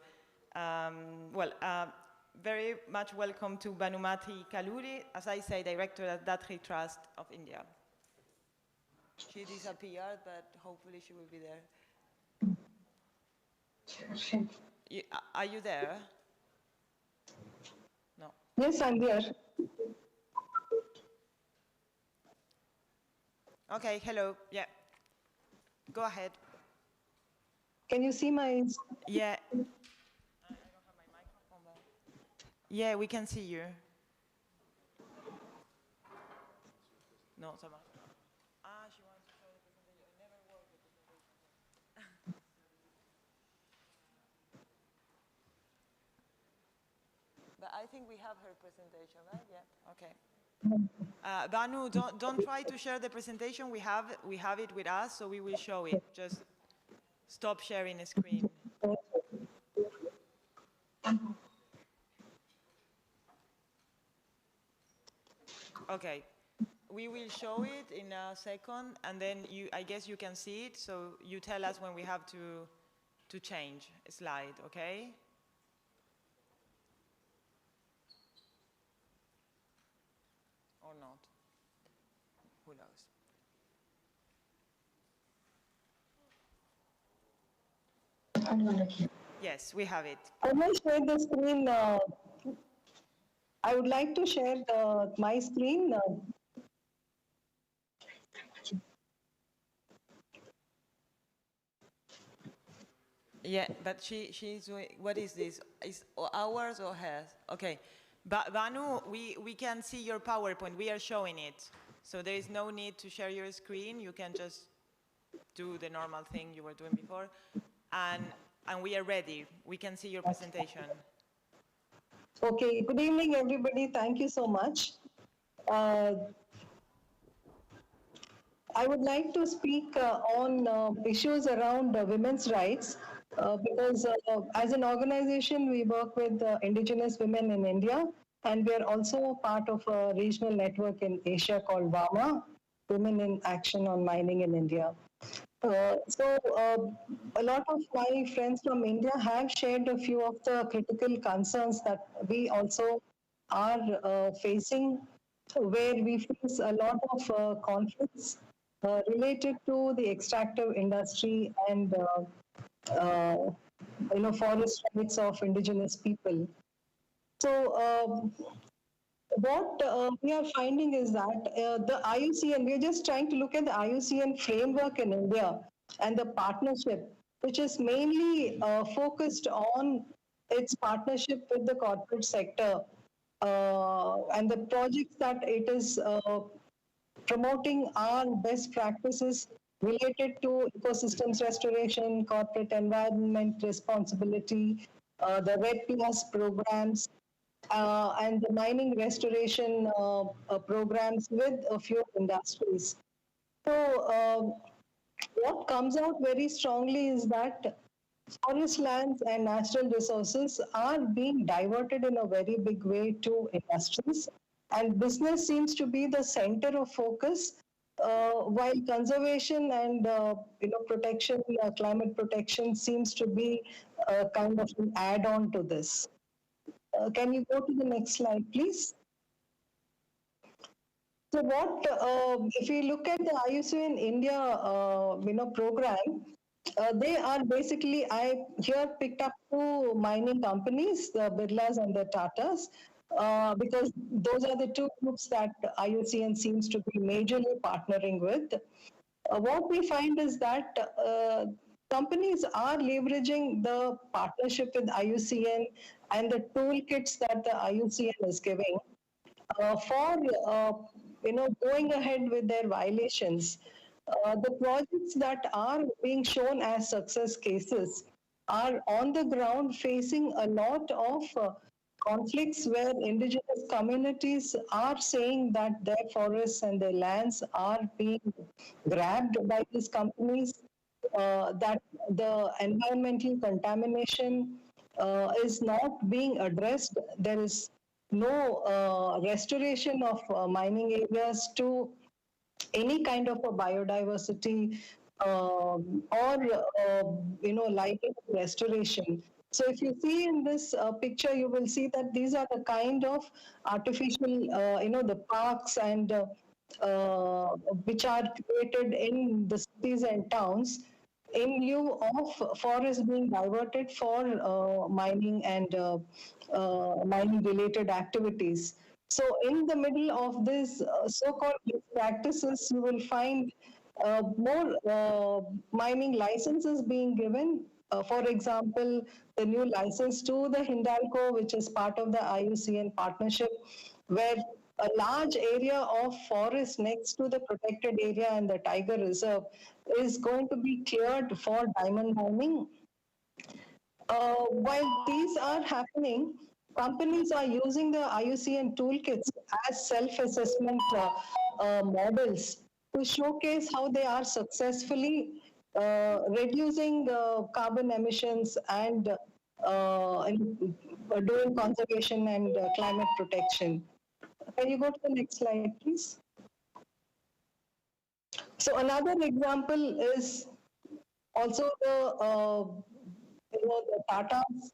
very much welcome to Bhanumati Kaluri, as I say, director at Datri Trust of India. She disappeared, but hopefully she will be there. Are you there? No. Yes, I'm there. Okay, hello. Yeah. Go ahead. Can you see my... Yeah. Yeah, we can see you. No, ça va. She wants to show the presentation. It never worked, the presentation. But I think we have her presentation, right? Yeah. Okay. Banu, don't try to share the presentation. We have it with us, so we will show it. Just stop sharing the screen. Okay, we will show it in a second, and then I guess you can see it, so you tell us when we have to change a slide, okay? Or not? Who knows? Yes, we have it. Can I share the screen? I would like to share my screen. Yeah, but she's doing, what is this? Is ours or hers? Okay. But Banu, we can see your PowerPoint. We are showing it. So there is no need to share your screen. You can just do the normal thing you were doing before. And we are ready. We can see your presentation. Okay, good evening, everybody. Thank you so much. I would like to speak on issues around women's rights because as an organization, we work with indigenous women in India, and we are also part of a regional network in Asia called WAMA, Women in Action on Mining in India. A lot of my friends from India have shared a few of the critical concerns that we also are facing, where we face a lot of conflicts related to the extractive industry and forest rights of indigenous people. So what we are finding is that the IUCN, we are just trying to look at the IUCN framework in India and the partnership, which is mainly focused on its partnership with the corporate sector and the projects that it is promoting are best practices related to ecosystems restoration, corporate environment responsibility, the RED Plus programs, and the mining restoration programs with a few industries. So what comes out very strongly is that forest lands and natural resources are being diverted in a very big way to industries, and business seems to be the center of focus, while conservation and protection, climate protection seems to be kind of an add-on to this. Can you go to the next slide, please? So what, if we look at the IUCN India, program, they are basically, I here picked up two mining companies, the Birlas and the Tatas, because those are the two groups that IUCN seems to be majorly partnering with. what we find is that companies are leveraging the partnership with IUCN and the toolkits that the IUCN is giving for going ahead with their violations. The projects that are being shown as success cases are on the ground facing a lot of conflicts where indigenous communities are saying that their forests and their lands are being grabbed by these companies, that the environmental contamination is not being addressed. There is no restoration of mining areas to any kind of a biodiversity or lighting restoration. So if you see in this picture, you will see that these are the kind of artificial, the parks and which are created in the cities and towns in lieu of forest being diverted for mining and mining related activities. So in the middle of this so-called practices, you will find more mining licenses being given. For example, the new license to the Hindalco, which is part of the IUCN partnership, where a large area of forest next to the protected area and the tiger reserve is going to be cleared for diamond mining. While these are happening, companies are using the IUCN toolkits as self-assessment models to showcase how they are successfully reducing carbon emissions and doing conservation and climate protection. Can you go to the next slide, please? So another example is also the Tatas.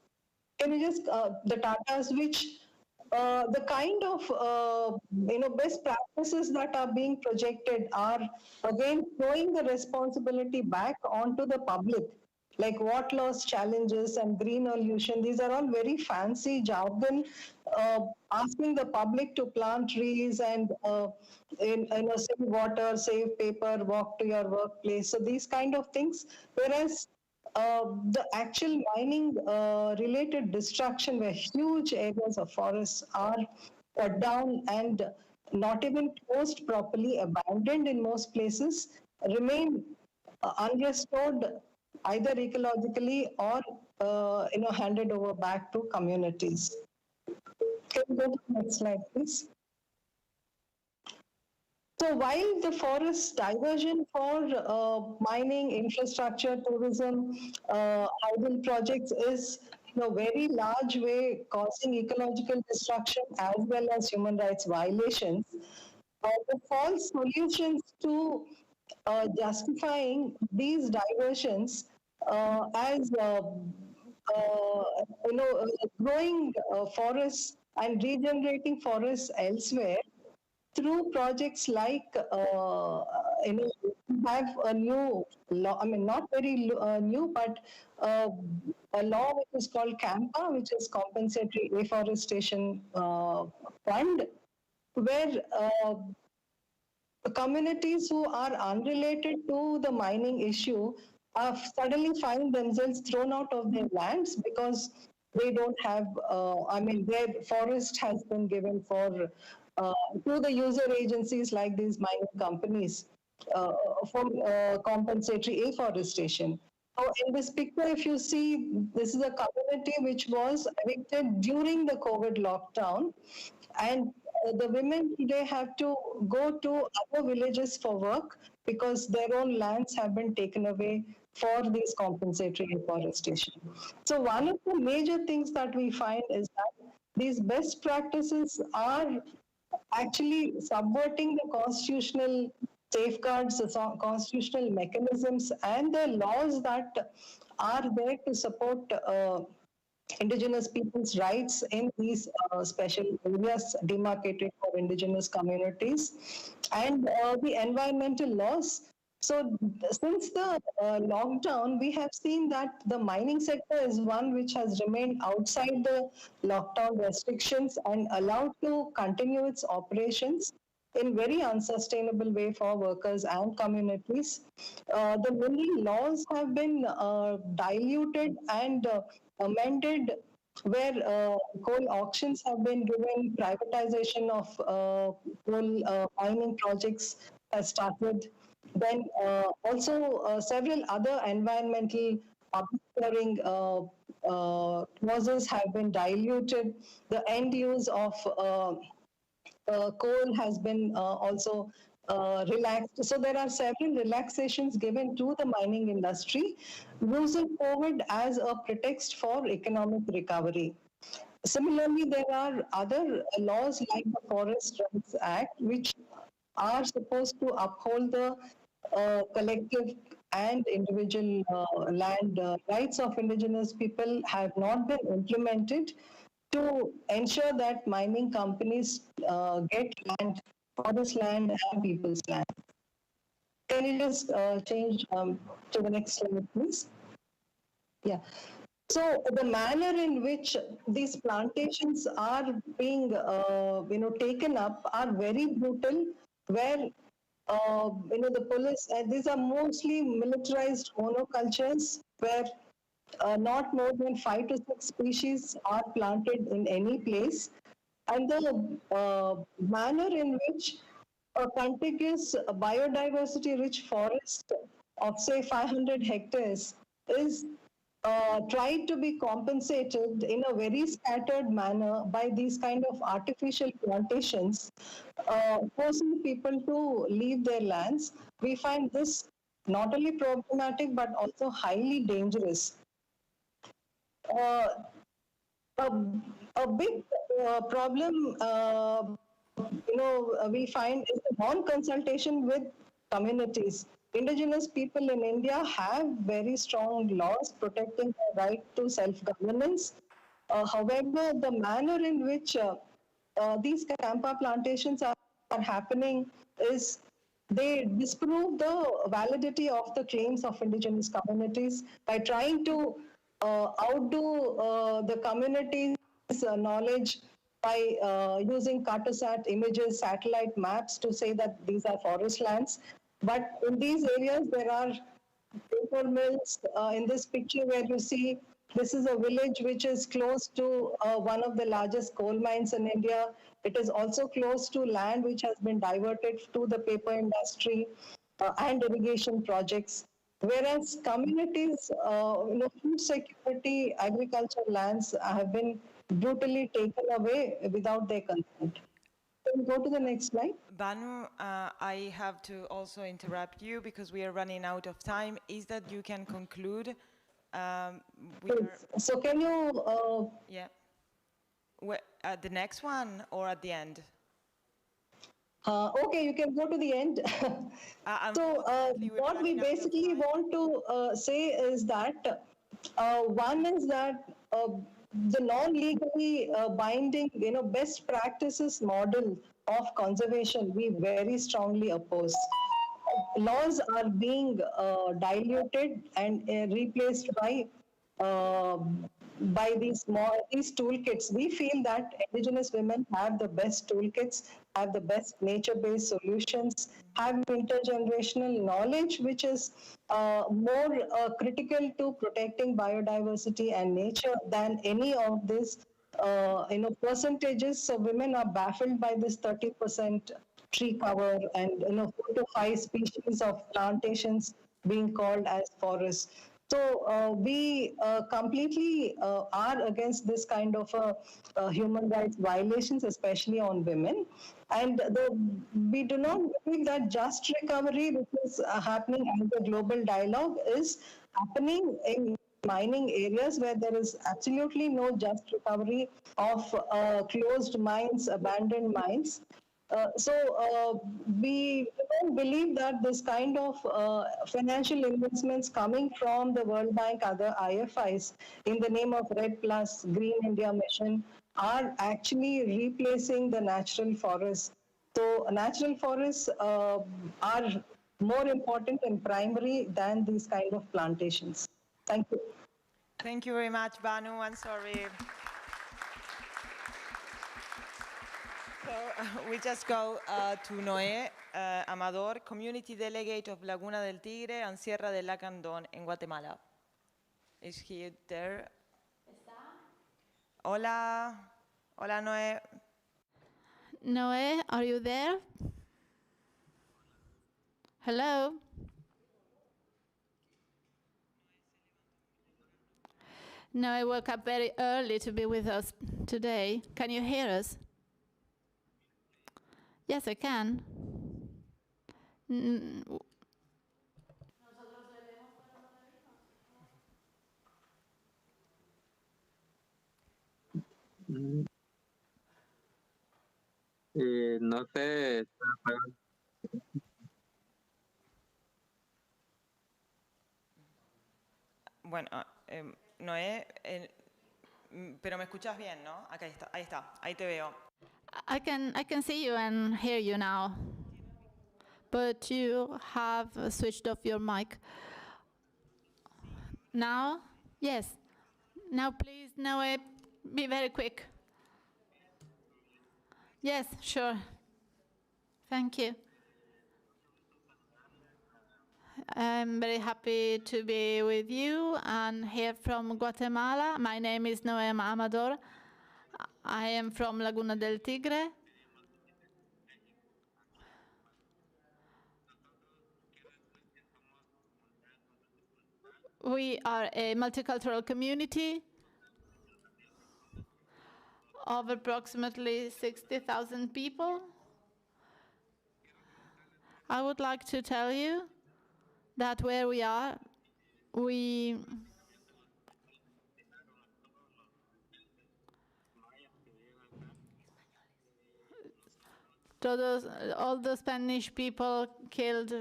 Can you just the Tatas, which the kind of best practices that are being projected are again throwing the responsibility back onto the public, like water loss challenges and green pollution. These are all very fancy jargon, asking the public to plant trees and save water, save paper, walk to your workplace. So these kind of things, whereas the actual mining related destruction where huge areas of forests are cut down and not even closed properly, abandoned in most places, remain unrestored either ecologically or handed over back to communities. Can you go to the next slide, please? So while the forest diversion for mining, infrastructure, tourism, idle projects is in a very large way causing ecological destruction as well as human rights violations, the false solutions to justifying these diversions as growing forests and regenerating forests elsewhere through projects like, have a new law, I mean, not very new, but a law which is called CAMPA, which is Compensatory Afforestation Fund, where communities who are unrelated to the mining issue suddenly find themselves thrown out of their lands because they don't have, their forest has been given for to the user agencies like these mining companies for compensatory afforestation. So in this picture, if you see, this is a community which was evicted during the COVID lockdown, and the women today have to go to other villages for work because their own lands have been taken away for these compensatory afforestation. So one of the major things that we find is that these best practices are actually subverting the constitutional safeguards, the constitutional mechanisms, and the laws that are there to support Indigenous peoples' rights in these special areas demarcated for Indigenous communities, and the environmental laws. So since the lockdown, we have seen that the mining sector is one which has remained outside the lockdown restrictions and allowed to continue its operations. in very unsustainable way for workers and communities. The mineral laws have been diluted and amended, where coal auctions have been given, privatization of coal mining projects has started. Then also several other environmental public hearing clauses have been diluted. The end use of coal has been also relaxed. So there are several relaxations given to the mining industry, using COVID as a pretext for economic recovery. Similarly, there are other laws like the Forest Rights Act, which are supposed to uphold the collective and individual land rights of indigenous people, have not been implemented to ensure that mining companies get land, forest land and people's land. Can you just change to the next slide, please? Yeah. So the manner in which these plantations are being, taken up are very brutal, where the police, these are mostly militarized monocultures, where not more than 5 to 6 species are planted in any place. And the manner in which a contiguous biodiversity-rich forest of, say, 500 hectares is tried to be compensated in a very scattered manner by these kind of artificial plantations, forcing people to leave their lands. We find this not only problematic but also highly dangerous. A big problem, we find is the non-consultation with communities. Indigenous people in India have very strong laws protecting the right to self-governance. However, the manner in which these Campa plantations are happening is they disprove the validity of the claims of indigenous communities by trying to outdo the community's knowledge by using Cartosat images, satellite maps to say that these are forest lands. But in these areas, there are paper mills. In this picture where you see, this is a village which is close to one of the largest coal mines in India. It is also close to land which has been diverted to the paper industry and irrigation projects. Whereas communities, food security, agriculture lands have been brutally taken away without their consent. Can we go to the next slide? Banu, I have to also interrupt you because we are running out of time. Is that you can conclude? So can you... Yeah. At the next one or at the end? Okay, you can go to the end. So what we basically want to say is that one is that the non-legally binding, best practices model of conservation, we very strongly oppose. Laws are being diluted and replaced by these toolkits. We feel that indigenous women have the best toolkits, have the best nature-based solutions, have intergenerational knowledge, which is more critical to protecting biodiversity and nature than any of this percentages. So women are baffled by this 30% tree cover and 4 to 5 species of plantations being called as forests. So we completely are against this kind of human rights violations, especially on women. And we do not believe that just recovery, which is happening as a global dialogue, is happening in mining areas where there is absolutely no just recovery of closed mines, abandoned mines. So we don't believe that this kind of financial investments coming from the World Bank, other IFIs, in the name of Red Plus, Green India Mission, are actually replacing the natural forests. So natural forests are more important and primary than these kind of plantations. Thank you. Thank you very much, Banu. I'm sorry. So we just go to Noé Amador, Community Delegate of Laguna del Tigre and Sierra del Lacandón in Guatemala. Is he there? Hola. Hola, Noé. Noé, are you there? Hello? Noé woke up very early to be with us today. Can you hear us? Yes, I can. No sé. Bueno, Noé, pero me escuchas bien, ¿no? Acá está, ahí te veo. I can see you and hear you now, but you have switched off your mic. Now? Yes. Now please, Noé, be very quick. Yes, sure. Thank you. I'm very happy to be with you and here from Guatemala. My name is Neema Amador. I am from Laguna del Tigre. We are a multicultural community of approximately 60,000 people. I would like to tell you that where we are, all the Spanish people killed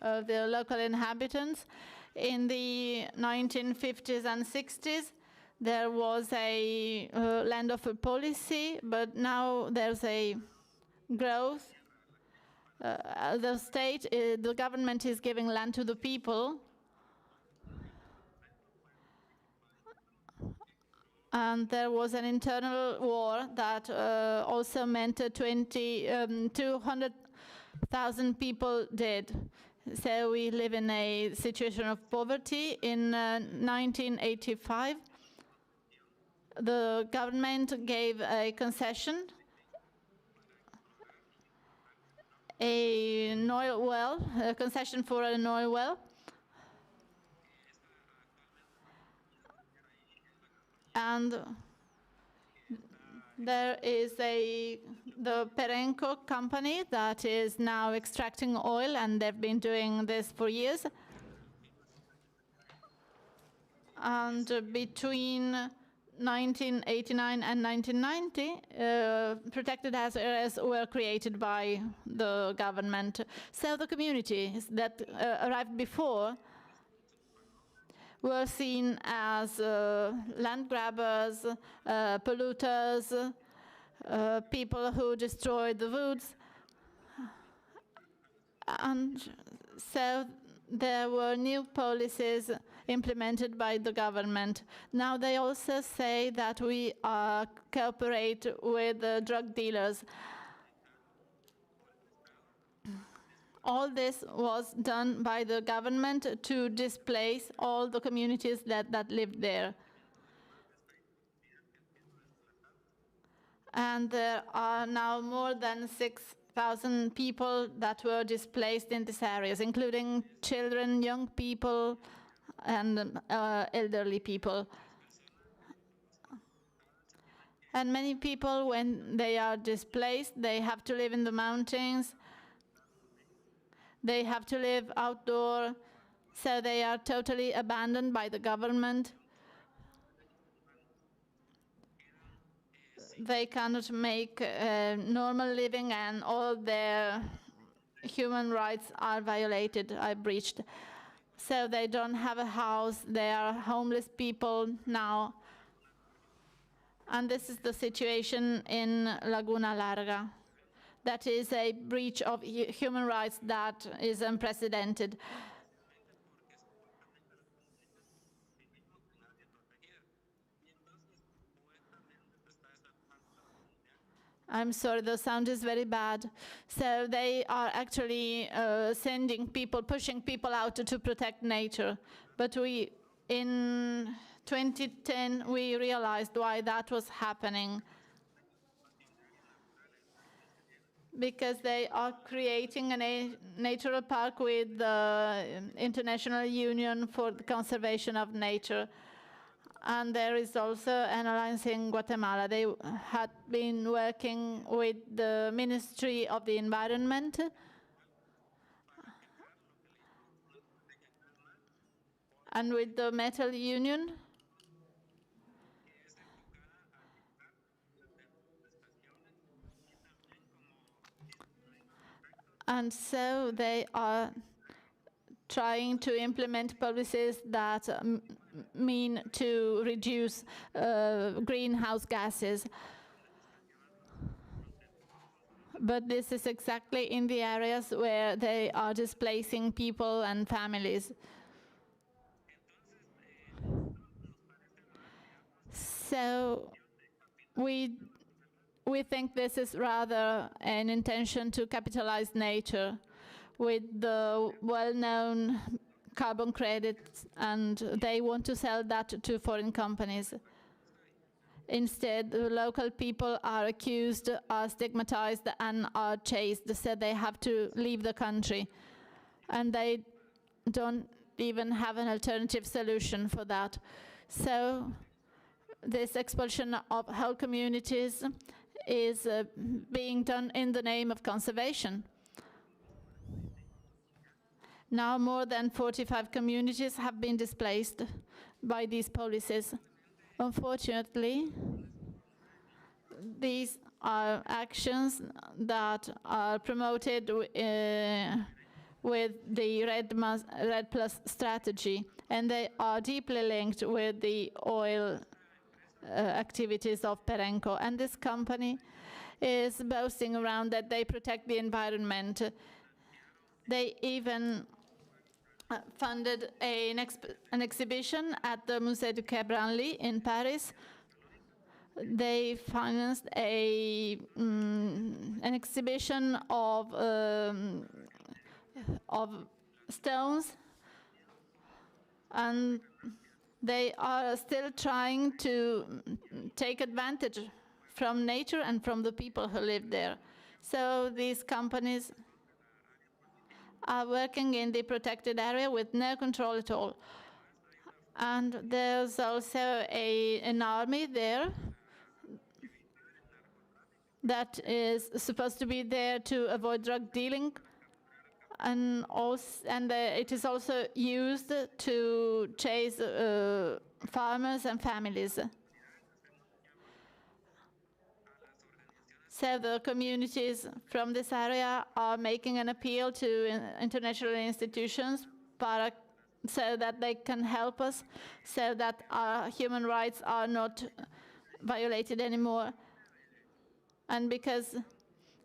the local inhabitants. In the 1950s and 60s, there was a land offer policy, but now there's a growth. The government is giving land to the people. And there was an internal war that also meant 200,000 people dead. So we live in a situation of poverty. In 1985, the government gave a concession, a concession for an oil well. And there is the Perenco company that is now extracting oil, and they've been doing this for years. And between 1989 and 1990, protected areas were created by the government. So the communities that arrived before were seen as land grabbers, polluters, people who destroyed the woods. And so there were new policies implemented by the government. Now they also say that we cooperate with drug dealers. All this was done by the government to displace all the communities that lived there. And there are now more than 6,000 people that were displaced in these areas, including children, young people, and elderly people. And many people, when they are displaced, they have to live in the mountains. They have to live outdoor, so they are totally abandoned by the government. They cannot make normal living, and all their human rights are violated, are breached. So they don't have a house, they are homeless people now. And this is the situation in Laguna Larga. That is a breach of human rights that is unprecedented. I'm sorry, the sound is very bad. So they are actually sending people, pushing people out to protect nature. But in 2010, we realized why that was happening. Because they are creating a natural park with the International Union for the Conservation of Nature. And there is also an alliance in Guatemala. They had been working with the Ministry of the Environment and with the Metal Union. And so they are trying to implement policies that mean to reduce greenhouse gases. But this is exactly in the areas where they are displacing people and families. So we think this is rather an intention to capitalize nature with the well-known carbon credits, and they want to sell that to foreign companies. Instead, the local people are accused, are stigmatized, and are chased, so they have to leave the country. And they don't even have an alternative solution for that. So this expulsion of whole communities is being done in the name of conservation. Now more than 45 communities have been displaced by these policies. Unfortunately, these are actions that are promoted with the Red Plus strategy, and they are deeply linked with the oil activities of Perenco. And this company is boasting around that they protect the environment. They even funded an exhibition at the Musée du Quai Branly in Paris. They financed an exhibition of stones, and they are still trying to take advantage from nature and from the people who live there. So these companies are working in the protected area with no control at all. And there's also an army there that is supposed to be there to avoid drug dealing, and it is also used to chase farmers and families. So the communities from this area are making an appeal to international institutions so that they can help us, so that our human rights are not violated anymore. And because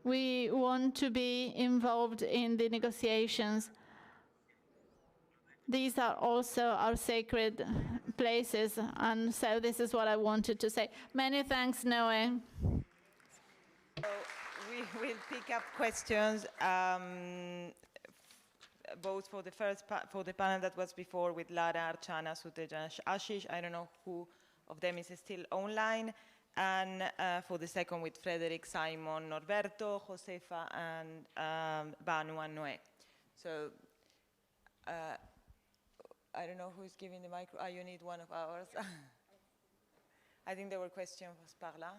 we want to be involved in the negotiations, these are also our sacred places, and so this is what I wanted to say. Many thanks, Noé. So we will pick up questions both for the for the panel that was before with Lara, Archana, Sutej, and Ashish. I don't know who of them is still online. And for the second with Frederic, Simon, Norberto, Josefa, and Banu and Noé. So I don't know who is giving the micro. You need one of ours. I think there were questions par là.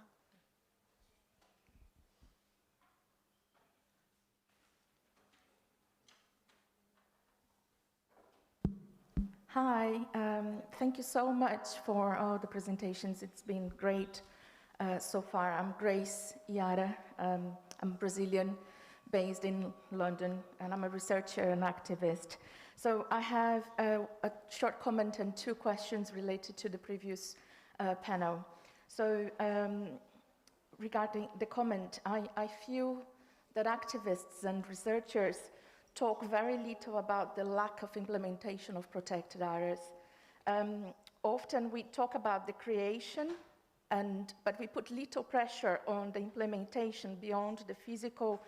Hi, thank you so much for all the presentations. It's been great so far. I'm Grace Yara. I'm Brazilian, based in London, and I'm a researcher and activist. So I have a short comment and two questions related to the previous panel. So regarding the comment, I feel that activists and researchers talk very little about the lack of implementation of protected areas. Often we talk about the creation But we put little pressure on the implementation beyond the physical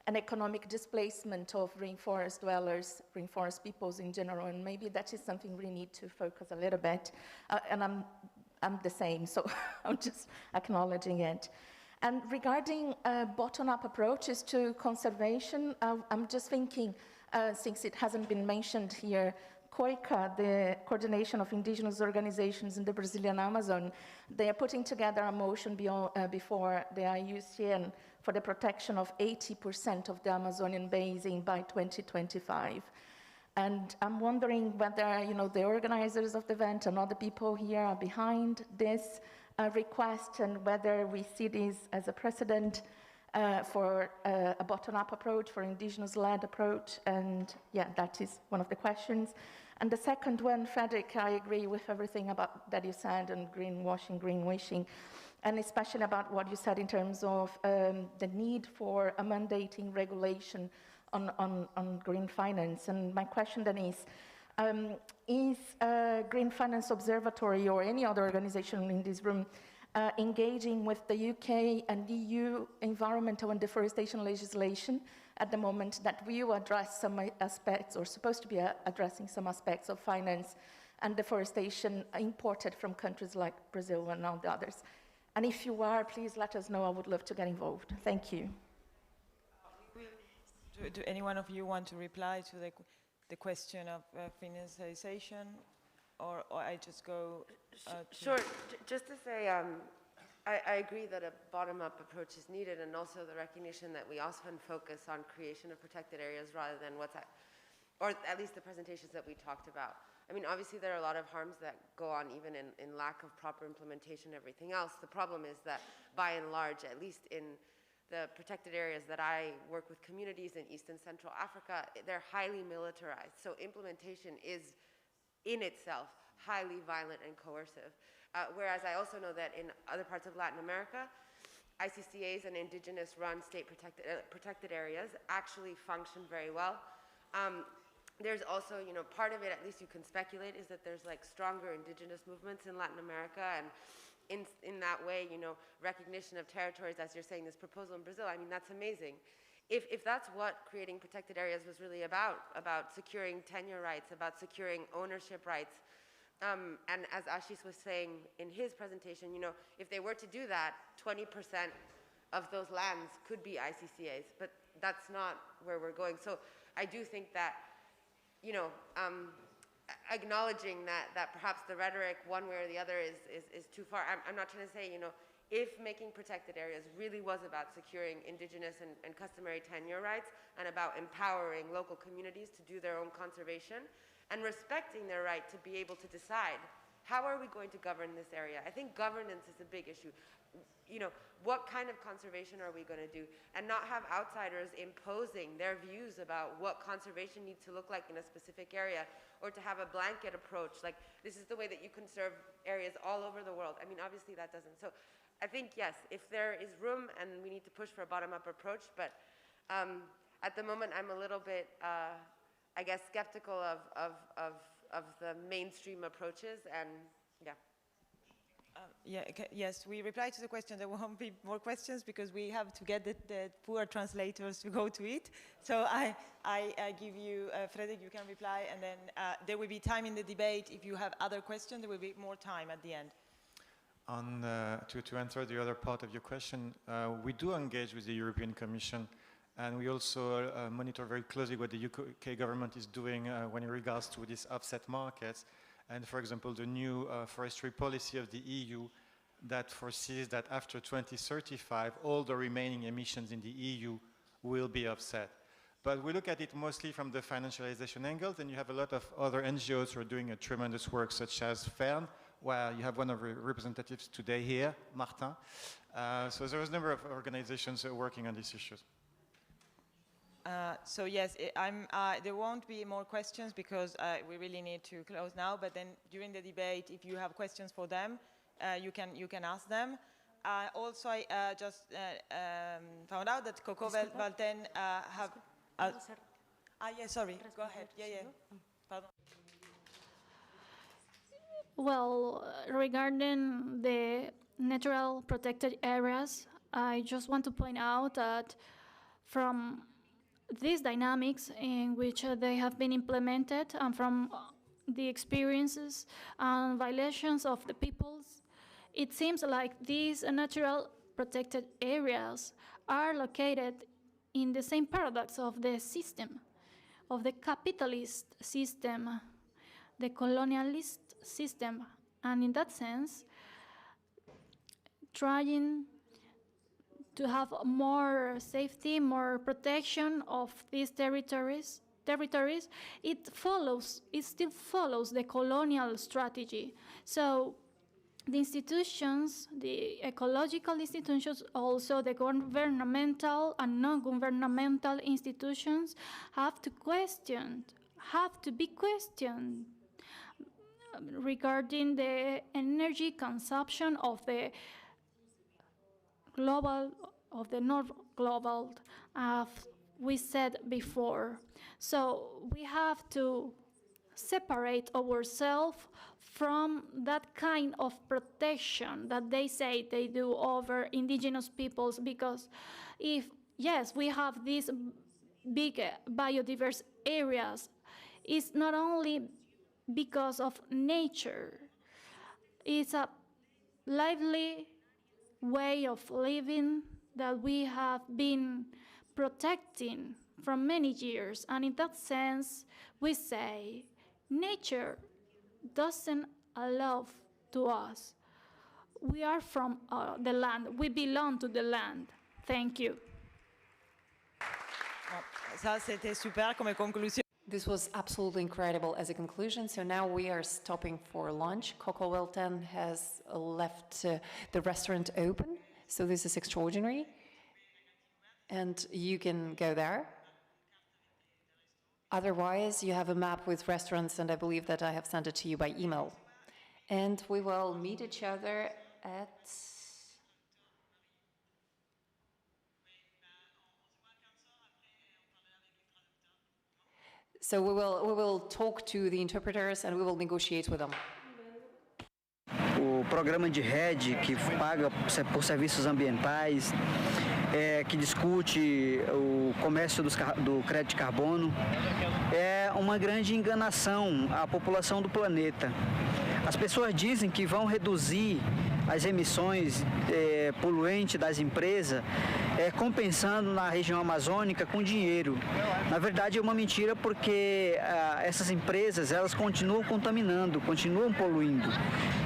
and economic displacement of rainforest dwellers, rainforest peoples in general, and maybe that is something we need to focus a little bit. And I'm the same, so I'm just acknowledging it. And regarding bottom-up approaches to conservation, I'm just thinking, since it hasn't been mentioned here, COICA, the Coordination of Indigenous Organizations in the Brazilian Amazon, they are putting together a motion before the IUCN for the protection of 80% of the Amazonian basin by 2025. And I'm wondering whether, the organizers of the event and other people here are behind this request, and whether we see this as a precedent for a bottom-up approach, for indigenous-led approach. And yeah, that is one of the questions. And the second one, Frederic, I agree with everything that you said on greenwashing, and especially about what you said in terms of the need for a mandating regulation on green finance. And my question then is Green Finance Observatory or any other organization in this room engaging with the UK and EU environmental and deforestation legislation at the moment that will address some aspects, or supposed to be addressing some aspects of finance and deforestation imported from countries like Brazil and all the others? And if you are, please let us know. I would love to get involved. Thank you. Do any one of you want to reply to the question of financialization, or I just go? Sure. Just to say, I agree that a bottom-up approach is needed, and also the recognition that we often focus on creation of protected areas rather than or at least the presentations that we talked about. I mean, obviously there are a lot of harms that go on even in lack of proper implementation and everything else. The problem is that by and large, at least in the protected areas that I work with communities in East and Central Africa, they're highly militarized. So implementation is in itself highly violent and coercive. Whereas I also know that in other parts of Latin America, ICCAs and indigenous run state protected areas actually function very well. There's also, part of it, at least you can speculate, is that there's like stronger indigenous movements in Latin America, and in that way, recognition of territories, as you're saying, this proposal in Brazil, I mean, that's amazing. If that's what creating protected areas was really about securing tenure rights, about securing ownership rights, and as Ashish was saying in his presentation, if they were to do that, 20% of those lands could be ICCAs, but that's not where we're going. So I do think that, acknowledging that perhaps the rhetoric one way or the other is too far. I'm not trying to say, if making protected areas really was about securing indigenous and customary tenure rights and about empowering local communities to do their own conservation and respecting their right to be able to decide, how are we going to govern this area? I think governance is a big issue. What kind of conservation are we going to do? And not have outsiders imposing their views about what conservation needs to look like in a specific area, or to have a blanket approach, like this is the way that you conserve areas all over the world. I mean, obviously that doesn't. So I think, yes, if there is room, and we need to push for a bottom-up approach, but at the moment I'm a little bit, I guess, skeptical of the mainstream approaches, and yeah. Yes, we replied to the question. There won't be more questions because we have to get the poor translators to go to it. So I give you, Frederic, you can reply, and then there will be time in the debate. If you have other questions, there will be more time at the end. To answer the other part of your question, we do engage with the European Commission, and we also monitor very closely what the UK government is doing when in regards to these offset markets. And for example, the new forestry policy of the EU that foresees that after 2035, all the remaining emissions in the EU will be offset. But we look at it mostly from the financialization angle, and you have a lot of other NGOs who are doing a tremendous work, such as FERN, where you have one of the representatives today here, Martin. So there is a number of organizations working on these issues. So yes, there won't be more questions because we really need to close now. But then during the debate, if you have questions for them, you can ask them. Also, I just found out that Coco Valten have. Yeah, sorry. Go ahead. Yeah. Pardon. Well, regarding the natural protected areas, I just want to point out that from these dynamics in which they have been implemented and from the experiences and violations of the peoples, it seems like these natural protected areas are located in the same paradox of the system, of the capitalist system, the colonialist system, and in that sense, trying to have more safety, more protection of these territories, it still follows the colonial strategy. So the institutions, the ecological institutions, also the governmental and non-governmental institutions have to be questioned regarding the energy consumption of the global, of the North global, as we said before. So we have to separate ourselves from that kind of protection that they say they do over indigenous peoples, because if, yes, we have these big biodiverse areas, it's not only because of nature, it's a lively way of living that we have been protecting for many years. And in that sense, we say nature doesn't allow to us. We are from the land. We belong to the land. Thank you. Ça, c'était super comme conclusion. This was absolutely incredible as a conclusion. So now we are stopping for lunch. Coco Welton has left the restaurant open. So this is extraordinary. And you can go there. Otherwise, you have a map with restaurants, and I believe that I have sent it to you by email. And we will meet each other at... So we will talk to the interpreters and we will negotiate with them. O programa de rede que paga por serviços ambientais, que discute o comércio do crédito de carbono, é uma grande enganação à população do planeta. As pessoas dizem que vão reduzir as emissões poluentes das empresas, compensando na região amazônica com dinheiro. Na verdade é uma mentira, porque essas empresas elas continuam contaminando, continuam poluindo.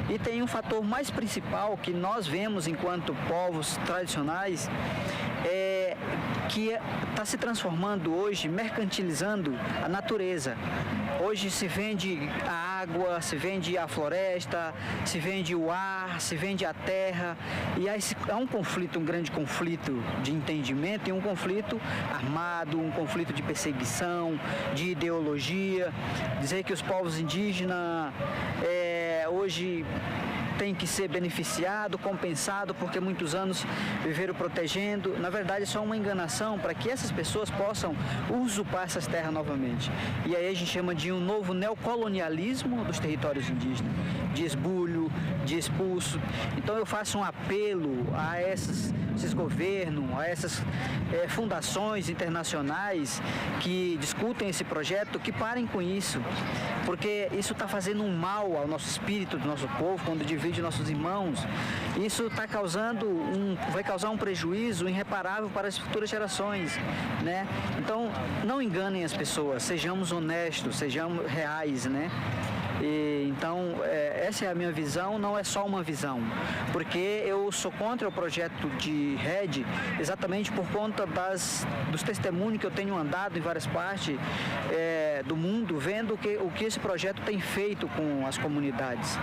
E tem um fator mais principal que nós vemos enquanto povos tradicionais, que está se transformando hoje, mercantilizando a natureza. Hoje se vende a água, se vende a floresta, se vende o ar, se vende a terra, e há um conflito, um grande conflito de entendimento e um conflito armado, um conflito de perseguição, de ideologia. Dizer que os povos indígenas hoje tem que ser beneficiado, compensado, porque muitos anos viveram protegendo. Na verdade, isso é uma enganação para que essas pessoas possam usurpar essas terras novamente. E aí a gente chama de um novo neocolonialismo dos territórios indígenas, de esbulho, de expulso. Então eu faço um apelo a esses governos, a essas fundações internacionais que discutem esse projeto, que parem com isso, porque isso está fazendo um mal ao nosso espírito, do nosso povo, quando divide nossos irmãos. Isso está vai causar um prejuízo irreparável para as futuras gerações, né? Então, não enganem as pessoas, sejamos honestos, sejamos reais, né? Então, essa é a minha visão, não é só uma visão, porque eu sou contra o projeto de rede exatamente por conta dos testemunhos que eu tenho andado em várias partes do mundo, vendo o que esse projeto tem feito com as comunidades.